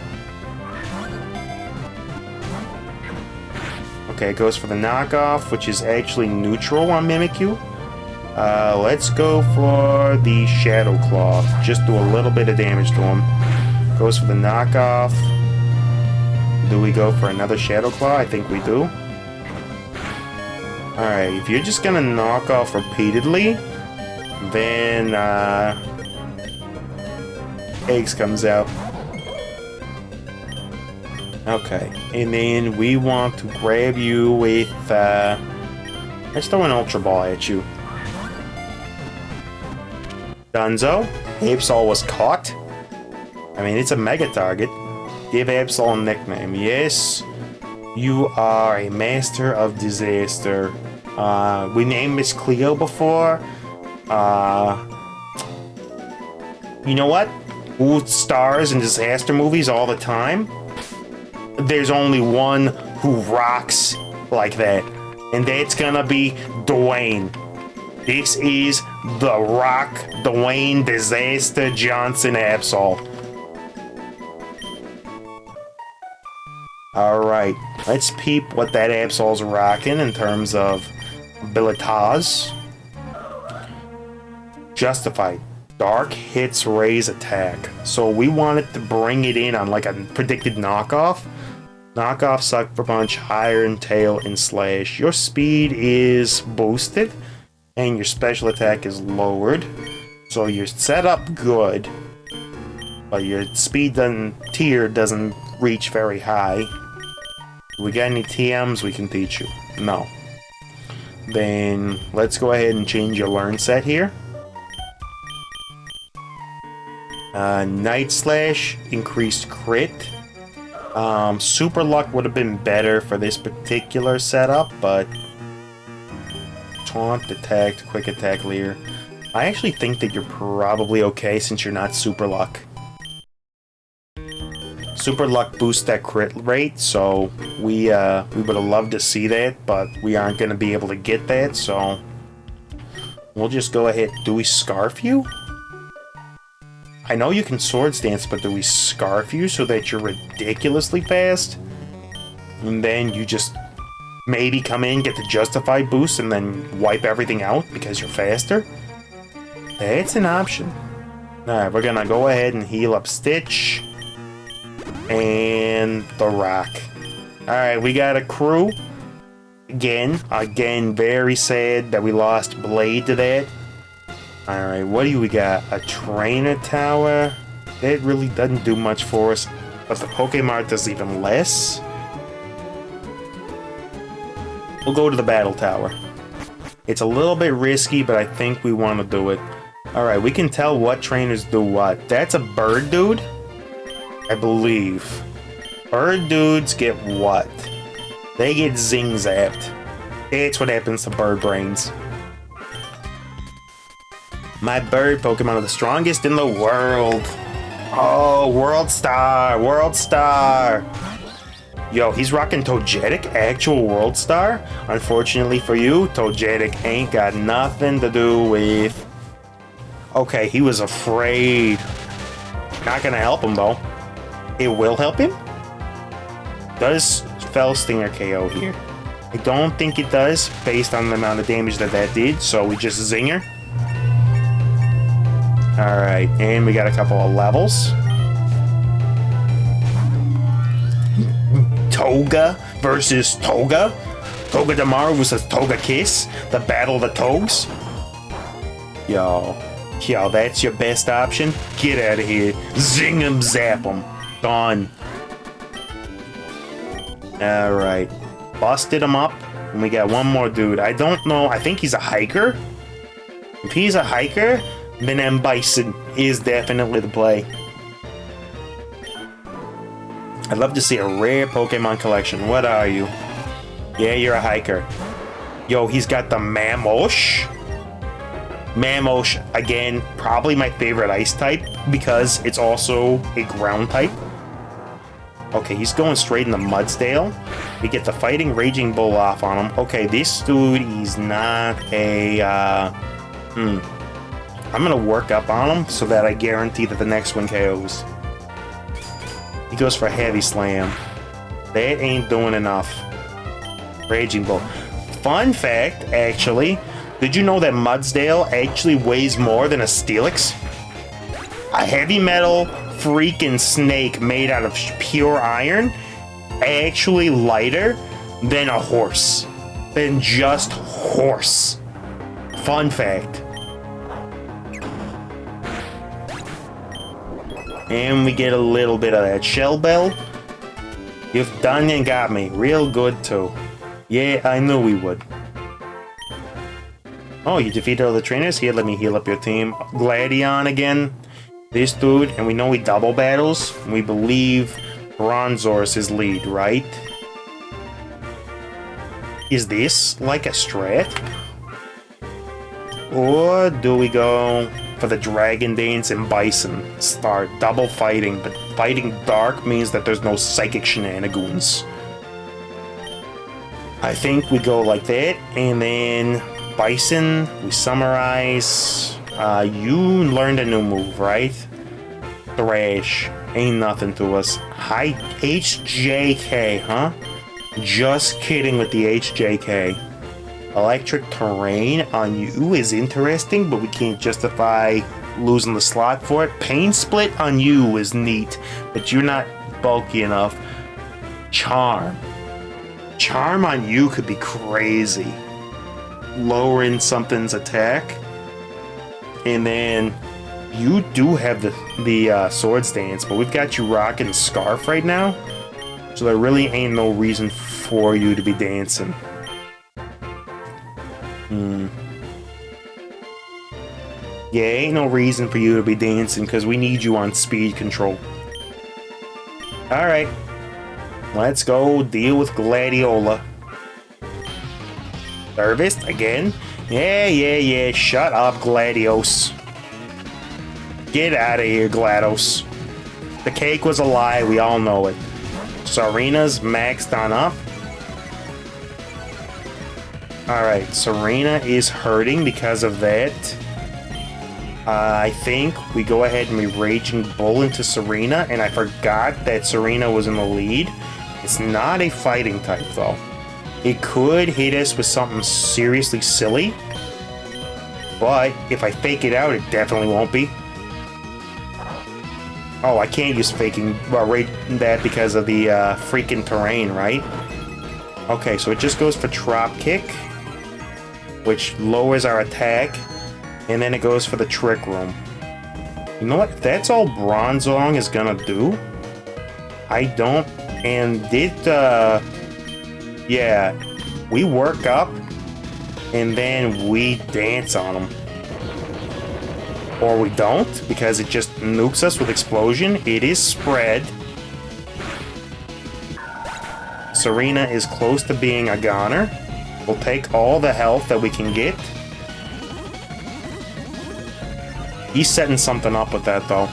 Okay, it goes for the knockoff, which is actually neutral on Mimikyu. Let's go for the Shadow Claw. Just do a little bit of damage to him. Goes for the knockoff. Do we go for another Shadow Claw? I think we do. Alright, if you're just gonna knock off repeatedly, then Eggs comes out. Okay, and then we want to grab you with, let's throw an Ultra Ball at you. Dunzo, Absol was caught. I mean, it's a mega target. Give Absol a nickname. Yes, you are a master of disaster. We named Miss Cleo before. You know what? Who stars in disaster movies all the time? There's only one who rocks like that, and that's gonna be Dwayne. This is the Rock Dwayne Disaster Johnson Absol. Alright, let's peep what that Absol's rocking in terms of abilities. Justified. Dark hits raise attack. So we wanted to bring it in on like a predicted knockoff. Knockoff, Sucker Punch, Iron Tail, and Slash. Your speed is boosted, and your special attack is lowered. So you're set up good, but your speed tier doesn't reach very high. We got any TMs we can teach you? No. Then let's go ahead and change your learn set here. Night Slash, increased crit. Super Luck would have been better for this particular setup, but Taunt, Detect, Quick Attack, Leer. I actually think that you're probably okay since you're not Super Luck. Super Luck boosts that crit rate, so we would have loved to see that, but we aren't going to be able to get that, so we'll just go ahead. Do we Scarf you? I know you can Swords Dance, but do we Scarf you so that you're ridiculously fast? And then you just maybe come in, get the Justified boost, and then wipe everything out because you're faster? That's an option. Alright, we're gonna go ahead and heal up Stitch. And the Rock. Alright, we got a crew. Again, very sad that we lost Blade to that. Alright, what do we got? A Trainer Tower? That really doesn't do much for us. But the Pokemon does even less. We'll go to the Battle Tower. It's a little bit risky, but I think we want to do it. Alright, we can tell what trainers do what. That's a Bird Dude, I believe. Bird Dudes get what? They get Zing Zapped. That's what happens to Bird Brains. My bird Pokemon are the strongest in the world. Oh, World Star, World Star. Yo, he's rocking Togetic, actual World Star. Unfortunately for you, Togetic ain't got nothing to do with... Okay, he was afraid. Not gonna help him though. It will help him? Does Fell Stinger KO here? I don't think it does, based on the amount of damage that did, so we just Zinger. Alright, and we got a couple of levels. Toga versus Toga. Toga Damaru versus Toga Kiss. The Battle of the Togs. Yo. Yo, that's your best option? Get out of here. Zing him, zap him. Done. Alright. Busted him up. And we got one more dude. I don't know. I think he's a hiker. If he's a hiker, then M. Bison is definitely the play. I'd love to see a rare Pokemon collection. What are you? Yeah, you're a hiker. Yo, he's got the Mamosh. Mamosh, again, probably my favorite ice type because it's also a ground type. Okay, he's going straight into Mudsdale. We get the Fighting Raging Bull off on him. Okay, this dude, he's not a... I'm gonna work up on him so that I guarantee that the next one KOs. He goes for Heavy Slam. That ain't doing enough. Raging Bull. Fun fact, actually, did you know that Mudsdale actually weighs more than a Steelix? A heavy metal freaking snake made out of pure iron, actually lighter than a horse. Than just horse. Fun fact. And we get a little bit of that Shell Bell. You've done and got me. Real good, too. Yeah, I knew we would. Oh, you defeated all the trainers? Here, let me heal up your team. Gladion again. This dude, and we know he double battles. We believe Bronzor is his lead, right? Is this like a strat? Or do we go for the Dragon Dance and Bison? Start double fighting, but fighting dark means that there's no psychic shenanigans. I think we go like that, and then Bison, we summarize. You learned a new move, right? Thrash. Ain't nothing to us. Hi, HJK, huh? Just kidding with the HJK. Electric Terrain on you is interesting, but we can't justify losing the slot for it. Pain Split on you is neat, but you're not bulky enough. Charm. Charm on you could be crazy. Lowering something's attack. And then you do have the Swords Dance, but we've got you rocking Scarf right now. So there really ain't no reason for you to be dancing. Yeah, ain't no reason for you to be dancing because we need you on speed control. Alright. Let's go deal with Gladiola. Service again? Yeah. Shut up, Gladios. Get out of here, GLaDOS. The cake was a lie, we all know it. Serena's maxed on up. Alright, Serena is hurting because of that. I think we go ahead and we Raging Bull into Serena, and I forgot that Serena was in the lead. It's not a fighting type, though. It could hit us with something seriously silly, but if I fake it out, it definitely won't be. Oh, I can't use faking that because of the freaking terrain, right? Okay, so it just goes for Drop Kick, which lowers our attack, and then it goes for the Trick Room. You know what? If that's all Bronzong is gonna do, I don't... And did, yeah, we work up, and then we dance on them. Or we don't, because it just nukes us with Explosion. It is spread. Serena is close to being a goner. We'll take all the health that we can get. He's setting something up with that, though.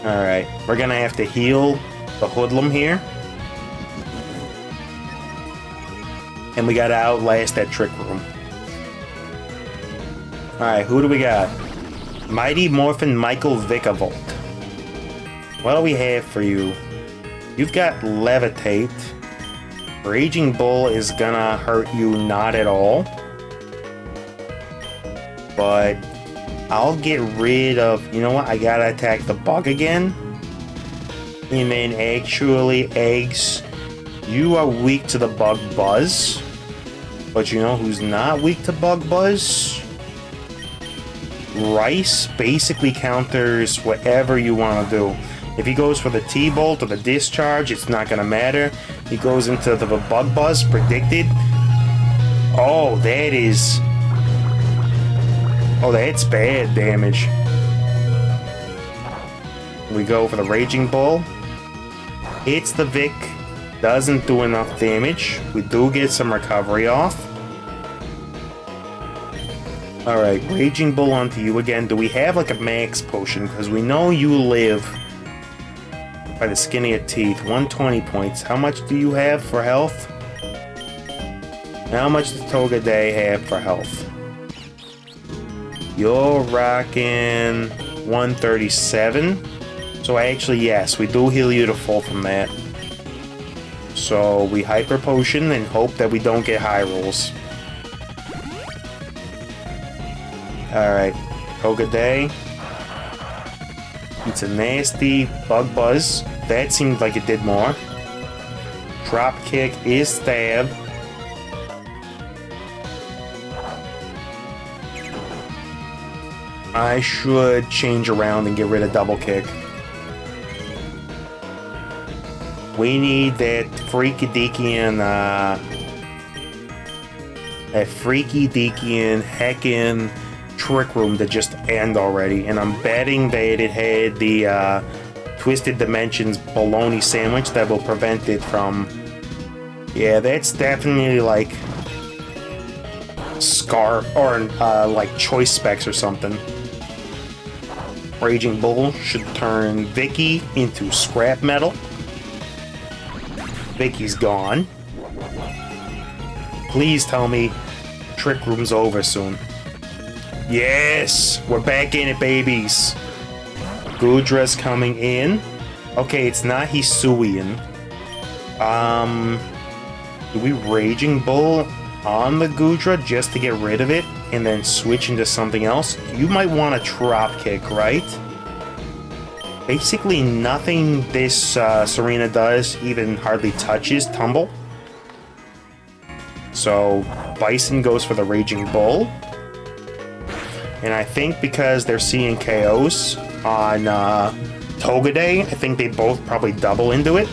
Alright, we're gonna have to heal the Hoodlum here. And we gotta outlast that Trick Room. Alright, who do we got? Mighty Morphin Michael Vikavolt. What do we have for you? You've got Levitate. Raging Bull is gonna hurt you not at all. But I'll get rid of... You know what? I gotta attack the bug again. And then actually, Eggs, you are weak to the bug Buzz. But you know who's not weak to Bug Buzz? Rice basically counters whatever you want to do. If he goes for the T-Bolt or the Discharge, it's not going to matter. He goes into the Bug Buzz, predicted. Oh, that is... Oh, that's bad damage. We go for the Raging Bull. Hits the Vic. Doesn't do enough damage. We do get some recovery off. Alright, Raging Bull onto you again. Do we have like a max potion? Because we know you live by the skin of your teeth. 120 points. How much do you have for health? How much does Togeday have for health? You're rocking 137. So actually, yes, we do heal you to full from that. So we Hyper Potion and hope that we don't get high rolls. Alright, Togeday. It's a nasty Bug Buzz. That seemed like it did more. Drop Kick is Stab. I should change around and get rid of Double Kick. We need that freaky-deakian, heckin' Trick Room to just end already. And I'm betting that it had the Twisted Dimensions bologna sandwich that will prevent it from... Yeah, that's definitely like Scar or like Choice Specs or something. Raging Bull should turn Vicky into Scrap Metal. Vicky's gone. Please tell me Trick Room's over soon. Yes! We're back in it, babies. Goodra's coming in. Okay, it's not Hisuian. Do we Raging Bull on the Goodra just to get rid of it and then switch into something else? You might want a Drop Kick, right? Basically nothing this Serena does even hardly touches Tumble. So Bison goes for the Raging Bull. And I think because they're seeing KOs on Togeday, I think they both probably double into it.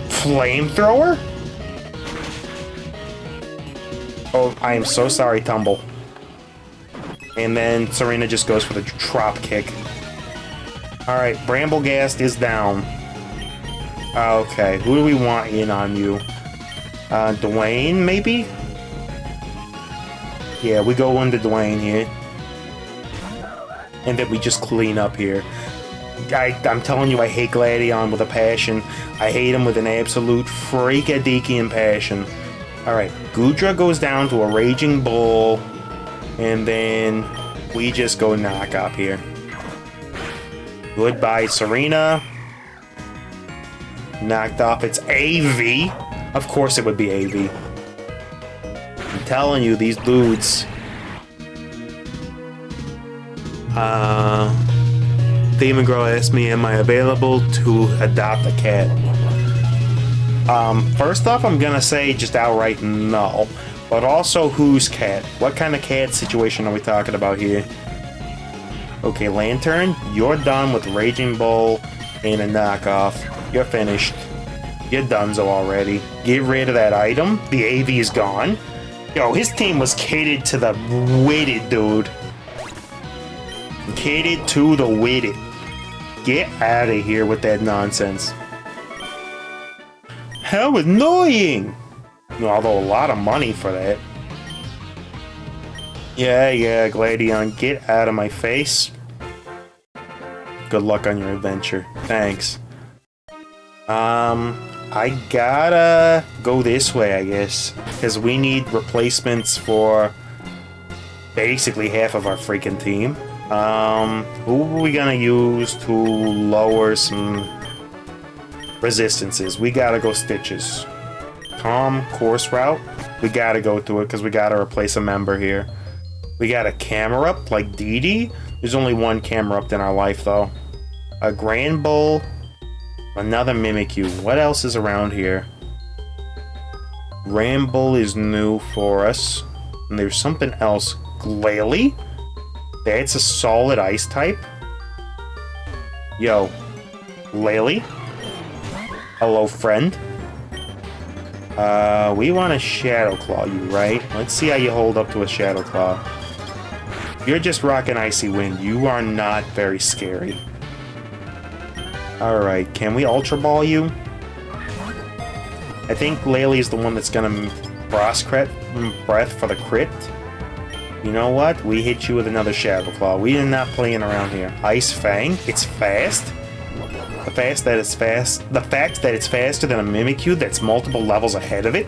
Flamethrower? Oh, I am so sorry, Tumble. And then Serena just goes for the Drop Kick. Alright, Bramblegast is down. Okay, who do we want in on you? Dwayne, maybe? Yeah, we go into Dwayne here. And then we just clean up here. I'm telling you, I hate Gladion with a passion. I hate him with an absolute freakadeakian passion. Alright, Goodra goes down to a Raging Bull. And then we just go knock up here. Goodbye, Serena. Knocked off its AV. Of course it would be AV. I'm telling you, these dudes. Demon Girl asked me, am I available to adopt a cat? First off, I'm gonna say just outright no. But also, whose cat? What kind of cat situation are we talking about here? Okay, Lantern, you're done with Raging Bull and a knockoff. You're finished. You're donezo already. Get rid of that item. The AV is gone. Yo, his team was catered to the witted, dude. Catered to the witted. Get out of here with that nonsense. How annoying! Although a lot of money for that. Yeah, Gladion, get out of my face. Good luck on your adventure. Thanks. I gotta go this way, I guess. Because we need replacements for basically half of our freaking team. Who are we gonna use to lower some resistances? We gotta go Stitches. Calm, Course Route. We gotta go to it because we gotta replace a member here. We got a Camerupt like Dee Dee. There's only one Camerupt in our life though. A Grand Bull. Another Mimikyu. What else is around here? Ramble is new for us. And there's something else. Glalie? That's a solid ice type. Yo. Glalie? Hello, friend. We want to Shadow Claw you, right? Let's see how you hold up to a Shadow Claw. You're just rocking Icy Wind. You are not very scary. Alright, can we Ultra Ball you? I think Glalie is the one that's gonna breath for the crit. You know what? We hit you with another Shadow Claw. We are not playing around here. Ice Fang. It's fast. The fact that it's faster than a Mimikyu that's multiple levels ahead of it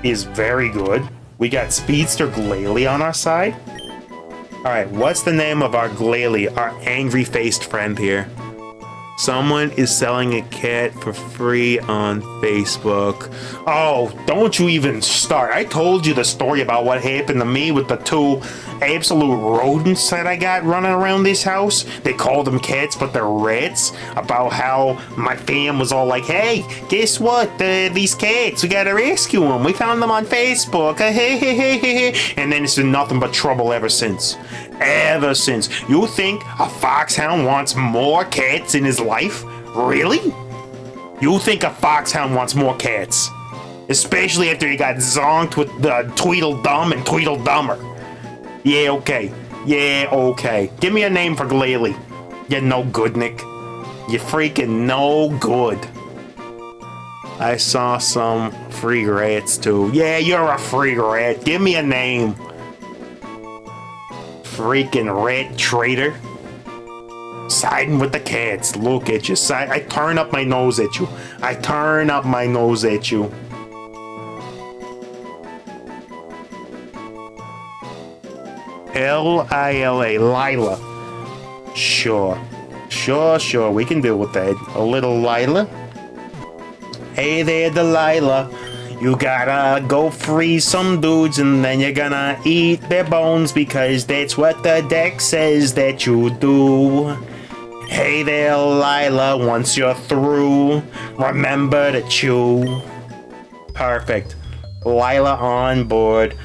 is very good. We got Speedster Glalie on our side. Alright, what's the name of our Glalie, our angry-faced friend here? Someone is selling a cat for free on Facebook. Oh, don't you even start. I told you the story about what happened to me with the two absolute rodents that I got running around this house. They called them cats, but they're rats. About how my fam was all like, hey, guess what? These cats, we gotta rescue them. We found them on Facebook. And then it's been nothing but trouble ever since. Ever since. You think a foxhound wants more cats in his life? Really? You think a foxhound wants more cats? Especially after he got zonked with the Tweedledum and Tweedledummer. Yeah, okay. Yeah, okay. Give me a name for Glalie. You're no good, Nick. You're freaking no good. I saw some free rats, too. Yeah, you're a free rat. Give me a name. Freaking rat traitor. Siding with the cats. Look at you. I turn up my nose at you. I turn up my nose at you. Lila. Lila. Sure. Sure. We can deal with that. A little Lila. Hey there, Delilah. You gotta go free some dudes and then you're gonna eat their bones because that's what the deck says that you do. Hey there, Lila, once you're through, remember to chew. Perfect. Lila on board.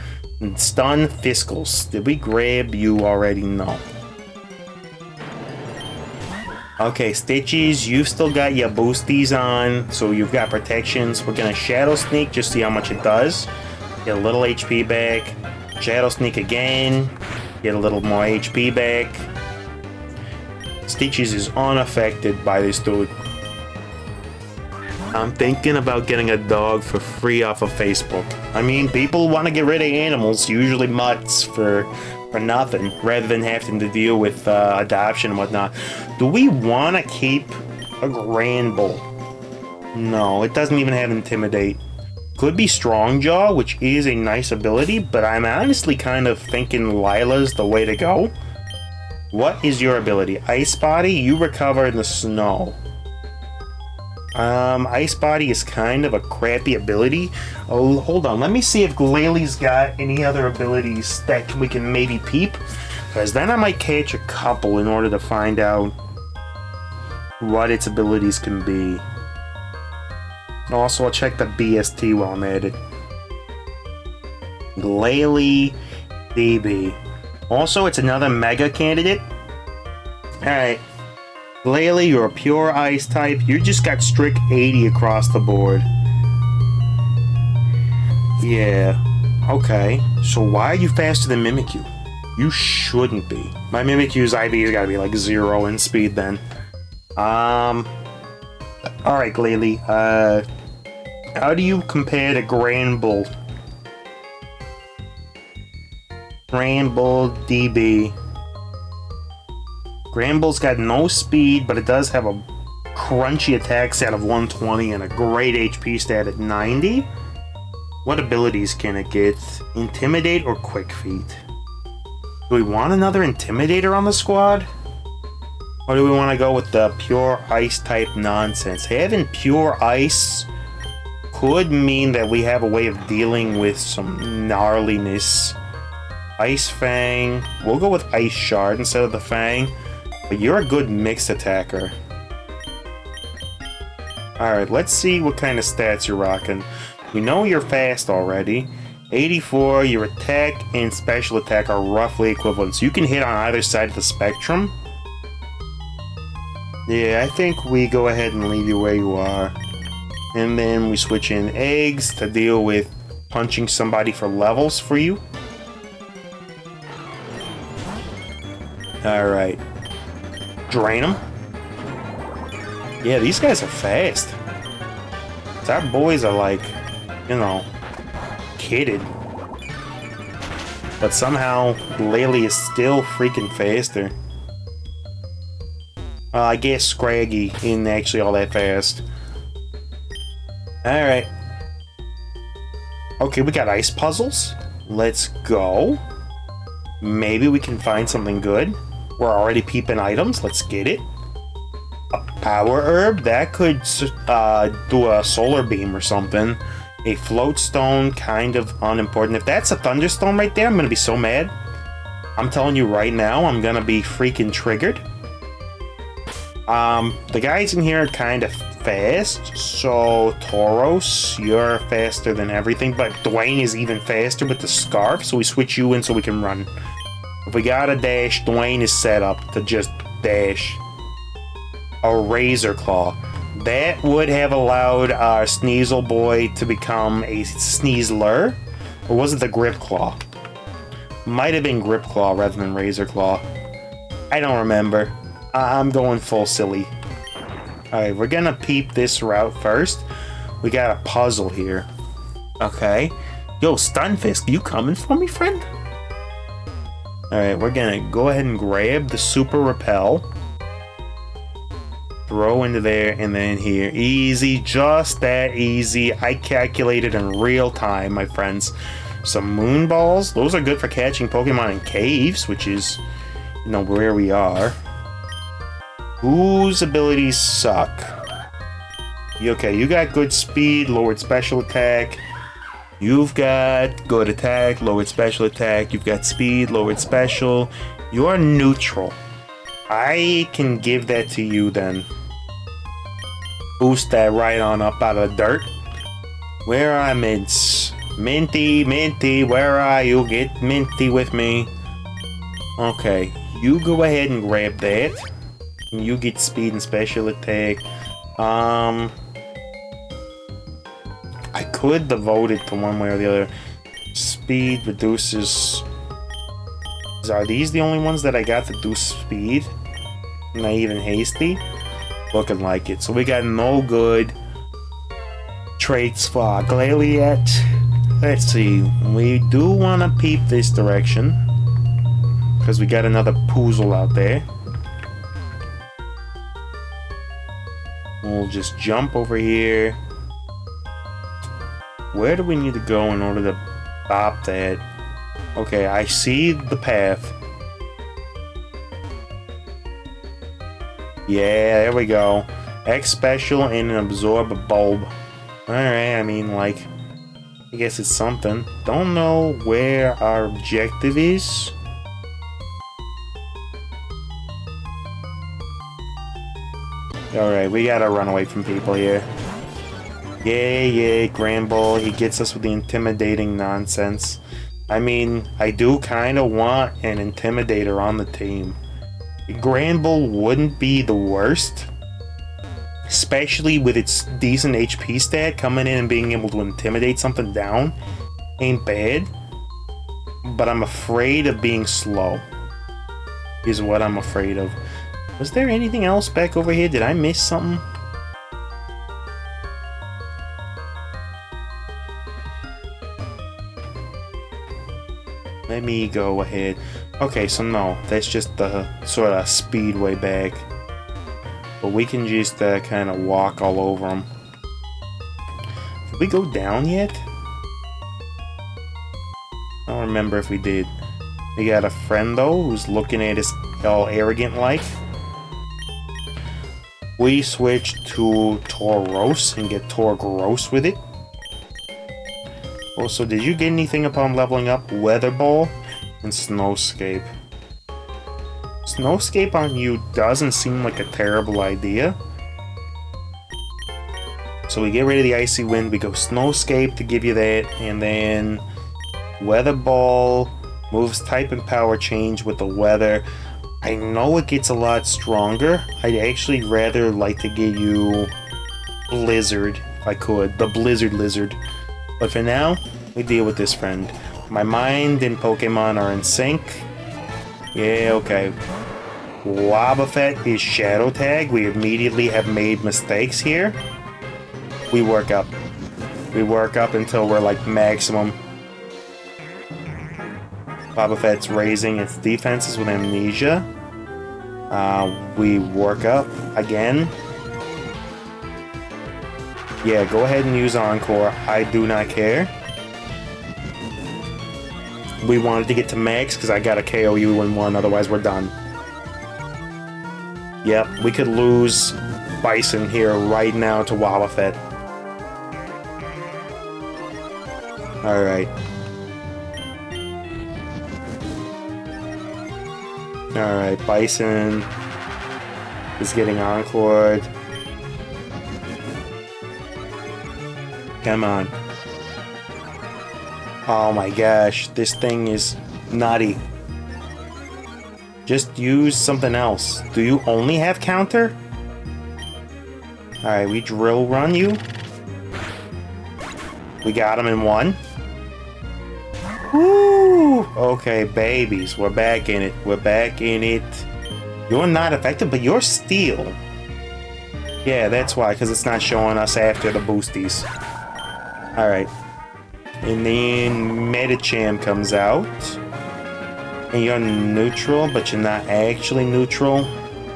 Stun Fiskals. Did we grab you already? No. Okay, Stitchies, you've still got your boosties on, so you've got protections. We're gonna Shadow Sneak, just see how much it does. Get a little HP back. Shadow Sneak again. Get a little more HP back. Stitchies is unaffected by this dude. I'm thinking about getting a dog for free off of Facebook. I mean, people want to get rid of animals, usually mutts, for nothing, rather than having to deal with adoption and whatnot. Do we want to keep a Granbull? No, it doesn't even have Intimidate. Could be Strong Jaw, which is a nice ability, but I'm honestly kind of thinking Lila's the way to go. What is your ability? Ice Body, you recover in the snow. Ice Body is kind of a crappy ability. Oh, hold on. Let me see if Glalie's got any other abilities that we can maybe peep. Because then I might catch a couple in order to find out what its abilities can be. Also, I'll check the BST while I'm at it. Glalie DB. Also, it's another Mega candidate. Alright. Glalie, you're a pure ice type. You just got strict 80 across the board. Yeah. Okay. So why are you faster than Mimikyu? You shouldn't be. My Mimikyu's IV has got to be like 0 in speed then. Alright, Glalie. How do you compare to Granbull? Granbull DB. Granbull's got no speed, but it does have a crunchy attack stat of 120 and a great HP stat at 90. What abilities can it get? Intimidate or Quick Feet? Do we want another Intimidator on the squad? Or do we want to go with the pure ice type nonsense? Having pure ice could mean that we have a way of dealing with some gnarliness. Ice Fang. We'll go with Ice Shard instead of the Fang. But you're a good mixed attacker. Alright, let's see what kind of stats you're rocking. We know you're fast already. 84, your attack and special attack are roughly equivalent. So you can hit on either side of the spectrum. Yeah, I think we go ahead and leave you where you are. And then we switch in eggs to deal with punching somebody for levels for you. Alright. Drain them. Yeah, these guys are fast. Our boys are like, you know, kidded. But somehow, Lily is still freaking faster. I guess Scraggy isn't actually all that fast. Alright. Okay, we got ice puzzles. Let's go. Maybe we can find something good. We're already peeping items. Let's get it. A power herb? That could do a solar beam or something. A float stone, kind of unimportant. If that's a thunderstone right there, I'm gonna be so mad. I'm telling you right now, I'm gonna be freaking triggered. The guys in here are kind of fast, so Tauros, you're faster than everything, but Dwayne is even faster with the scarf, so we switch you in so we can run. If we gotta dash, Dwayne is set up to just dash. A Razor Claw. That would have allowed our Sneasel boy to become a Sneasler, or was it the Grip Claw? Might have been Grip Claw rather than Razor Claw. I don't remember. I'm going full silly. Alright, we're gonna peep this route first. We got a puzzle here. Okay. Yo, Stunfisk, you coming for me, friend? Alright, we're gonna go ahead and grab the Super Repel. Throw into there and then here. Easy, just that easy. I calculated in real time, my friends. Some Moon Balls. Those are good for catching Pokemon in caves, which is, you know, where we are. Whose abilities suck? Okay, you got good speed, lowered special attack. You've got good attack, lowered special attack. You've got speed, lowered special. You're neutral. I can give that to you then. Boost that right on up out of the dirt. Where are Mints? Minty, Minty, where are you? Get Minty with me. Okay, you go ahead and grab that. You get speed and special attack. I could devote it to one way or the other. Speed reduces. Are these the only ones that I got to do speed? Naive and hasty? Looking like it. So we got no good traits for Glalie. Let's see. We do want to peep this direction. Because we got another Poozle out there. We'll just jump over here. Where do we need to go in order to bop that? Okay, I see the path. Yeah, there we go. X special and absorb a bulb. Alright, I mean, like, I guess it's something. Don't know where our objective is. Alright, we gotta run away from people here. Yay, Granbull. He gets us with the intimidating nonsense. I mean, I do kind of want an Intimidator on the team. Granbull wouldn't be the worst. Especially with its decent HP stat, coming in and being able to intimidate something down ain't bad. But I'm afraid of being slow. Is what I'm afraid of. Was there anything else back over here? Did I miss something? Let me go ahead. Okay, so no, that's just the sort of speedway back. But we can just kind of walk all over them. Did we go down yet? I don't remember if we did. We got a friend though who's looking at us all arrogant like. We switch to Tauros and get Torgross with it. Also, did you get anything upon leveling up? Weather Ball and Snowscape. Snowscape on you doesn't seem like a terrible idea. So we get rid of the Icy Wind, we go Snowscape to give you that, and then Weather Ball moves type and power change with the weather. I know it gets a lot stronger. I'd actually rather like to get you Blizzard, if I could. The Blizzard Lizard. But for now, we deal with this friend. My mind and Pokemon are in sync. Yeah, okay. Wobbuffet is Shadow Tag. We immediately have made mistakes here. We work up. We work up until we're like maximum. Wobbuffet's raising its defenses with Amnesia. We work up again. Yeah, go ahead and use Encore. I do not care. We wanted to get to max because I gotta KO you in one, otherwise we're done. Yep, we could lose Bison here right now to Wobbuffet. Alright. Alright, Bison is getting encored. Come on. Oh my gosh, this thing is nutty. Just use something else. Do you only have counter? Alright, we drill run you. We got him in one. Woo! Okay, babies, we're back in it. We're back in it. You're not effective, but you're steel. Yeah, that's why, because it's not showing us after the boosties. Alright. And then Medicham comes out. And you're neutral, but you're not actually neutral.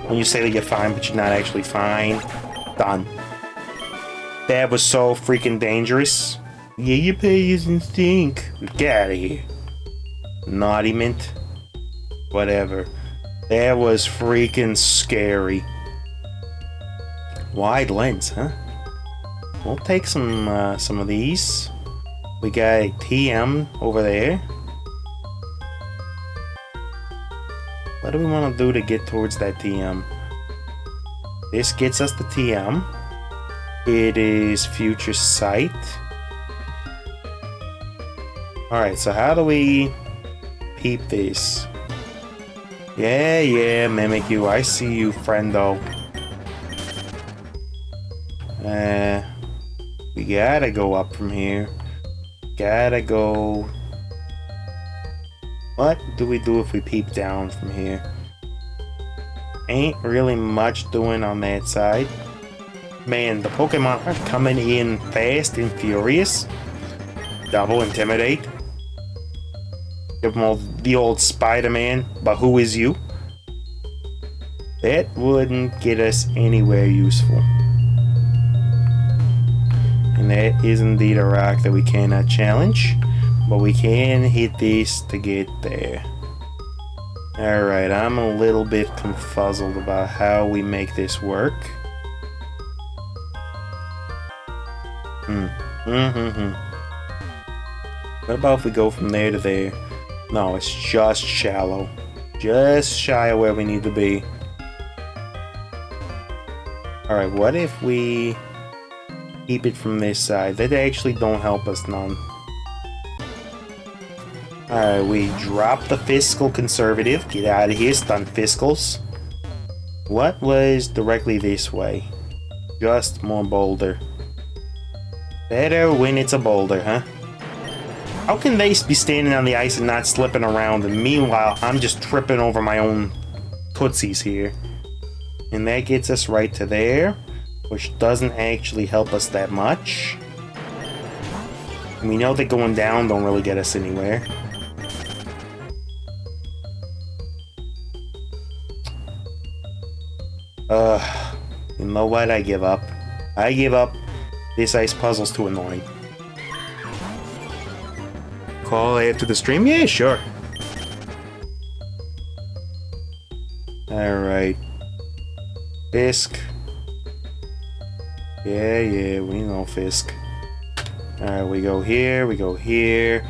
When you say that you're fine, but you're not actually fine. Done. That was so freaking dangerous. Yeah, your pay isn't stink. Get out of here. Naughty mint. Whatever. That was freaking scary. Wide lens, huh? We'll take some of these. We got a TM over there. What do we want to do to get towards that TM? This gets us the TM. It is Future Sight. Alright, so how do we peep this? Yeah, Mimikyu, I see you, friendo. We gotta go up from here. Gotta go... What do we do if we peep down from here? Ain't really much doing on that side. Man, the Pokemon are coming in fast and furious. Double Intimidate. Give them all the old Spider-Man, but who is you? That wouldn't get us anywhere useful. And that is indeed a rock that we cannot challenge. But we can hit this to get there. Alright, I'm a little bit confuzzled about how we make this work. What about if we go from there to there? No, it's just shallow. Just shy of where we need to be. Alright, what if we keep it from this side? That actually don't help us none. Alright, we drop the fiscal conservative. Get out of here, stunt fiscals. What was directly this way? Just more boulder. Better when it's a boulder, huh? How can they be standing on the ice and not slipping around, and meanwhile I'm just tripping over my own tootsies here? And that gets us right to there, which doesn't actually help us that much. We know that going down don't really get us anywhere. You know what? I give up. I give up. This ice puzzle's too annoying. Call after the stream? Yeah, sure. Alright. Fisk. Yeah, we know Fisk. Alright, we go here, we go here,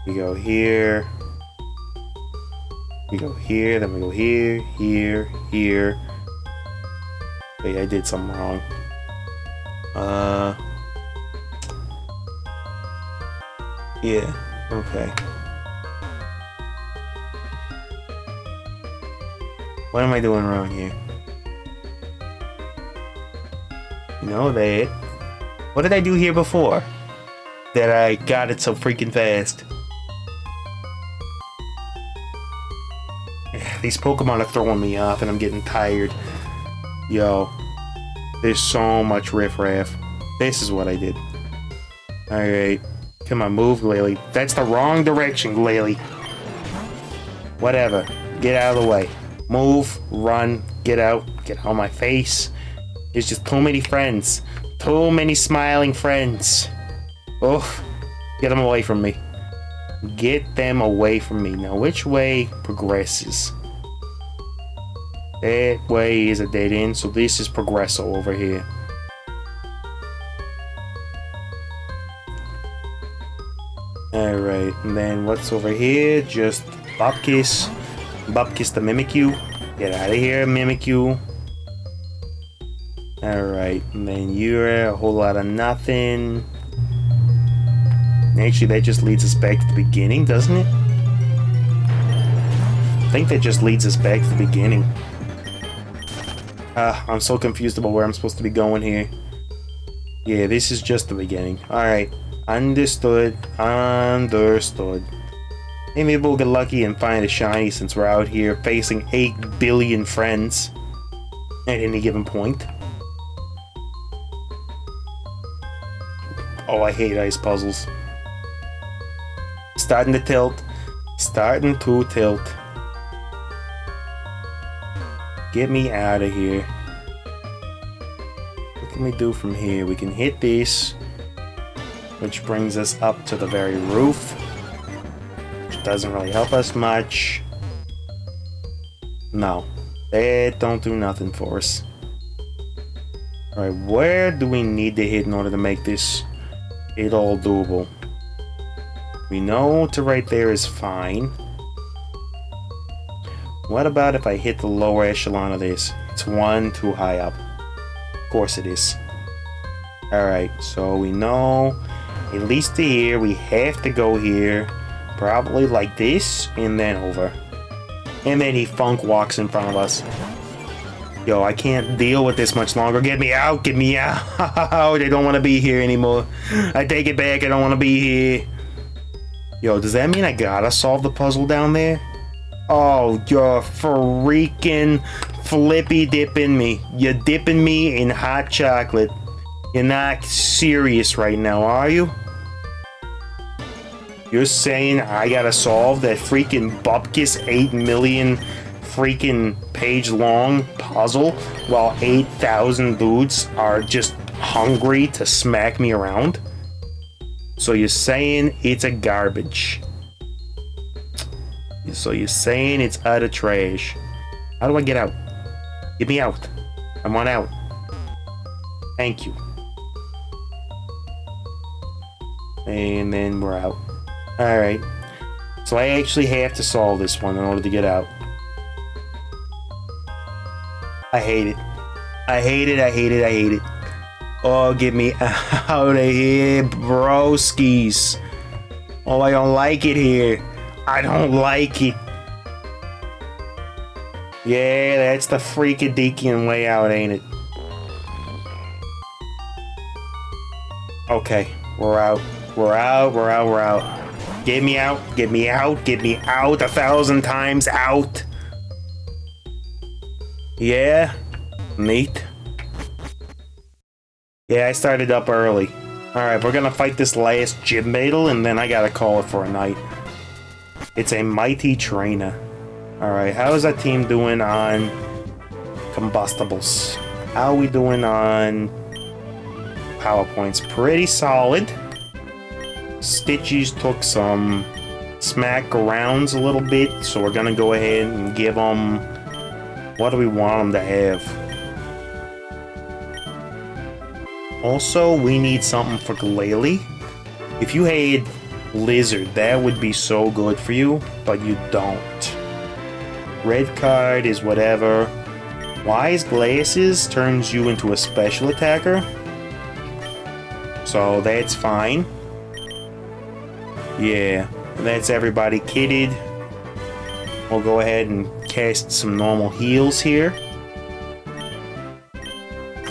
we go here. We go here, then we go here, here. Wait, I did something wrong. Yeah, okay. What am I doing wrong here? You know that. What did I do here before? That I got it so freaking fast. These Pokemon are throwing me off and I'm getting tired. Yo. There's so much riffraff. This is what I did. Alright. Come on, move, Glalie. That's the wrong direction, Glalie. Whatever. Get out of the way. Move, run, get out of my face. There's just too many friends. Too many smiling friends. Oh, get them away from me. Get them away from me. Now, which way progresses? That way is a dead end, so this is Progresso over here. Alright, and then what's over here? Just Bupkis. Bupkis the Mimikyu. Get out of here, Mimikyu. Alright, and then you're a whole lot of nothing. Actually, that just leads us back to the beginning, doesn't it? I think that just leads us back to the beginning. I'm so confused about where I'm supposed to be going here. Yeah, this is just the beginning. Alright. Understood. Understood. Hey, maybe we'll get lucky and find a shiny since we're out here facing 8 billion friends at any given point. Oh, I hate ice puzzles. Starting to tilt. Starting to tilt. Get me out of here. What can we do from here? We can hit this, which brings us up to the very roof, which doesn't really help us much. No, that don't do nothing for us. Alright, where do we need to hit in order to make this it all doable? We know to right there is fine. What about if I hit the lower echelon of this? It's one too high up. Of course it is. Alright, so we know at least to here, we have to go here. Probably like this, and then over. And then he funk walks in front of us. Yo, I can't deal with this much longer. Get me out, get me out. I don't want to be here anymore. I take it back, I don't want to be here. Yo, does that mean I gotta solve the puzzle down there? Oh, you're freaking flippy dipping me. You're dipping me in hot chocolate. You're not serious right now, are you? You're saying I gotta solve that freaking Bupkis 8 million freaking page long puzzle while 8,000 dudes are just hungry to smack me around? So you're saying it's a garbage. So you're saying it's utter trash. How do I get out? Get me out. I want out. Thank you. And then we're out. Alright. So I actually have to solve this one in order to get out. I hate it. I hate it, I hate it, I hate it. Oh, get me out of here, broskies. Oh, I don't like it here. I don't like it. Yeah, that's the freakadeakian way out, ain't it? Okay, we're out. We're out, we're out, we're out. Get me out, get me out, get me out 1,000 times out. Yeah, neat. Yeah, I started up early. Alright, we're gonna fight this last gym battle and then I gotta call it for a night. It's a mighty trainer. Alright, how is that team doing on combustibles? How are we doing on power points? Pretty solid. Stitchies took some smack arounds a little bit, so we're gonna go ahead and give them... What do we want them to have? Also, we need something for Glalie. If you had Lizard, that would be so good for you, but you don't. Red card is whatever. Wise Glasses turns you into a special attacker, so that's fine. Yeah, that's everybody kitted. We'll go ahead and cast some normal heals here.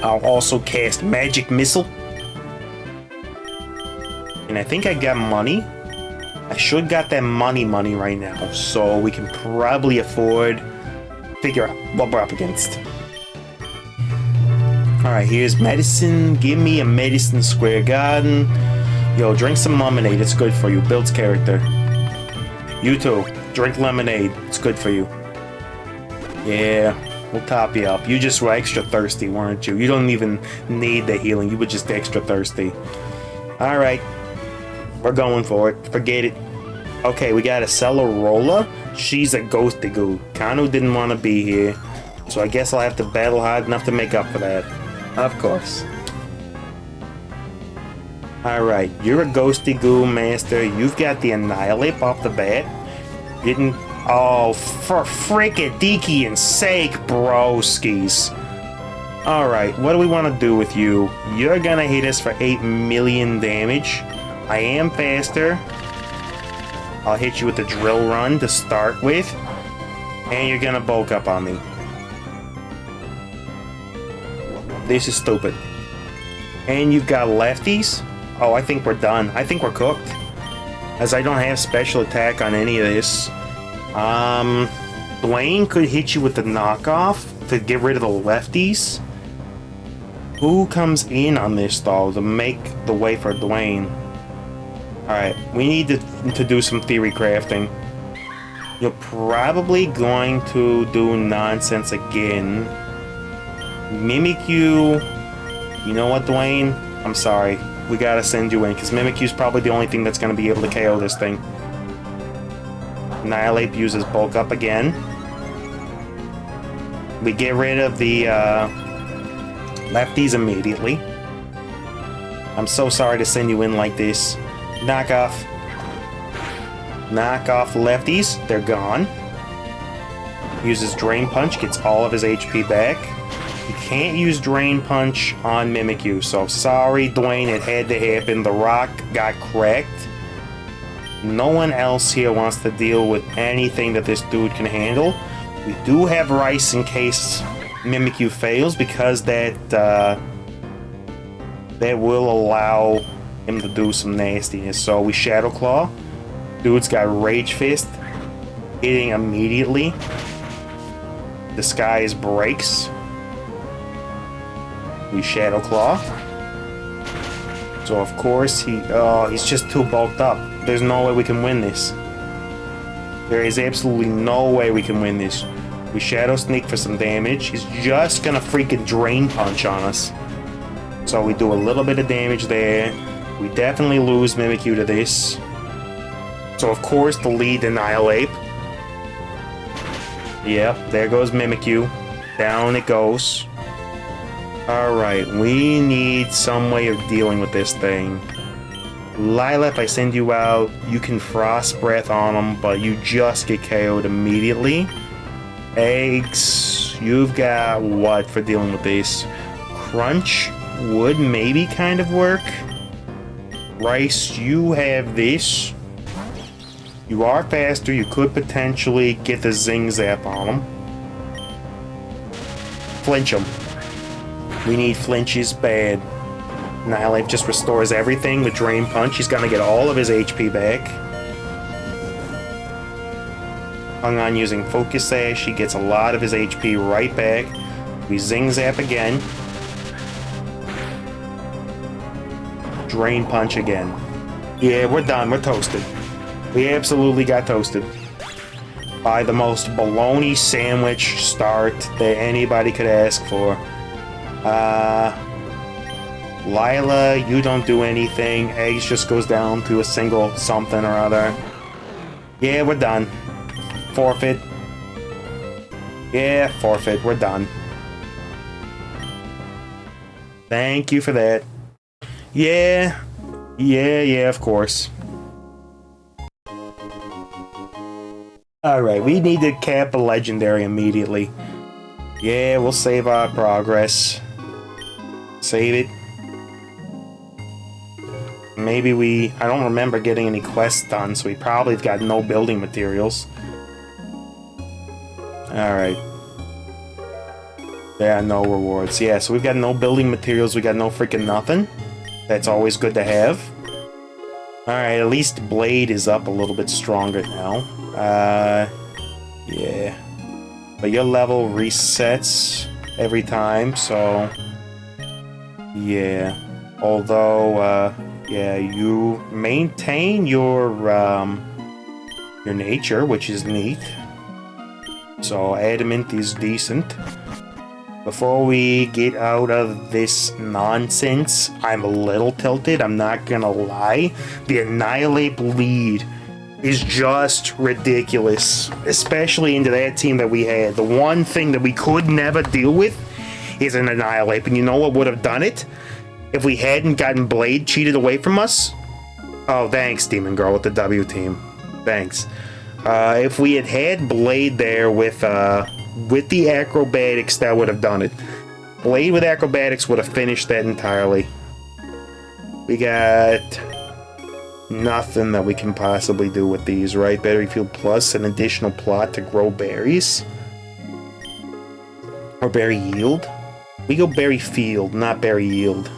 I'll also cast Magic Missile. And I think I got money. I should got that money right now, so we can probably afford figure out what we're up against. Alright, here's medicine. Give me a Medicine Square Garden. Yo, drink some lemonade, it's good for you. Builds character. You too. Drink lemonade, it's good for you. Yeah, we'll top you up. You just were extra thirsty, weren't you? You don't even need the healing, you were just extra thirsty. Alright. We're going for it. Forget it. Okay, we got a Cellarola. She's a ghosty goo. Kanu didn't want to be here, so I guess I'll have to battle hard enough to make up for that. Of course. Alright, you're a ghosty goo master. You've got the Annihilate off the bat. Didn't... Oh, for frickin' and sake, broskies. Alright, what do we want to do with you? You're gonna hit us for 8 million damage. I am faster. I'll hit you with the drill run to start with. And you're gonna bulk up on me. This is stupid. And you've got lefties? Oh, I think we're done. I think we're cooked. As I don't have special attack on any of this. Dwayne could hit you with the knockoff to get rid of the lefties. Who comes in on this though to make the way for Dwayne? Alright, we need to do some theory crafting. You're probably going to do nonsense again. Mimikyu. You know what, Dwayne? I'm sorry. We gotta send you in, because Mimikyu's probably the only thing that's gonna be able to KO this thing. Annihilate uses bulk up again. We get rid of the lefties immediately. I'm so sorry to send you in like this. Knock off. Knock off lefties. They're gone. Uses Drain Punch, gets all of his HP back. You can't use Drain Punch on Mimikyu, so sorry, Dwayne, it had to happen. The rock got cracked. No one else here wants to deal with anything that this dude can handle. We do have Rice in case Mimikyu fails, because that will allow him to do some nastiness. So we Shadow Claw. Dude's got Rage Fist, hitting immediately. Disguise breaks. We Shadow Claw. So of course he's just too bulked up. There's no way we can win this. There is absolutely no way we can win this. We Shadow Sneak for some damage. He's just gonna freaking Drain Punch on us. So we do a little bit of damage there. We definitely lose Mimikyu to this. So of course the lead Annihilate. Yep, there goes Mimikyu. Down it goes. Alright, we need some way of dealing with this thing. Lila, if I send you out, you can Frost Breath on them, but you just get KO'd immediately. Eggs, you've got what for dealing with this? Crunch would maybe kind of work. Rice, you have this. You are faster, you could potentially get the Zing Zap on them. Flinch them. We need flinches bad. Annihilate just restores everything with Drain Punch. He's gonna get all of his HP back. Hung on using Focus Sash. He gets a lot of his HP right back. We Zing Zap again. Drain Punch again. Yeah, we're done. We're toasted. We absolutely got toasted. By the most baloney sandwich start that anybody could ask for. Lila, you don't do anything. Eggs just goes down to a single something or other. Yeah, we're done. Forfeit. Yeah, forfeit. We're done. Thank you for that. Yeah. Yeah, of course. Alright, we need to cap a legendary immediately. Yeah, we'll save our progress. Save it. maybe I don't remember getting any quests done, so we probably have got no building materials. Alright. Yeah, no rewards. Yeah, so we've got no building materials, we got no freaking nothing. That's always good to have. Alright, at least Blade is up a little bit stronger now. Yeah. But your level resets every time, so... Yeah. Although, yeah, you maintain your nature, which is neat. So, adamant is decent. Before we get out of this nonsense, I'm a little tilted, I'm not gonna lie. The Annihilate Bleed is just ridiculous, especially into that team that we had. The one thing that we could never deal with is an Annihilate, and you know what would have done it? If we hadn't gotten Blade cheated away from us? Oh, thanks, Demon Girl with the W team. Thanks. If we had had Blade there with the acrobatics, that would have done it. Blade with acrobatics would have finished that entirely. We got nothing that we can possibly do with these, right? Berry Field Plus, an additional plot to grow berries. Or berry yield? We go berry field, not berry yield.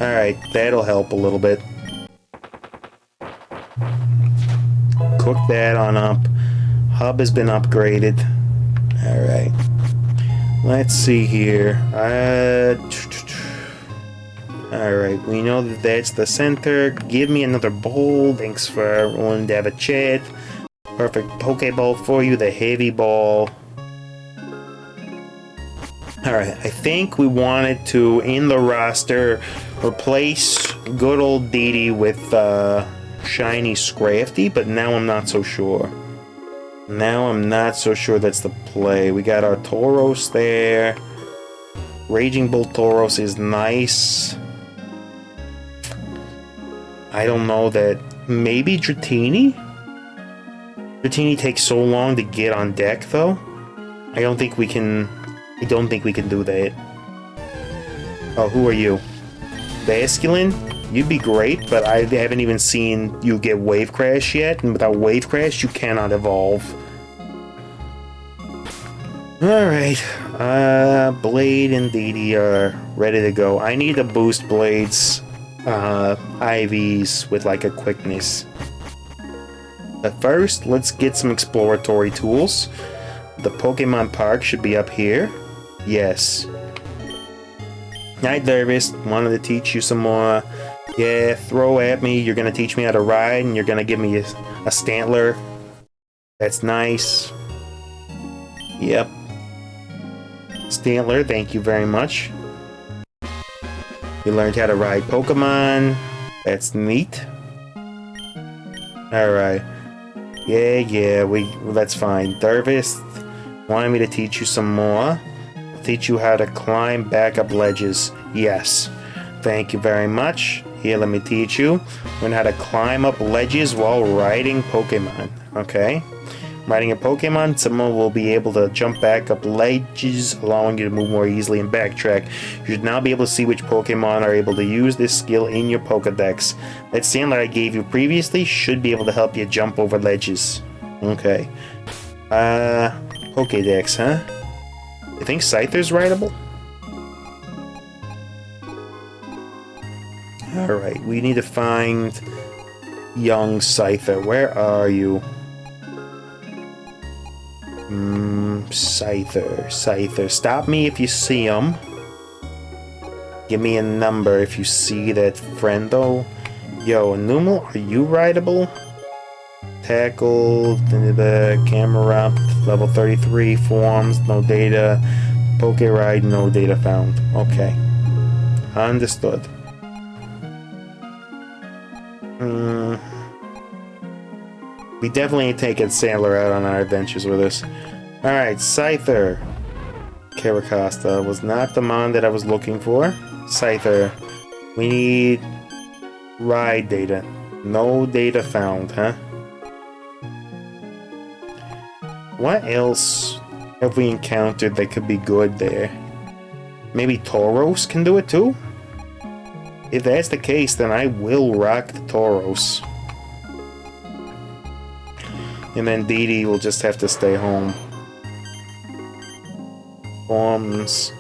Alright, that'll help a little bit. Cook that on up. Hub has been upgraded. Alright. Let's see here. Alright, we know that that's the center. Give me another bowl. Thanks for willing to have a chat. Perfect Pokeball for you, the heavy ball. Alright, I think we wanted to, in the roster, replace good old Didi with Shiny Scrafty, but now I'm not so sure. Now I'm not so sure that's the play. We got our Tauros there. Raging Bull Tauros is nice. I don't know that... Maybe Dratini? Dratini takes so long to get on deck, though. I don't think we can do that. Oh, who are you? Basculin? You'd be great, but I haven't even seen you get Wave Crash yet, and without Wave Crash, you cannot evolve. Alright, Blade and Didi are ready to go. I need to boost Blade's IVs with like a quickness. But first, let's get some exploratory tools. The Pokemon Park should be up here. Yes. Night Dervis, wanted to teach you some more. Yeah, throw at me. You're gonna teach me how to ride, and you're gonna give me a Stantler. That's nice. Yep. Stantler, thank you very much. You learned how to ride Pokemon. That's neat. Alright. Yeah, that's fine. Dervis wanted me to teach you some more. I'll teach you how to climb back up ledges. Yes. Thank you very much. Here, let me teach you. Learn how to climb up ledges while riding Pokemon. Okay. Riding a Pokemon, someone will be able to jump back up ledges, allowing you to move more easily and backtrack. You should now be able to see which Pokemon are able to use this skill in your Pokedex. That Sandler I gave you previously should be able to help you jump over ledges. Okay. Pokedex, huh? You think Scyther's rideable? Alright, we need to find young Scyther. Where are you? Scyther. Stop me if you see him. Give me a number if you see that friendo. Yo, Numal, are you rideable? Tackle, the camera up, level 33, forms, no data. Poke ride, no data found. Okay. Understood. We definitely ain't taking Sandler out on our adventures with us. Alright, Scyther. Caracosta was not the mon that I was looking for. Scyther. We need ride data. No data found, huh? What else have we encountered that could be good there? Maybe Tauros can do it too? If that's the case, then I will rock the Tauros. And then Dee Dee will just have to stay home. Forms,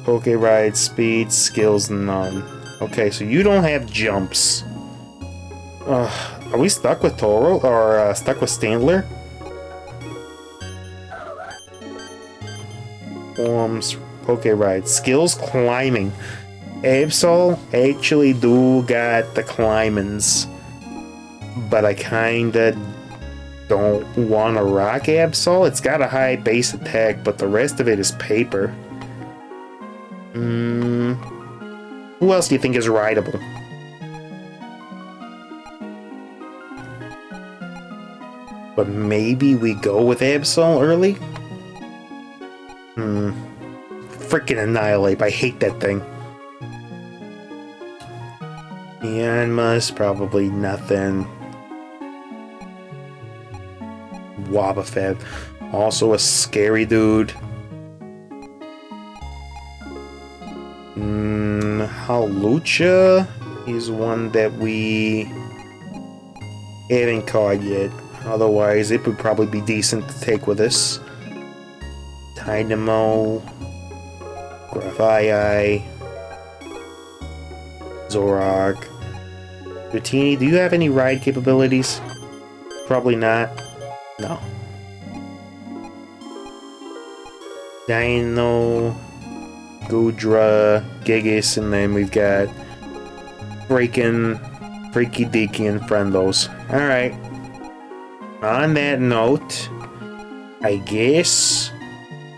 Poke Ride, speed, skills, none. Okay, so you don't have jumps. Are we stuck with Toro or stuck with Standler? Forms, Poke Ride, skills, climbing. Absol actually do got the climbings, but I kinda don't want to rock Absol. It's got a high base attack, but the rest of it is paper. Who else do you think is rideable? But maybe we go with Absol early? Freaking Annihilate. I hate that thing. Yanma's probably nothing. Wobbuffet. Also a scary dude. Hawlucha is one that we haven't caught yet. Otherwise, it would probably be decent to take with us. Dynamo. Grafai. Zorok. Dratini, do you have any ride capabilities? Probably not. No. Dino, Gudra, Gigas, and then we've got Freaky Deaky and Friendos. Alright. On that note, I guess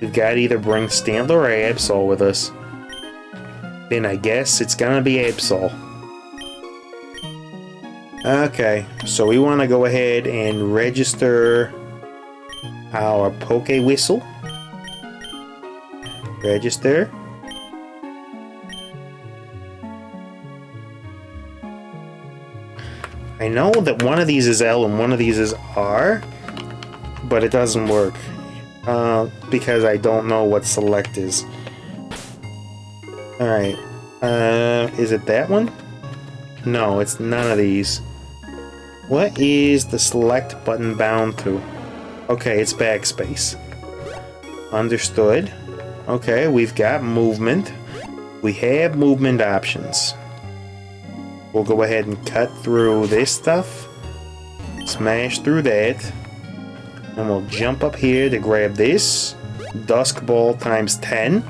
we've got to either bring Standler or Absol with us. Then I guess it's gonna be Absol. Okay, so we want to go ahead and register our Poke Whistle. Register. I know that one of these is L and one of these is R, but it doesn't work because I don't know what select is. Alright, is it that one? No, it's none of these. What is the select button bound to? Okay, it's backspace. Understood. Okay, we've got movement. We have movement options. We'll go ahead and cut through this stuff. Smash through that. And we'll jump up here to grab this. Dusk Ball times 10.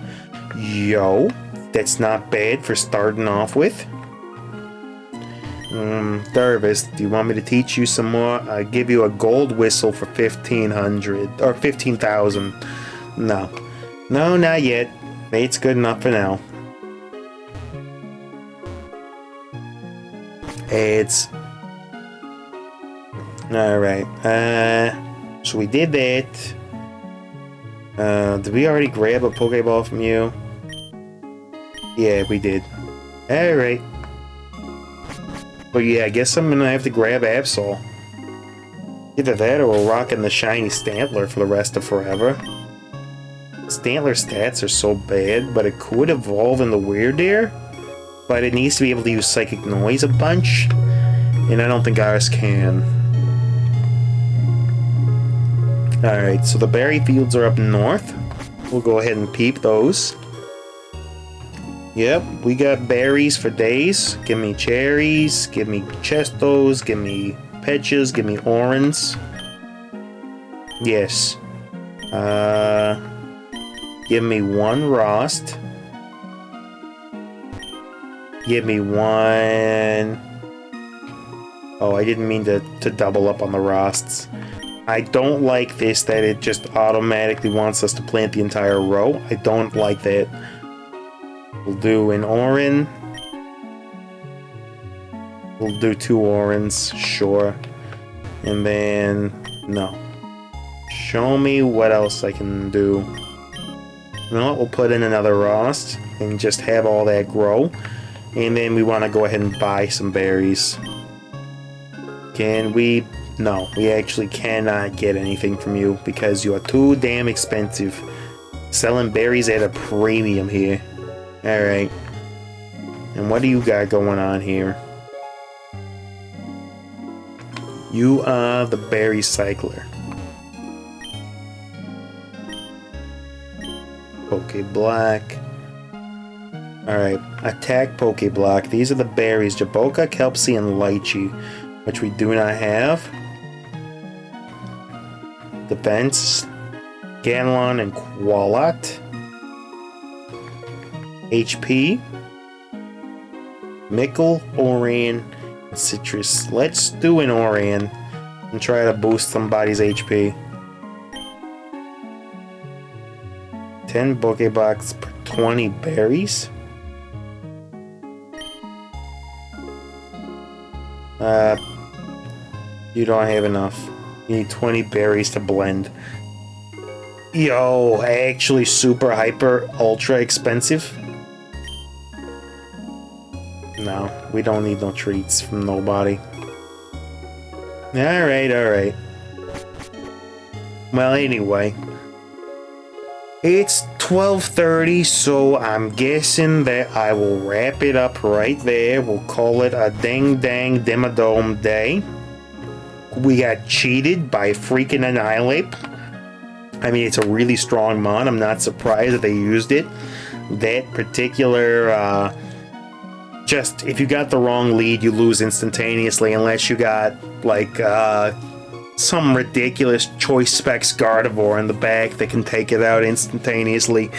Yo, that's not bad for starting off with. Darvis, do you want me to teach you some more? I'll give you a gold whistle for 1,500 or 15,000. No. No, not yet. It's good enough for now. It's alright. So we did that. Did we already grab a Pokeball from you? Yeah, we did. Alright. But yeah, I guess I'm gonna have to grab Absol. Either that or we're rocking the shiny Stantler for the rest of forever. Stantler's stats are so bad, but it could evolve into Weirdeer. But it needs to be able to use Psychic Noise a bunch. And I don't think ours can. Alright, so the berry fields are up north. We'll go ahead and peep those. Yep, we got berries for days. Give me cherries, give me chestos, give me peaches, give me oranges. Yes. Give me one Rost. Give me one... Oh, I didn't mean to double up on the Rosts. I don't like this, that it just automatically wants us to plant the entire row. I don't like that. We'll do an Oran. We'll do 2 Orans, sure. And then... no. Show me what else I can do. You know what? We'll put in another Rost and just have all that grow. And then we want to go ahead and buy some berries. Can we... no, we actually cannot get anything from you because you are too damn expensive. Selling berries at a premium here. Alright. And what do you got going on here? You are the berry cycler. Pokeblock. Alright, attack Pokeblock. These are the berries, Jaboka, Kelpsie, and Lychee, which we do not have. Defense, Ganlon and Qualot. HP, Mickle, Oran, and Citrus. Let's do an Oran and try to boost somebody's HP. 10 Pokeblocks per 20 berries. You don't have enough. You need 20 berries to blend. Yo, actually super hyper ultra expensive. No, we don't need no treats from nobody. Alright, alright. Well, anyway. It's 12:30, so I'm guessing that I will wrap it up right there. We'll call it a ding dang dimmadome day. We got cheated by freaking Annihilate. I mean, it's a really strong mon. I'm not surprised that they used it. That particular, just if you got the wrong lead, you lose instantaneously unless you got like some ridiculous choice specs Gardevoir in the back that can take it out instantaneously.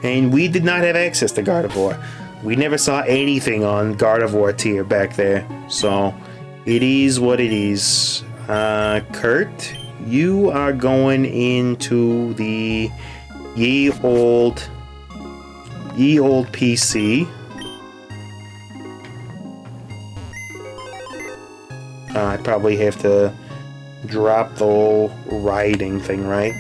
And we did not have access to Gardevoir. We never saw anything on Gardevoir tier back there. So it is what it is. Kurt, you are going into the ye old PC. I probably have to drop the whole riding thing, right?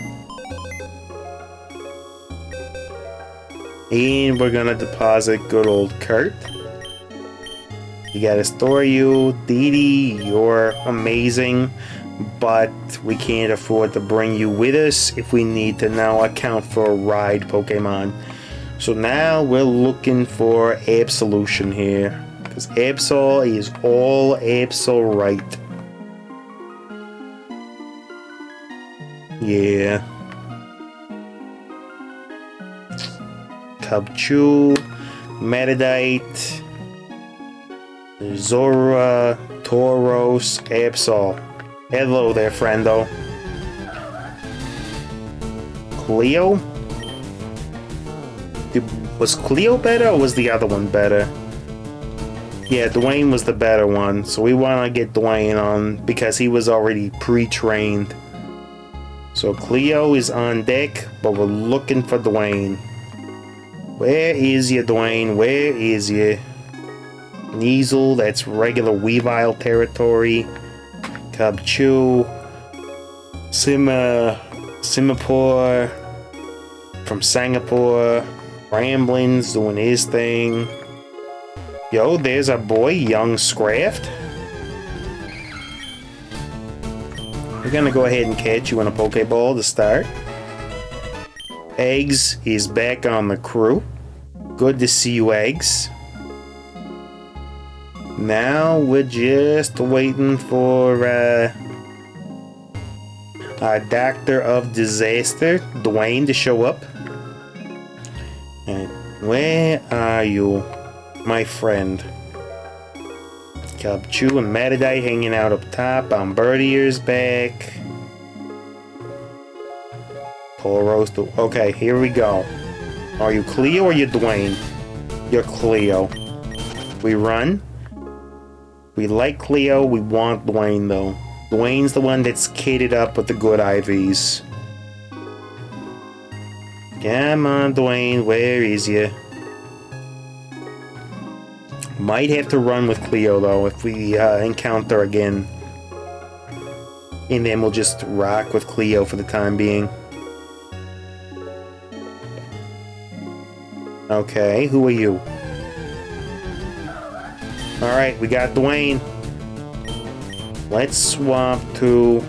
And we're gonna deposit good old Kurt. You gotta store you. Dee Dee, you're amazing, but we can't afford to bring you with us if we need to now account for ride Pokemon. So now we're looking for Absolution here, because Absol is all Absol right. Yeah. Cubchoo, Metadite, Zora, Tauros, Absol. Hello there, friendo. Cleo? Was Cleo better or was the other one better? Yeah, Dwayne was the better one, so we want to get Dwayne on because he was already pre-trained. So Cleo is on deck, but we're looking for Dwayne. Where is you, Dwayne? Where is you? Neasel, that's regular Weavile territory. Cubchoo. Simapore from Singapore. Ramblins doing his thing. Yo, there's our boy, Young Scraft. We're gonna go ahead and catch you in a Pokeball to start. Eggs is back on the crew. Good to see you, Eggs. Now we're just waiting for our Doctor of Disaster, Dwayne, to show up. And where are you, my friend? Cubchoo and Metadite hanging out up top. Birdiers back. Tauros. Okay, here we go. Are you Cleo or you Dwayne? You're Cleo. We run. We like Cleo. We want Dwayne though. Dwayne's the one that's kitted up with the good IVs. Come on, Dwayne. Where is you? Might have to run with Cleo though if we encounter again. And then we'll just rock with Cleo for the time being. Okay, who are you? Alright, we got Dwayne. Let's swap to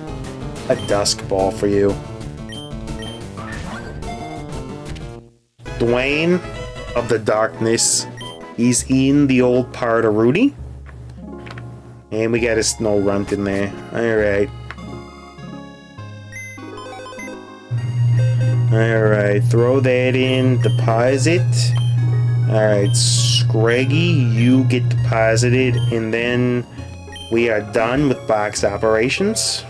a Dusk Ball for you. Dwayne of the Darkness. He's in the old part of Rudy. And we got a snow runt in there. Alright. Alright, throw that in. Deposit. Alright, Scraggy, you get deposited. And then we are done with box operations.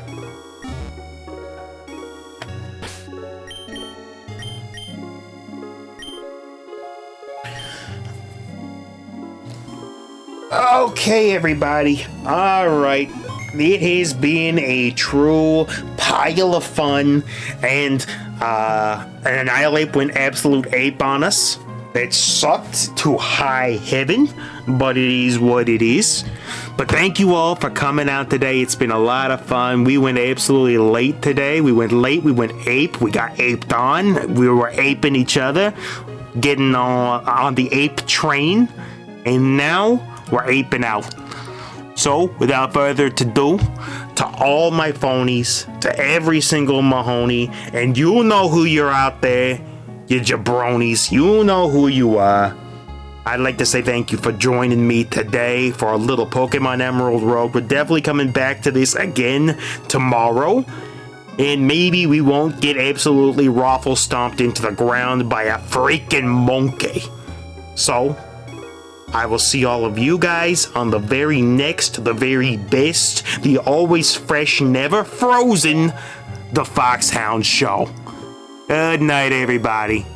Okay, everybody. Alright. It has been a true pile of fun, and Annihilate went absolute ape on us. That sucked to high heaven, but it is what it is. But thank you all for coming out today. It's been a lot of fun. We went absolutely late today. We went late. We went ape. We got aped on. We were aping each other, getting on the ape train, and now we're aping out. So, without further ado, to all my phonies, to every single Mahoney, and you know who you're out there, you jabronis, you know who you are. I'd like to say thank you for joining me today for a little Pokemon Emerald Road. We're definitely coming back to this again tomorrow. And maybe we won't get absolutely raffle stomped into the ground by a freaking monkey. So, I will see all of you guys on the very next, the very best, the always fresh, never frozen, The Foxhound Show. Good night, everybody.